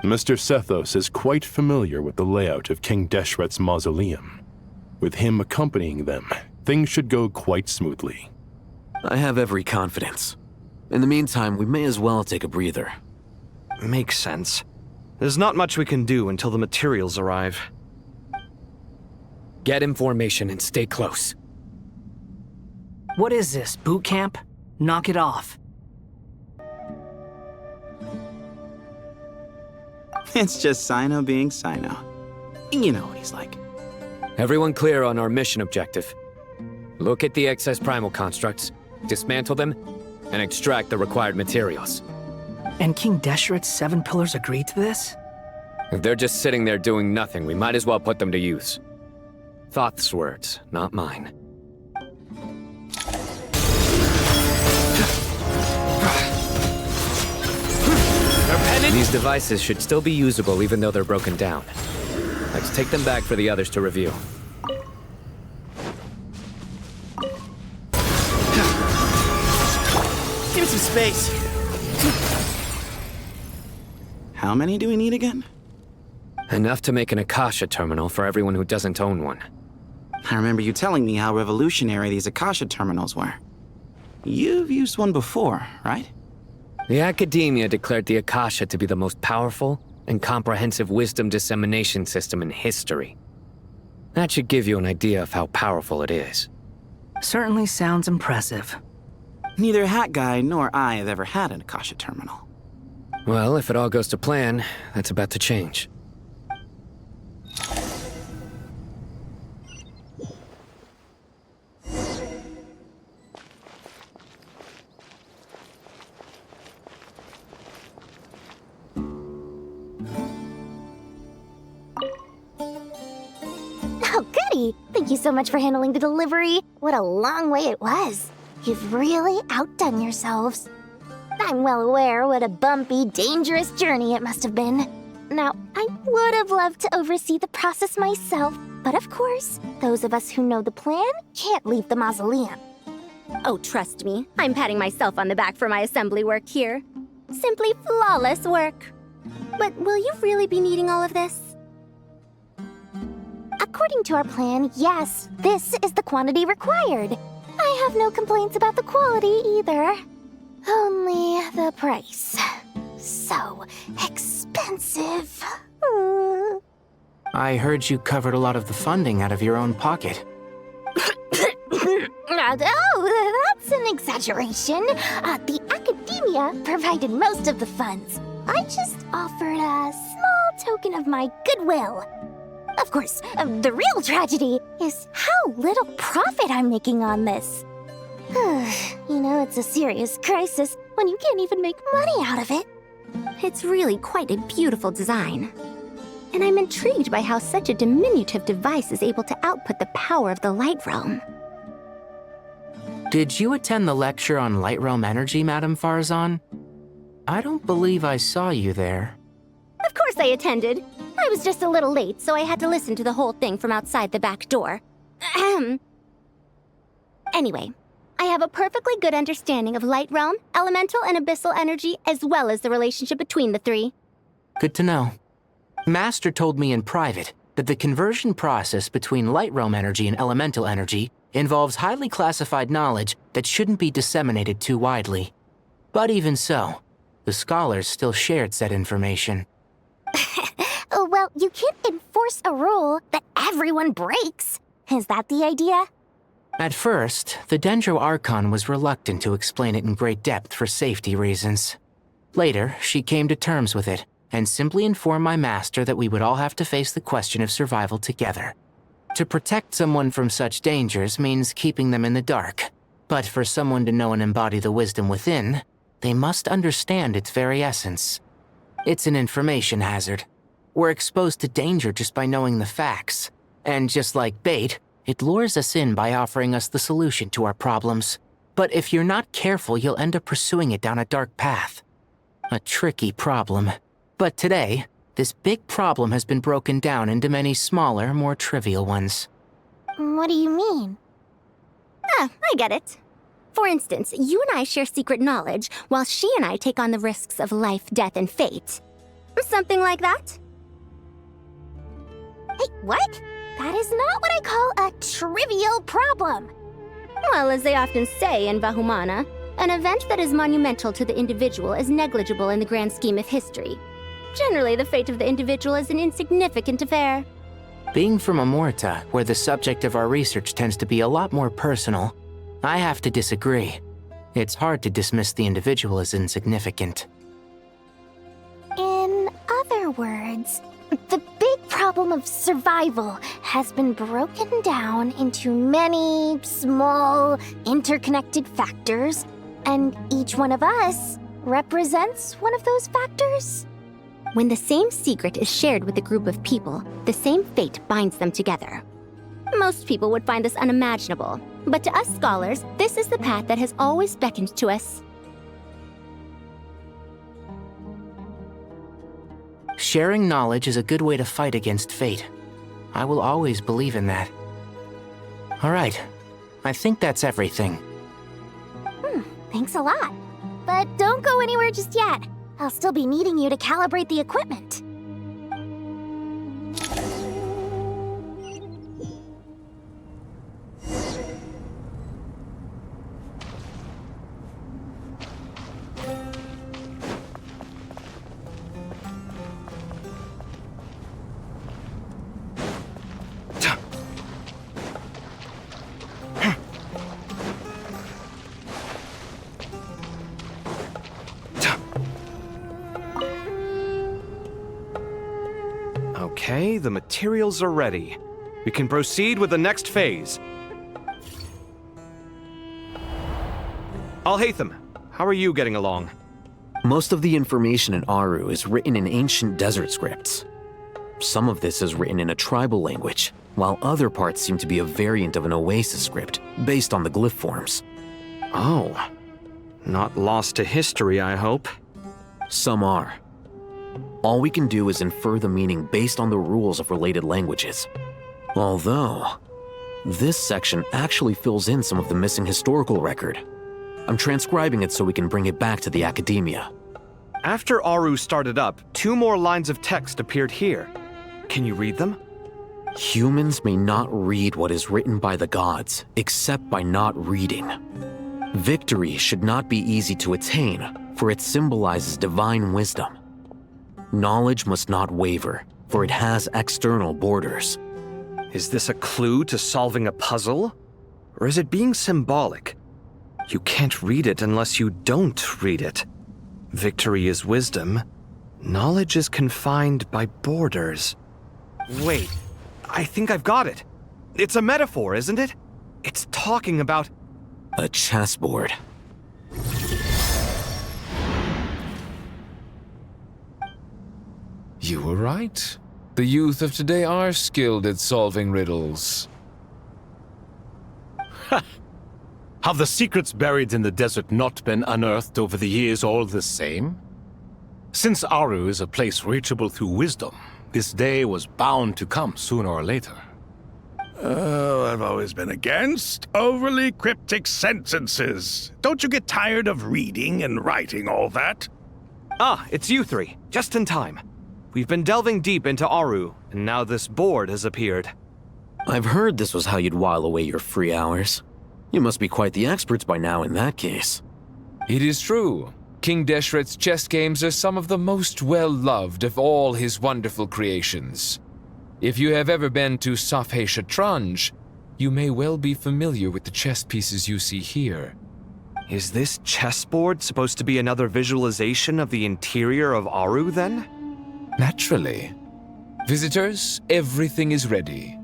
Mr. Sethos is quite familiar with the layout of King Deshret's mausoleum. With him accompanying them, things should go quite smoothly. I have every confidence. In the meantime, we may as well take a breather. Makes sense. There's not much we can do until the materials arrive. Get in formation and stay close. What is this, boot camp? Knock it off. It's just Sino being Sino. You know what he's like. Everyone clear on our mission objective. Look at the excess primal constructs, dismantle them, and extract the required materials. And King Deshret's 7 pillars agreed to this? If they're just sitting there doing nothing, we might as well put them to use. Thoth's words, not mine. These devices should still be usable even though they're broken down. Let's take them back for the others to review. Give me some space. How many do we need again? Enough to make an Akasha terminal for everyone who doesn't own one. I remember you telling me how revolutionary these Akasha terminals were. You've used one before, right? The Academia declared the Akasha to be the most powerful and comprehensive wisdom dissemination system in history. That should give you an idea of how powerful it is. Certainly sounds impressive. Neither Hat Guy nor I have ever had an Akasha terminal. Well, if it all goes to plan, that's about to change. Oh, goody! Thank you so much for handling the delivery. What a long way it was. You've really outdone yourselves. I'm well aware what a bumpy, dangerous journey it must have been. Now, I would have loved to oversee the process myself, but of course, those of us who know the plan can't leave the mausoleum. Oh, trust me, I'm patting myself on the back for my assembly work here. Simply flawless work. But will you really be needing all of this? According to our plan, yes, this is the quantity required. I have no complaints about the quality either. Only the price. So expensive. I heard you covered a lot of the funding out of your own pocket. Oh, that's an exaggeration. The Academia provided most of the funds. I just offered a small token of my goodwill. Of course, the real tragedy is how little profit I'm making on this. You know, it's a serious crisis when you can't even make money out of it. It's really quite a beautiful design. And I'm intrigued by how such a diminutive device is able to output the power of the Light Realm. Did you attend the lecture on Light Realm energy, Madame Farzan? I don't believe I saw you there. Of course I attended. I was just a little late, so I had to listen to the whole thing from outside the back door. Anyway, I have a perfectly good understanding of Light Realm, elemental and abyssal energy, as well as the relationship between the three. Good to know. Master told me in private that the conversion process between light realm energy and elemental energy involves highly classified knowledge that shouldn't be disseminated too widely. But even so, the scholars still shared said information. Well, you can't enforce a rule that everyone breaks. Is that the idea? At first, the Dendro Archon was reluctant to explain it in great depth for safety reasons. Later, she came to terms with it and simply informed my master that we would all have to face the question of survival together. To protect someone from such dangers means keeping them in the dark, but for someone to know and embody the wisdom within, they must understand its very essence. It's an information hazard. We're exposed to danger just by knowing the facts, and just like bait, it lures us in by offering us the solution to our problems. But if you're not careful, you'll end up pursuing it down a dark path. A tricky problem. But today, this big problem has been broken down into many smaller, more trivial ones. What do you mean? I get it. For instance, you and I share secret knowledge, while she and I take on the risks of life, death, and fate. Something like that? Hey, what? That is not what I call a trivial problem. Well, as they often say in Vahumana, an event that is monumental to the individual is negligible in the grand scheme of history. Generally, the fate of the individual is an insignificant affair. Being from Amorta, where the subject of our research tends to be a lot more personal, I have to disagree. It's hard to dismiss the individual as insignificant. In other words, the big problem of survival has been broken down into many small, interconnected factors, and each one of us represents one of those factors. When the same secret is shared with a group of people, the same fate binds them together. Most people would find this unimaginable, but to us scholars, this is the path that has always beckoned to us. Sharing knowledge is a good way to fight against fate. I will always believe in that. All right, I think that's everything. Thanks a lot. But don't go anywhere just yet. I'll still be needing you to calibrate the equipment. Okay, the materials are ready. We can proceed with the next phase. Alhaitham, how are you getting along? Most of the information in Aru is written in ancient desert scripts. Some of this is written in a tribal language, while other parts seem to be a variant of an Oasis script, based on the glyph forms. Oh. Not lost to history, I hope. Some are. All we can do is infer the meaning based on the rules of related languages. Although, this section actually fills in some of the missing historical record. I'm transcribing it so we can bring it back to the academia. After Aru started up, 2 more lines of text appeared here. Can you read them? Humans may not read what is written by the gods, except by not reading. Victory should not be easy to attain, for it symbolizes divine wisdom. Knowledge must not waver, for it has external borders. Is this a clue to solving a puzzle? Or is it being symbolic? You can't read it unless you don't read it. Victory is wisdom. Knowledge is confined by borders. Wait, I think I've got it. It's a metaphor, isn't it? It's talking about... a chessboard. You were right. The youth of today are skilled at solving riddles. Have the secrets buried in the desert not been unearthed over the years all the same? Since Aru is a place reachable through wisdom, this day was bound to come sooner or later. Oh, I've always been against overly cryptic sentences. Don't you get tired of reading and writing all that? Ah, it's you 3. Just in time. We've been delving deep into Aru, and now this board has appeared. I've heard this was how you'd while away your free hours. You must be quite the experts by now in that case. It is true. King Deshret's chess games are some of the most well-loved of all his wonderful creations. If you have ever been to Safhe Shatranj, you may well be familiar with the chess pieces you see here. Is this chessboard supposed to be another visualization of the interior of Aru, then? Naturally. Visitors, everything is ready.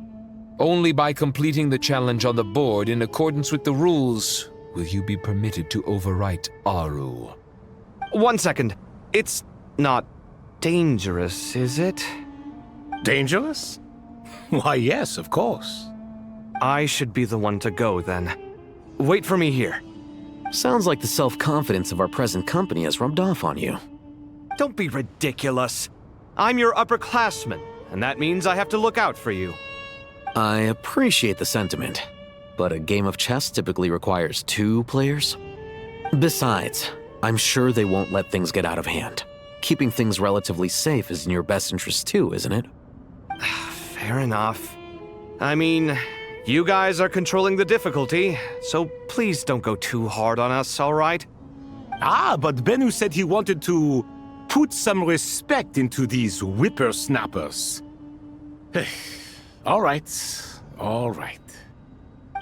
Only by completing the challenge on the board in accordance with the rules will you be permitted to overwrite Aru. 1 second. It's not dangerous, is it? Dangerous? Why, yes, of course. I should be the one to go, then. Wait for me here. Sounds like the self-confidence of our present company has rubbed off on you. Don't be ridiculous. I'm your upperclassman, and that means I have to look out for you. I appreciate the sentiment, but a game of chess typically requires 2 players. Besides, I'm sure they won't let things get out of hand. Keeping things relatively safe is in your best interest too, isn't it? Fair enough. I mean, you guys are controlling the difficulty, so please don't go too hard on us, all right? Ah, but Bennu said he wanted to put some respect into these whippersnappers. All right, all right.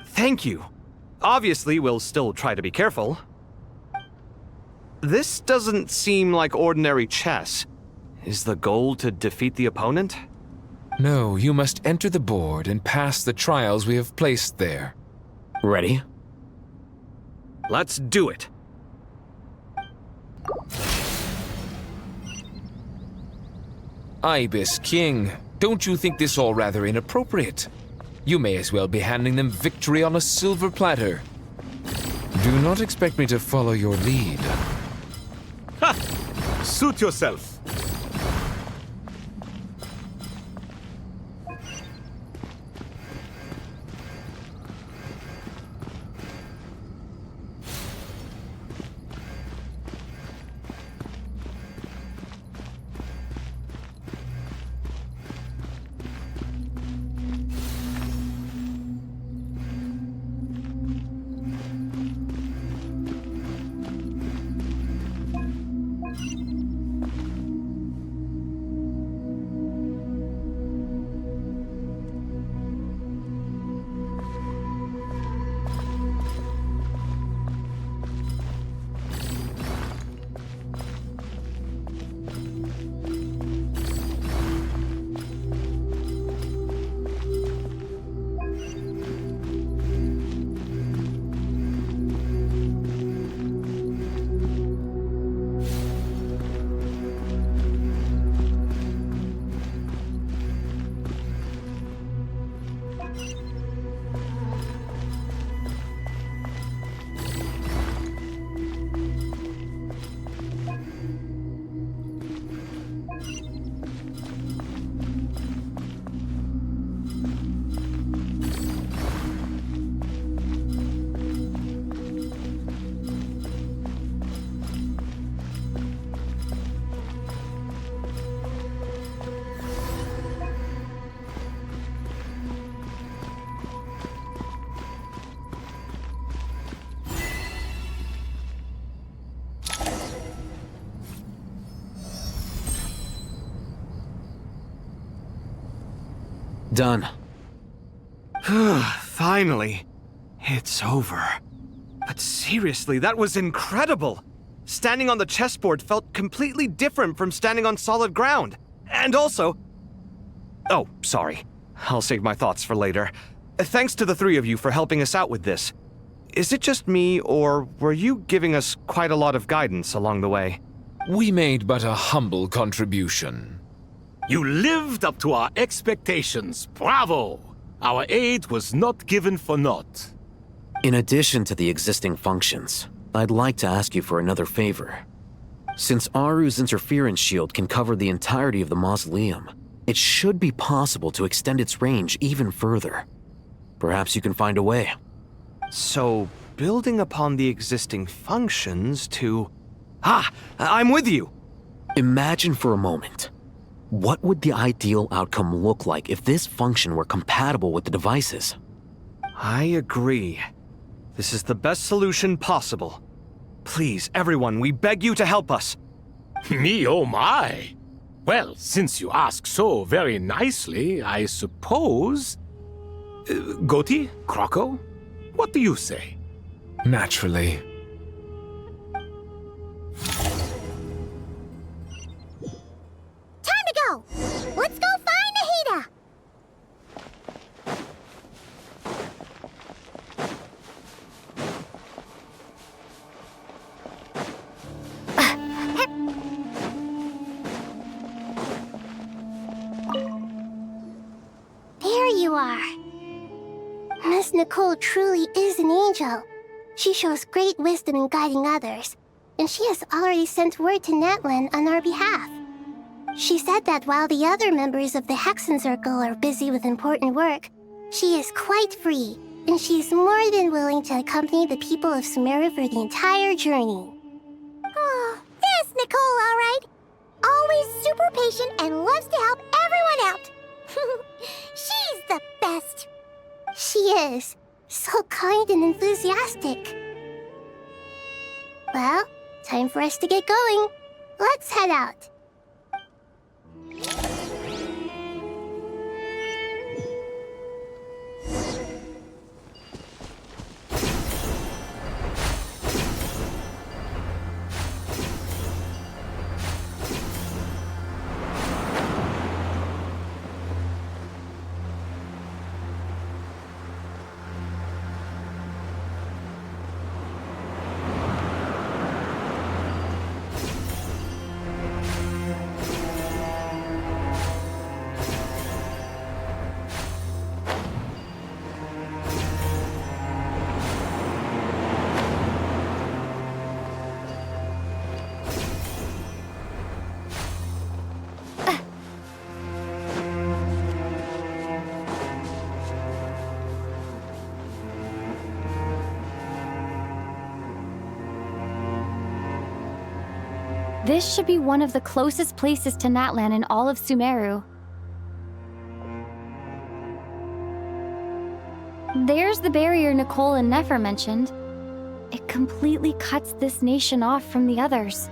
Thank you. Obviously, we'll still try to be careful. This doesn't seem like ordinary chess. Is the goal to defeat the opponent? No, you must enter the board and pass the trials we have placed there. Ready? Let's do it. Ibis King, don't you think this all rather inappropriate? You may as well be handing them victory on a silver platter. Do not expect me to follow your lead. Ha! Suit yourself. Done. Finally. It's over. But seriously, that was incredible. Standing on the chessboard felt completely different from standing on solid ground. And also... Oh, sorry. I'll save my thoughts for later. Thanks to the 3 of you for helping us out with this. Is it just me, or were you giving us quite a lot of guidance along the way? We made but a humble contribution. You lived up to our expectations. Bravo! Our aid was not given for naught. In addition to the existing functions, I'd like to ask you for another favor. Since Aru's interference shield can cover the entirety of the mausoleum, it should be possible to extend its range even further. Perhaps you can find a way. So, building upon the existing functions to... Ah! I'm with you! Imagine for a moment. What would the ideal outcome look like if this function were compatible with the devices? I agree. This is the best solution possible. Please, everyone, we beg you to help us. Me, oh my! Well, since you ask so very nicely, I suppose... Goti? Kroko? What do you say? Naturally. Time to go! Let's go find Nahida! There you are. Miss Nicole truly is an angel. She shows great wisdom in guiding others, and she has already sent word to Natlan on our behalf. She said that while the other members of the Hexen Circle are busy with important work, she is quite free, and she is more than willing to accompany the people of Sumeru for the entire journey. Oh, there's Nicole, all right. Always super patient and loves to help everyone out. She's the best. She is. So kind and enthusiastic. Well, time for us to get going. Let's head out. This should be one of the closest places to Natlan in all of Sumeru. There's the barrier Nicole and Nefer mentioned. It completely cuts this nation off from the others.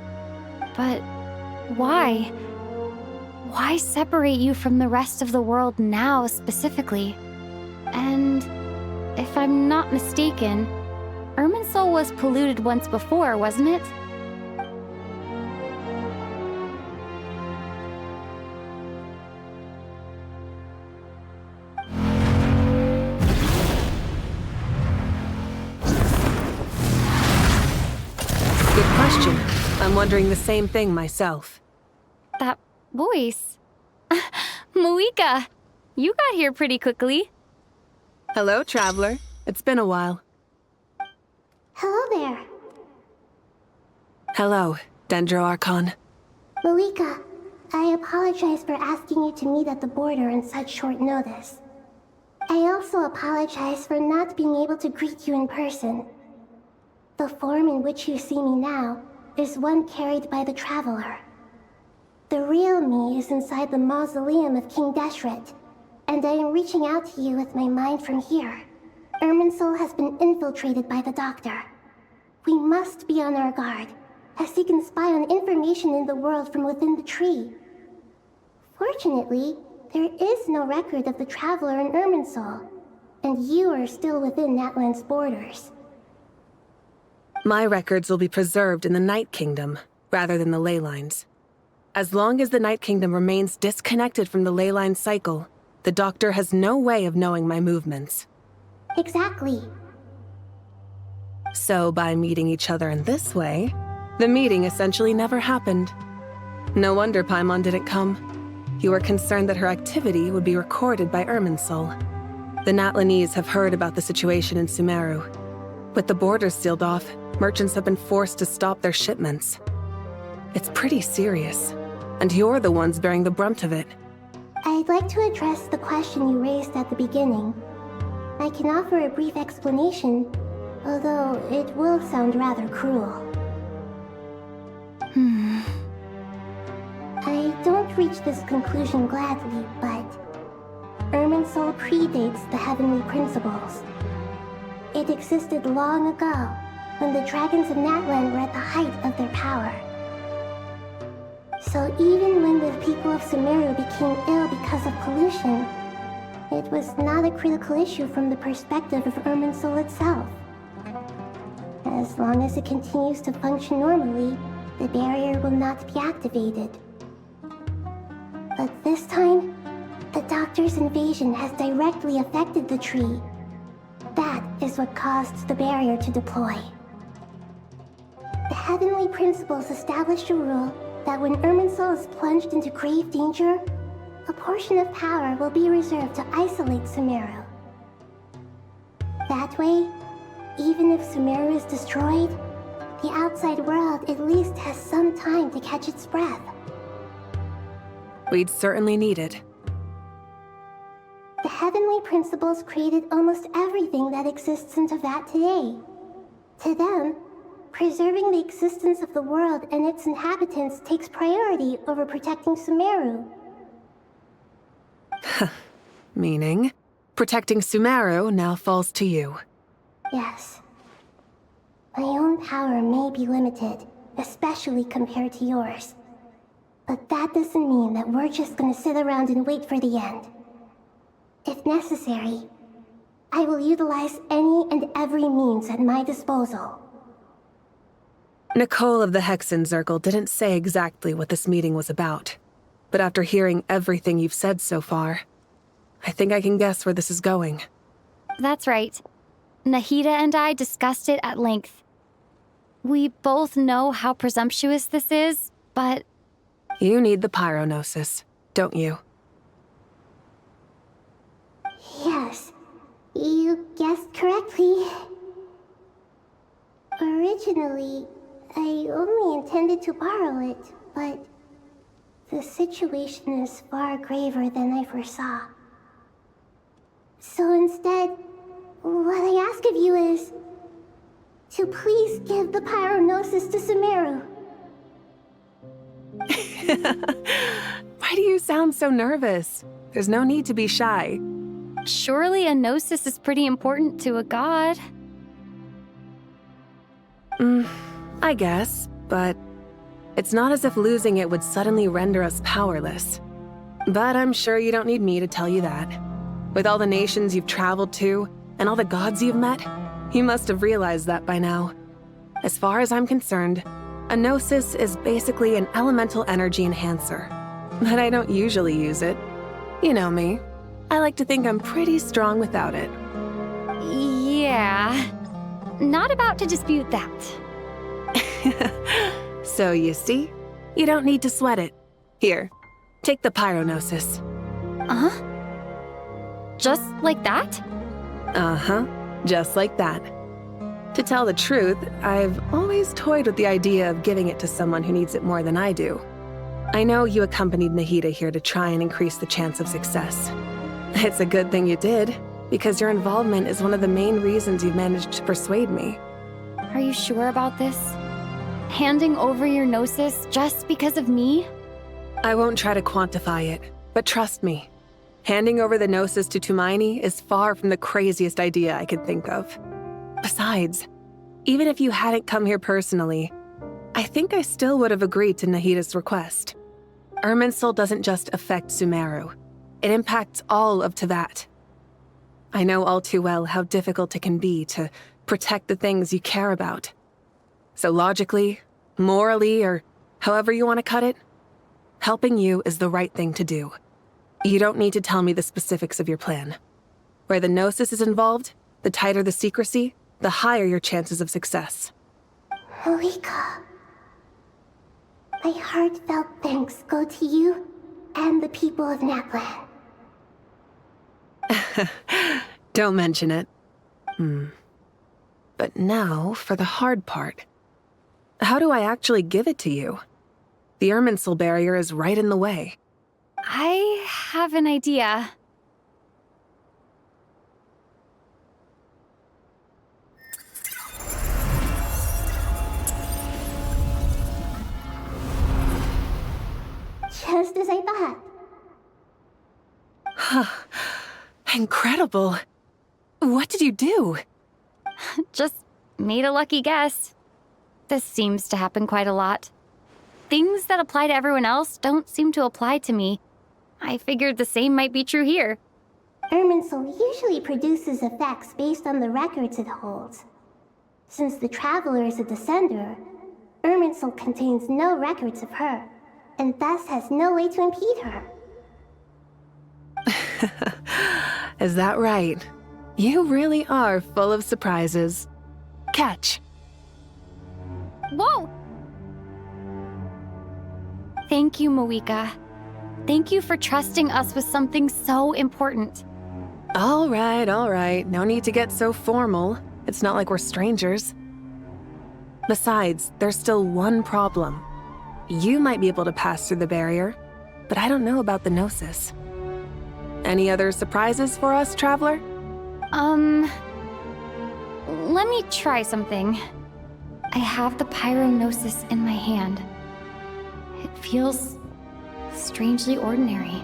But why? Why separate you from the rest of the world now, specifically? And if I'm not mistaken, Irminsul was polluted once before, wasn't it? Good question. I'm wondering the same thing myself. That voice. Moika, you got here pretty quickly. Hello, traveler. It's been a while. Hello there. Hello, Dendro Archon. Moika, I apologize for asking you to meet at the border on such short notice. I also apologize for not being able to greet you in person. The form in which you see me now is one carried by the Traveler. The real me is inside the mausoleum of King Deshret, and I am reaching out to you with my mind from here. Irminsul has been infiltrated by the Doctor. We must be on our guard, as he can spy on information in the world from within the tree. Fortunately, there is no record of the Traveler in Irminsul, and you are still within Natlan's borders. My records will be preserved in the Night Kingdom, rather than the ley lines. As long as the Night Kingdom remains disconnected from the ley line cycle, the Doctor has no way of knowing my movements. Exactly. So by meeting each other in this way, the meeting essentially never happened. No wonder Paimon didn't come. You were concerned that her activity would be recorded by Irminsul. The Natlanese have heard about the situation in Sumeru. With the borders sealed off, merchants have been forced to stop their shipments. It's pretty serious, and you're the ones bearing the brunt of it. I'd like to address the question you raised at the beginning. I can offer a brief explanation, although it will sound rather cruel. I don't might reach this conclusion gladly, but Irminsul predates the heavenly principles. It existed long ago, when the dragons of Natlan were at the height of their power. So even when the people of Sumeru became ill because of pollution, it was not a critical issue from the perspective of Irminsul itself. As long as it continues to function normally, the barrier will not be activated. But this time, the Doctor's invasion has directly affected the tree. That is what caused the barrier to deploy. The heavenly principles established a rule that when Irminsul is plunged into grave danger, a portion of power will be reserved to isolate Sumeru. That way, even if Sumeru is destroyed, the outside world at least has some time to catch its breath. We'd certainly need it. The heavenly principles created almost everything that exists in Teyvat today. To them, preserving the existence of the world and its inhabitants takes priority over protecting Sumeru. Meaning, protecting Sumeru now falls to you. Yes. My own power may be limited, especially compared to yours. But that doesn't mean that we're just gonna sit around and wait for the end. If necessary, I will utilize any and every means at my disposal. Nicole of the Hexen Circle didn't say exactly what this meeting was about. But after hearing everything you've said so far, I think I can guess where this is going. That's right. Nahida and I discussed it at length. We both know how presumptuous this is, but... You need the Pyronosis, don't you? Yes, you guessed correctly. Originally, I only intended to borrow it, but the situation is far graver than I foresaw. So instead, what I ask of you is to please give the Pyronosis to Sumeru. Why do you sound so nervous? There's no need to be shy. Surely a gnosis is pretty important to a god. I guess, but it's not as if losing it would suddenly render us powerless. But I'm sure you don't need me to tell you that. With all the nations you've traveled to, and all the gods you've met, you must have realized that by now. As far as I'm concerned, a gnosis is basically an elemental energy enhancer. But I don't usually use it. You know me. I like to think I'm pretty strong without it. Yeah. Not about to dispute that. So you see, you don't need to sweat it. Here, take the Pyronosis. Just like that? Uh-huh, just like that. To tell the truth, I've always toyed with the idea of giving it to someone who needs it more than I do. I know you accompanied Nahida here to try and increase the chance of success. It's a good thing you did, because your involvement is one of the main reasons you've managed to persuade me. Are you sure about this? Handing over your gnosis just because of me? I won't try to quantify it, but trust me. Handing over the gnosis to Tumaini is far from the craziest idea I could think of. Besides, even if you hadn't come here personally, I think I still would have agreed to Nahida's request. Irminsul doesn't just affect Sumeru. It impacts all of Teyvat. I know all too well how difficult it can be to protect the things you care about. So logically, morally, or however you want to cut it, helping you is the right thing to do. You don't need to tell me the specifics of your plan. Where the gnosis is involved, the tighter the secrecy, the higher your chances of success. Malika, my heartfelt thanks go to you and the people of Natlan. Don't mention it. But now for the hard part. How do I actually give it to you? The Irminsul barrier is right in the way. I have an idea. just as I thought. Incredible. What did you do? Just made a lucky guess. This seems to happen quite a lot. Things that apply to everyone else don't seem to apply to me. I figured the same might be true here. Irminsul usually produces effects based on the records it holds. Since the Traveler is a descender, Irminsul contains no records of her, and thus has no way to impede her. Is that right? You really are full of surprises. Catch. Whoa! Thank you, Moika. Thank you for trusting us with something so important. All right. No need to get so formal. It's not like we're strangers. Besides, there's still one problem. You might be able to pass through the barrier, but I don't know about the Gnosis. Any other surprises for us, Traveler? Let me try something. I have the Pyrognosis in my hand. It feels strangely ordinary,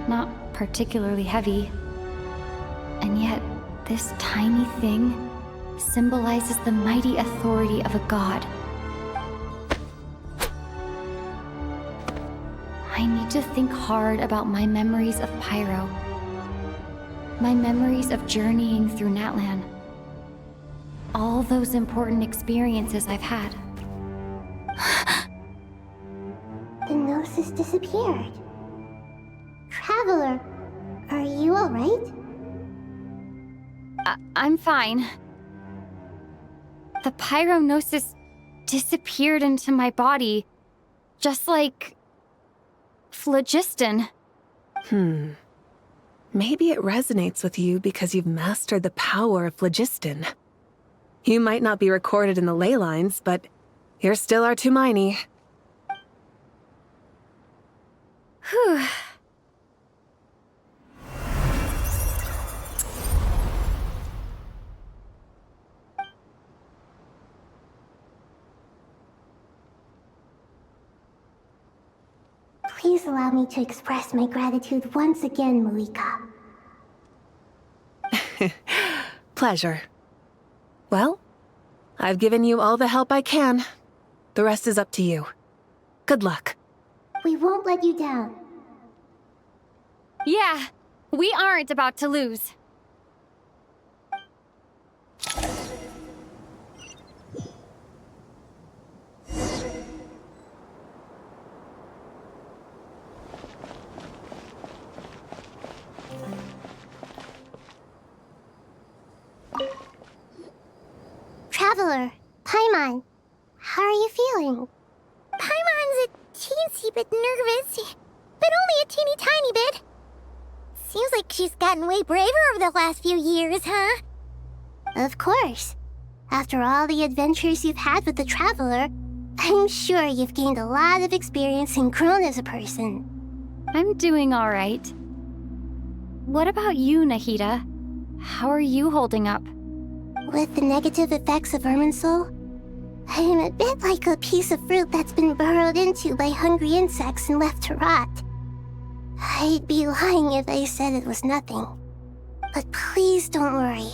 not particularly heavy. And yet, this tiny thing symbolizes the mighty authority of a god. I need to think hard about my memories of Pyro. My memories of journeying through Natlan. All those important experiences I've had. The Gnosis disappeared. Traveler, are you alright? I'm fine. The Pyrognosis disappeared into my body, just like phlogiston. Maybe it resonates with you because you've mastered the power of phlogiston. You might not be recorded in the ley lines, but you're still our Tumaini. Whew. Please allow me to express my gratitude once again, Moika. Pleasure. Well, I've given you all the help I can. The rest is up to you. Good luck. We won't let you down. Yeah, we aren't about to lose. Traveler, Paimon, how are you feeling? Paimon's a teensy bit nervous, but only a teeny tiny bit. Seems like she's gotten way braver over the last few years, huh? Of course. After all the adventures you've had with the Traveler, I'm sure you've gained a lot of experience and grown as a person. I'm doing all right. What about you, Nahida? How are you holding up? With the negative effects of Irminsul, I am a bit like a piece of fruit that's been burrowed into by hungry insects and left to rot. I'd be lying if I said it was nothing. But please don't worry.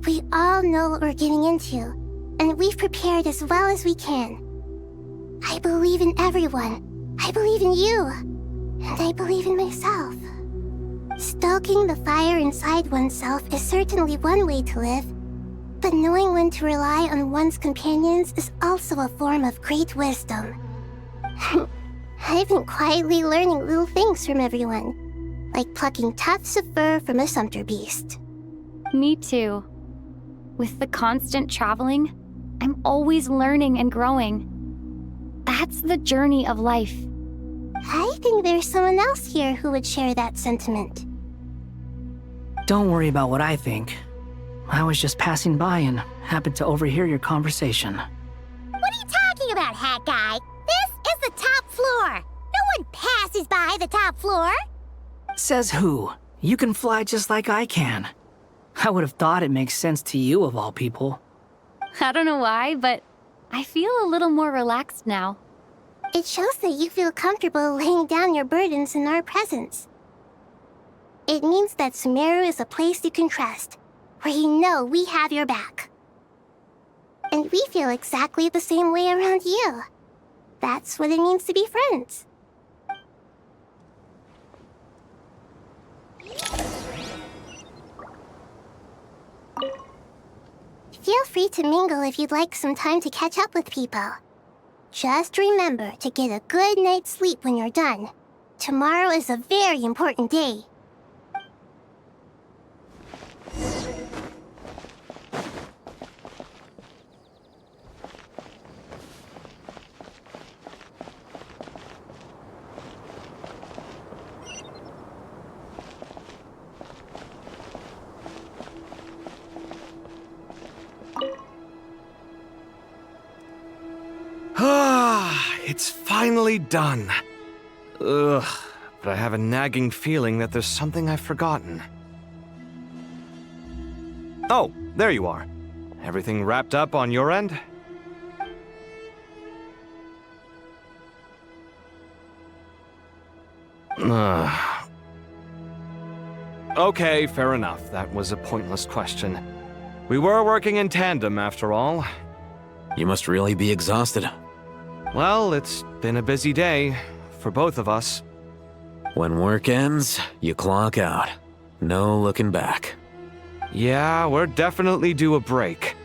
We all know what we're getting into, and we've prepared as well as we can. I believe in everyone. I believe in you. And I believe in myself. Stoking the fire inside oneself is certainly one way to live, but knowing when to rely on one's companions is also a form of great wisdom. I've been quietly learning little things from everyone, like plucking tufts of fur from a sumpter beast. Me too. With the constant traveling, I'm always learning and growing. That's the journey of life. I think there's someone else here who would share that sentiment. Don't worry about what I think. I was just passing by and happened to overhear your conversation. What are you talking about, Hat Guy? This is the top floor. No one passes by the top floor. Says who? You can fly just like I can. I would have thought it makes sense to you of all people. I don't know why, but I feel a little more relaxed now. It shows that you feel comfortable laying down your burdens in our presence. It means that Sumeru is a place you can trust, where you know we have your back. And we feel exactly the same way around you. That's what it means to be friends. Feel free to mingle if you'd like some time to catch up with people. Just remember to get a good night's sleep when you're done. Tomorrow is a very important day. It's finally done. Ugh, but I have a nagging feeling that there's something I've forgotten. Oh, there you are. Everything wrapped up on your end? Okay, fair enough. That was a pointless question. We were working in tandem, after all. You must really be exhausted. Well, it's been a busy day for both of us. When work ends, you clock out. No looking back. Yeah, we're definitely due a break.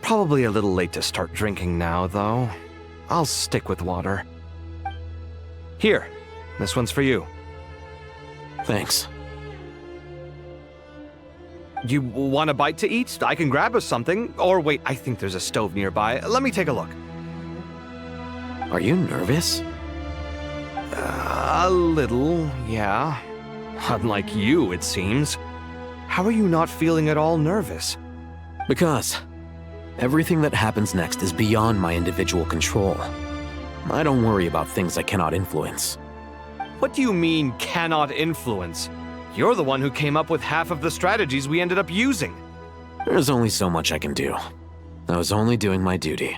Probably a little late to start drinking now, though. I'll stick with water. Here, this one's for you. Thanks. You want a bite to eat? I can grab us something. Or wait, I think there's a stove nearby. Let me take a look. Are you nervous? A little, yeah. Unlike you, it seems. How are you not feeling at all nervous? Because everything that happens next is beyond my individual control. I don't worry about things I cannot influence. What do you mean, cannot influence? You're the one who came up with half of the strategies we ended up using. There's only so much I can do. I was only doing my duty.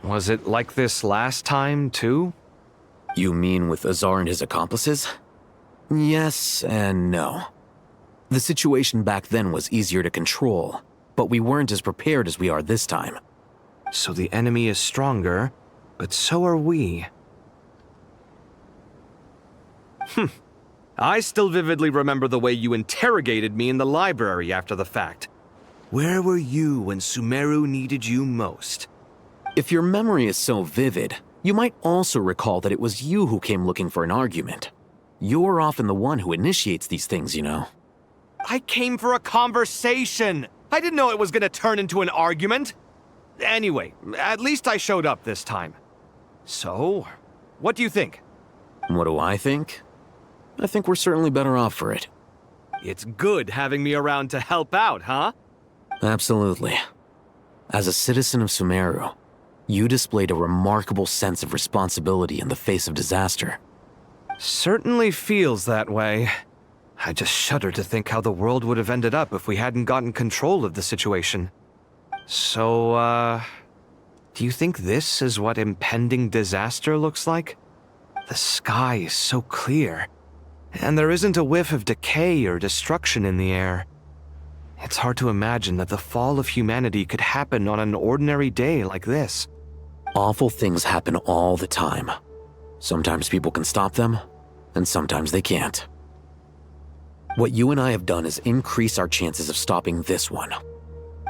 Was it like this last time, too? You mean with Azar and his accomplices? Yes and no. The situation back then was easier to control, but we weren't as prepared as we are this time. So the enemy is stronger, but so are we. I still vividly remember the way you interrogated me in the library after the fact. Where were you when Sumeru needed you most? If your memory is so vivid, you might also recall that it was you who came looking for an argument. You're often the one who initiates these things, you know. I came for a conversation! I didn't know it was gonna turn into an argument! Anyway, at least I showed up this time. So, what do you think? What do I think? I think we're certainly better off for it. It's good having me around to help out, huh? Absolutely. As a citizen of Sumeru, you displayed a remarkable sense of responsibility in the face of disaster. Certainly feels that way. I just shudder to think how the world would have ended up if we hadn't gotten control of the situation. So, do you think this is what impending disaster looks like? The sky is so clear, and there isn't a whiff of decay or destruction in the air. It's hard to imagine that the fall of humanity could happen on an ordinary day like this. Awful things happen all the time. Sometimes people can stop them, and sometimes they can't. What you and I have done is increase our chances of stopping this one.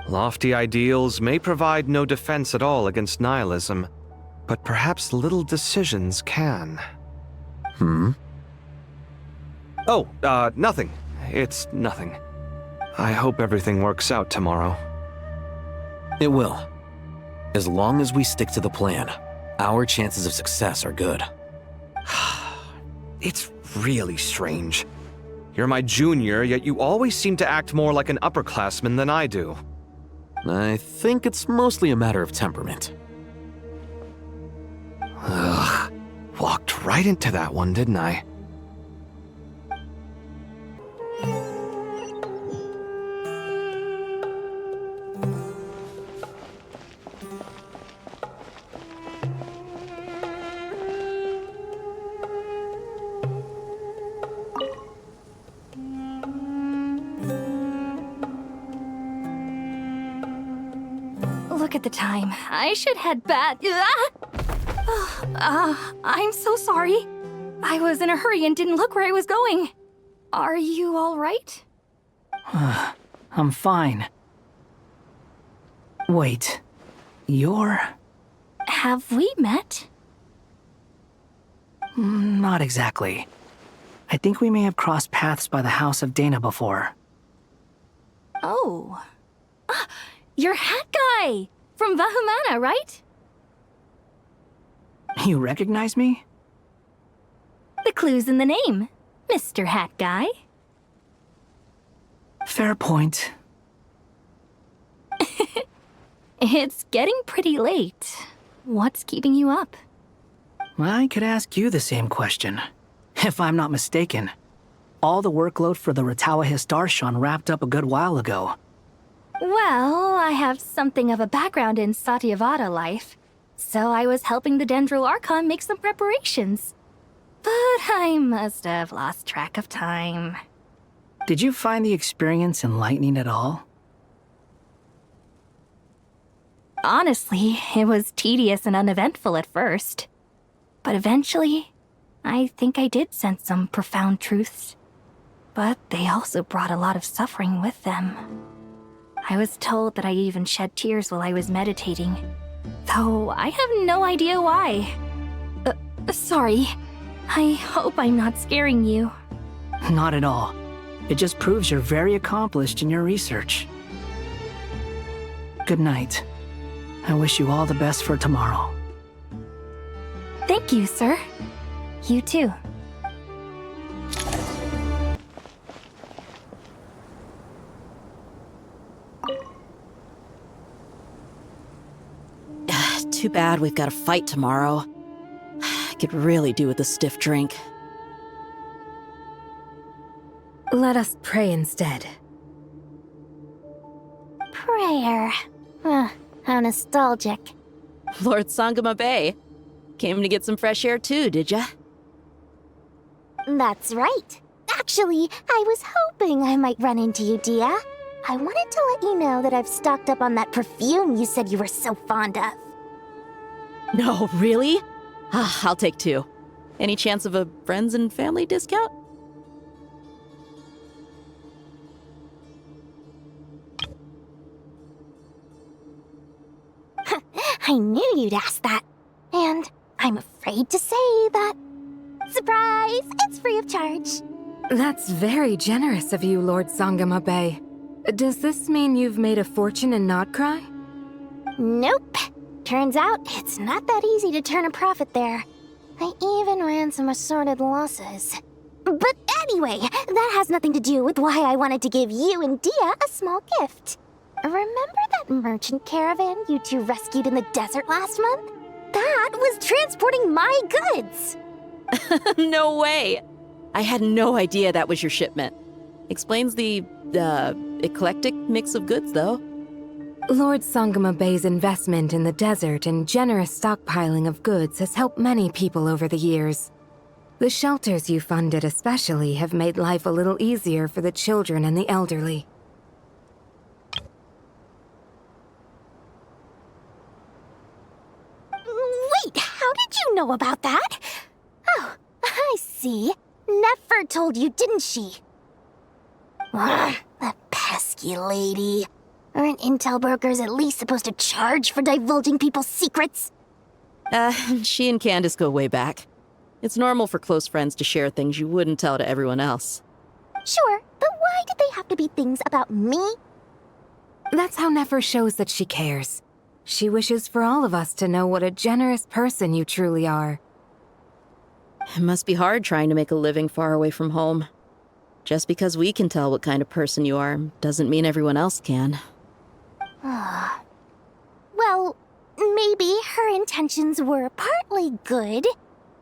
Lofty ideals may provide no defense at all against nihilism, but perhaps little decisions can. Oh, nothing. It's nothing. I hope everything works out tomorrow. It will. As long as we stick to the plan, our chances of success are good. It's really strange. You're my junior, yet you always seem to act more like an upperclassman than I do. I think it's mostly a matter of temperament. Ugh. Walked right into that one, didn't I? back at the time. I should head back. I'm so sorry. I was in a hurry and didn't look where I was going. Are you all right? I'm fine. Wait, you're... Have we met? Not exactly. I think we may have crossed paths by the house of Dana before. Oh. You're Hat Guy! From Vahumana, right? You recognize me? The clue's in the name, Mr. Hat Guy. Fair point. It's getting pretty late. What's keeping you up? I could ask you the same question. If I'm not mistaken, all the workload for the Ratawa Histarshan wrapped up a good while ago. Well, I have something of a background in Satyavada life, so I was helping the Dendro Archon make some preparations. But I must have lost track of time. Did you find the experience enlightening at all? Honestly, it was tedious and uneventful at first. But eventually, I think I did sense some profound truths. But they also brought a lot of suffering with them. I was told that I even shed tears while I was meditating, though I have no idea why. Sorry. I hope I'm not scaring you. Not at all. It just proves you're very accomplished in your research. Good night. I wish you all the best for tomorrow. Thank you, sir. You too. Too bad we've got a fight tomorrow. I could really do with a stiff drink. Let us pray instead. Prayer. How nostalgic. Lord Sangama Bay. Came to get some fresh air too, did ya? That's right. Actually, I was hoping I might run into you, Dia. I wanted to let you know that I've stocked up on that perfume you said you were so fond of. No, really? I'll take 2. Any chance of a friends and family discount? I knew you'd ask that. And I'm afraid to say that... Surprise! It's free of charge. That's very generous of you, Lord Sangama Bay. Does this mean you've made a fortune in Not Cry? Nope. Turns out, it's not that easy to turn a profit there. I even ran some assorted losses. But anyway, that has nothing to do with why I wanted to give you and Dia a small gift. Remember that merchant caravan you two rescued in the desert last month? That was transporting my goods! No way! I had no idea that was your shipment. Explains the, eclectic mix of goods, though. Lord Sangama Bay's investment in the desert and generous stockpiling of goods has helped many people over the years. The shelters you funded especially have made life a little easier for the children and the elderly. Wait, how did you know about that? Oh, I see. Nefer told you, didn't she? Ugh, that pesky lady. Aren't intel brokers at least supposed to charge for divulging people's secrets? She and Candace go way back. It's normal for close friends to share things you wouldn't tell to everyone else. Sure, but why did they have to be things about me? That's how Nefer shows that she cares. She wishes for all of us to know what a generous person you truly are. It must be hard trying to make a living far away from home. Just because we can tell what kind of person you are doesn't mean everyone else can. Well, maybe her intentions were partly good,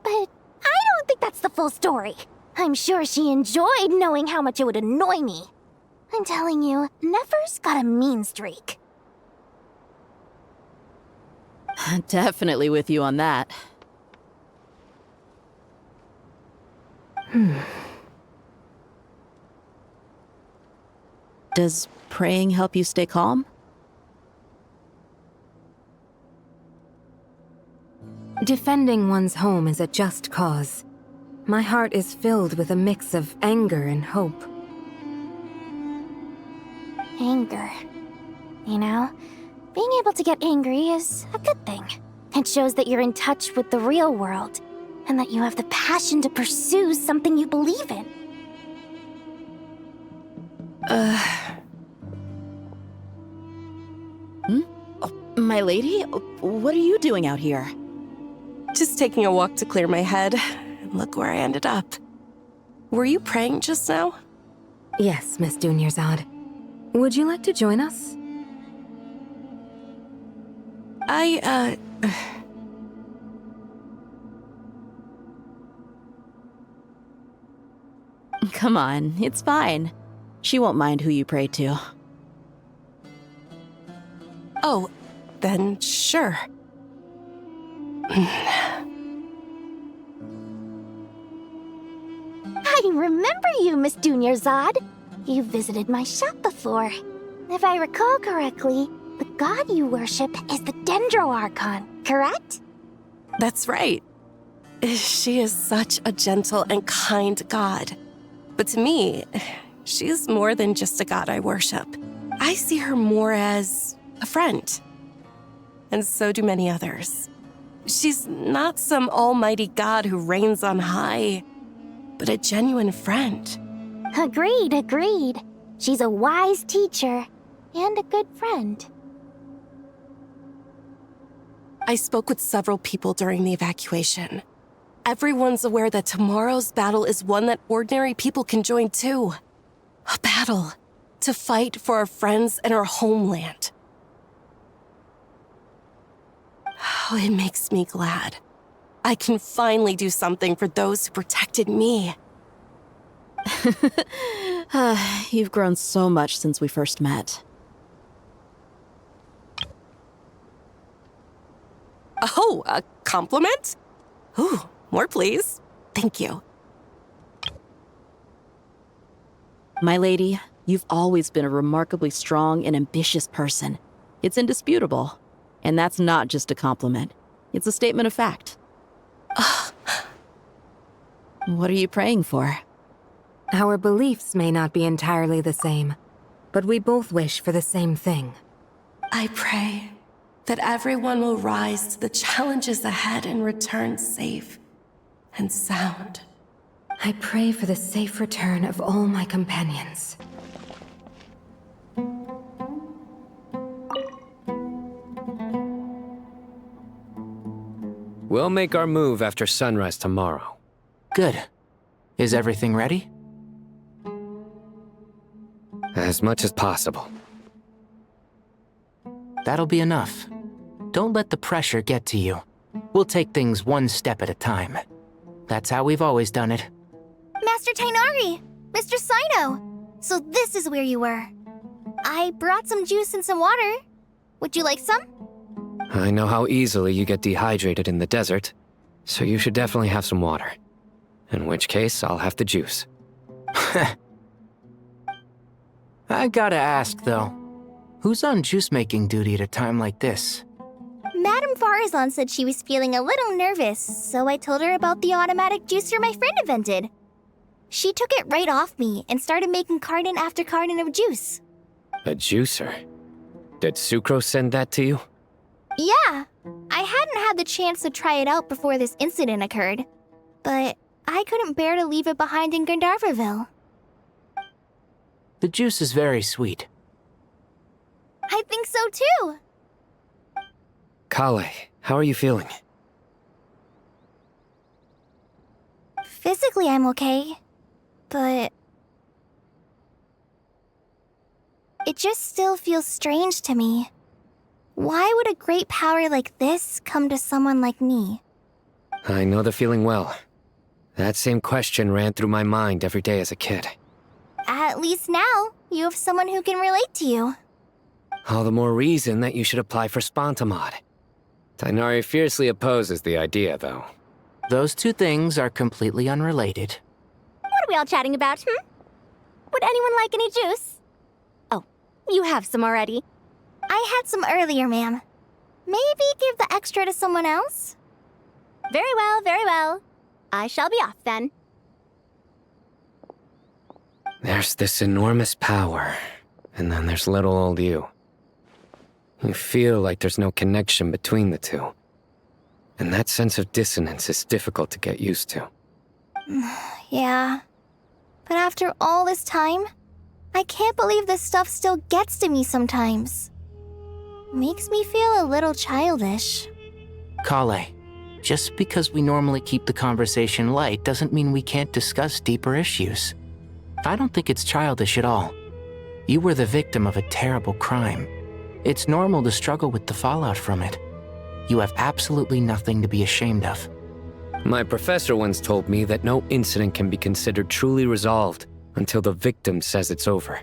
but I don't think that's the full story. I'm sure she enjoyed knowing how much it would annoy me. I'm telling you, Nefer's got a mean streak. Definitely with you on that. Does praying help you stay calm? Defending one's home is a just cause. My heart is filled with a mix of anger and hope. Anger. You know, being able to get angry is a good thing. It shows that you're in touch with the real world, and that you have the passion to pursue something you believe in. My lady, what are you doing out here? Just taking a walk to clear my head, and look where I ended up. Were you praying just now? Yes, Miss Dunyarzad. Would you like to join us? Come on, it's fine. She won't mind who you pray to. Oh, then sure. I remember you, Miss Dunyarzad. You visited my shop before. If I recall correctly, the god you worship is the Dendro Archon, correct? That's right. She is such a gentle and kind god. But to me, she is more than just a god I worship. I see her more as a friend. And so do many others. She's not some almighty god who reigns on high, but a genuine friend. Agreed. She's a wise teacher and a good friend. I spoke with several people during the evacuation. Everyone's aware that tomorrow's battle is one that ordinary people can join too. A battle to fight for our friends and our homeland. Oh, it makes me glad. I can finally do something for those who protected me. You've grown so much since we first met. Oh, a compliment? Ooh, more please. Thank you. My lady, you've always been a remarkably strong and ambitious person. It's indisputable. And that's not just a compliment. It's a statement of fact. What are you praying for? Our beliefs may not be entirely the same, but we both wish for the same thing. I pray that everyone will rise to the challenges ahead and return safe and sound. I pray for the safe return of all my companions. We'll make our move after sunrise tomorrow. Good. Is everything ready? As much as possible. That'll be enough. Don't let the pressure get to you. We'll take things one step at a time. That's how we've always done it. Master Tainari! Mr. Sino! So this is where you were. I brought some juice and some water. Would you like some? I know how easily you get dehydrated in the desert, so you should definitely have some water. In which case, I'll have the juice. I gotta ask, though. Who's on juice-making duty at a time like this? Madame Farazan said she was feeling a little nervous, so I told her about the automatic juicer my friend invented. She took it right off me and started making carton after carton of juice. A juicer? Did Sucrose send that to you? Yeah, I hadn't had the chance to try it out before this incident occurred, but I couldn't bear to leave it behind in Gandharvaville. The juice is very sweet. I think so too. Kale, how are you feeling? Physically, I'm okay, but it just still feels strange to me. Why would a great power like this come to someone like me? I know the feeling well. That same question ran through my mind every day as a kid. At least now, you have someone who can relate to you. All the more reason that you should apply for Spontamod. Tainari fiercely opposes the idea, though. Those two things are completely unrelated. What are we all chatting about, Would anyone like any juice? Oh, you have some already. I had some earlier, ma'am. Maybe give the extra to someone else? Very well, very well. I shall be off then. There's this enormous power, and then there's little old you. You feel like there's no connection between the two. And that sense of dissonance is difficult to get used to. Yeah. But after all this time, I can't believe this stuff still gets to me sometimes. Makes me feel a little childish. Kale, just because we normally keep the conversation light doesn't mean we can't discuss deeper issues. I don't think it's childish at all. You were the victim of a terrible crime. It's normal to struggle with the fallout from it. You have absolutely nothing to be ashamed of. My professor once told me that no incident can be considered truly resolved until the victim says it's over.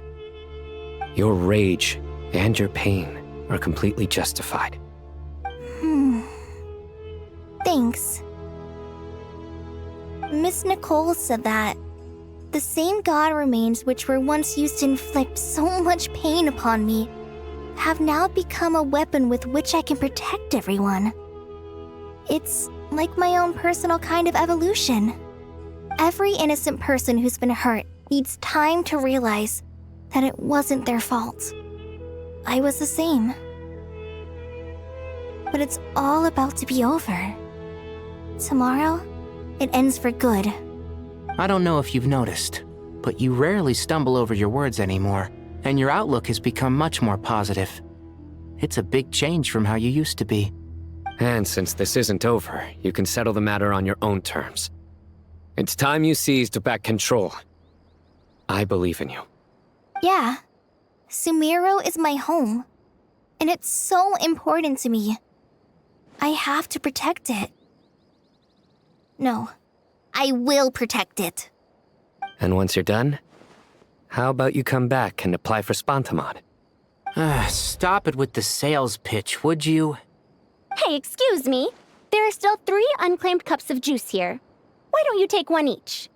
Your rage and your pain are completely justified. Thanks. Miss Nicole said that the same god remains which were once used to inflict so much pain upon me have now become a weapon with which I can protect everyone. It's like my own personal kind of evolution. Every innocent person who's been hurt needs time to realize that it wasn't their fault. I was the same. But it's all about to be over. Tomorrow, it ends for good. I don't know if you've noticed, but you rarely stumble over your words anymore, and your outlook has become much more positive. It's a big change from how you used to be. And since this isn't over, you can settle the matter on your own terms. It's time you seized back control. I believe in you. Yeah. Sumeru is my home. And it's so important to me. I have to protect it. No. I will protect it. And once you're done, how about you come back and apply for Spontamod? Stop it with the sales pitch, would you? Hey, excuse me. There are still 3 unclaimed cups of juice here. Why don't you take one each?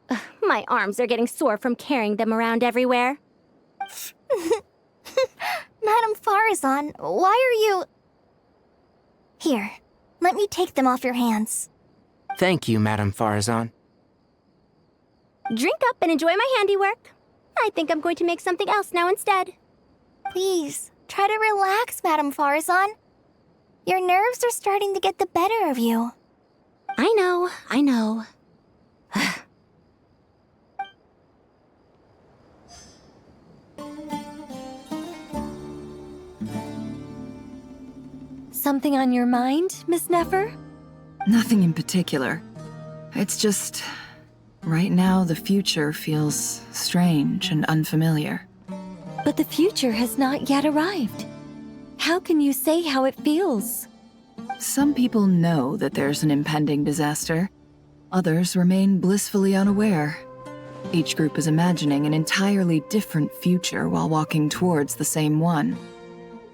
Ugh, my arms are getting sore from carrying them around everywhere. Madame Farazan, why are you... Here, let me take them off your hands. Thank you, Madame Farazan. Drink up and enjoy my handiwork. I think I'm going to make something else now instead. Please, try to relax, Madame Farazan. Your nerves are starting to get the better of you. I know. Something on your mind, Miss Nefer? Nothing in particular. It's just... right now, the future feels strange and unfamiliar. But the future has not yet arrived. How can you say how it feels? Some people know that there's an impending disaster. Others remain blissfully unaware. Each group is imagining an entirely different future while walking towards the same one.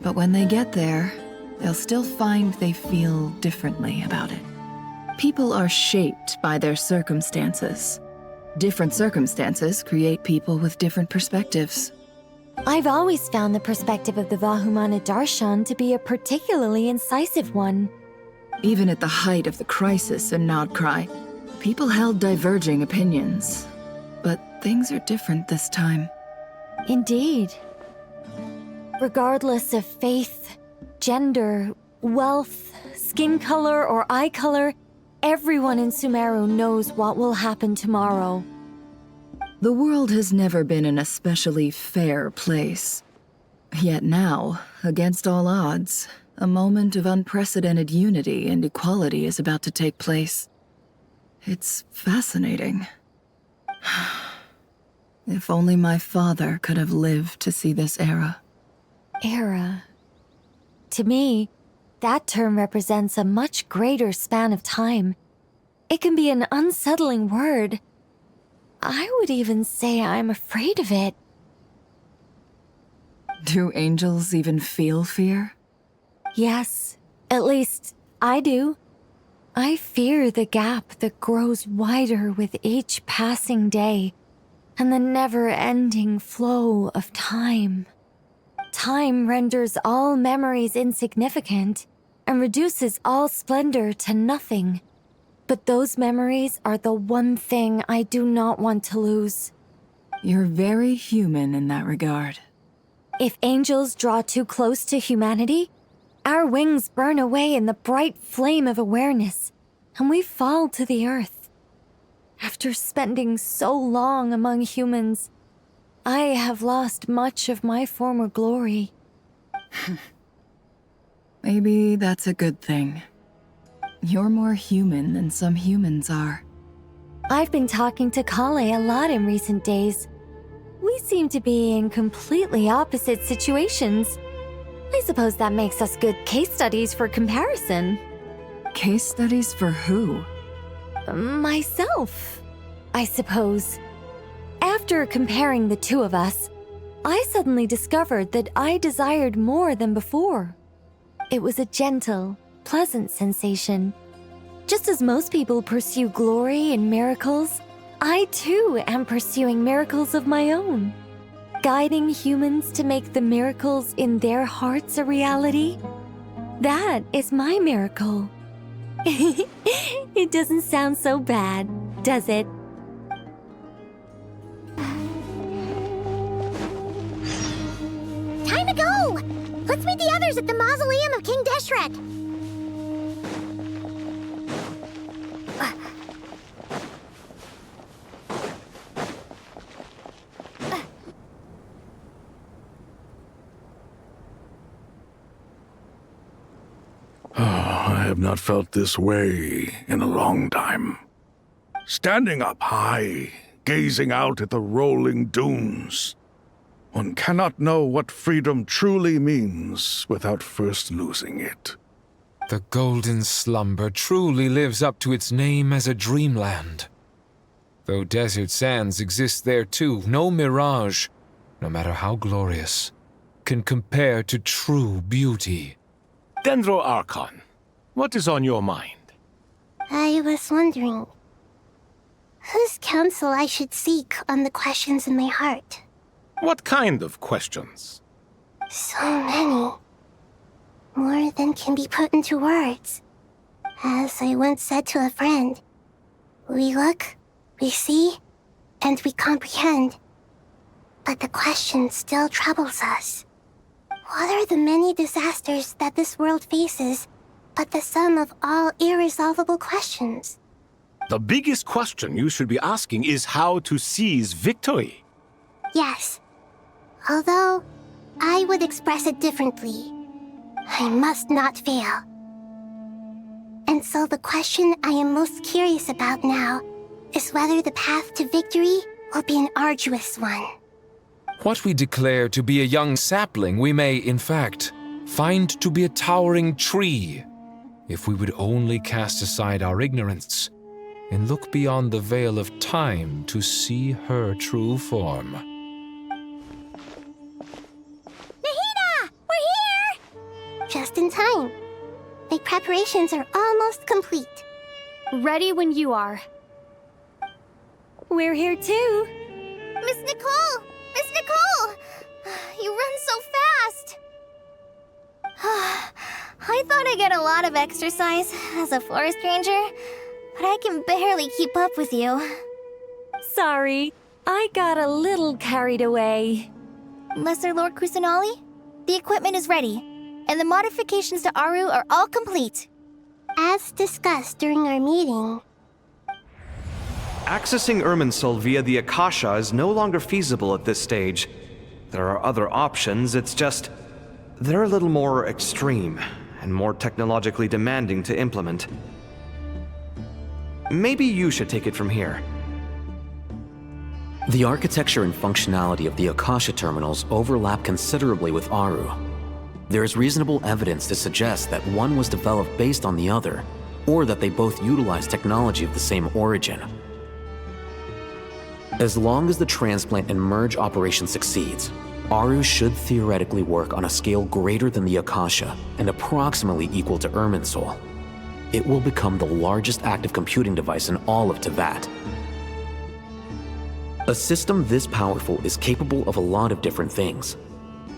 But when they get there, they'll still find they feel differently about it. People are shaped by their circumstances. Different circumstances create people with different perspectives. I've always found the perspective of the Vahumana Darshan to be a particularly incisive one. Even at the height of the crisis in Nodcry, people held diverging opinions. But things are different this time. Indeed. Regardless of faith, gender, wealth, skin color, or eye color, everyone in Sumeru knows what will happen tomorrow. The world has never been an especially fair place. Yet now, against all odds, a moment of unprecedented unity and equality is about to take place. It's fascinating. If only my father could have lived to see this era. Era. To me, that term represents a much greater span of time. It can be an unsettling word. I would even say I'm afraid of it. Do angels even feel fear? Yes, at least I do. I fear the gap that grows wider with each passing day, and the never-ending flow of time. Time renders all memories insignificant, and reduces all splendor to nothing. But those memories are the one thing I do not want to lose. You're very human in that regard. If angels draw too close to humanity, our wings burn away in the bright flame of awareness, and we fall to the earth. After spending so long among humans, I have lost much of my former glory. Maybe that's a good thing. You're more human than some humans are. I've been talking to Kale a lot in recent days. We seem to be in completely opposite situations. I suppose that makes us good case studies for comparison. Case studies for who? Myself, I suppose. After comparing the two of us, I suddenly discovered that I desired more than before. It was a gentle, pleasant sensation. Just as most people pursue glory and miracles, I too am pursuing miracles of my own. Guiding humans to make the miracles in their hearts a reality. That is my miracle. It doesn't sound so bad, does it? Time to go! Let's meet the others at the mausoleum of King Deshret. I have not felt this way in a long time. Standing up high, gazing out at the rolling dunes. One cannot know what freedom truly means without first losing it. The golden slumber truly lives up to its name as a dreamland. Though desert sands exist there too, no mirage, no matter how glorious, can compare to true beauty. Dendro Archon, what is on your mind? I was wondering whose counsel I should seek on the questions in my heart. What kind of questions? So many. More than can be put into words. As I once said to a friend, we look, we see, and we comprehend. But the question still troubles us. What are the many disasters that this world faces, but the sum of all irresolvable questions? The biggest question you should be asking is how to seize victory. Yes. Although, I would express it differently. I must not fail. And so the question I am most curious about now is whether the path to victory will be an arduous one. What we declare to be a young sapling, we may, in fact, find to be a towering tree, if we would only cast aside our ignorance and look beyond the veil of time to see her true form. Nahida! We're here! Just in time. My preparations are almost complete. Ready when you are. We're here too. Miss Nicole! Miss Nicole! You run so fast! I thought I'd get a lot of exercise as a forest ranger, but I can barely keep up with you. Sorry, I got a little carried away. Lesser Lord Kusanali, the equipment is ready, and the modifications to Aru are all complete. As discussed during our meeting, Accessing Irminsul via the Akasha is no longer feasible at this stage. There are other options, it's just... they're a little more extreme, and more technologically demanding to implement. Maybe you should take it from here. The architecture and functionality of the Akasha terminals overlap considerably with Aru. There is reasonable evidence to suggest that one was developed based on the other, or that they both utilize technology of the same origin. As long as the transplant and merge operation succeeds, Aru should theoretically work on a scale greater than the Akasha and approximately equal to Irminsul. It will become the largest active computing device in all of Teyvat. A system this powerful is capable of a lot of different things.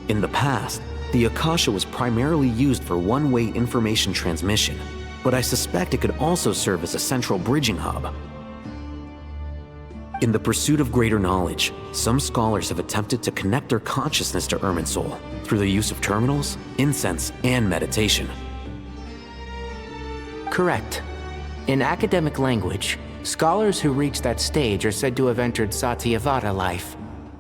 In the past, the Akasha was primarily used for one-way information transmission, but I suspect it could also serve as a central bridging hub. In the pursuit of greater knowledge, some scholars have attempted to connect their consciousness to Irminsul through the use of terminals, incense, and meditation. Correct. In academic language, scholars who reach that stage are said to have entered Satyavada life.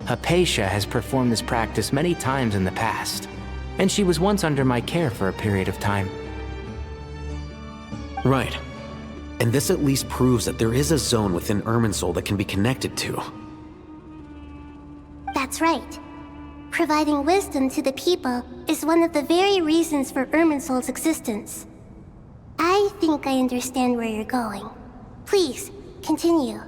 Hypatia has performed this practice many times in the past, and she was once under my care for a period of time. Right. And this at least proves that there is a zone within Irminsul that can be connected to. That's right. Providing wisdom to the people is one of the very reasons for Irminsul's existence. I think I understand where you're going. Please, continue.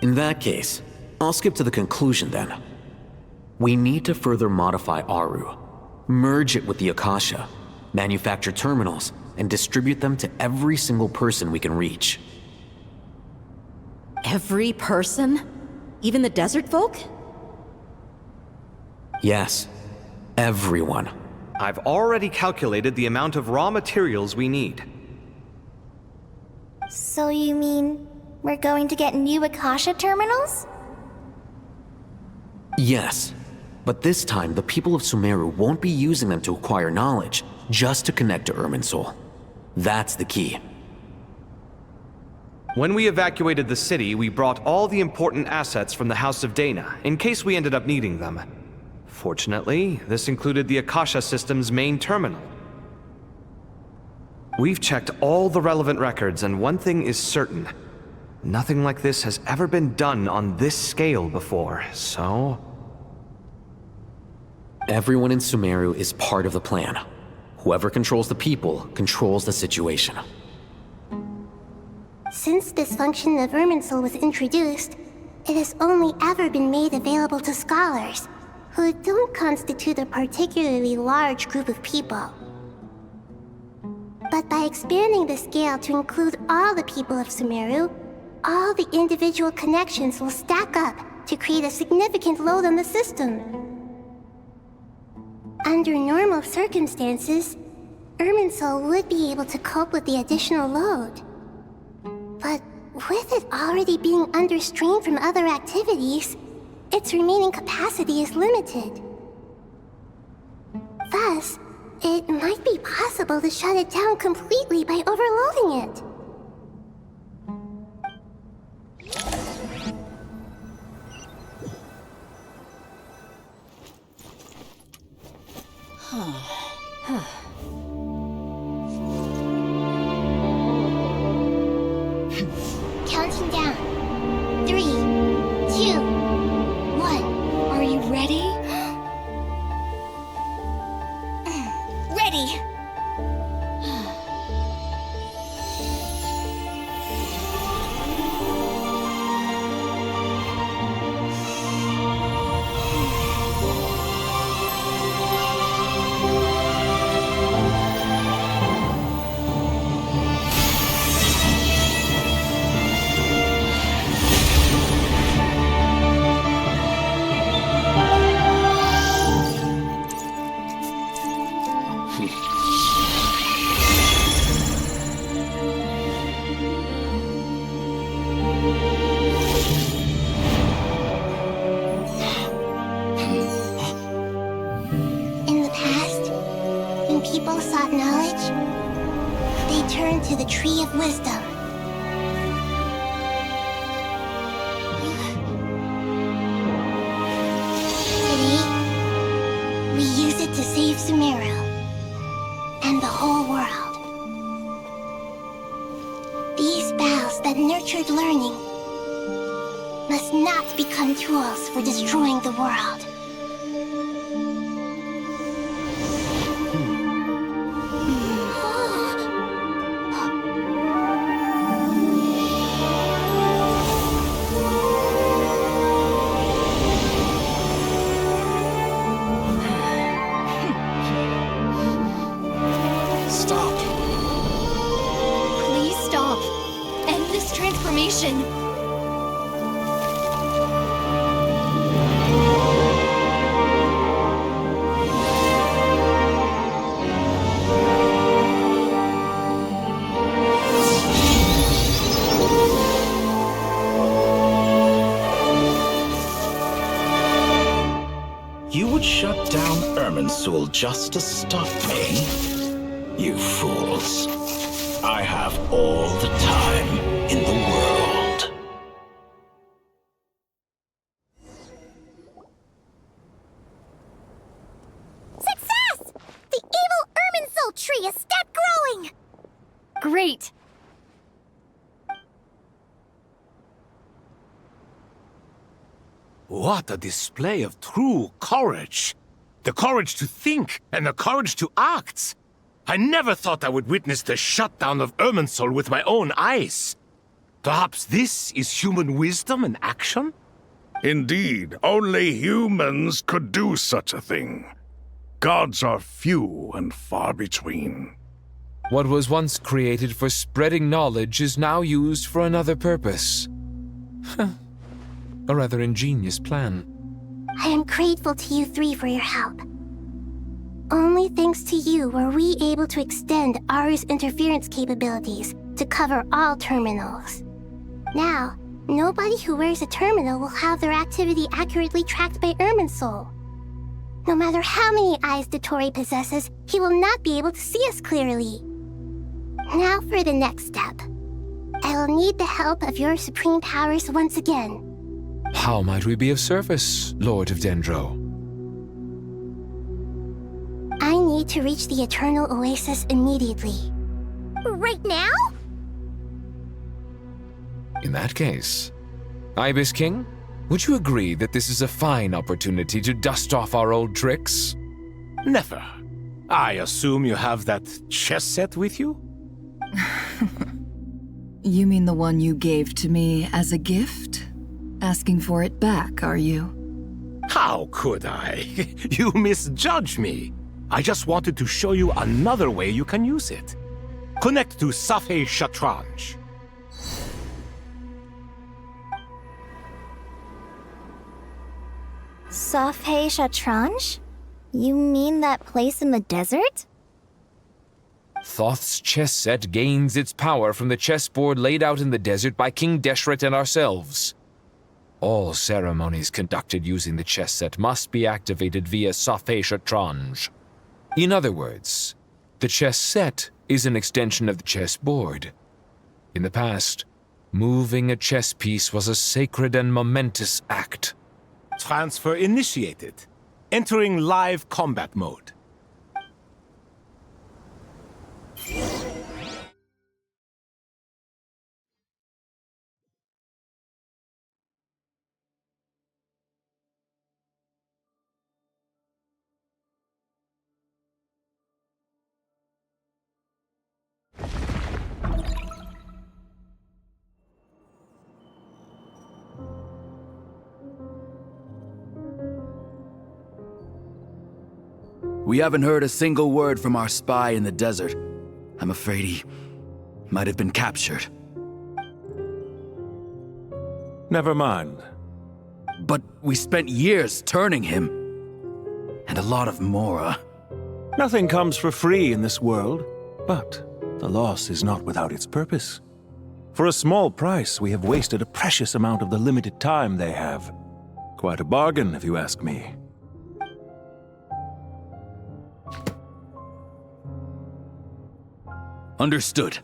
In that case, I'll skip to the conclusion then. We need to further modify Aru, merge it with the Akasha, manufacture terminals, and distribute them to every single person we can reach. Every person? Even the desert folk? Yes, everyone. I've already calculated the amount of raw materials we need. So you mean we're going to get new Akasha terminals? Yes, but this time the people of Sumeru won't be using them to acquire knowledge, just to connect to Irminsul. That's the key. When we evacuated the city, we brought all the important assets from the House of Dana, in case we ended up needing them. Fortunately, this included the Akasha system's main terminal. We've checked all the relevant records, and one thing is certain. Nothing like this has ever been done on this scale before, so... Everyone in Sumeru is part of the plan. Whoever controls the people controls the situation. Since this function of Irminsul was introduced, it has only ever been made available to scholars, who don't constitute a particularly large group of people. But by expanding the scale to include all the people of Sumeru, all the individual connections will stack up to create a significant load on the system. Under normal circumstances, Irminsul would be able to cope with the additional load. But with it already being under strain from other activities, its remaining capacity is limited. Thus, it might be possible to shut it down completely by overloading it. Counting down. 3, 2, 1. Are you ready? Ready! In the past, when people sought knowledge, they turned to the Tree of Wisdom. Today, we use it to save Sumeru and the whole world. These boughs that nurtured learning must not become tools for destroying the world. Stop. Please stop. End this transformation. This will just to stop me? You fools. I have all the time in the world. Success! The evil Irminsul tree has stopped growing! Great! What a display of true courage! The courage to think and the courage to act! I never thought I would witness the shutdown of Irminsul with my own eyes. Perhaps this is human wisdom in action? Indeed, only humans could do such a thing. Gods are few and far between. What was once created for spreading knowledge is now used for another purpose. A rather ingenious plan. I am grateful to you three for your help. Only thanks to you were we able to extend Aru's interference capabilities to cover all terminals. Now, nobody who wears a terminal will have their activity accurately tracked by Irminsul. No matter how many eyes Dottore possesses, he will not be able to see us clearly. Now for the next step. I will need the help of your supreme powers once again. How might we be of service, Lord of Dendro? I need to reach the Eternal Oasis immediately. Right now? In that case, Ibis King, would you agree that this is a fine opportunity to dust off our old tricks? Never. I assume you have that chess set with you? You mean the one you gave to me as a gift? Asking for it back, are you? How could I? You misjudge me. I just wanted to show you another way you can use it. Connect to Safei Shatranj. Safei Shatranj? You mean that place in the desert? Thoth's chess set gains its power from the chessboard laid out in the desert by King Deshret and ourselves. All ceremonies conducted using the chess set must be activated via Safei Shatranj. In other words, the chess set is an extension of the chessboard. In the past, moving a chess piece was a sacred and momentous act. Transfer initiated. Entering live combat mode. We haven't heard a single word from our spy in the desert. I'm afraid he might have been captured. Never mind. But we spent years turning him. And a lot of Mora. Nothing comes for free in this world, but the loss is not without its purpose. For a small price, we have wasted a precious amount of the limited time they have. Quite a bargain, if you ask me. Understood.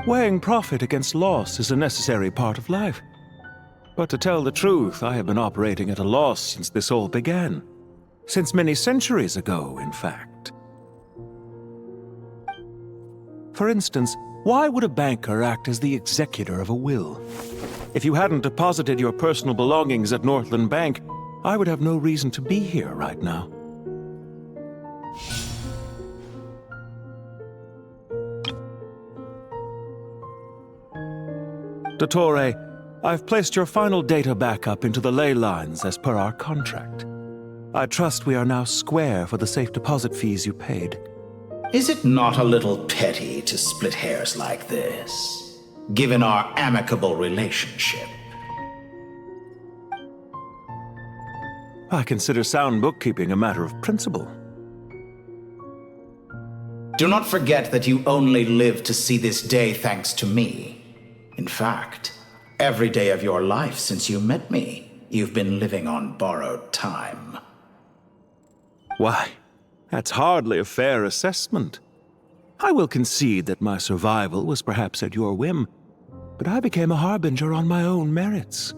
Weighing profit against loss is a necessary part of life. But to tell the truth, I have been operating at a loss since this all began. Since many centuries ago, in fact. For instance, why would a banker act as the executor of a will? If you hadn't deposited your personal belongings at Northland Bank, I would have no reason to be here right now. Dottore, I've placed your final data backup into the ley lines as per our contract. I trust we are now square for the safe deposit fees you paid. Is it not a little petty to split hairs like this, given our amicable relationship? I consider sound bookkeeping a matter of principle. Do not forget that you only live to see this day thanks to me. In fact, every day of your life since you met me, you've been living on borrowed time. Why, that's hardly a fair assessment. I will concede that my survival was perhaps at your whim, but I became a harbinger on my own merits.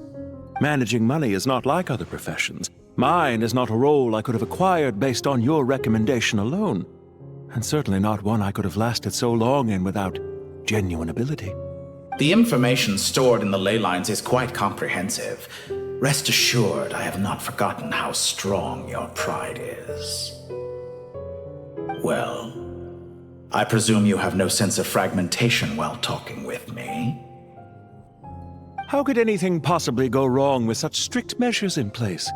Managing money is not like other professions. Mine is not a role I could have acquired based on your recommendation alone, and certainly not one I could have lasted so long in without genuine ability. The information stored in the ley lines is quite comprehensive. Rest assured, I have not forgotten how strong your pride is. Well, I presume you have no sense of fragmentation while talking with me. How could anything possibly go wrong with such strict measures in place?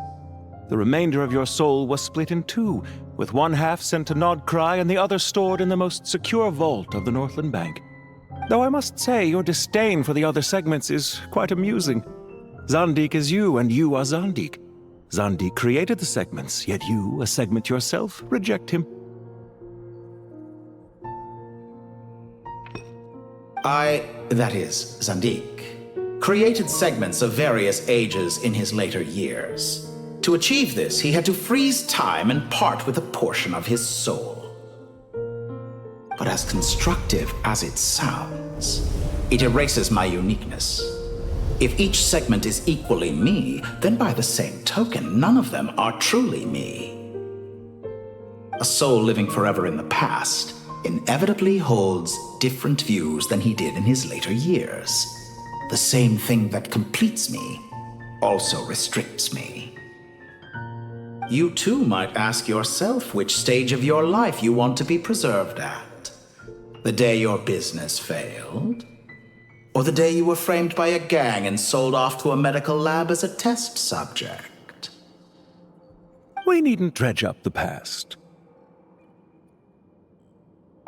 The remainder of your soul was split in two, with one half sent to Nodcry and the other stored in the most secure vault of the Northland Bank. Though I must say, your disdain for the other segments is quite amusing. Zandik is you, and you are Zandik. Zandik created the segments, yet you, a segment yourself, reject him. That is, Zandik, created segments of various ages in his later years. To achieve this, he had to freeze time and part with a portion of his soul. But as constructive as it sounds, it erases my uniqueness. If each segment is equally me, then by the same token, none of them are truly me. A soul living forever in the past inevitably holds different views than he did in his later years. The same thing that completes me also restricts me. You too might ask yourself which stage of your life you want to be preserved at. The day your business failed? Or the day you were framed by a gang and sold off to a medical lab as a test subject? We needn't dredge up the past.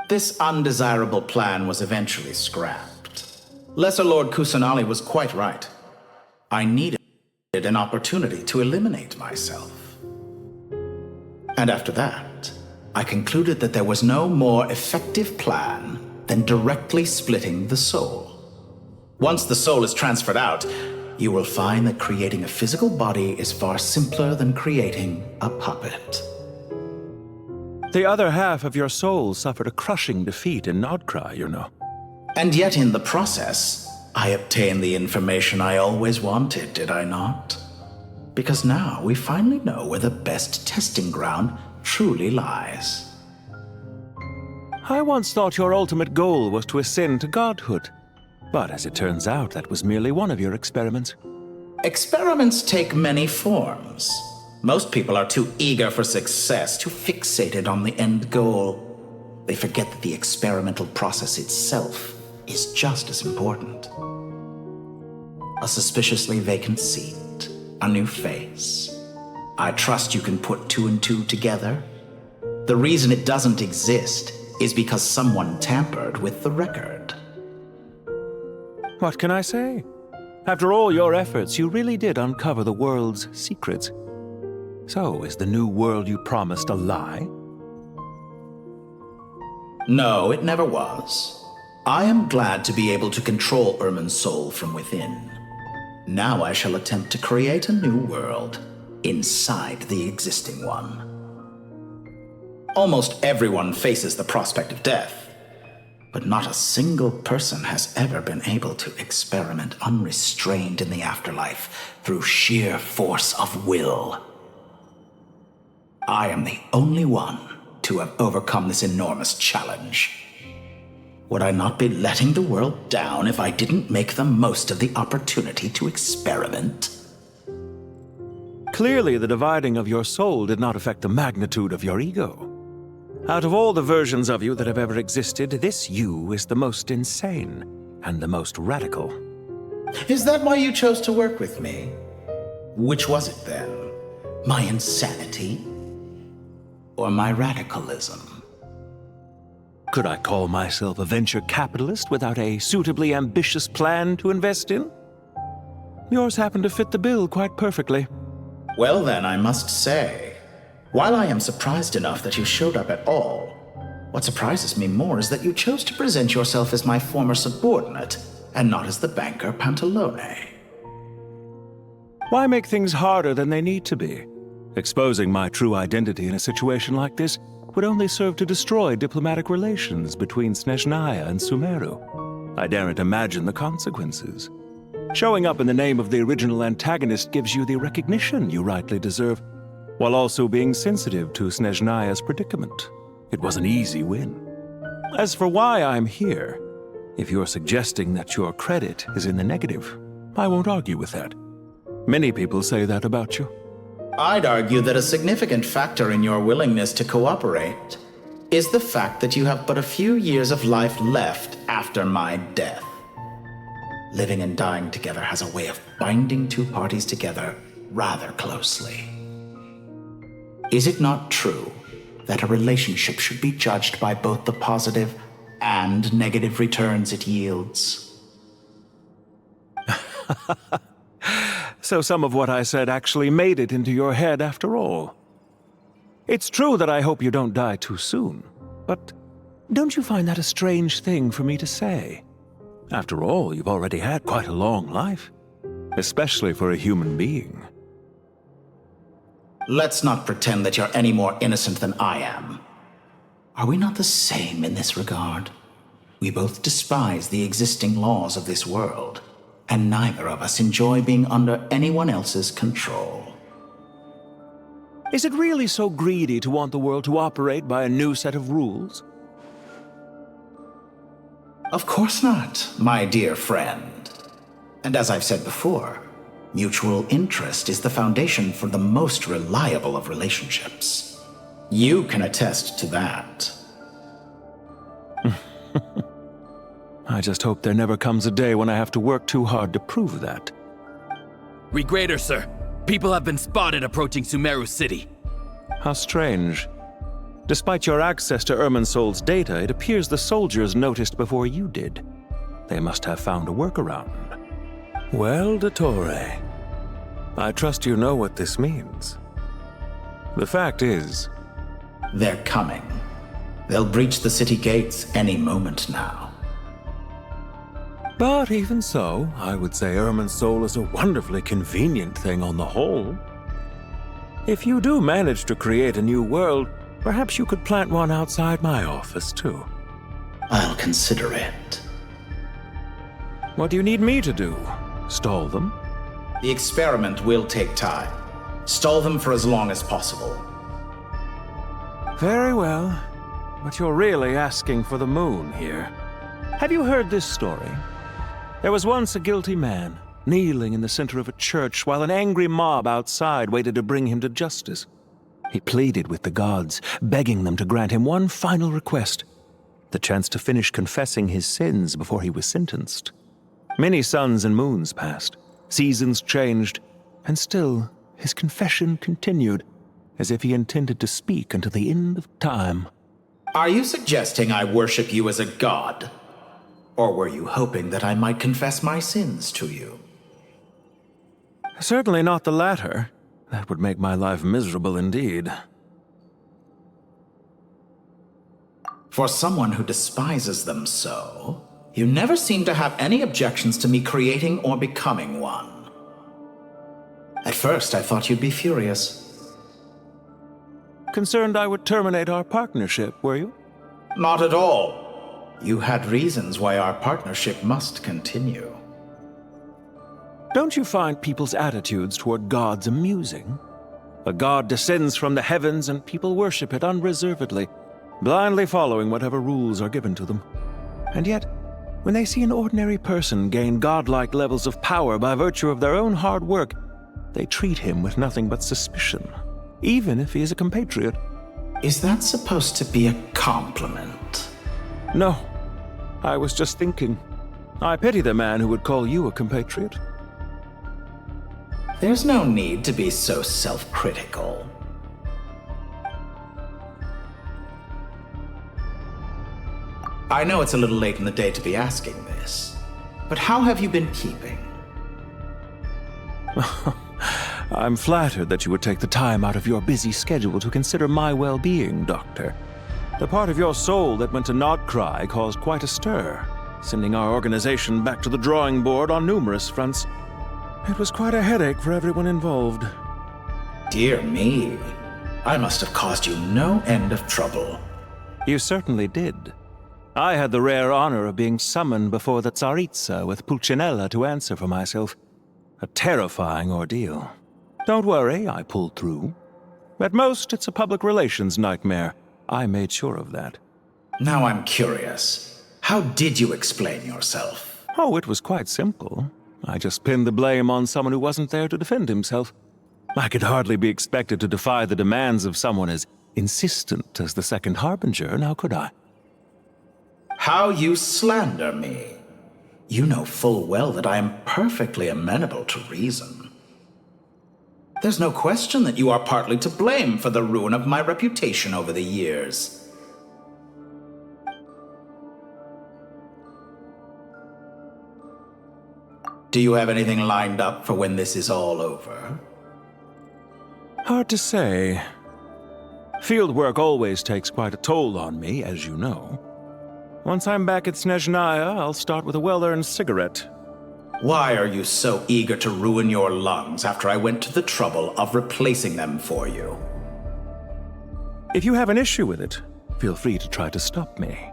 This undesirable plan was eventually scrapped. Lesser Lord Kusanali was quite right. I needed an opportunity to eliminate myself. And after that, I concluded that there was no more effective plan than directly splitting the soul. Once the soul is transferred out, you will find that creating a physical body is far simpler than creating a puppet. The other half of your soul suffered a crushing defeat in Nodcry, you know. And yet in the process, I obtained the information I always wanted, did I not? Because now we finally know where the best testing ground truly lies. I once thought your ultimate goal was to ascend to godhood. But as it turns out, that was merely one of your experiments. Experiments take many forms. Most people are too eager for success, too fixated on the end goal. They forget that the experimental process itself is just as important. A suspiciously vacant seat, a new face. I trust you can put two and two together. The reason it doesn't exist is because someone tampered with the record. What can I say? After all your efforts, you really did uncover the world's secrets. So, is the new world you promised a lie? No, it never was. I am glad to be able to control Irmin's soul from within. Now I shall attempt to create a new world inside the existing one. Almost everyone faces the prospect of death, but not a single person has ever been able to experiment unrestrained in the afterlife through sheer force of will. I am the only one to have overcome this enormous challenge. Would I not be letting the world down if I didn't make the most of the opportunity to experiment? Clearly, the dividing of your soul did not affect the magnitude of your ego. Out of all the versions of you that have ever existed, this you is the most insane and the most radical. Is that why you chose to work with me? Which was it then? My insanity? Or my radicalism? Could I call myself a venture capitalist without a suitably ambitious plan to invest in? Yours happened to fit the bill quite perfectly. Well then, I must say, while I am surprised enough that you showed up at all, what surprises me more is that you chose to present yourself as my former subordinate and not as the banker Pantalone. Why make things harder than they need to be? Exposing my true identity in a situation like this would only serve to destroy diplomatic relations between Snezhnaya and Sumeru. I daren't imagine the consequences. Showing up in the name of the original antagonist gives you the recognition you rightly deserve, while also being sensitive to Snezhnaya's predicament. It was an easy win. As for why I'm here, if you're suggesting that your credit is in the negative, I won't argue with that. Many people say that about you. I'd argue that a significant factor in your willingness to cooperate is the fact that you have but a few years of life left after my death. Living and dying together has a way of binding two parties together rather closely. Is it not true that a relationship should be judged by both the positive and negative returns it yields? So some of what I said actually made it into your head after all. It's true that I hope you don't die too soon, but don't you find that a strange thing for me to say? After all, you've already had quite a long life, especially for a human being. Let's not pretend that you're any more innocent than I am. Are we not the same in this regard? We both despise the existing laws of this world, and neither of us enjoy being under anyone else's control. Is it really so greedy to want the world to operate by a new set of rules? Of course not, my dear friend. And as I've said before, mutual interest is the foundation for the most reliable of relationships. You can attest to that. I just hope there never comes a day when I have to work too hard to prove that. Read greater, sir. People have been spotted approaching Sumeru City. How strange. Despite your access to Irminsol's data, it appears the soldiers noticed before you did. They must have found a workaround. Well, Dottore, I trust you know what this means. The fact is... They're coming. They'll breach the city gates any moment now. But even so, I would say Irminsol is a wonderfully convenient thing on the whole. If you do manage to create a new world, perhaps you could plant one outside my office, too. I'll consider it. What do you need me to do? Stall them? The experiment will take time. Stall them for as long as possible. Very well. But you're really asking for the moon here. Have you heard this story? There was once a guilty man, kneeling in the center of a church while an angry mob outside waited to bring him to justice. He pleaded with the gods, begging them to grant him one final request, the chance to finish confessing his sins before he was sentenced. Many suns and moons passed, seasons changed, and still his confession continued, as if he intended to speak until the end of time. Are you suggesting I worship you as a god? Or were you hoping that I might confess my sins to you? Certainly not the latter. That would make my life miserable indeed. For someone who despises them so, you never seem to have any objections to me creating or becoming one. At first, I thought you'd be furious. Concerned I would terminate our partnership, were you? Not at all. You had reasons why our partnership must continue. Don't you find people's attitudes toward gods amusing? A god descends from the heavens and people worship it unreservedly, blindly following whatever rules are given to them. And yet, when they see an ordinary person gain godlike levels of power by virtue of their own hard work, they treat him with nothing but suspicion, even if he is a compatriot. Is that supposed to be a compliment? No, I was just thinking. I pity the man who would call you a compatriot. There's no need to be so self-critical. I know it's a little late in the day to be asking this, but how have you been keeping? I'm flattered that you would take the time out of your busy schedule to consider my well-being, Doctor. The part of your soul that went to Nodcry caused quite a stir, sending our organization back to the drawing board on numerous fronts. It was quite a headache for everyone involved. Dear me. I must have caused you no end of trouble. You certainly did. I had the rare honor of being summoned before the Tsaritsa with Pulcinella to answer for myself. A terrifying ordeal. Don't worry, I pulled through. At most, it's a public relations nightmare. I made sure of that. Now I'm curious. How did you explain yourself? Oh, it was quite simple. I just pinned the blame on someone who wasn't there to defend himself. I could hardly be expected to defy the demands of someone as insistent as the Second Harbinger, now could I? How you slander me. You know full well that I am perfectly amenable to reason. There's no question that you are partly to blame for the ruin of my reputation over the years. Do you have anything lined up for when this is all over? Hard to say. Fieldwork always takes quite a toll on me, as you know. Once I'm back at Snezhnaya, I'll start with a well-earned cigarette. Why are you so eager to ruin your lungs after I went to the trouble of replacing them for you? If you have an issue with it, feel free to try to stop me.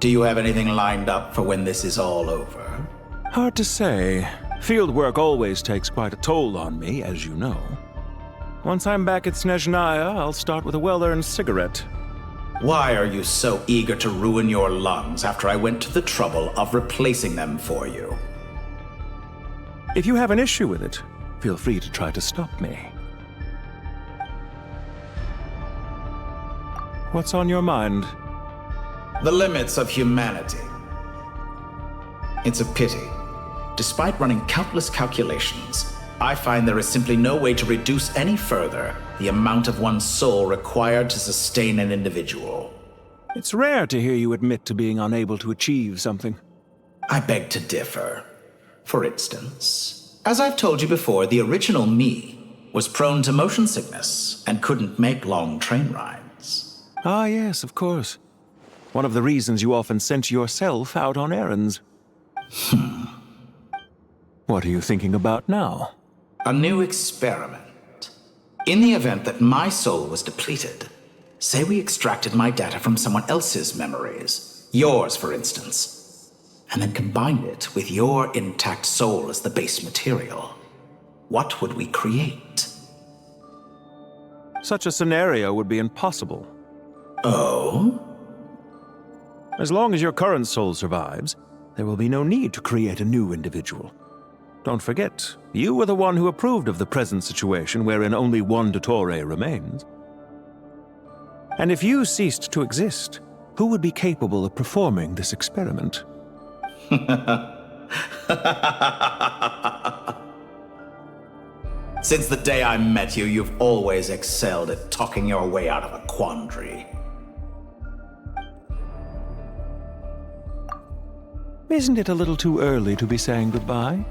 Do you have anything lined up for when this is all over? Hard to say. Fieldwork always takes quite a toll on me, as you know. Once I'm back at Snezhnaya, I'll start with a well-earned cigarette. Why are you so eager to ruin your lungs after I went to the trouble of replacing them for you? If you have an issue with it, feel free to try to stop me. What's on your mind? The limits of humanity. It's a pity. Despite running countless calculations, I find there is simply no way to reduce any further the amount of one's soul required to sustain an individual. It's rare to hear you admit to being unable to achieve something. I beg to differ. For instance, as I've told you before, the original me was prone to motion sickness and couldn't make long train rides. Ah, yes, of course. One of the reasons you often sent yourself out on errands. What are you thinking about now? A new experiment. In the event that my soul was depleted, say we extracted my data from someone else's memories, yours for instance, and then combined it with your intact soul as the base material, what would we create? Such a scenario would be impossible. Oh? As long as your current soul survives, there will be no need to create a new individual. Don't forget, you were the one who approved of the present situation wherein only one Dottore remains. And if you ceased to exist, who would be capable of performing this experiment? Since the day I met you, you've always excelled at talking your way out of a quandary. Isn't it a little too early to be saying goodbye?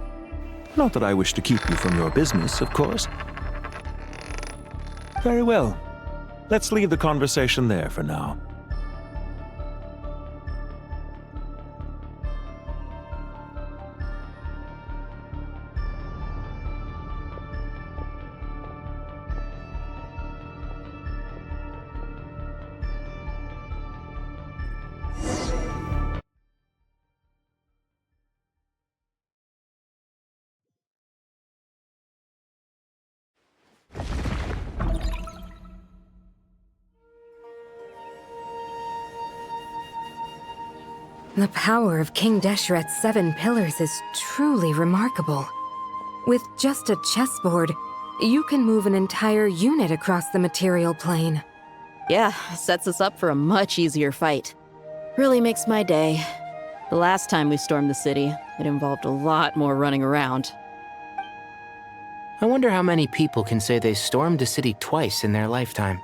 Not that I wish to keep you from your business, of course. Very well. Let's leave the conversation there for now. The power of King Deshret's 7 pillars is truly remarkable. With just a chessboard, you can move an entire unit across the material plane. Yeah, sets us up for a much easier fight. Really makes my day. The last time we stormed the city, it involved a lot more running around. I wonder how many people can say they stormed a city twice in their lifetime.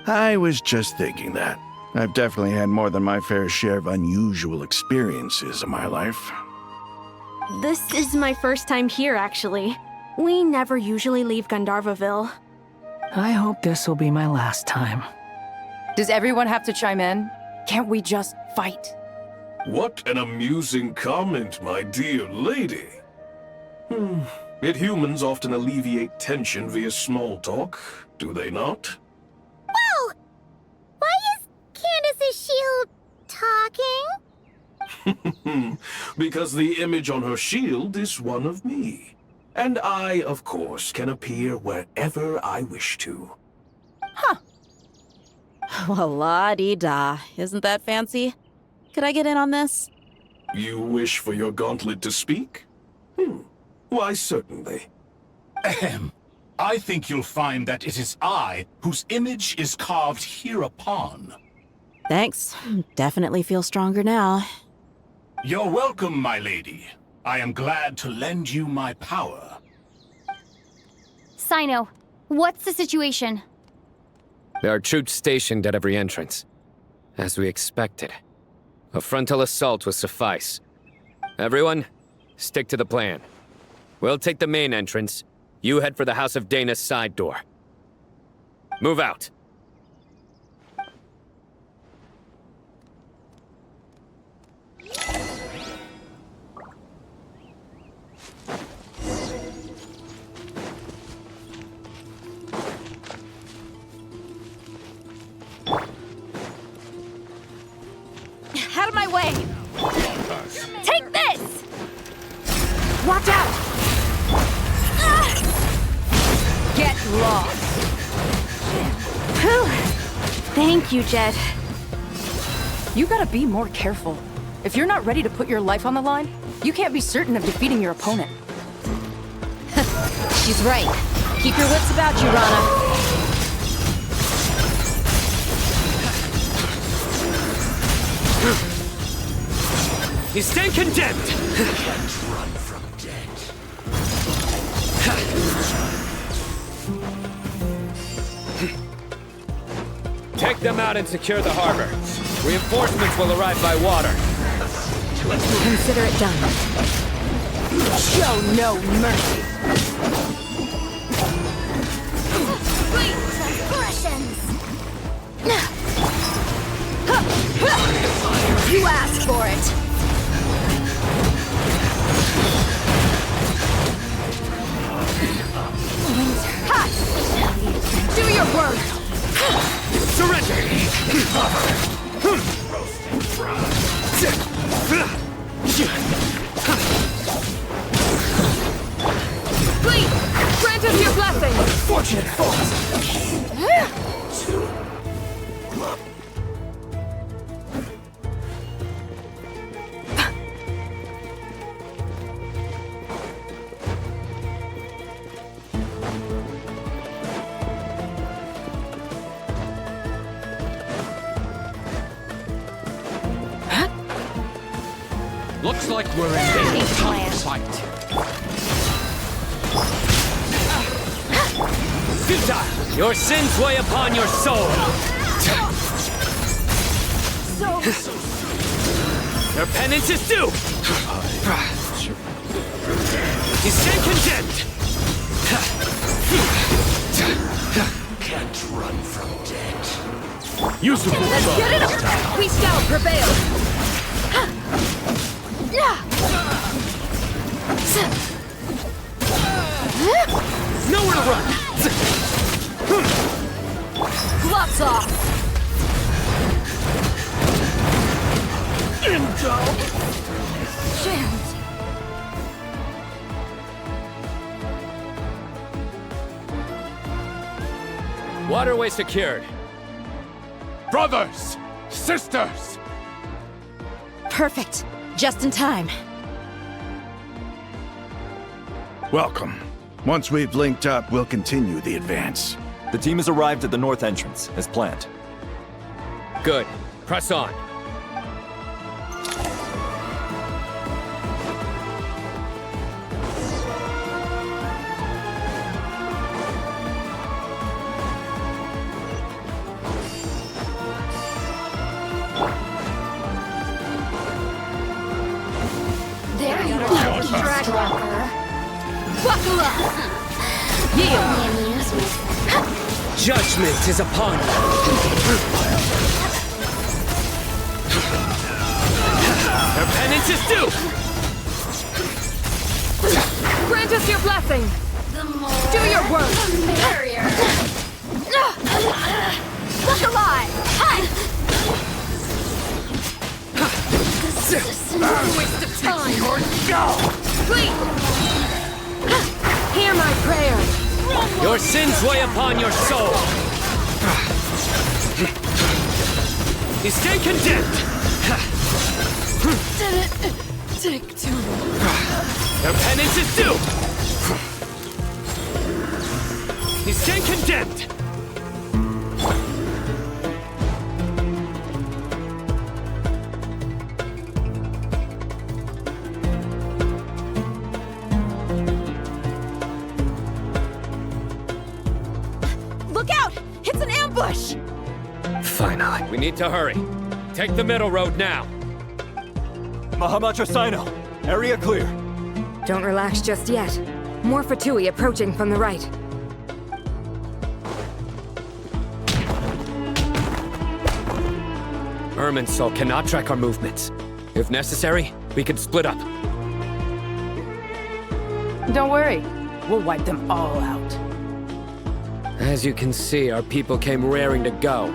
I was just thinking that. I've definitely had more than my fair share of unusual experiences in my life. This is my first time here, actually. We never usually leave Gandharvaville. I hope this will be my last time. Does everyone have to chime in? Can't we just fight? What an amusing comment, my dear lady. Yet humans often alleviate tension via small talk, do they not? Whoa! Why is Candace's shield talking? Because the image on her shield is one of me. And I, of course, can appear wherever I wish to. Well, la-dee-da. Isn't that fancy? Could I get in on this? You wish for your gauntlet to speak? Why, certainly. Ahem. I think you'll find that it is I whose image is carved hereupon. Thanks. Definitely feel stronger now. You're welcome, my lady. I am glad to lend you my power. Sino, what's the situation? There are troops stationed at every entrance. As we expected. A frontal assault will suffice. Everyone, stick to the plan. We'll take the main entrance. You head for the House of Dana's side door. Move out. Out of my way! Take this! Watch out! Get lost! Whew. Thank you, Jet. You gotta be more careful. If you're not ready to put your life on the line, you can't be certain of defeating your opponent. She's right. Keep your wits about you, Rana. You stand condemned! Can't run from death. Take them out and secure the harbor. Reinforcements will arrive by water. Consider it done. Show no mercy. You asked for it. Do your work. Surrender! Please, grant us your blessing. Fortunate falls! Looks like we're in a tough fight. Futile! Your sins weigh upon your soul! Your penance is due! You stand condemned! Can't run from death. Use the Let's get it up. We shall prevail. Nowhere to run! Gloves off. Chance. Waterway secured. Brothers! Sisters! Perfect. Just in time. Welcome. Once we've linked up, we'll continue the advance. The team has arrived at the north entrance, as planned. Good. Press on. There you are, Dragwalker. Buckle up. Yield. Judgment is upon you. Your penance is due! Grant us your blessing! Do your work! Look alive! Waste of time! Please! Hear my prayer! Your sins weigh upon your soul! You stay condemned! Did it take too long? Your penance is due! You stand condemned! Look out! It's an ambush! Finally. We need to hurry. Take the middle road now. Mahamacha Sino, area clear. Don't relax just yet. More Fatui approaching from the right. Irminsul cannot track our movements. If necessary, we can split up. Don't worry. We'll wipe them all out. As you can see, our people came raring to go.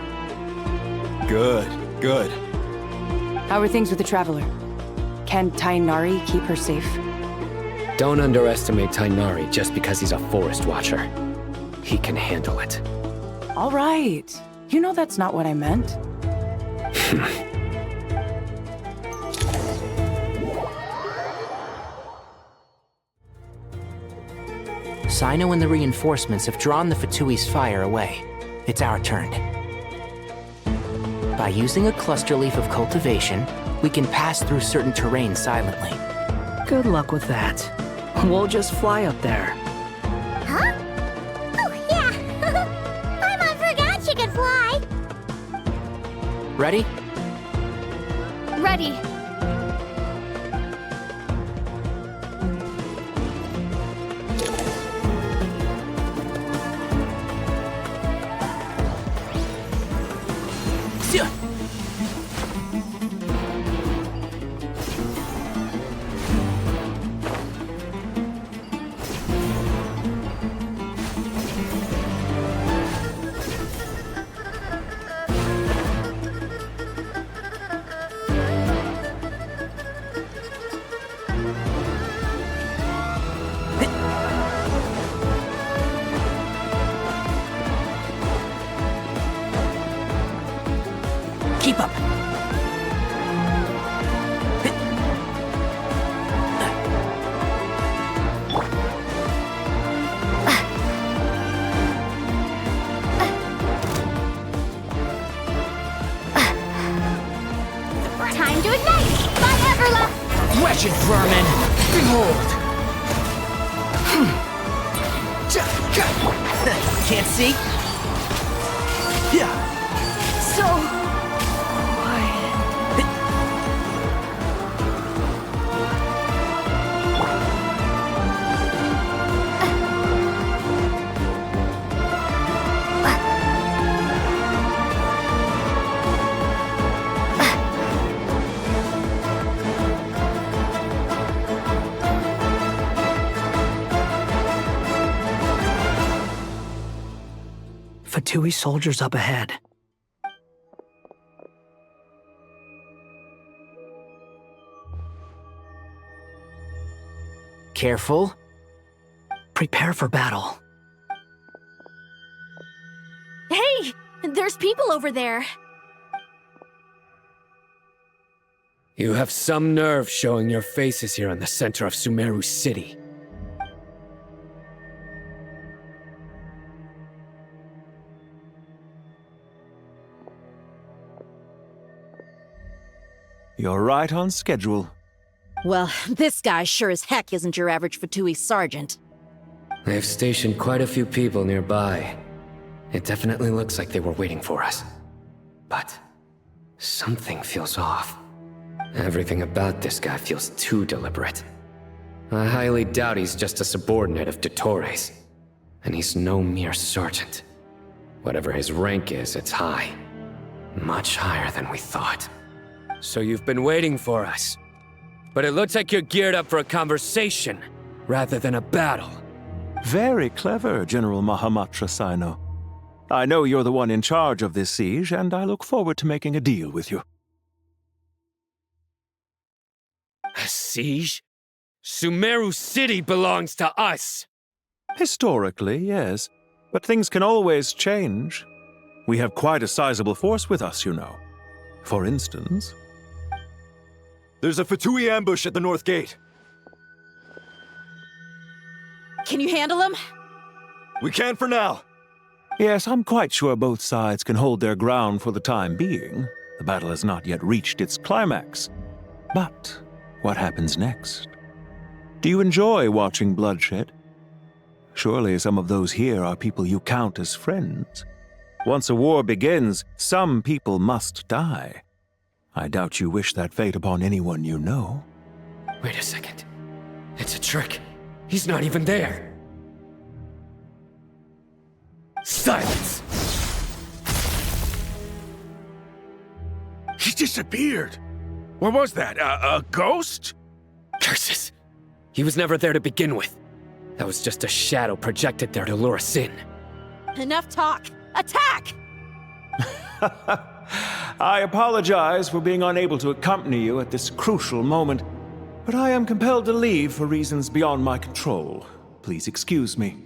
Good, good. How are things with the Traveler? Can Tainari keep her safe? Don't underestimate Tainari just because he's a forest watcher. He can handle it. All right. You know that's not what I meant. Sino and the reinforcements have drawn the Fatui's fire away. It's our turn. By using a cluster leaf of cultivation, we can pass through certain terrain silently. Good luck with that. We'll just fly up there. Huh? Oh, yeah! Paimon forgot she could fly! Ready? Ready. Keep up. Time to ignite! By Everla! Wretched vermin! Behold! Can't see? Yeah. So... Fatui soldiers up ahead. Careful. Prepare for battle. Hey! There's people over there! You have some nerve showing your faces here in the center of Sumeru City. You're right on schedule. Well, this guy sure as heck isn't your average Fatui sergeant. They've stationed quite a few people nearby. It definitely looks like they were waiting for us. But something feels off. Everything about this guy feels too deliberate. I highly doubt he's just a subordinate of Dottores. And he's no mere sergeant. Whatever his rank is, it's high. Much higher than we thought. So you've been waiting for us. But it looks like you're geared up for a conversation, rather than a battle. Very clever, General Mahamatra Sino. I know you're the one in charge of this siege, and I look forward to making a deal with you. A siege? Sumeru City belongs to us! Historically, yes. But things can always change. We have quite a sizable force with us, you know. For instance... There's a Fatui ambush at the north gate. Can you handle him? We can for now. Yes, I'm quite sure both sides can hold their ground for the time being. The battle has not yet reached its climax. But what happens next? Do you enjoy watching bloodshed? Surely some of those here are people you count as friends. Once a war begins, some people must die. I doubt you wish that fate upon anyone you know. Wait a second. It's a trick. He's not even there. Silence! He disappeared. What was that? A ghost? Curses! He was never there to begin with. That was just a shadow projected there to lure us in. Enough talk! Attack! I apologize for being unable to accompany you at this crucial moment, but I am compelled to leave for reasons beyond my control. Please excuse me.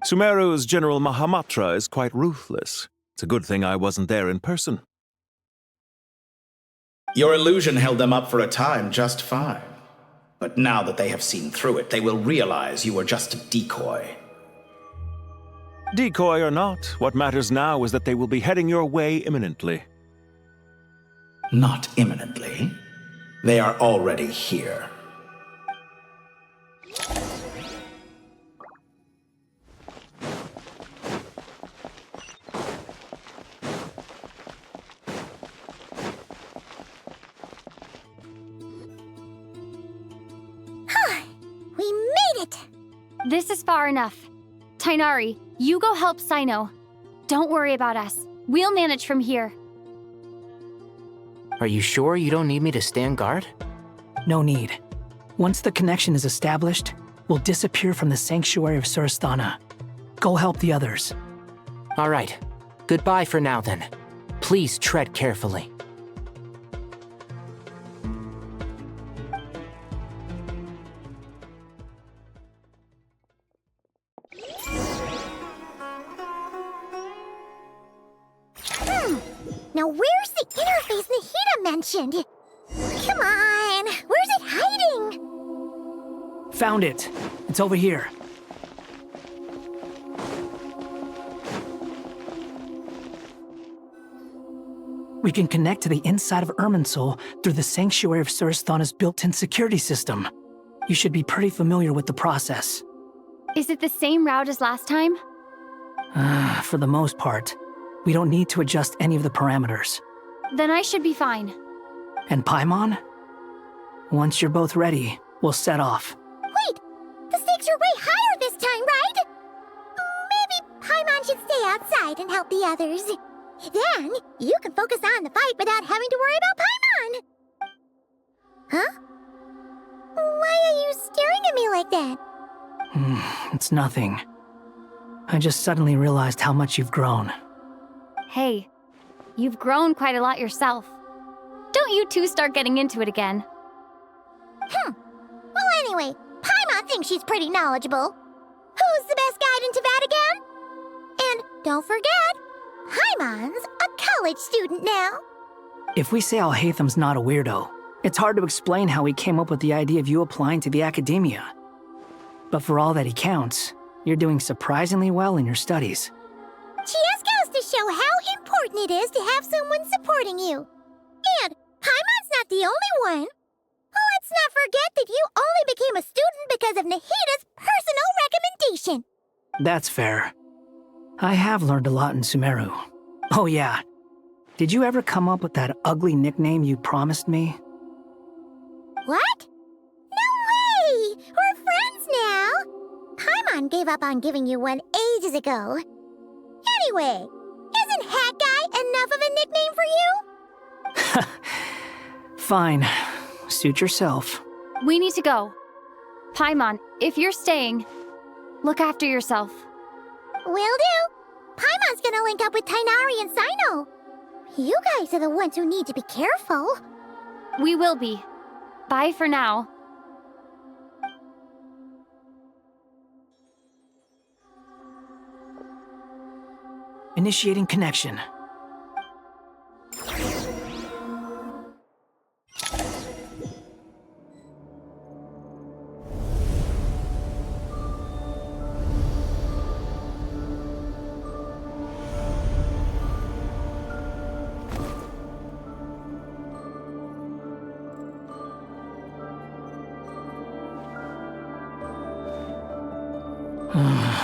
Sumeru's General Mahamatra is quite ruthless. It's a good thing I wasn't there in person. Your illusion held them up for a time just fine. But now that they have seen through it, they will realize you were just a decoy. Decoy or not, what matters now is that they will be heading your way imminently. Not imminently. They are already here. We made it! This is far enough. Tainari, you go help Sino. Don't worry about us. We'll manage from here. Are you sure you don't need me to stand guard? No need. Once the connection is established, we'll disappear from the sanctuary of Surasthana. Go help the others. All right. Goodbye for now, then. Please tread carefully. Now where's the interface Nahida mentioned? Come on, where's it hiding? Found it. It's over here. We can connect to the inside of Irminsul through the Sanctuary of Surasthana's built-in security system. You should be pretty familiar with the process. Is it the same route as last time? For the most part. We don't need to adjust any of the parameters. Then I should be fine. And Paimon? Once you're both ready, we'll set off. Wait! The stakes are way higher this time, right? Maybe Paimon should stay outside and help the others. Then, you can focus on the fight without having to worry about Paimon! Huh? Why are you staring at me like that? It's nothing. I just suddenly realized how much you've grown. Hey, you've grown quite a lot yourself. Don't you two start getting into it again. Well, anyway, Paimon thinks she's pretty knowledgeable. Who's the best guide in Teyvat again? And don't forget, Paimon's a college student now. If we say Alhaitham's not a weirdo, it's hard to explain how he came up with the idea of you applying to the academia. But for all that he counts, you're doing surprisingly well in your studies. Just goes to show how important it is to have someone supporting you. And Paimon's not the only one. Let's not forget that you only became a student because of Nahida's personal recommendation. That's fair. I have learned a lot in Sumeru. Oh yeah. Did you ever come up with that ugly nickname you promised me? What? No way! We're friends now! Paimon gave up on giving you one ages ago. Anyway, Isn't Hat Guy enough of a nickname for you? Fine. Suit yourself. We need to go. Paimon, if you're staying, look after yourself. Will do. Paimon's gonna link up with Tighnari and Sino. You guys are the ones who need to be careful. We will be. Bye for now. Initiating connection.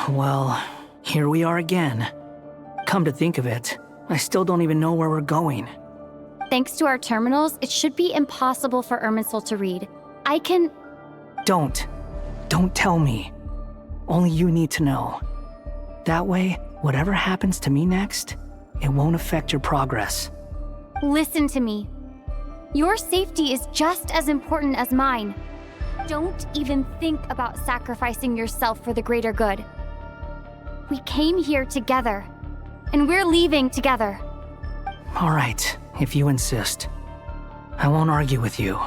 Well, here we are again. Come to think of it, I still don't even know where we're going. Thanks to our terminals, it should be impossible for Irminsul to read. I can... Don't tell me. Only you need to know. That way, whatever happens to me next, it won't affect your progress. Listen to me. Your safety is just as important as mine. Don't even think about sacrificing yourself for the greater good. We came here together, and we're leaving together. All right, if you insist. I won't argue with you.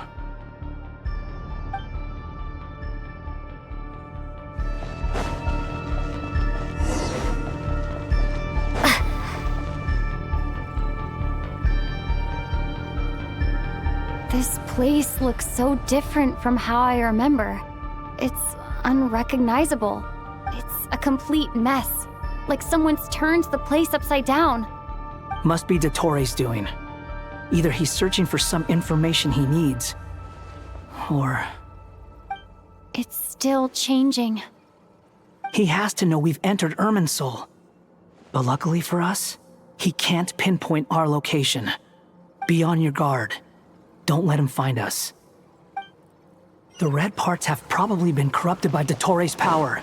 This place looks so different from how I remember. It's unrecognizable. It's a complete mess. Like someone's turned the place upside down. Must be Dottoro's doing. Either he's searching for some information he needs, or... It's still changing. He has to know we've entered Irminsul. But luckily for us, he can't pinpoint our location. Be on your guard. Don't let him find us. The red parts have probably been corrupted by Dottoro's power.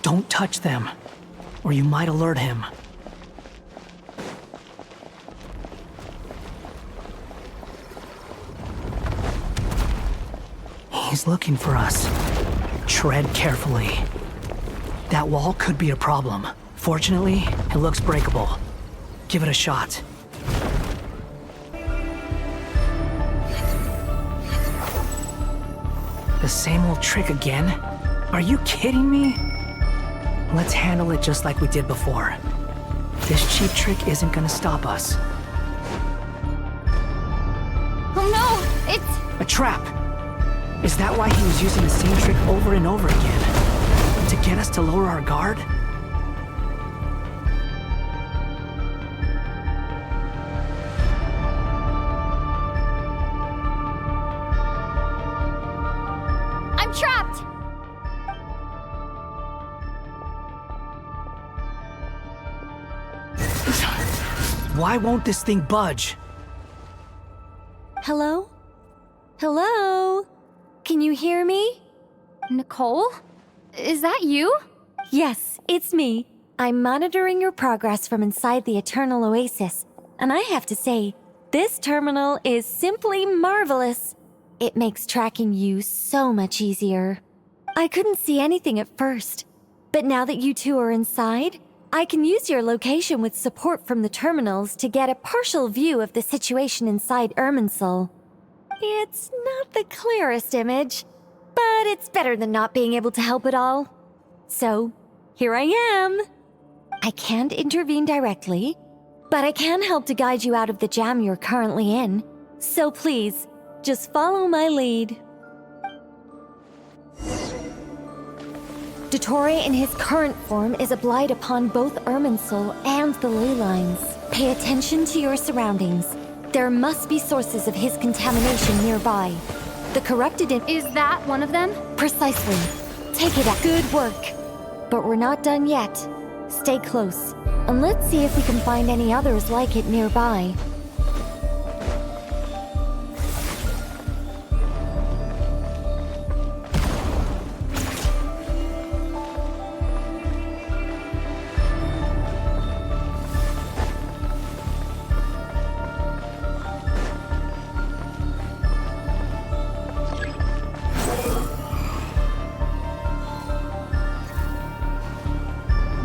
Don't touch them, or you might alert him. He's looking for us. Tread carefully. That wall could be a problem. Fortunately, it looks breakable. Give it a shot. The same old trick again? Are you kidding me? Let's handle it just like we did before. This cheap trick isn't gonna stop us. Oh no! It's... A trap! Is that why he was using the same trick over and over again? To get us to lower our guard? I'm trapped! Why won't this thing budge? Hello? Hello? Can you hear me? Nicole? Is that you? Yes, it's me. I'm monitoring your progress from inside the Eternal Oasis, and I have to say, this terminal is simply marvelous. It makes tracking you so much easier. I couldn't see anything at first, but now that you two are inside, I can use your location with support from the terminals to get a partial view of the situation inside Irminsul. It's not the clearest image, but it's better than not being able to help at all. So, here I am. I can't intervene directly, but I can help to guide you out of the jam you're currently in. So please, just follow my lead. Dottore in his current form is a blight upon both Irminsul and the ley lines. Pay attention to your surroundings. There must be sources of his contamination nearby. The corrupted Is that one of them? Precisely. Take it out. Good work. But we're not done yet. Stay close, and let's see if we can find any others like it nearby.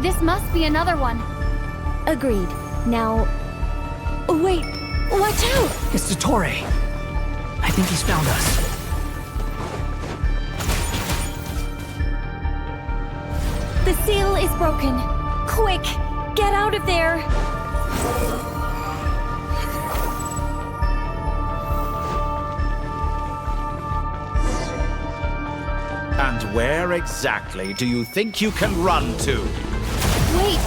This must be another one. Agreed. Now... Wait! Watch out! It's Dottore. I think he's found us. The seal is broken. Quick! Get out of there! And where exactly do you think you can run to? Wait,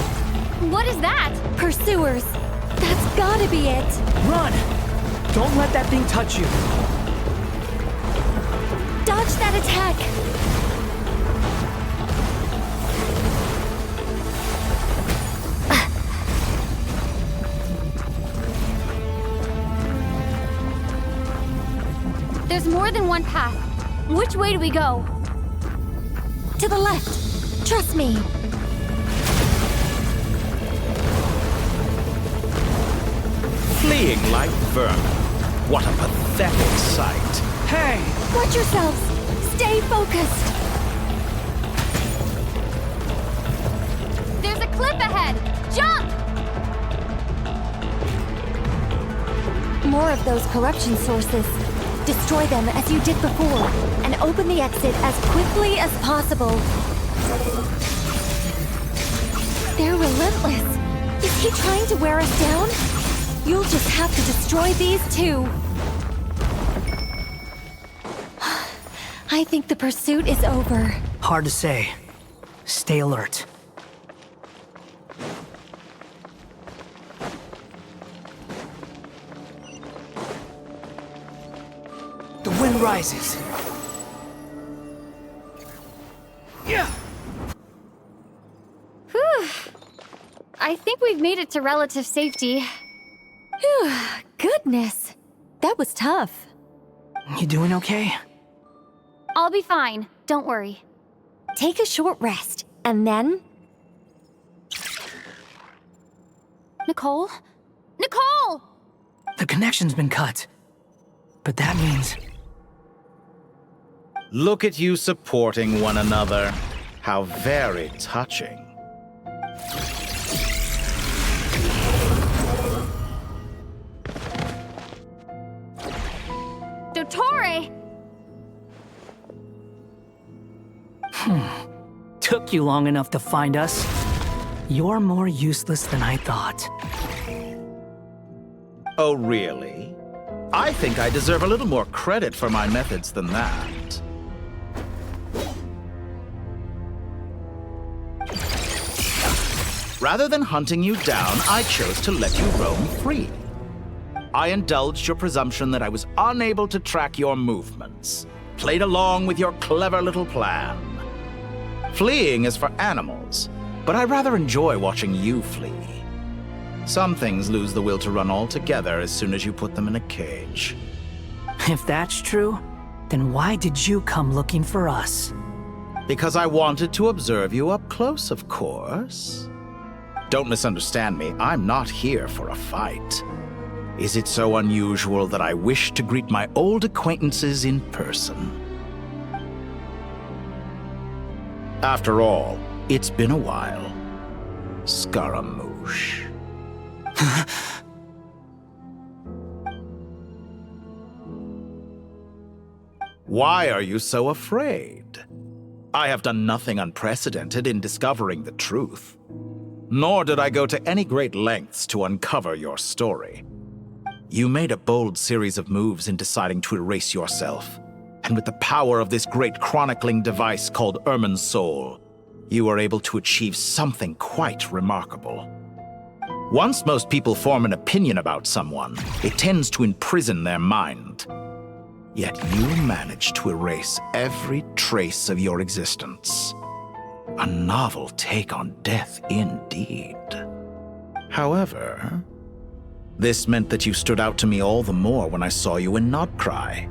what is that? Pursuers. That's gotta be it. Run! Don't let that thing touch you. Dodge that attack! There's more than one path. Which way do we go? To the left. Trust me. Fleeing like vermin. What a pathetic sight. Hey! Watch yourselves. Stay focused. There's a cliff ahead! Jump! More of those corruption sources. Destroy them as you did before, and open the exit as quickly as possible. They're relentless. Is he trying to wear us down? You'll just have to destroy these too. I think the pursuit is over. Hard to say. Stay alert. The wind rises. Yeah. Whew. I think we've made it to relative safety. Phew, goodness. That was tough. You doing okay? I'll be fine. Don't worry. Take a short rest, and then... Nicole? Nicole! The connection's been cut. But that means... Look at you supporting one another. How very touching. Dottore! Took you long enough to find us. You're more useless than I thought. Oh, really? I think I deserve a little more credit for my methods than that. Rather than hunting you down, I chose to let you roam free. I indulged your presumption that I was unable to track your movements, played along with your clever little plan. Fleeing is for animals, but I rather enjoy watching you flee. Some things lose the will to run altogether as soon as you put them in a cage. If that's true, then why did you come looking for us? Because I wanted to observe you up close, of course. Don't misunderstand me, I'm not here for a fight. Is it so unusual that I wish to greet my old acquaintances in person? After all, it's been a while. Scaramouche. Why are you so afraid? I have done nothing unprecedented in discovering the truth. Nor did I go to any great lengths to uncover your story. You made a bold series of moves in deciding to erase yourself. And with the power of this great chronicling device called Irmin's Soul, you were able to achieve something quite remarkable. Once most people form an opinion about someone, it tends to imprison their mind. Yet you managed to erase every trace of your existence. A novel take on death indeed. However, this meant that you stood out to me all the more when I saw you in Nodcry.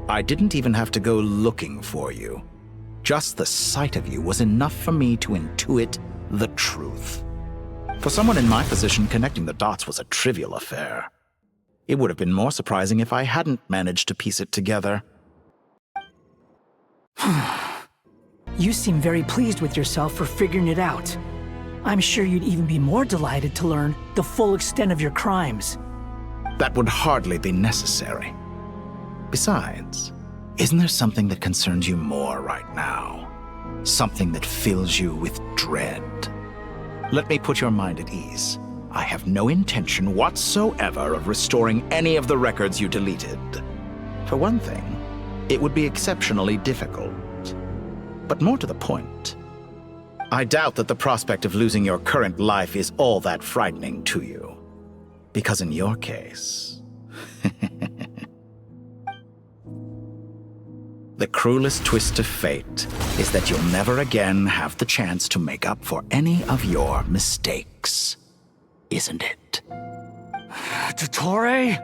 I didn't even have to go looking for you. Just the sight of you was enough for me to intuit the truth. For someone in my position, connecting the dots was a trivial affair. It would have been more surprising if I hadn't managed to piece it together. You seem very pleased with yourself for figuring it out. I'm sure you'd even be more delighted to learn the full extent of your crimes. That would hardly be necessary. Besides, isn't there something that concerns you more right now? Something that fills you with dread? Let me put your mind at ease. I have no intention whatsoever of restoring any of the records you deleted. For one thing, it would be exceptionally difficult. But more to the point, I doubt that the prospect of losing your current life is all that frightening to you. Because in your case, the cruelest twist of fate is that you'll never again have the chance to make up for any of your mistakes. Isn't it? Dottore?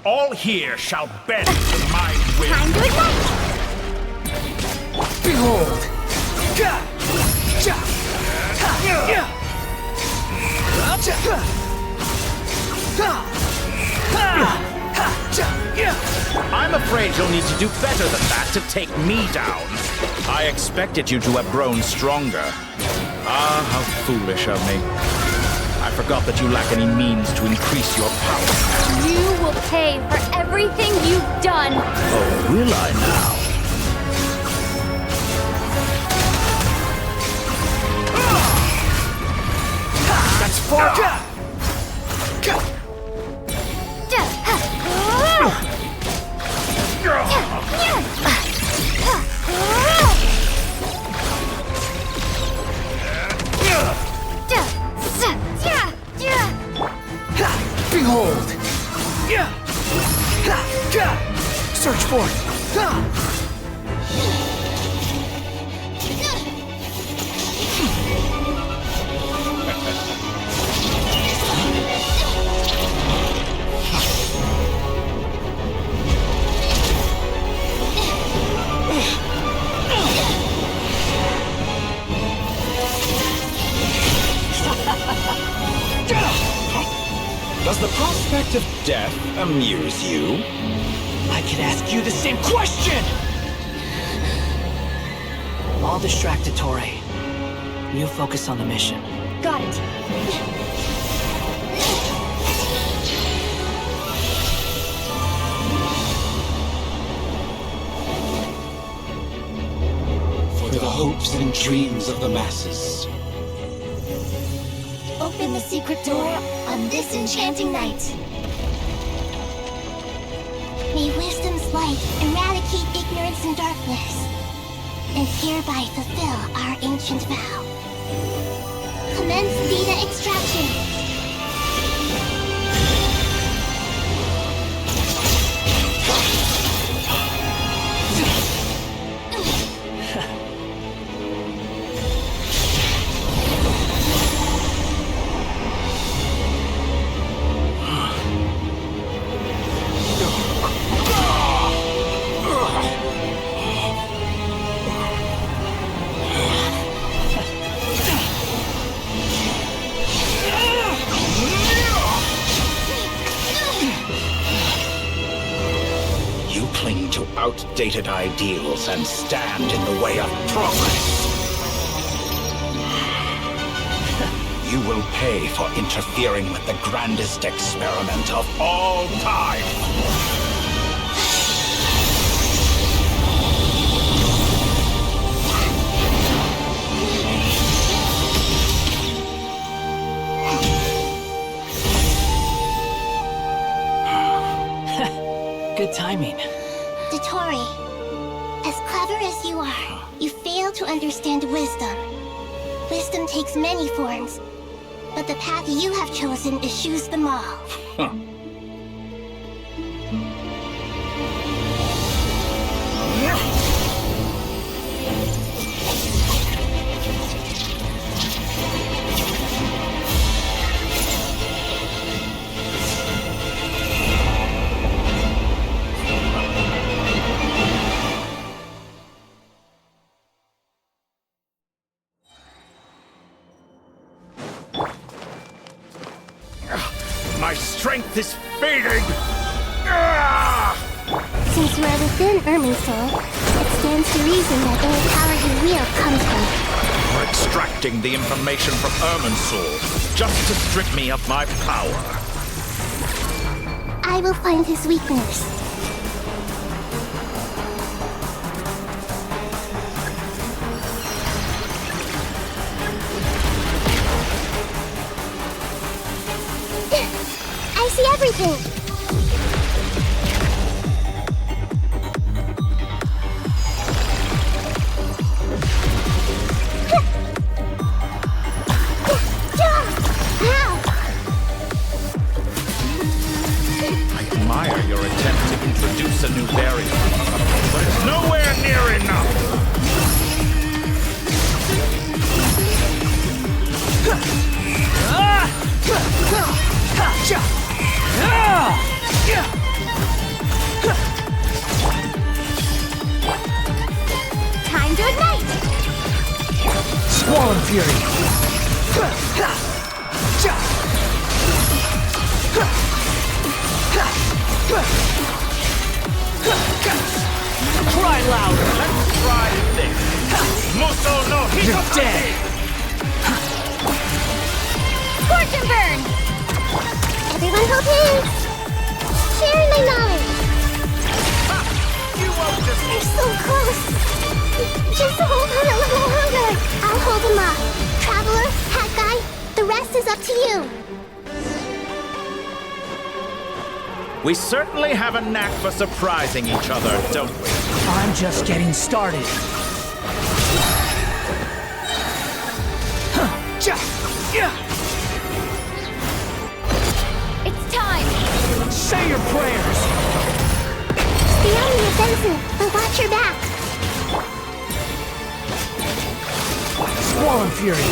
All here shall bend to my will. Time to ignite! Behold! I'm afraid you'll need to do better than that to take me down. I expected you to have grown stronger. Ah, how foolish of me. I forgot that you lack any means to increase your power. You will pay for everything you've done. Oh, will I now? That's far. Behold! Search for it! Does the prospect of death amuse you? I can ask you the same question! I'll distract Dottore. You focus on the mission. Got it. For the hopes and dreams of the masses. Open the secret door on this enchanting night. May wisdom's light eradicate ignorance and darkness, and hereby fulfill our ancient vow. Commence data extraction. Outdated ideals and stand in the way of progress. You will pay for interfering with the grandest experiment of all time. Good timing. Dottore, as clever as you are, you fail to understand wisdom. Wisdom takes many forms, but the path you have chosen eschews them all. My strength is fading! Since you are within Irmin's soul, it's stands to reason that the power you wield comes from. You're extracting the information from Irminsul just to strip me of my power. I will find his weakness. I see everything! I admire your attempt to introduce a new barrier, but it's nowhere near enough! Time to ignite! Squall and Fury! Cry louder! Let's try this! Muso no Hitotaki! You're dead! Scorch and burn! Everyone hold hands! Sharing my knowledge! You won't just... They're so close! Just hold on a little longer! I'll hold him up. Traveler, Hat Guy, the rest is up to you. We certainly have a knack for surprising each other, don't we? I'm just getting started. It's time! Say your prayers! Stay on the offensive, but watch your back. Squall and Fury!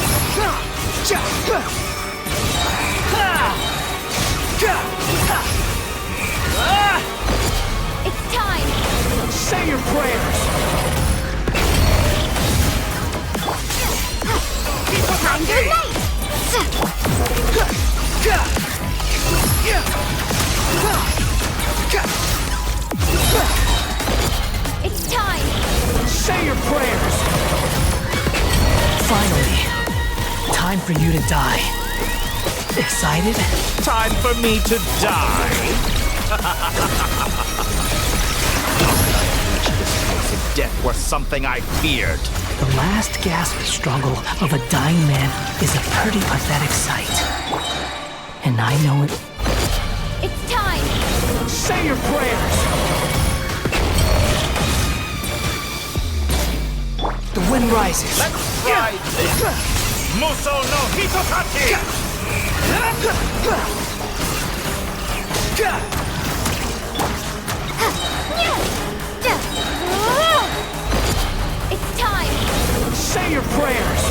It's time! Say your prayers! Time to ignite! It's time! Say your prayers! Finally, time for you to die. Excited? Time for me to die! If death were something I feared. The last gasp struggle of a dying man is a pretty pathetic sight. And I know it. It's time! Say your prayers! The wind rises. Let's try this! Muso no Hitotaki! It's time! Say your prayers!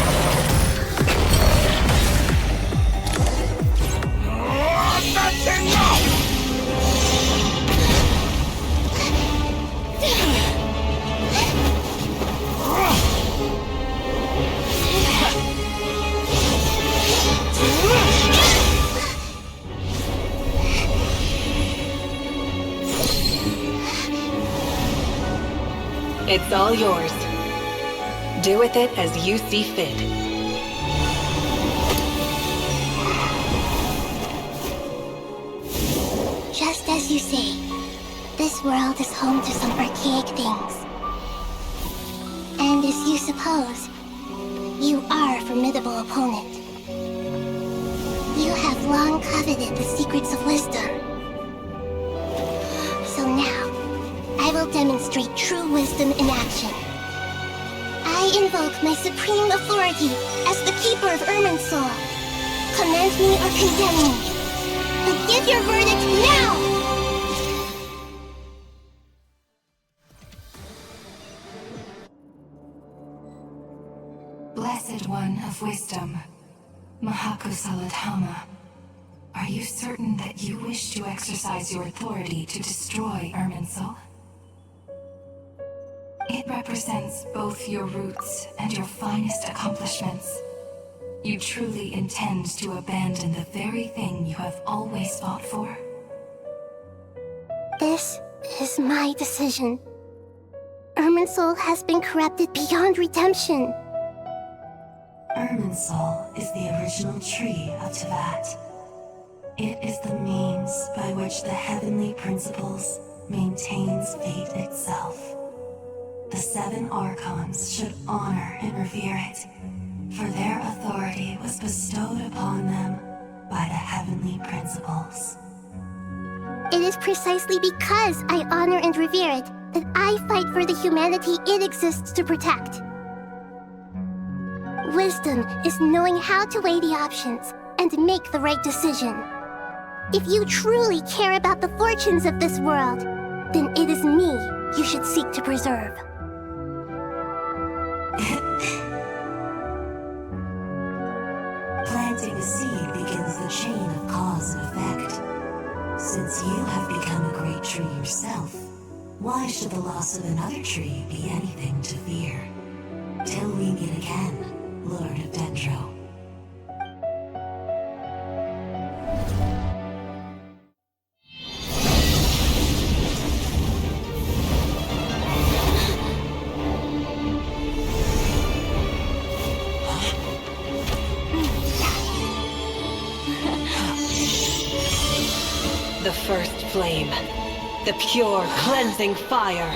That's enough! It's all yours. Do with it as you see fit. Just as you say, this world is home to some archaic things. And as you suppose, you are a formidable opponent. You have long coveted the secrets of wisdom. So now, I will demonstrate true wisdom in action. I invoke my supreme authority as the keeper of Irminsul. Command me or condemn me, but give your verdict now! Blessed One of Wisdom, Mahakusaladhama, are you certain that you wish to exercise your authority to destroy Irminsul? It represents both your roots and your finest accomplishments. You truly intend to abandon the very thing you have always fought for? This is my decision. Irminsul has been corrupted beyond redemption. Irminsul is the original tree of Tevat. It is the means by which the heavenly principles maintains fate itself. The 7 Archons should honor and revere it, for their authority was bestowed upon them by the heavenly principles. It is precisely because I honor and revere it that I fight for the humanity it exists to protect. Wisdom is knowing how to weigh the options and make the right decision. If you truly care about the fortunes of this world, then it is me you should seek to preserve. Planting a seed begins the chain of cause and effect. Since you have become a great tree yourself, why should the loss of another tree be anything to fear? Till we meet again, Lord of Dendro. The first flame. The pure, cleansing fire.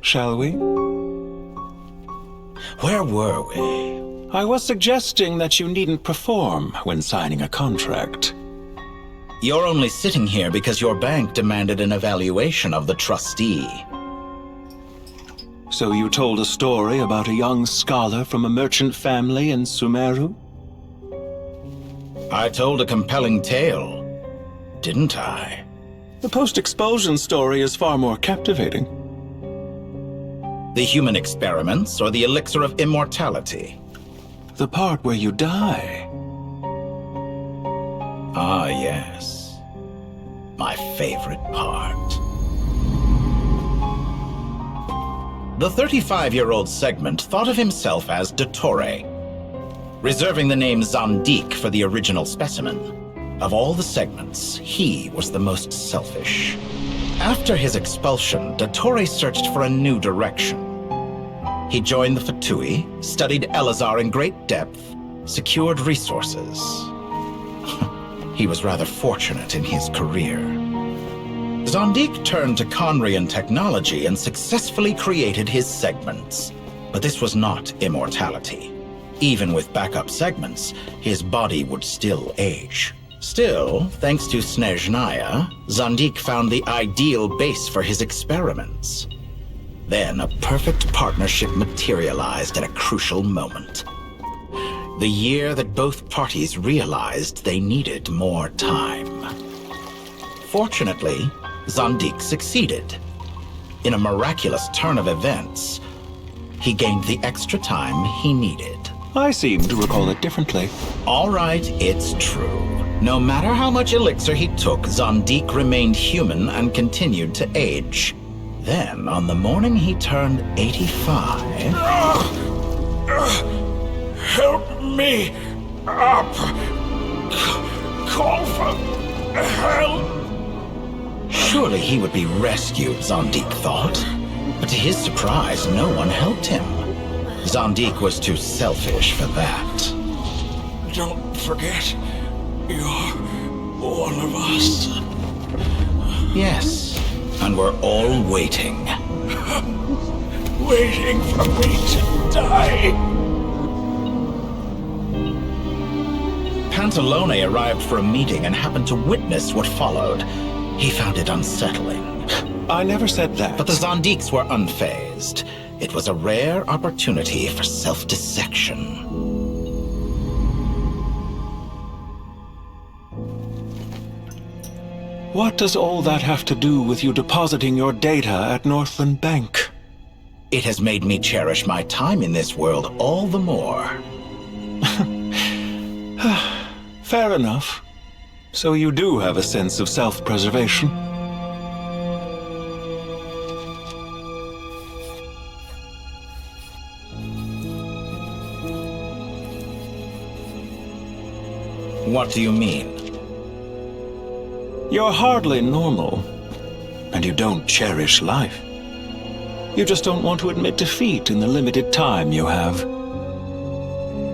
Shall we? Where were we? I was suggesting that you needn't perform when signing a contract. You're only sitting here because your bank demanded an evaluation of the trustee. So you told a story about a young scholar from a merchant family in Sumeru? I told a compelling tale, didn't I? The post-expulsion story is far more captivating. The human experiments or the elixir of immortality? The part where you die. Ah, yes. My favorite part. The 35-year-old Segment thought of himself as Dottore, reserving the name Zandik for the original specimen. Of all the Segments, he was the most selfish. After his expulsion, Dottore searched for a new direction. He joined the Fatui, studied Elazar in great depth, secured resources. He was rather fortunate in his career. Zandik turned to Conrian technology and successfully created his segments. But this was not immortality. Even with backup segments, his body would still age. Still, thanks to Snezhnaya, Zandik found the ideal base for his experiments. Then a perfect partnership materialized at a crucial moment. The year that both parties realized they needed more time. Fortunately, Zandik succeeded. In a miraculous turn of events, he gained the extra time he needed. I seem to recall it differently. All right, it's true. No matter how much elixir he took, Zandik remained human and continued to age. Then, on the morning he turned 85... Help me up! Call for help! Surely he would be rescued, Zandik thought. But to his surprise, no one helped him. Zandik was too selfish for that. Don't forget, you're one of us. Yes, and we're all waiting. Waiting for me to die. Pantalone arrived for a meeting and happened to witness what followed. He found it unsettling. I never said that. But the Zondiques were unfazed. It was a rare opportunity for self-dissection. What does all that have to do with you depositing your data at Northland Bank? It has made me cherish my time in this world all the more. Fair enough. So you do have a sense of self-preservation. What do you mean? You're hardly normal, and you don't cherish life. You just don't want to admit defeat in the limited time you have.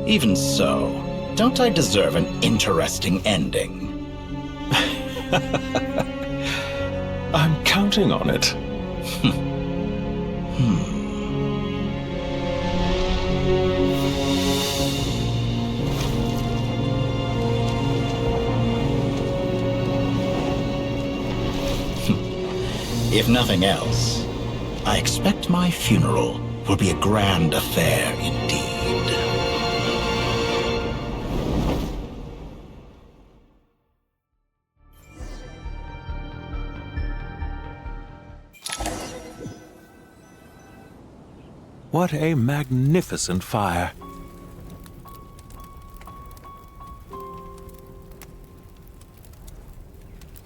Even so, don't I deserve an interesting ending? I'm counting on it. If nothing else, I expect my funeral will be a grand affair indeed. What a magnificent fire.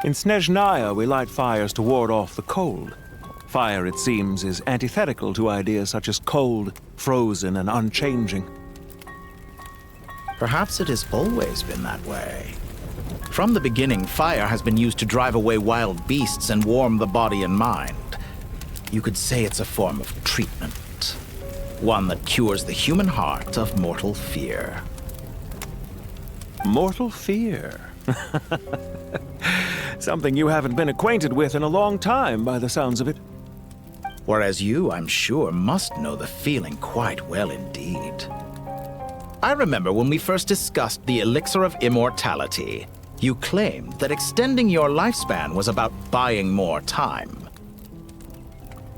In Snezhnaya, we light fires to ward off the cold. Fire, it seems, is antithetical to ideas such as cold, frozen, and unchanging. Perhaps it has always been that way. From the beginning, fire has been used to drive away wild beasts and warm the body and mind. You could say it's a form of treatment. One that cures the human heart of mortal fear. Mortal fear? Something you haven't been acquainted with in a long time, by the sounds of it. Whereas you, I'm sure, must know the feeling quite well indeed. I remember when we first discussed the elixir of immortality, you claimed that extending your lifespan was about buying more time.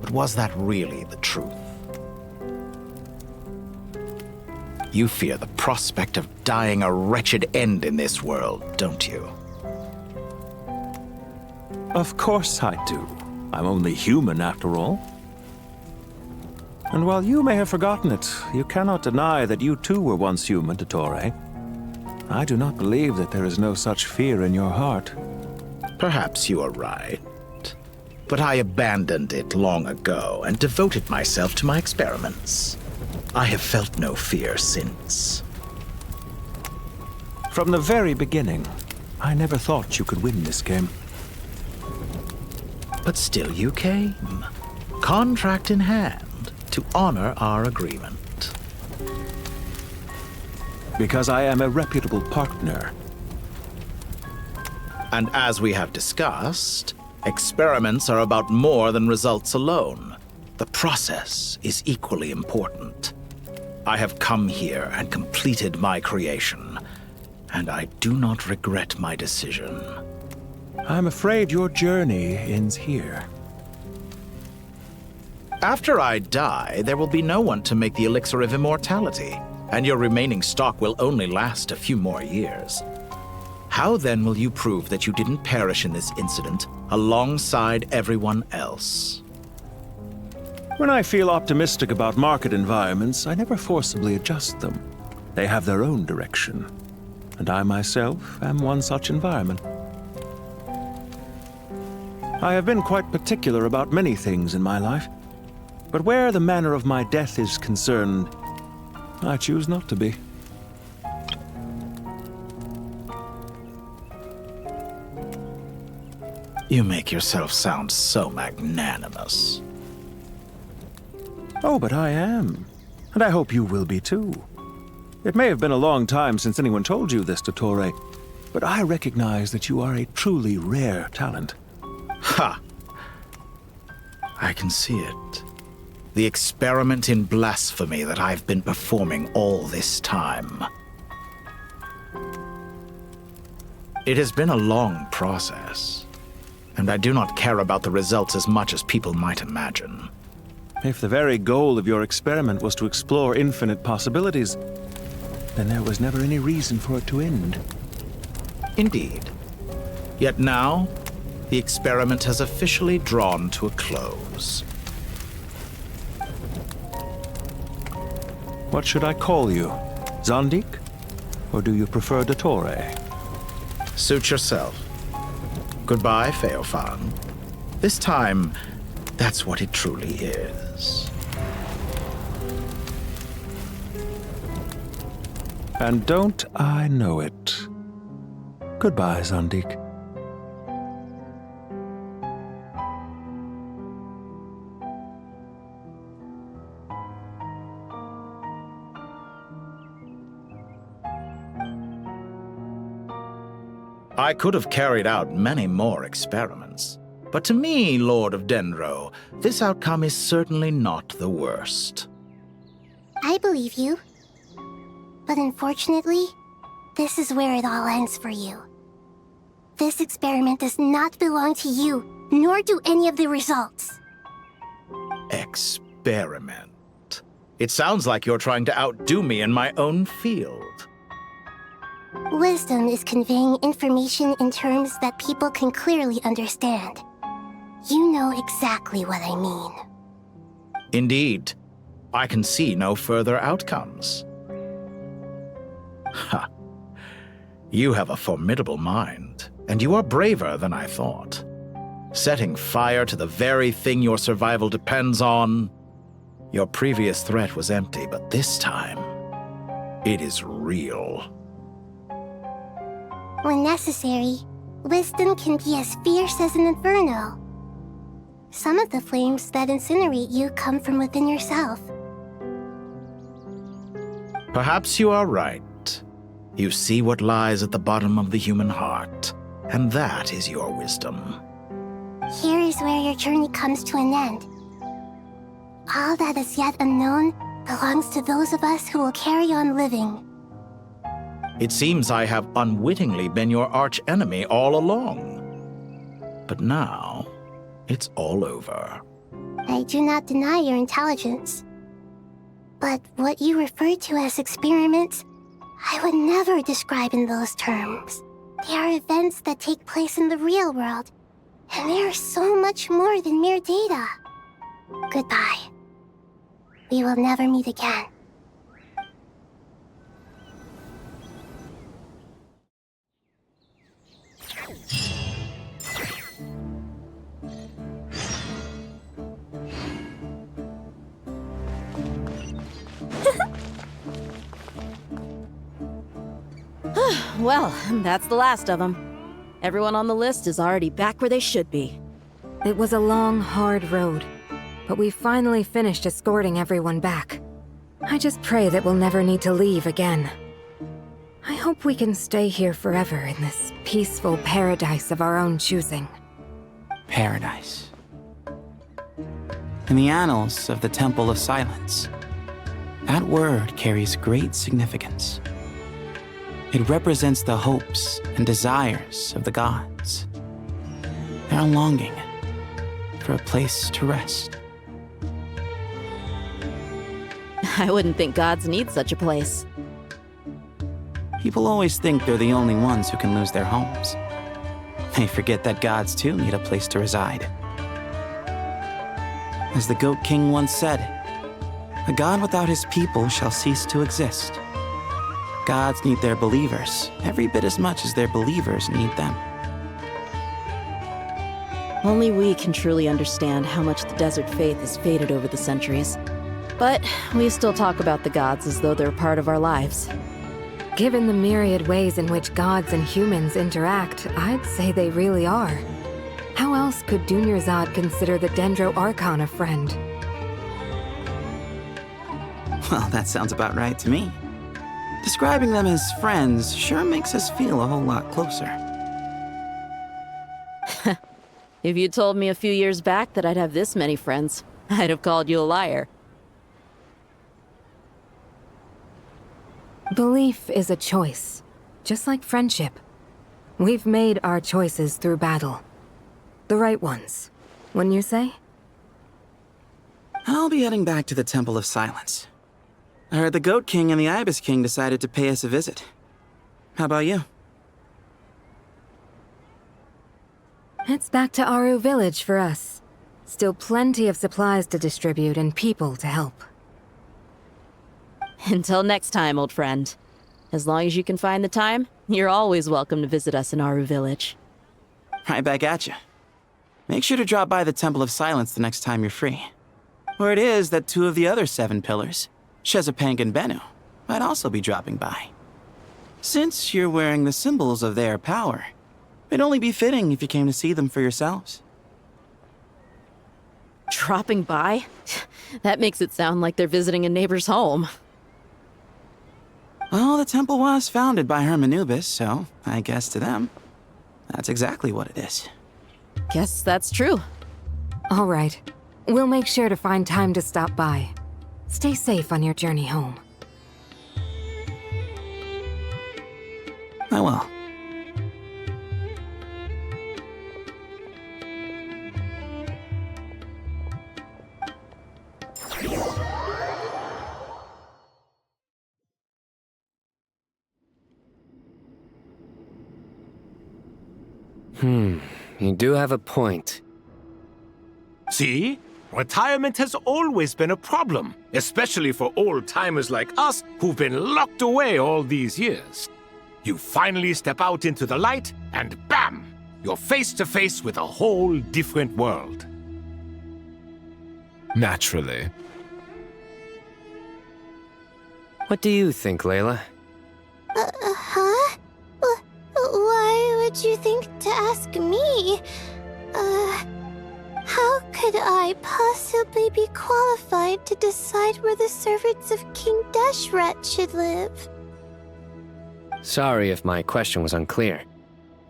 But was that really the truth? You fear the prospect of dying a wretched end in this world, don't you? Of course I do. I'm only human, after all. And while you may have forgotten it, you cannot deny that you too were once human, Dottore. I do not believe that there is no such fear in your heart. Perhaps you are right. But I abandoned it long ago and devoted myself to my experiments. I have felt no fear since. From the very beginning, I never thought you could win this game. But still you came, contract in hand, to honor our agreement. Because I am a reputable partner. And as we have discussed, experiments are about more than results alone. The process is equally important. I have come here and completed my creation, and I do not regret my decision. I'm afraid your journey ends here. After I die, there will be no one to make the elixir of immortality, and your remaining stock will only last a few more years. How then will you prove that you didn't perish in this incident alongside everyone else? When I feel optimistic about market environments, I never forcibly adjust them. They have their own direction, and I myself am one such environment. I have been quite particular about many things in my life, but where the manner of my death is concerned, I choose not to be. You make yourself sound so magnanimous. Oh, but I am. And I hope you will be too. It may have been a long time since anyone told you this, Dottore, but I recognize that you are a truly rare talent. Ha! I can see it. The experiment in blasphemy that I've been performing all this time. It has been a long process, and I do not care about the results as much as people might imagine. If the very goal of your experiment was to explore infinite possibilities, then there was never any reason for it to end. Indeed. Yet now, the experiment has officially drawn to a close. What should I call you? Zandik? Or do you prefer Dottore? Suit yourself. Goodbye, Feofan. This time, that's what it truly is. And don't I know it? Goodbye, Zandik. I could have carried out many more experiments, but to me, Lord of Dendro, this outcome is certainly not the worst. I believe you. But unfortunately, this is where it all ends for you. This experiment does not belong to you, nor do any of the results. Experiment. It sounds like you're trying to outdo me in my own field. Wisdom is conveying information in terms that people can clearly understand. You know exactly what I mean. Indeed. I can see no further outcomes. Ha. You have a formidable mind, and you are braver than I thought. Setting fire to the very thing your survival depends on. Your previous threat was empty, but this time, it is real. When necessary, wisdom can be as fierce as an inferno. Some of the flames that incinerate you come from within yourself. Perhaps you are right. You see what lies at the bottom of the human heart, and that is your wisdom. Here is where your journey comes to an end. All that is yet unknown belongs to those of us who will carry on living. It seems I have unwittingly been your arch-enemy all along. But now, it's all over. I do not deny your intelligence. But what you refer to as experiments, I would never describe in those terms. They are events that take place in the real world, and they are so much more than mere data. Goodbye. We will never meet again. Well, that's the last of them. Everyone on the list is already back where they should be. It was a long, hard road, but we finally finished escorting everyone back. I just pray that we'll never need to leave again. I hope we can stay here forever in this peaceful paradise of our own choosing. Paradise. In the annals of the Temple of Silence, that word carries great significance. It represents the hopes and desires of the gods. Their longing for a place to rest. I wouldn't think gods need such a place. People always think they're the only ones who can lose their homes. They forget that gods too need a place to reside. As the Goat King once said, "A god without his people shall cease to exist." Gods need their believers every bit as much as their believers need them. Only we can truly understand how much the desert faith has faded over the centuries. But we still talk about the gods as though they're part of our lives. Given the myriad ways in which gods and humans interact, I'd say they really are. How else could Dunyarzad consider the Dendro Archon a friend? Well, that sounds about right to me. Describing them as friends sure makes us feel a whole lot closer. If you told me a few years back that I'd have this many friends, I'd have called you a liar. Belief is a choice, just like friendship. We've made our choices through battle. The right ones, wouldn't you say? I'll be heading back to the Temple of Silence. I heard the Goat King and the Ibis King decided to pay us a visit. How about you? It's back to Aru Village for us. Still plenty of supplies to distribute and people to help. Until next time, old friend. As long as you can find the time, you're always welcome to visit us in Aru Village. Right back at you. Make sure to drop by the Temple of Silence the next time you're free. Word is that 2 of the other 7 pillars, Chesapank and Bennu, might also be dropping by. Since you're wearing the symbols of their power, it'd only be fitting if you came to see them for yourselves. Dropping by? That makes it sound like they're visiting a neighbor's home. Well, the temple was founded by Hermanubis, so I guess to them, that's exactly what it is. Guess that's true. All right. We'll make sure to find time to stop by. Stay safe on your journey home. I will. You do have a point. See? Retirement has always been a problem, especially for old-timers like us who've been locked away all these years. You finally step out into the light, and bam! You're face to face with a whole different world. Naturally. What do you think, Layla? Huh? Why would you think to ask me? How could I possibly be qualified to decide where the servants of King Deshret should live? Sorry if my question was unclear.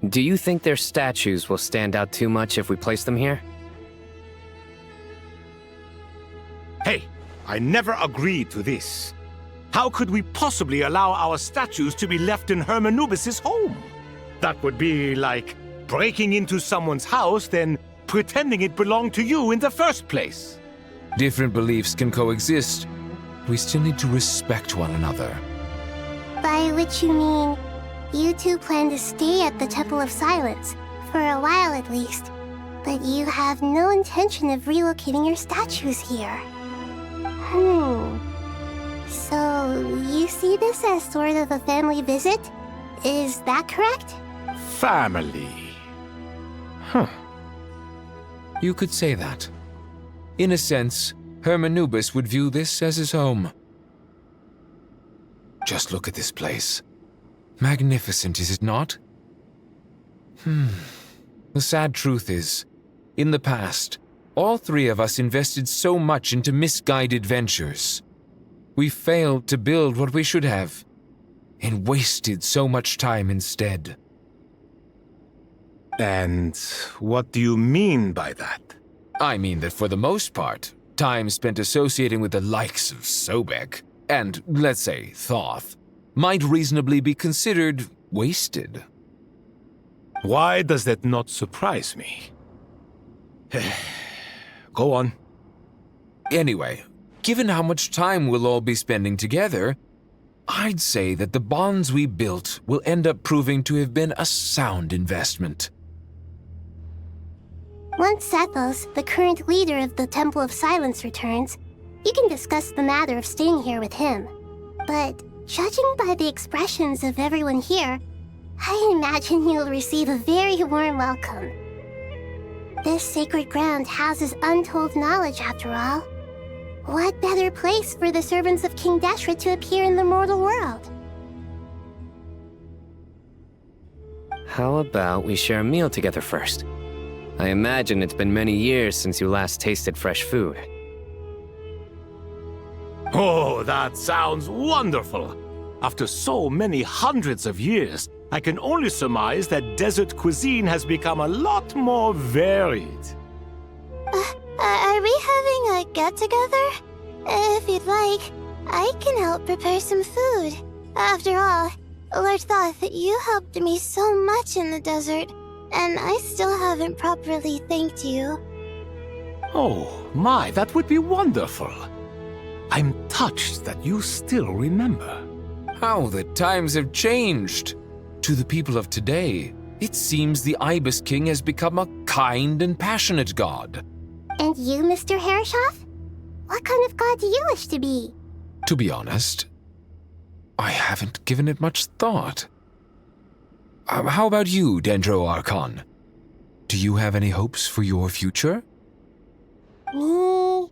Do you think their statues will stand out too much if we place them here? Hey, I never agreed to this. How could we possibly allow our statues to be left in Hermanubis' home? That would be like breaking into someone's house, then pretending it belonged to you in the first place. Different beliefs can coexist. We still need to respect one another. By which you mean, you two plan to stay at the Temple of Silence, for a while at least, but you have no intention of relocating your statues here. So, you see this as sort of a family visit? Is that correct? Family. You could say that. In a sense, Hermanubis would view this as his home. Just look at this place. Magnificent, is it not? The sad truth is, in the past, all 3 of us invested so much into misguided ventures. We failed to build what we should have, and wasted so much time instead. And what do you mean by that? I mean that for the most part, time spent associating with the likes of Sobek, and, let's say, Thoth, might reasonably be considered wasted. Why does that not surprise me? Go on. Anyway, given how much time we'll all be spending together, I'd say that the bonds we built will end up proving to have been a sound investment. Once Sethos, the current leader of the Temple of Silence, returns, you can discuss the matter of staying here with him. But judging by the expressions of everyone here, I imagine you'll receive a very warm welcome. This sacred ground houses untold knowledge, after all. What better place for the servants of King Deshret to appear in the mortal world? How about we share a meal together first? I imagine it's been many years since you last tasted fresh food. Oh, that sounds wonderful! After so many hundreds of years, I can only surmise that desert cuisine has become a lot more varied. Are we having a get-together? If you'd like, I can help prepare some food. After all, Lord Thoth, you helped me so much in the desert, and I still haven't properly thanked you. Oh, my, that would be wonderful. I'm touched that you still remember. How the times have changed. To the people of today, it seems the Ibis King has become a kind and passionate god. And you, Mr. Herreshoff? What kind of god do you wish to be? To be honest, I haven't given it much thought. How about you, Dendro Archon? Do you have any hopes for your future? Me?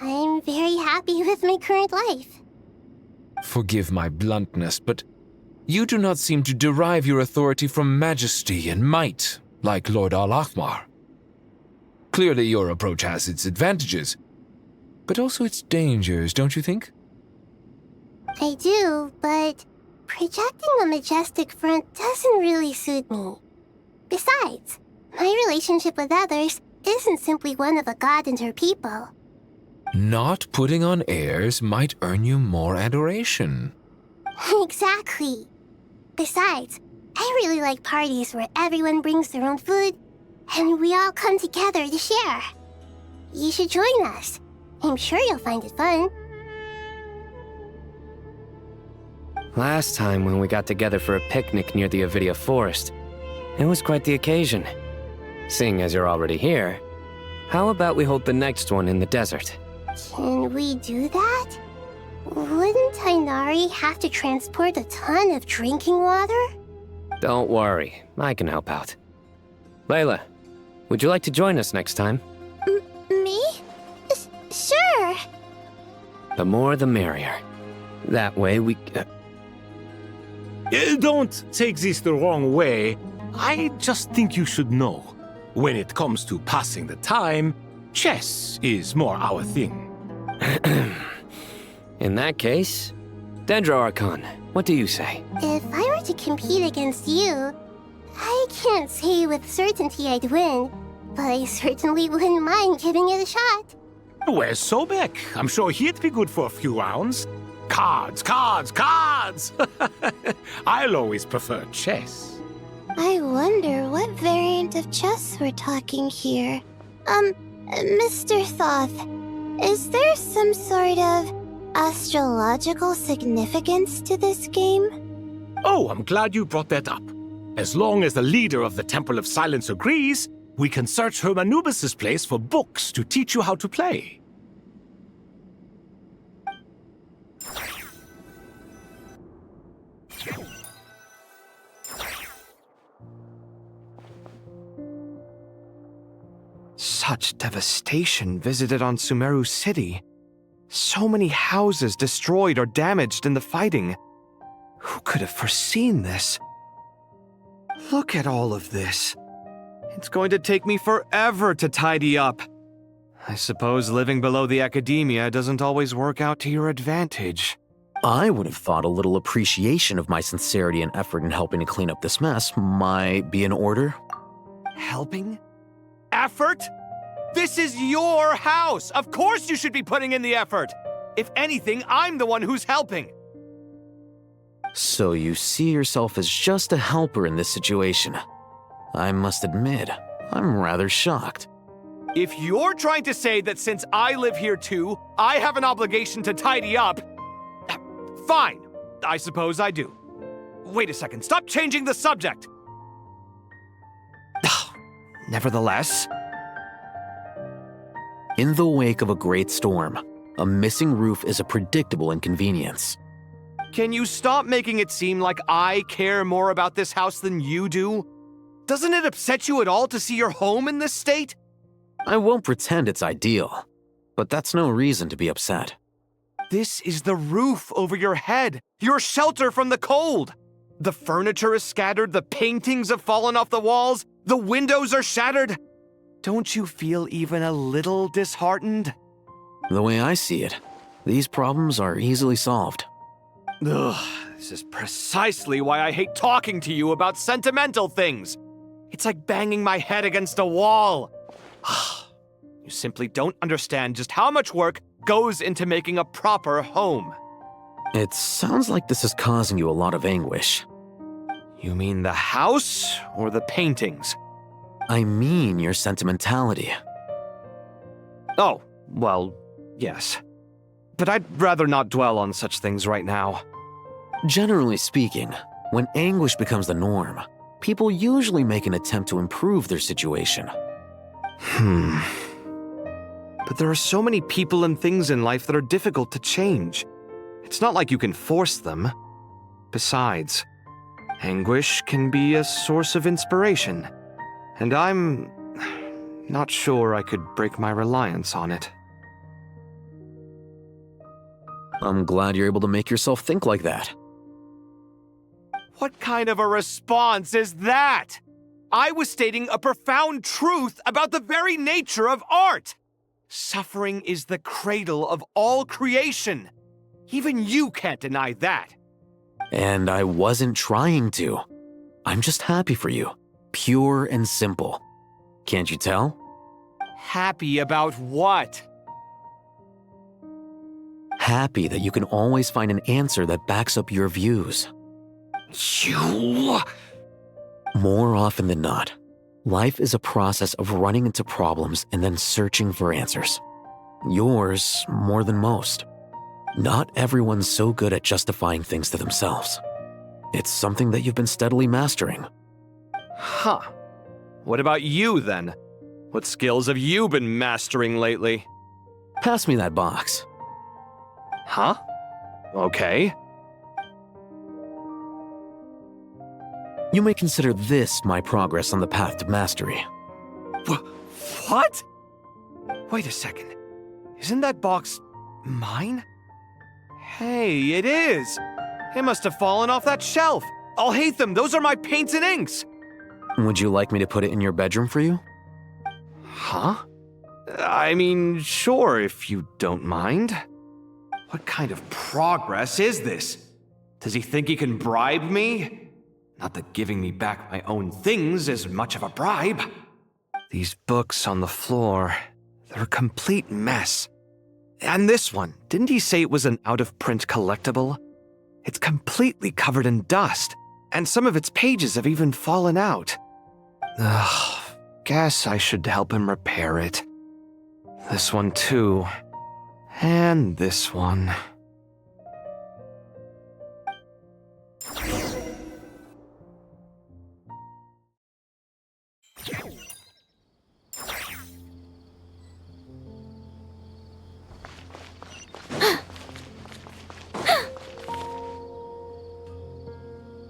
I'm very happy with my current life. Forgive my bluntness, but you do not seem to derive your authority from majesty and might, like Lord Al-Ahmar. Clearly your approach has its advantages, but also its dangers, don't you think? I do, but projecting a majestic front doesn't really suit me. Besides, my relationship with others isn't simply one of a god and her people. Not putting on airs might earn you more adoration. Exactly. Besides, I really like parties where everyone brings their own food, and we all come together to share. You should join us. I'm sure you'll find it fun. Last time when we got together for a picnic near the Avidia Forest, it was quite the occasion. Seeing as you're already here, how about we hold the next one in the desert? Can we do that? Wouldn't Tainari have to transport a ton of drinking water? Don't worry, I can help out. Layla, would you like to join us next time? Me? Sure. The more the merrier. That way we... Don't take this the wrong way. I just think you should know. When it comes to passing the time, chess is more our thing. In that case, Dendro Archon, what do you say? If I were to compete against you, I can't say with certainty I'd win, but I certainly wouldn't mind giving it a shot. Where's Sobek? I'm sure he'd be good for a few rounds. Cards, cards, cards! I'll always prefer chess. I wonder what variant of chess we're talking here. Mr. Thoth, is there some sort of astrological significance to this game? Oh, I'm glad you brought that up. As long as the leader of the Temple of Silence agrees, we can search Hermanubis' place for books to teach you how to play. Such devastation visited on Sumeru City. So many houses destroyed or damaged in the fighting. Who could have foreseen this? Look at all of this. It's going to take me forever to tidy up. I suppose living below the academia doesn't always work out to your advantage. I would have thought a little appreciation of my sincerity and effort in helping to clean up this mess might be in order. Helping? Effort? This is your house! Of course you should be putting in the effort! If anything, I'm the one who's helping! So you see yourself as just a helper in this situation. I must admit, I'm rather shocked. If you're trying to say that since I live here too, I have an obligation to tidy up, fine, I suppose I do. Wait a second, stop changing the subject! Nevertheless... In the wake of a great storm, a missing roof is a predictable inconvenience. Can you stop making it seem like I care more about this house than you do? Doesn't it upset you at all to see your home in this state? I won't pretend it's ideal, but that's no reason to be upset. This is the roof over your head, your shelter from the cold. The furniture is scattered, the paintings have fallen off the walls, the windows are shattered. Don't you feel even a little disheartened? The way I see it, these problems are easily solved. Ugh, this is precisely why I hate talking to you about sentimental things. It's like banging my head against a wall. You simply don't understand just how much work goes into making a proper home. It sounds like this is causing you a lot of anguish. You mean the house or the paintings? I mean your sentimentality. Oh, well, yes. But I'd rather not dwell on such things right now. Generally speaking, when anguish becomes the norm, people usually make an attempt to improve their situation. But there are so many people and things in life that are difficult to change. It's not like you can force them. Besides, anguish can be a source of inspiration, and I'm not sure I could break my reliance on it. I'm glad you're able to make yourself think like that. What kind of a response is that? I was stating a profound truth about the very nature of art. Suffering is the cradle of all creation. Even you can't deny that. And I wasn't trying to. I'm just happy for you. Pure and simple. Can't you tell? Happy about what? Happy that you can always find an answer that backs up your views. You... More often than not, life is a process of running into problems and then searching for answers. Yours more than most. Not everyone's so good at justifying things to themselves. It's something that you've been steadily mastering. Huh. What about you, then? What skills have you been mastering lately? Pass me that box. Huh? Okay. You may consider this my progress on the path to mastery. What? Wait a second. Isn't that box mine? Hey, it is! It must have fallen off that shelf. I'll hate them. Those are my paints and inks. Would you like me to put it in your bedroom for you? Huh? I mean, sure, if you don't mind. What kind of progress is this? Does he think he can bribe me? Not that giving me back my own things is much of a bribe. These books on the floor, they're a complete mess. And this one, didn't he say it was an out-of-print collectible? It's completely covered in dust, and some of its pages have even fallen out. Ugh, guess I should help him repair it. This one too. And this one.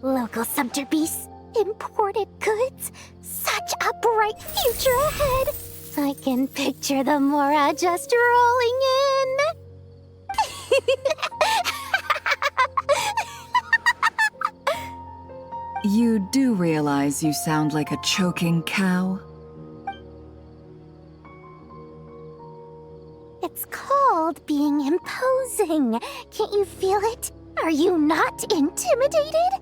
Local sumter beasts, imported goods, such a bright future ahead. I can picture the Mora just rolling in. You do realize you sound like a choking cow? It's called being imposing. Can't you feel it? Are you not intimidated?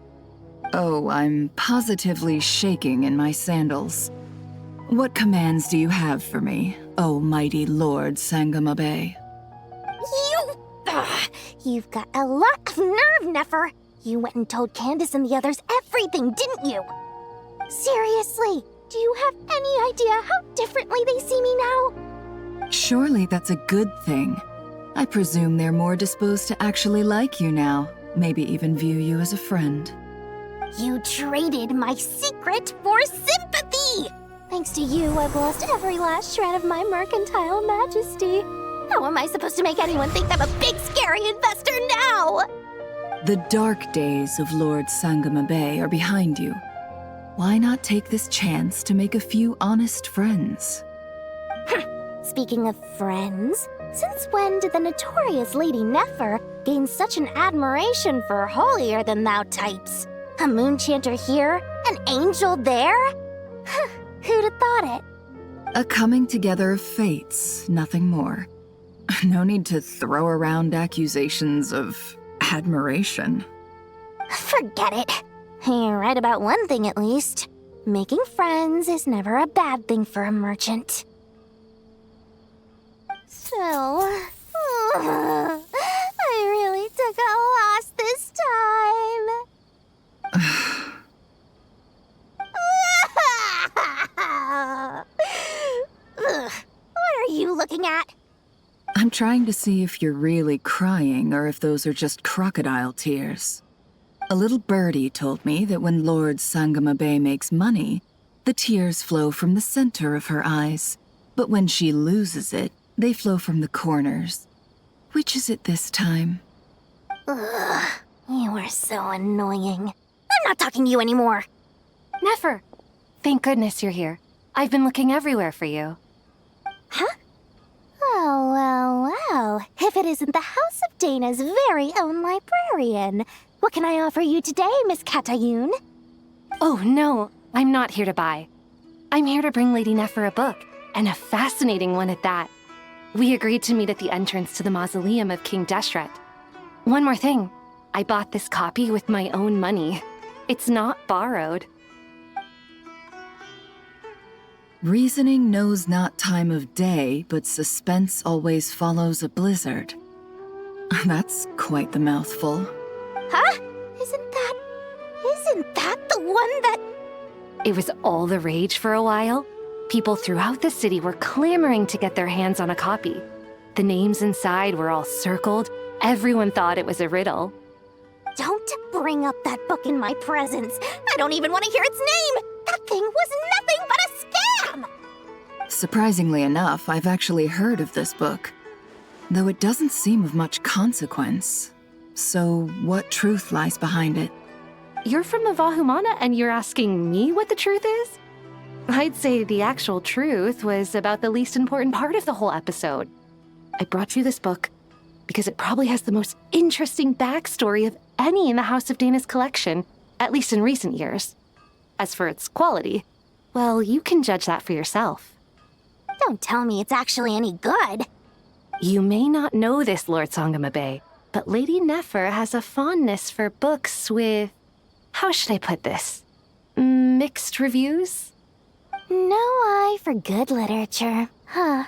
Oh, I'm positively shaking in my sandals. What commands do you have for me, oh mighty Lord Sangama Bay? You've got a lot of nerve, Nefer. You went and told Candace and the others everything, didn't you? Seriously, do you have any idea how differently they see me now? Surely that's a good thing. I presume they're more disposed to actually like you now, maybe even view you as a friend. You traded my secret for sympathy! Thanks to you, I've lost every last shred of my mercantile majesty. How am I supposed to make anyone think I'm a big, scary investor now? The dark days of Lord Sangama Bay are behind you. Why not take this chance to make a few honest friends? Speaking of friends, since when did the notorious Lady Nefer gain such an admiration for holier-than-thou types? A moon chanter here, an angel there? Who'd have thought it? A coming together of fates, nothing more. No need to throw around accusations of Admiration? Forget it. You're right about one thing at least. Making friends is never a bad thing for a merchant. So, I really took a loss this time. What are you looking at? I'm trying to see if you're really crying or if those are just crocodile tears. A little birdie told me that when Lord Sangamabe makes money, the tears flow from the center of her eyes. But when she loses it, they flow from the corners. Which is it this time? Ugh, you are so annoying. I'm not talking to you anymore. Nefer, thank goodness you're here. I've been looking everywhere for you. Huh? Well. If it isn't the House of Dana's very own librarian. What can I offer you today, Miss Katayun? Oh, no, I'm not here to buy. I'm here to bring Lady Nefer a book, and a fascinating one at that. We agreed to meet at the entrance to the mausoleum of King Deshret. One more thing, I bought this copy with my own money. It's not borrowed. Reasoning knows not time of day, but suspense always follows a blizzard. That's quite the mouthful. Huh? Isn't that the one that... It was all the rage for a while. People throughout the city were clamoring to get their hands on a copy. The names inside were all circled. Everyone thought it was a riddle. Don't bring up that book in my presence. I don't even want to hear its name. That thing was nothing but a scam. Surprisingly enough, I've actually heard of this book, though it doesn't seem of much consequence. So, what truth lies behind it? You're from the Vahumana and you're asking me what the truth is? I'd say the actual truth was about the least important part of the whole episode. I brought you this book because it probably has the most interesting backstory of any in the House of Dana's collection, at least in recent years. As for its quality, well, you can judge that for yourself. Don't tell me it's actually any good. You may not know this, Lord Sangamabe, but Lady Nefer has a fondness for books with... how should I put this? Mixed reviews? No eye for good literature, huh?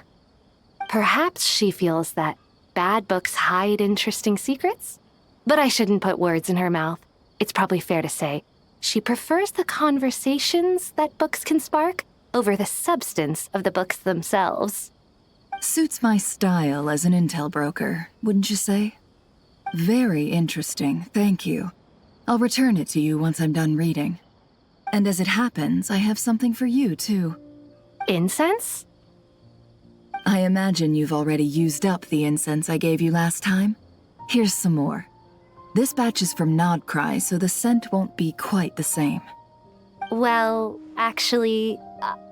Perhaps she feels that bad books hide interesting secrets? But I shouldn't put words in her mouth. It's probably fair to say she prefers the conversations that books can spark over the substance of the books themselves. Suits my style as an intel broker, wouldn't you say? Very interesting, thank you. I'll return it to you once I'm done reading. And as it happens, I have something for you, too. Incense? I imagine you've already used up the incense I gave you last time. Here's some more. This batch is from Nodcry, so the scent won't be quite the same. Well, actually,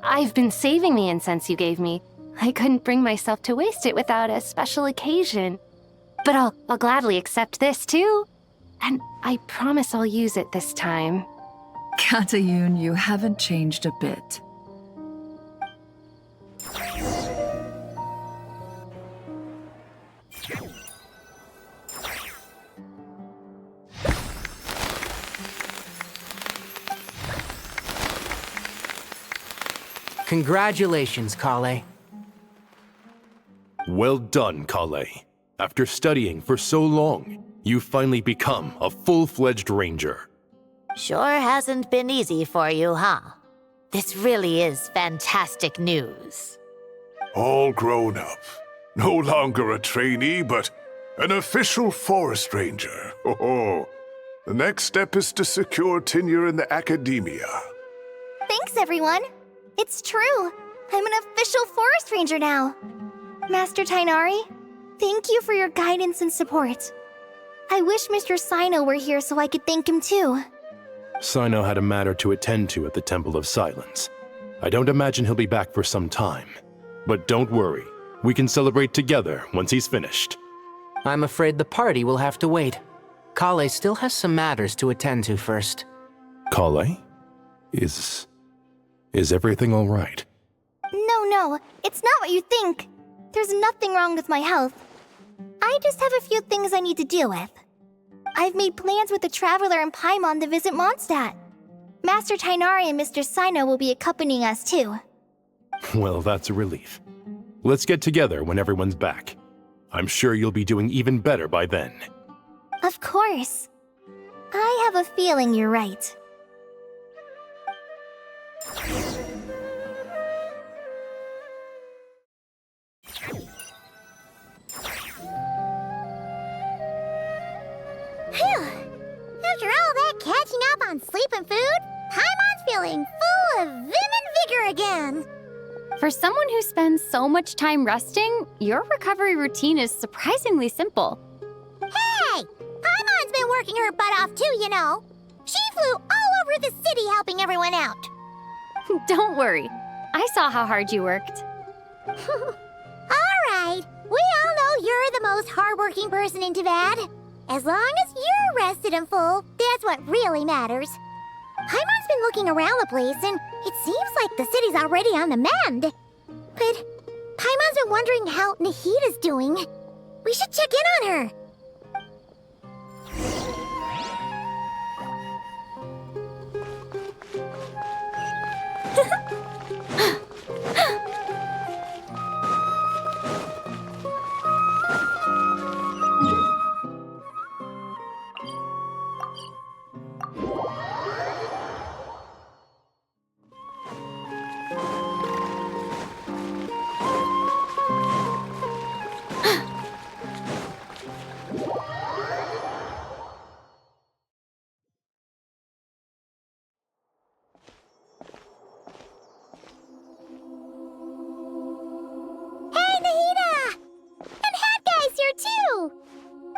I've been saving the incense you gave me. I couldn't bring myself to waste it without a special occasion. But I'll gladly accept this, too. And I promise I'll use it this time. Katayun, you haven't changed a bit. Congratulations, Kale. Well done, Kale. After studying for so long, you've finally become a full-fledged ranger. Sure hasn't been easy for you, huh? This really is fantastic news. All grown up. No longer a trainee, but an official forest ranger. Oh, the next step is to secure tenure in the academia. Thanks, everyone. It's true. I'm an official forest ranger now. Master Tainari, thank you for your guidance and support. I wish Mr. Sino were here so I could thank him too. Sino had a matter to attend to at the Temple of Silence. I don't imagine he'll be back for some time. But don't worry, we can celebrate together once he's finished. I'm afraid the party will have to wait. Kale still has some matters to attend to first. Kale? Is everything all right? No, it's not what you think. There's nothing wrong with my health. I just have a few things I need to deal with. I've made plans with the Traveler and Paimon to visit Mondstadt. Master Tainari and Mr. Sino will be accompanying us too. Well, that's a relief. Let's get together when everyone's back. I'm sure you'll be doing even better by then. Of course. I have a feeling you're right. Phew! After all that catching up on sleep and food, Paimon's feeling full of vim and vigor again. For someone who spends so much time resting, your recovery routine is surprisingly simple. Hey! Paimon's been working her butt off too, you know. She flew all over the city helping everyone out. Don't worry. I saw how hard you worked. Alright, we all know you're the most hardworking person in Teyvat. As long as you're rested and full, that's what really matters. Paimon's been looking around the place, and it seems like the city's already on the mend. But Paimon's been wondering how Nahida's doing. We should check in on her.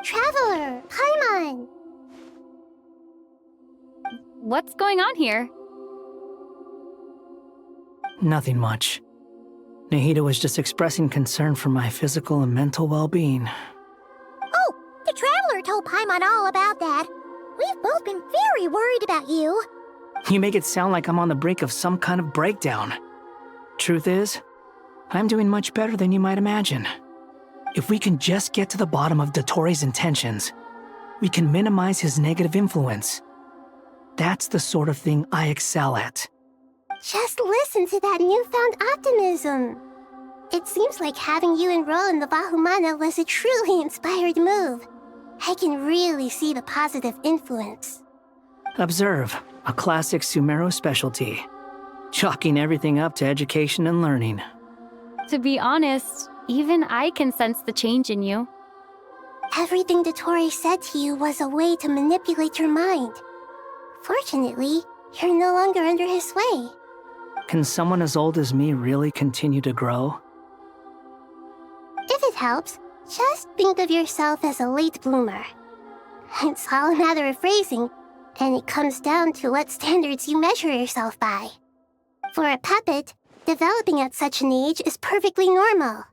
Traveler, Paimon! What's going on here? Nothing much. Nahida was just expressing concern for my physical and mental well-being. Oh, the Traveler told Paimon all about that. We've both been very worried about you. You make it sound like I'm on the brink of some kind of breakdown. Truth is, I'm doing much better than you might imagine. If we can just get to the bottom of Dottoro's intentions, we can minimize his negative influence. That's the sort of thing I excel at. Just listen to that newfound optimism. It seems like having you enroll in the Bahumana was a truly inspired move. I can really see the positive influence. Observe, a classic Sumeru specialty. Chalking everything up to education and learning. To be honest, even I can sense the change in you. Everything Dottori said to you was a way to manipulate your mind. Fortunately, you're no longer under his sway. Can someone as old as me really continue to grow? If it helps, just think of yourself as a late bloomer. It's all a matter of phrasing, and it comes down to what standards you measure yourself by. For a puppet, developing at such an age is perfectly normal.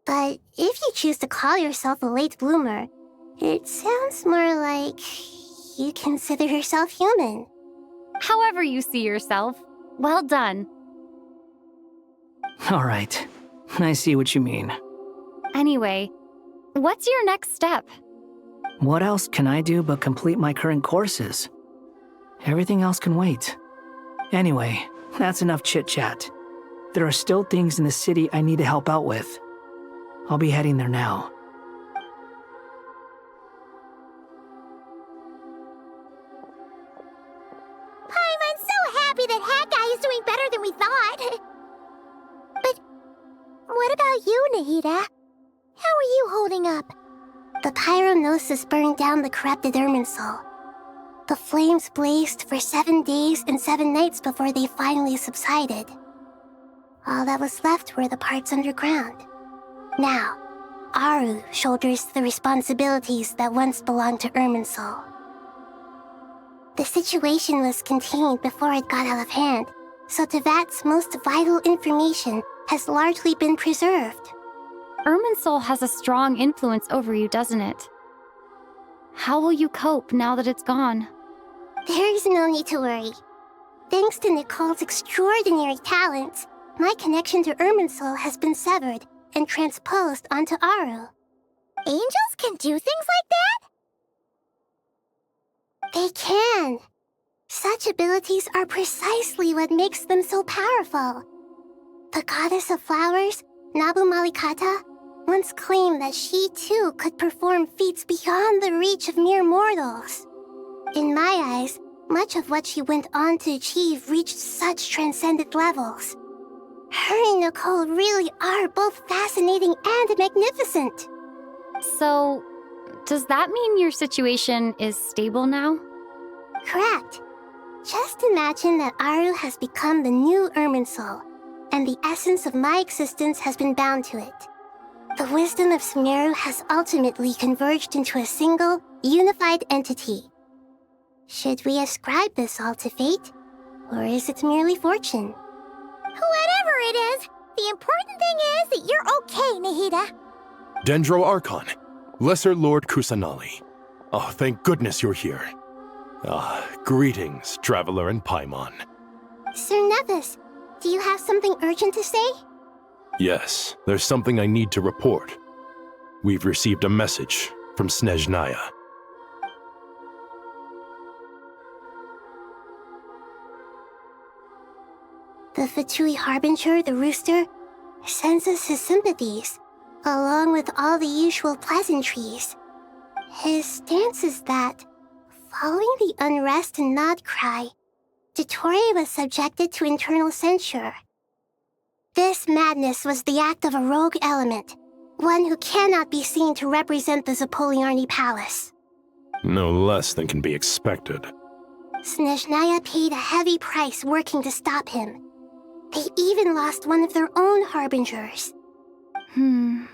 But if you choose to call yourself a late bloomer, it sounds more like you consider yourself human. However you see yourself, well done. All right, I see what you mean. Anyway, what's your next step? What else can I do but complete my current courses? Everything else can wait. Anyway, that's enough chit-chat. There are still things in the city I need to help out with. I'll be heading there now. Paimon's so happy that Hat Guy is doing better than we thought. But what about you, Nahida? How are you holding up? The pyronosis burned down the corrupted Irminsul. The flames blazed for 7 days and 7 nights before they finally subsided. All that was left were the parts underground. Now, Aru shoulders the responsibilities that once belonged to Irminsul. The situation was contained before it got out of hand, so Teyvat's most vital information has largely been preserved. Irminsul has a strong influence over you, doesn't it? How will you cope now that it's gone? There is no need to worry. Thanks to Nicole's extraordinary talents, my connection to Irminsul has been severed and transposed onto Aru. Angels can do things like that? They can. Such abilities are precisely what makes them so powerful. The goddess of flowers, Nabu Malikata, once claimed that she too could perform feats beyond the reach of mere mortals. In my eyes, much of what she went on to achieve reached such transcendent levels. Her and Nicole really are both fascinating and magnificent. So, does that mean your situation is stable now? Correct. Just imagine that Aru has become the new Irminsul, and the essence of my existence has been bound to it. The wisdom of Sumeru has ultimately converged into a single, unified entity. Should we ascribe this all to fate, or is it merely fortune? Whatever it is, the important thing is that you're okay, Nahida. Dendro Archon, Lesser Lord Kusanali. Oh, thank goodness you're here. Greetings, Traveler in Paimon. Sir Nevis, do you have something urgent to say? Yes, there's something I need to report. We've received a message from Snezhnaya. The Fatui Harbinger, the rooster, sends us his sympathies, along with all the usual pleasantries. His stance is that, following the unrest and Nod cry, Dottore was subjected to internal censure. This madness was the act of a rogue element, one who cannot be seen to represent the Zapoliarni Palace. No less than can be expected. Snezhnaya paid a heavy price working to stop him. They even lost one of their own harbingers. The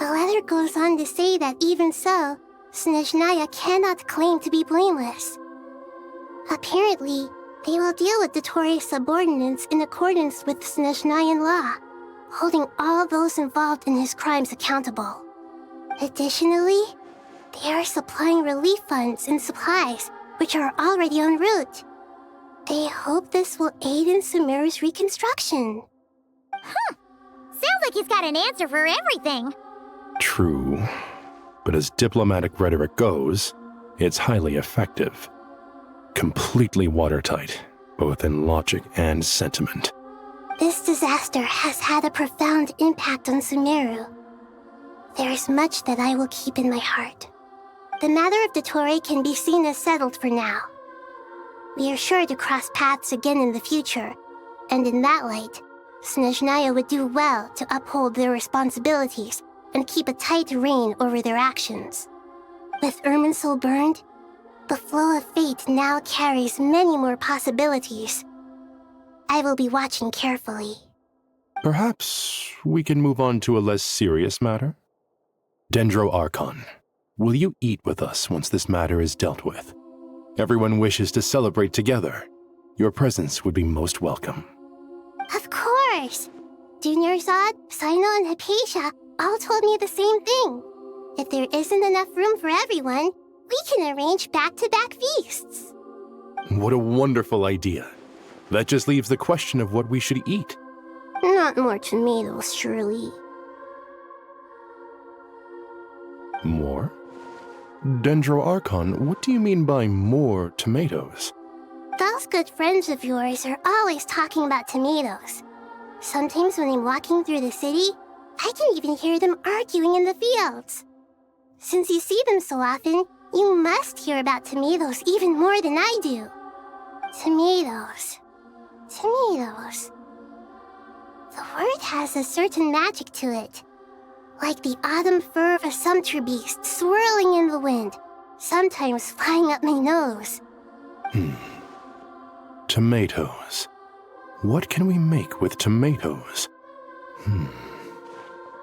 letter goes on to say that even so, Snezhnaya cannot claim to be blameless. Apparently, they will deal with Dottore's subordinates in accordance with Snezhnayan law, holding all those involved in his crimes accountable. Additionally, they are supplying relief funds and supplies, which are already en route. They hope this will aid in Sumeru's reconstruction. Sounds like he's got an answer for everything. True, but as diplomatic rhetoric goes, it's highly effective. Completely watertight, both in logic and sentiment. This disaster has had a profound impact on Sumeru. There is much that I will keep in my heart. The matter of Dottore can be seen as settled for now. We are sure to cross paths again in the future, and in that light, Snezhnaya would do well to uphold their responsibilities and keep a tight rein over their actions. With Irminsul burned, the flow of fate now carries many more possibilities. I will be watching carefully. Perhaps we can move on to a less serious matter? Dendro Archon, will you eat with us once this matter is dealt with? Everyone wishes to celebrate together. Your presence would be most welcome. Of course! Junior Zod, Sino, and Hypatia all told me the same thing. If there isn't enough room for everyone, we can arrange back-to-back feasts. What a wonderful idea. That just leaves the question of what we should eat. Not more tomatoes, surely. More? Dendro Archon, what do you mean by more tomatoes? Those good friends of yours are always talking about tomatoes. Sometimes when I'm walking through the city, I can even hear them arguing in the fields. Since you see them so often, you must hear about tomatoes even more than I do. Tomatoes. Tomatoes. The word has a certain magic to it. Like the autumn fur of a sumpter beast swirling in the wind, sometimes flying up my nose. Tomatoes. What can we make with tomatoes?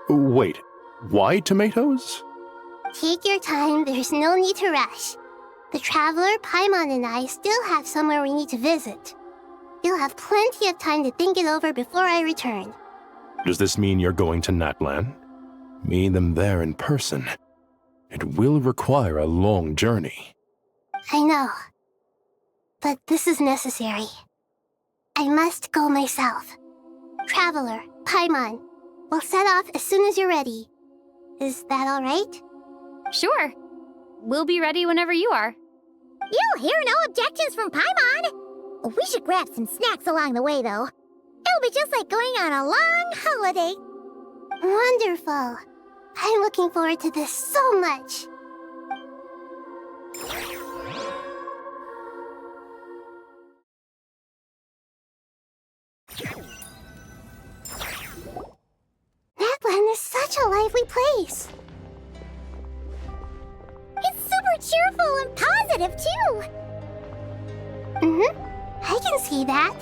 Wait, why tomatoes? Take your time, there's no need to rush. The Traveler, Paimon, and I still have somewhere we need to visit. You'll have plenty of time to think it over before I return. Does this mean you're going to Natlan? Meet them there in person. It will require a long journey. I know. But this is necessary. I must go myself. Traveler, Paimon, we'll set off as soon as you're ready. Is that all right? Sure. we'll be ready whenever you are. You'll hear no objections from Paimon. We should grab some snacks along the way, though. It'll be just like going on a long holiday. Wonderful. I'm looking forward to this so much. Natlan is such a lively place. It's super cheerful and positive, too. I can see that.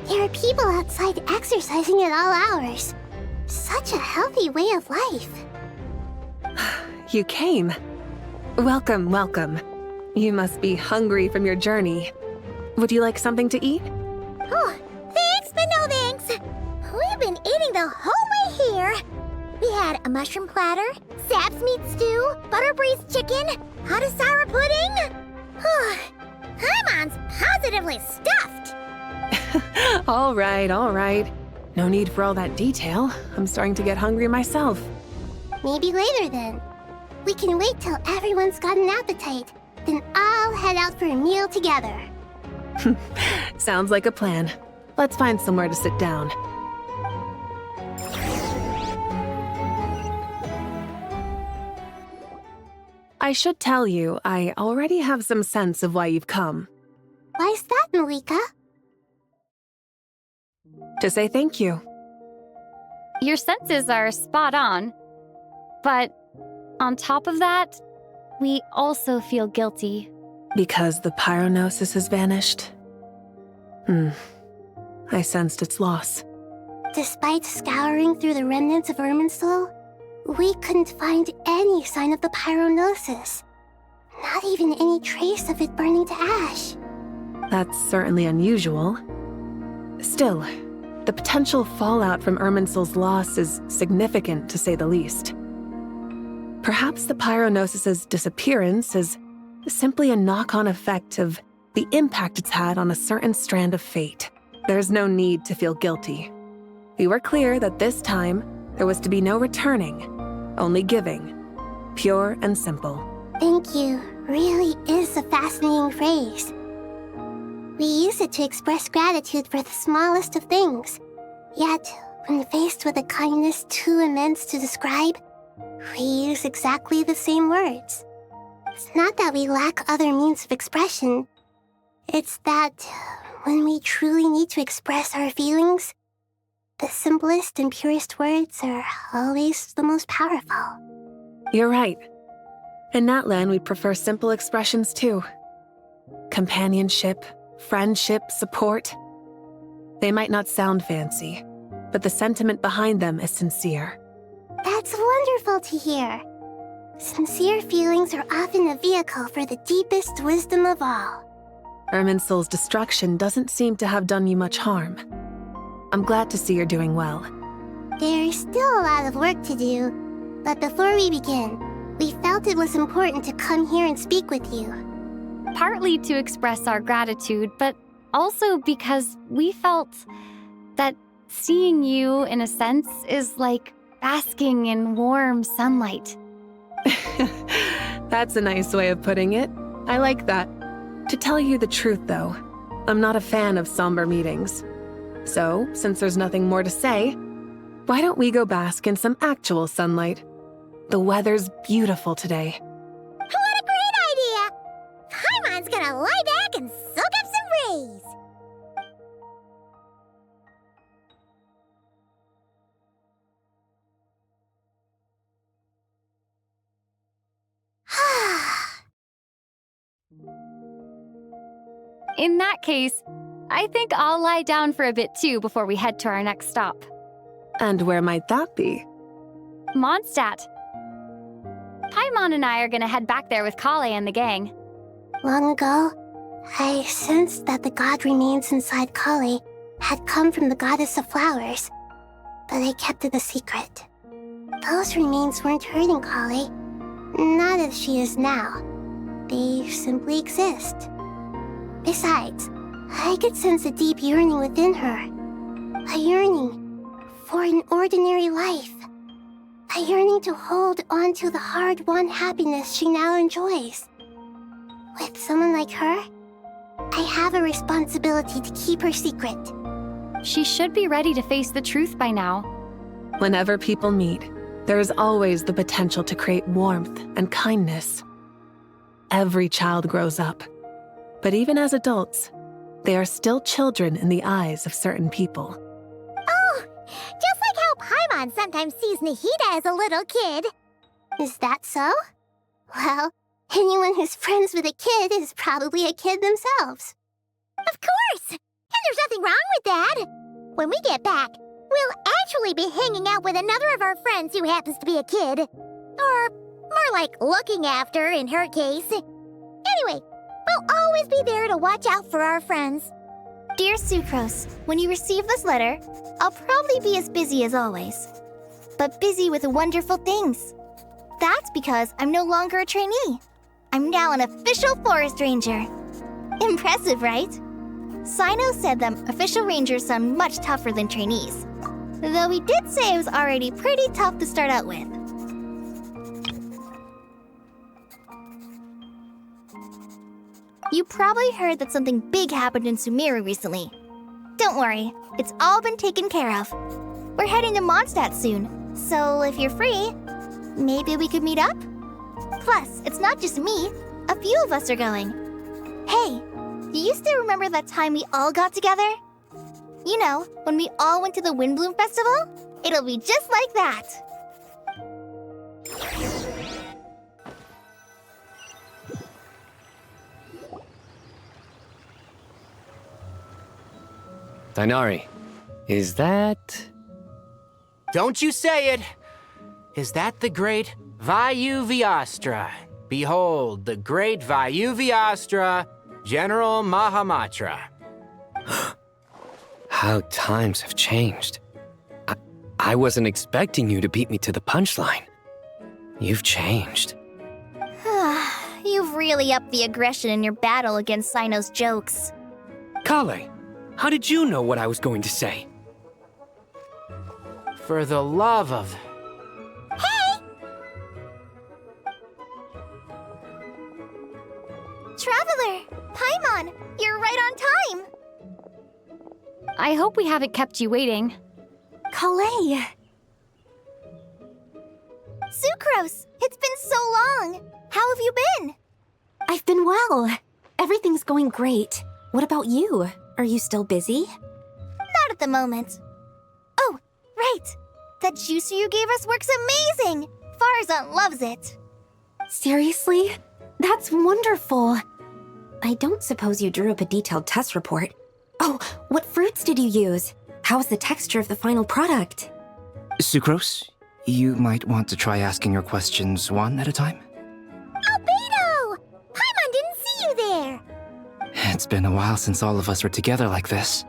There are people outside exercising at all hours. Such a healthy way of life. You came. Welcome, welcome. You must be hungry from your journey. Would you like something to eat? Oh, thanks, but no thanks. We've been eating the whole way here. We had a mushroom platter, sap's meat stew, butter braised chicken, hot asara pudding. Paimon's positively stuffed. All right. No need for all that detail. I'm starting to get hungry myself. Maybe later then. We can wait till everyone's got an appetite. Then I'll head out for a meal together. Sounds like a plan. Let's find somewhere to sit down. I should tell you, I already have some sense of why you've come. Why's that, Malika? To say thank you. Your senses are spot on. But on top of that, we also feel guilty. Because the pyronosis has vanished? I sensed its loss. Despite scouring through the remnants of Irminsul, we couldn't find any sign of the pyronosis. Not even any trace of it burning to ash. That's certainly unusual. Still, the potential fallout from Irminsul's loss is significant, to say the least. Perhaps the pyronosis's disappearance is simply a knock-on effect of the impact it's had on a certain strand of fate. There's no need to feel guilty. We were clear that this time, there was to be no returning, only giving. Pure and simple. Thank you really is a fascinating phrase. We use it to express gratitude for the smallest of things. Yet, when faced with a kindness too immense to describe, we use exactly the same words. It's not that we lack other means of expression. It's that when we truly need to express our feelings, the simplest and purest words are always the most powerful. You're right. In Natlan, we prefer simple expressions too. Companionship, friendship, support. They might not sound fancy, but the sentiment behind them is sincere. That's wonderful to hear. Sincere feelings are often a vehicle for the deepest wisdom of all. Irminsul's destruction doesn't seem to have done you much harm. I'm glad to see you're doing well. There's still a lot of work to do, but before we begin, we felt it was important to come here and speak with you. Partly to express our gratitude, but also because we felt that seeing you, in a sense, is like basking in warm sunlight. That's a nice way of putting it. I like that. To tell you the truth, though, I'm not a fan of somber meetings. So, since there's nothing more to say, why don't we go bask in some actual sunlight? The weather's beautiful today. What a great idea! Paimon's gonna lie back and soak up some rays. In that case, I think I'll lie down for a bit too before we head to our next stop. And where might that be? Mondstadt. Paimon and I are gonna head back there with Kale and the gang. Long ago, I sensed that the god remains inside Kale had come from the goddess of flowers, but I kept it a secret. Those remains weren't hurting Kale, not as she is now. They simply exist. Besides, I could sense a deep yearning within her. A yearning for an ordinary life. a yearning to hold on to the hard-won happiness she now enjoys. With someone like her, I have a responsibility to keep her secret. She should be ready to face the truth by now. Whenever people meet, there is always the potential to create warmth and kindness. Every child grows up, but even as adults, they are still children in the eyes of certain people. Oh, just like how Paimon sometimes sees Nahida as a little kid. Is that so? Well, anyone who's friends with a kid is probably a kid themselves. Of course! And there's nothing wrong with that. When we get back, we'll actually be hanging out with another of our friends who happens to be a kid. Or more like looking after, in her case. Anyway, we'll always be there to watch out for our friends. Dear Sucrose, when you receive this letter, I'll probably be as busy as always. But busy with wonderful things. That's because I'm no longer a trainee. I'm now an official forest ranger. Impressive, right? Sino said that official rangers sound much tougher than trainees. Though he did say it was already pretty tough to start out with. You probably heard that something big happened in Sumeru recently. Don't worry, it's all been taken care of. We're heading to Mondstadt soon, so if you're free, maybe we could meet up? Plus, it's not just me, a few of us are going. Hey, do you still remember that time we all got together? You know, when we all went to the Windbloom Festival? It'll be just like that. Tainari, is that... Don't you say it! Is that the great Vayu-Vyastra? Behold, the great Vayu-Vyastra, General Mahamatra. How times have changed. I wasn't expecting you to beat me to the punchline. You've changed. You've really upped the aggression in your battle against Sino's jokes. Kale, how did you know what I was going to say? For the love of... Hey! Traveler! Paimon! You're right on time! I hope we haven't kept you waiting. Kalei! Sucrose! It's been so long! How have you been? I've been well. Everything's going great. What about you? Are you still busy? Not at the moment. Oh, right! That juicer you gave us works amazing! Farzan loves it! Seriously? That's wonderful. I don't suppose you drew up a detailed test report. Oh, what fruits did you use? How's the texture of the final product? Sucrose, you might want to try asking your questions one at a time. Albedo! Paimon didn't see you there! It's been a while since all of us were together like this.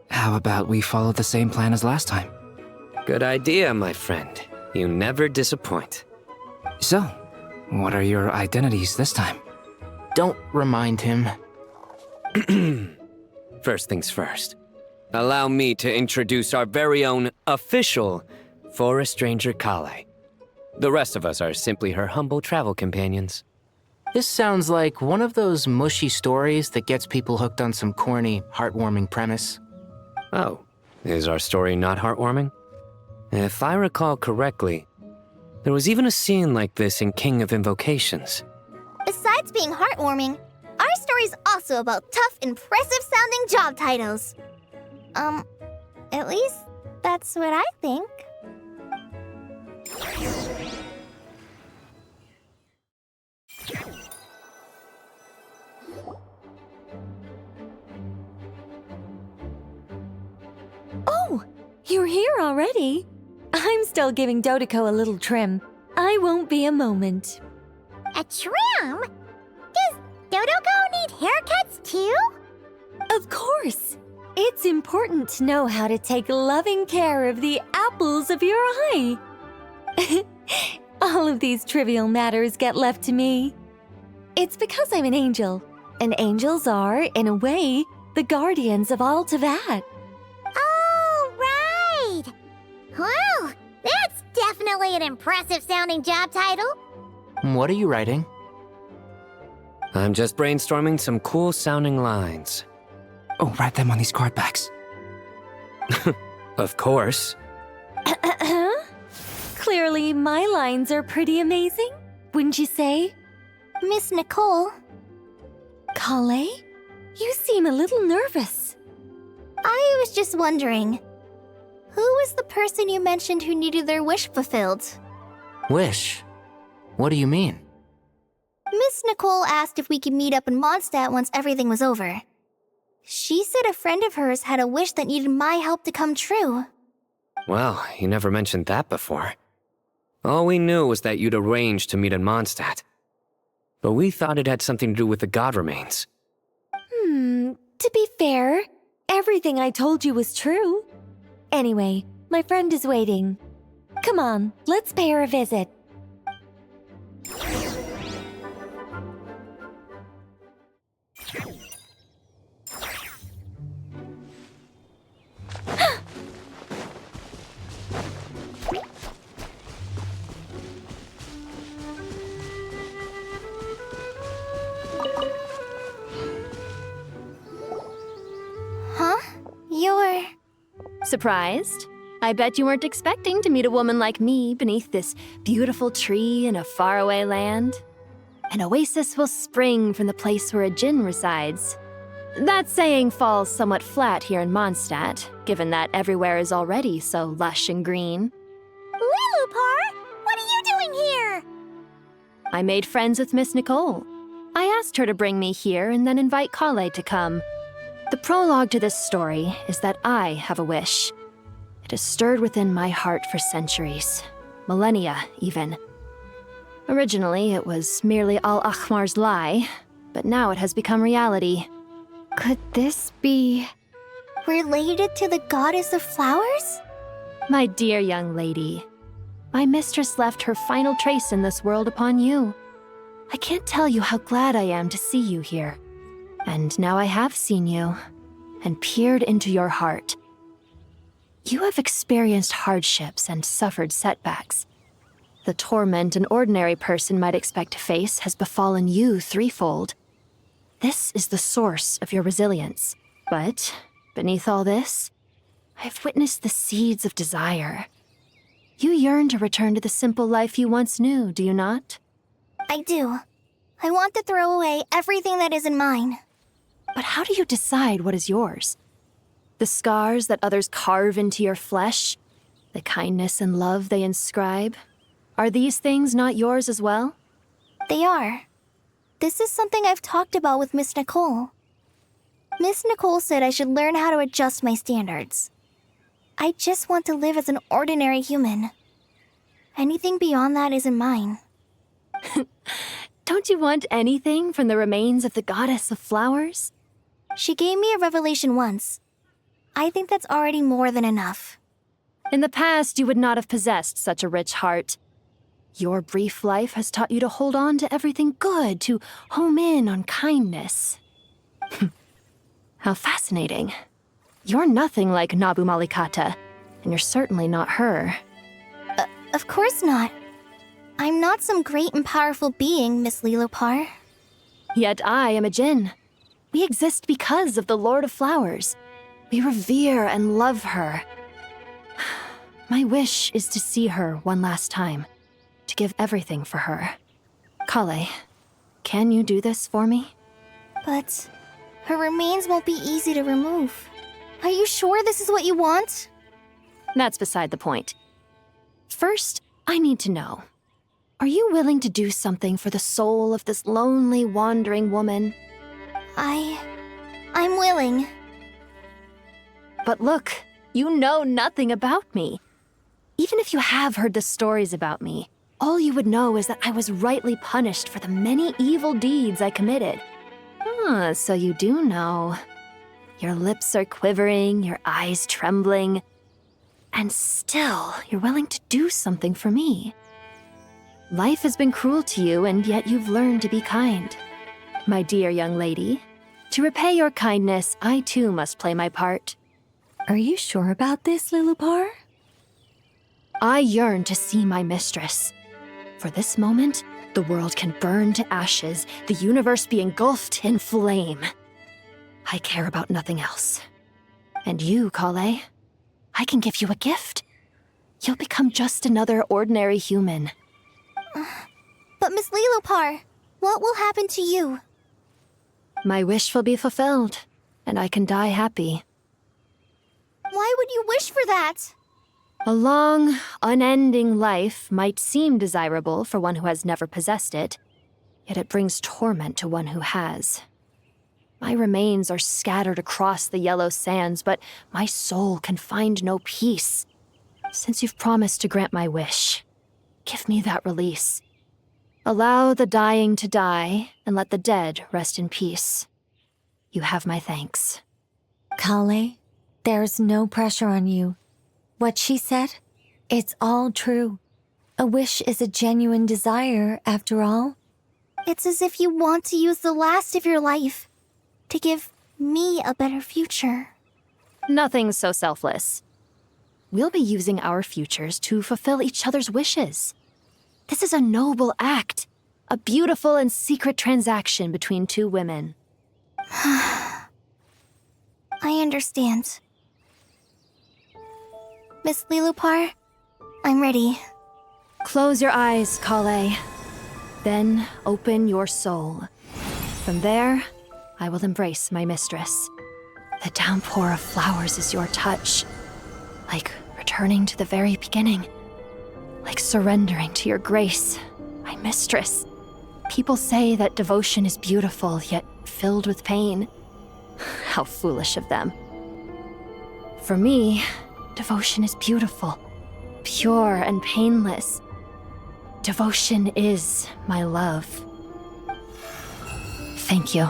How about we follow the same plan as last time? Good idea, my friend. You never disappoint. So, what are your identities this time? Don't remind him. First things first. Allow me to introduce our very own official Forest Ranger Kale. The rest of us are simply her humble travel companions. This sounds like one of those mushy stories that gets people hooked on some corny, heartwarming premise. Oh, is our story not heartwarming? If I recall correctly, there was even a scene like this in King of Invocations. Besides being heartwarming, our story's also about tough, impressive-sounding job titles. At least that's what I think. Oh, you're here already? I'm still giving Dodeko a little trim. I won't be a moment. A trim? Does Dodeko need haircuts too? Of course. It's important to know how to take loving care of the apples of your eye. All of these trivial matters get left to me. It's because I'm an angel, and angels are, in a way, the guardians of all Teyvat. Oh, right! Wow, that's Definitely an impressive sounding job title. What are you writing? I'm just brainstorming some cool sounding lines. Oh, write them on these card backs. Of course. Clearly, my lines are pretty amazing, wouldn't you say? Miss Nicole. Kale? You seem a little nervous. I was just wondering, who was the person you mentioned who needed their wish fulfilled? Wish? What do you mean? Miss Nicole asked if we could meet up in Mondstadt once everything was over. She said a friend of hers had a wish that needed my help to come true. Well, you never mentioned that before. All we knew was that you'd arranged to meet in Mondstadt. But we thought it had something to do with the god remains. To be fair, everything I told you was true. Anyway, my friend is waiting. Come on, let's pay her a visit. Huh? You're... Surprised? I bet you weren't expecting to meet a woman like me beneath this beautiful tree in a faraway land. An oasis will spring from the place where a djinn resides. That saying falls somewhat flat here in Mondstadt, given that everywhere is already so lush and green. Lilupar, what are you doing here? I made friends with Miss Nicole. I asked her to bring me here and then invite Kale to come. The prologue to this story is that I have a wish. It has stirred within my heart for centuries, millennia even. Originally, it was merely Al-Akhmar's lie, but now it has become reality. Could this be... related to the goddess of flowers? My dear young lady, my mistress left her final trace in this world upon you. I can't tell you how glad I am to see you here. And now I have seen you, and peered into your heart. You have experienced hardships and suffered setbacks. The torment an ordinary person might expect to face has befallen you threefold. This is the source of your resilience. But, beneath all this, I have witnessed the seeds of desire. You yearn to return to the simple life you once knew, do you not? I do. I want to throw away everything that isn't mine. But how do you decide what is yours? The scars that others carve into your flesh? The kindness and love they inscribe? Are these things not yours as well? They are. This is something I've talked about with Miss Nicole. Miss Nicole said I should learn how to adjust my standards. I just want to live as an ordinary human. Anything beyond that isn't mine. Don't you want anything from the remains of the goddess of flowers? She gave me a revelation once. I think that's already more than enough. In the past, you would not have possessed such a rich heart. Your brief life has taught you to hold on to everything good, to home in on kindness. How fascinating. You're nothing like Nabu Malikata, and you're certainly not her. Of course not. I'm not some great and powerful being, Miss Lilopar. Yet I am a djinn. We exist because of the Lord of Flowers. We revere and love her. My wish is to see her one last time, to give everything for her. Kale, can you do this for me? But her remains won't be easy to remove. Are you sure this is what you want? That's beside the point. First, I need to know. Are you willing to do something for the soul of this lonely, wandering woman? I'm willing. But look, you know nothing about me. Even if you have heard the stories about me, all you would know is that I was rightly punished for the many evil deeds I committed. Ah, so you do know. Your lips are quivering, your eyes trembling, and still you're willing to do something for me. Life has been cruel to you, and yet you've learned to be kind. My dear young lady, to repay your kindness, I too must play my part. Are you sure about this, Lilupar? I yearn to see my mistress. For this moment, the world can burn to ashes, the universe be engulfed in flame. I care about nothing else. And you, Kale, I can give you a gift. You'll become just another ordinary human. But Miss Lilopar, what will happen to you? My wish will be fulfilled, and I can die happy. Why would you wish for that? A long, unending life might seem desirable for one who has never possessed it, yet it brings torment to one who has. My remains are scattered across the yellow sands, but my soul can find no peace. Since you've promised to grant my wish, give me that release. Allow the dying to die, and let the dead rest in peace. You have my thanks. Kale, there's no pressure on you. What she said, it's all true. A wish is a genuine desire, after all. It's as if you want to use the last of your life to give me a better future. Nothing so selfless. We'll be using our futures to fulfill each other's wishes. This is a noble act, a beautiful and secret transaction between two women. I understand. Miss Lilopar, I'm ready. Close your eyes, Kale. Then open your soul. From there, I will embrace my mistress. The downpour of flowers is your touch. Like returning to the very beginning. Like surrendering to your grace, my mistress. People say that devotion is beautiful, yet filled with pain. How foolish of them. For me, devotion is beautiful, pure and painless. Devotion is my love. Thank you.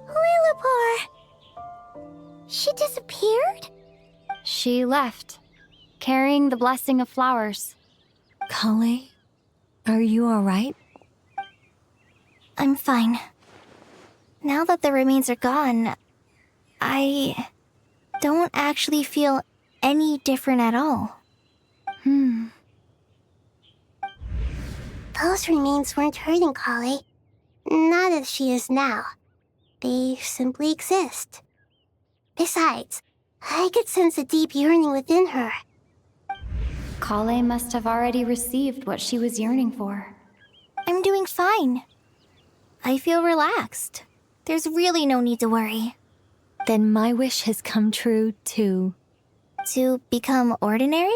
Lilopar! She disappeared? She left, carrying the blessing of flowers. Kale, are you alright? I'm fine. Now that the remains are gone, I don't actually feel any different at all. Those remains weren't hurting Kale. Not as she is now. They simply exist. Besides, I could sense a deep yearning within her. Kale must have already received what she was yearning for. I'm doing fine. I feel relaxed. There's really no need to worry. Then my wish has come true, too. To become ordinary?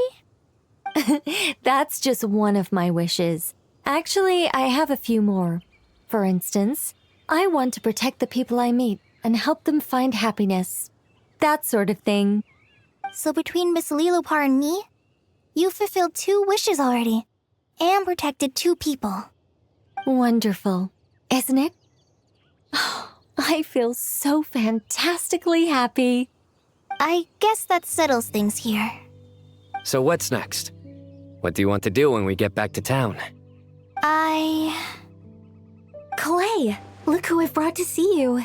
That's just one of my wishes. Actually, I have a few more. For instance, I want to protect the people I meet and help them find happiness. That sort of thing. So between Miss Lilopar and me, you fulfilled 2 wishes already, and protected 2 people. Wonderful, isn't it? I feel so fantastically happy. I guess that settles things here. So what's next? What do you want to do when we get back to town? Clay, look who I've brought to see you.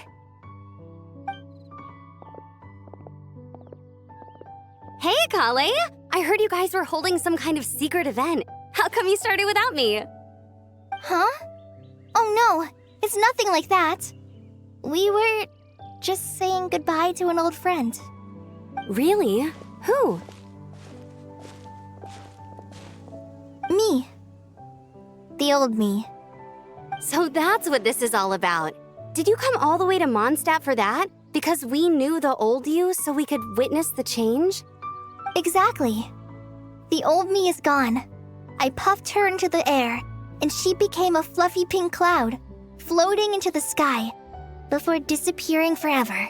Hey, Kale! I heard you guys were holding some kind of secret event. How come you started without me? Huh? Oh no, it's nothing like that. We were just saying goodbye to an old friend. Really? Who? Me. The old me. So that's what this is all about. Did you come all the way to Mondstadt for that? Because we knew the old you so we could witness the change? Exactly. The old me is gone. I puffed her into the air, and she became a fluffy pink cloud, floating into the sky, before disappearing forever.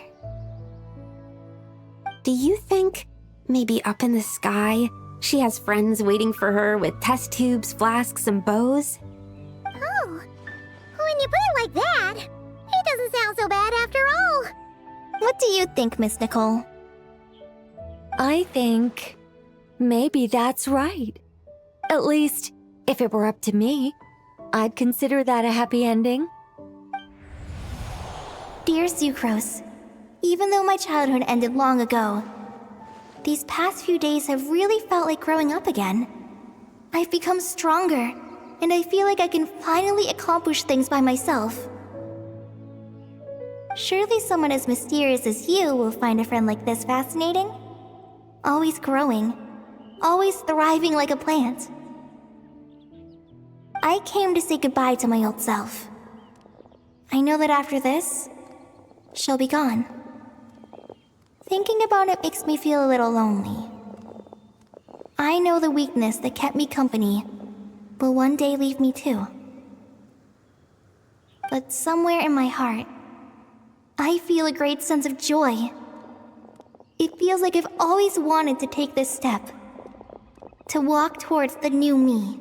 Do you think, maybe up in the sky, she has friends waiting for her with test tubes, flasks, and bows? Oh, when you put it like that, it doesn't sound so bad after all. What do you think, Miss Nicole? I think maybe that's right. At least, if it were up to me, I'd consider that a happy ending. Dear Sucrose, even though my childhood ended long ago, these past few days have really felt like growing up again. I've become stronger, and I feel like I can finally accomplish things by myself. Surely someone as mysterious as you will find a friend like this fascinating? Always growing, always thriving like a plant. I came to say goodbye to my old self. I know that after this, she'll be gone. Thinking about it makes me feel a little lonely. I know the weakness that kept me company will one day leave me too. But somewhere in my heart, I feel a great sense of joy. It feels like I've always wanted to take this step, to walk towards the new me.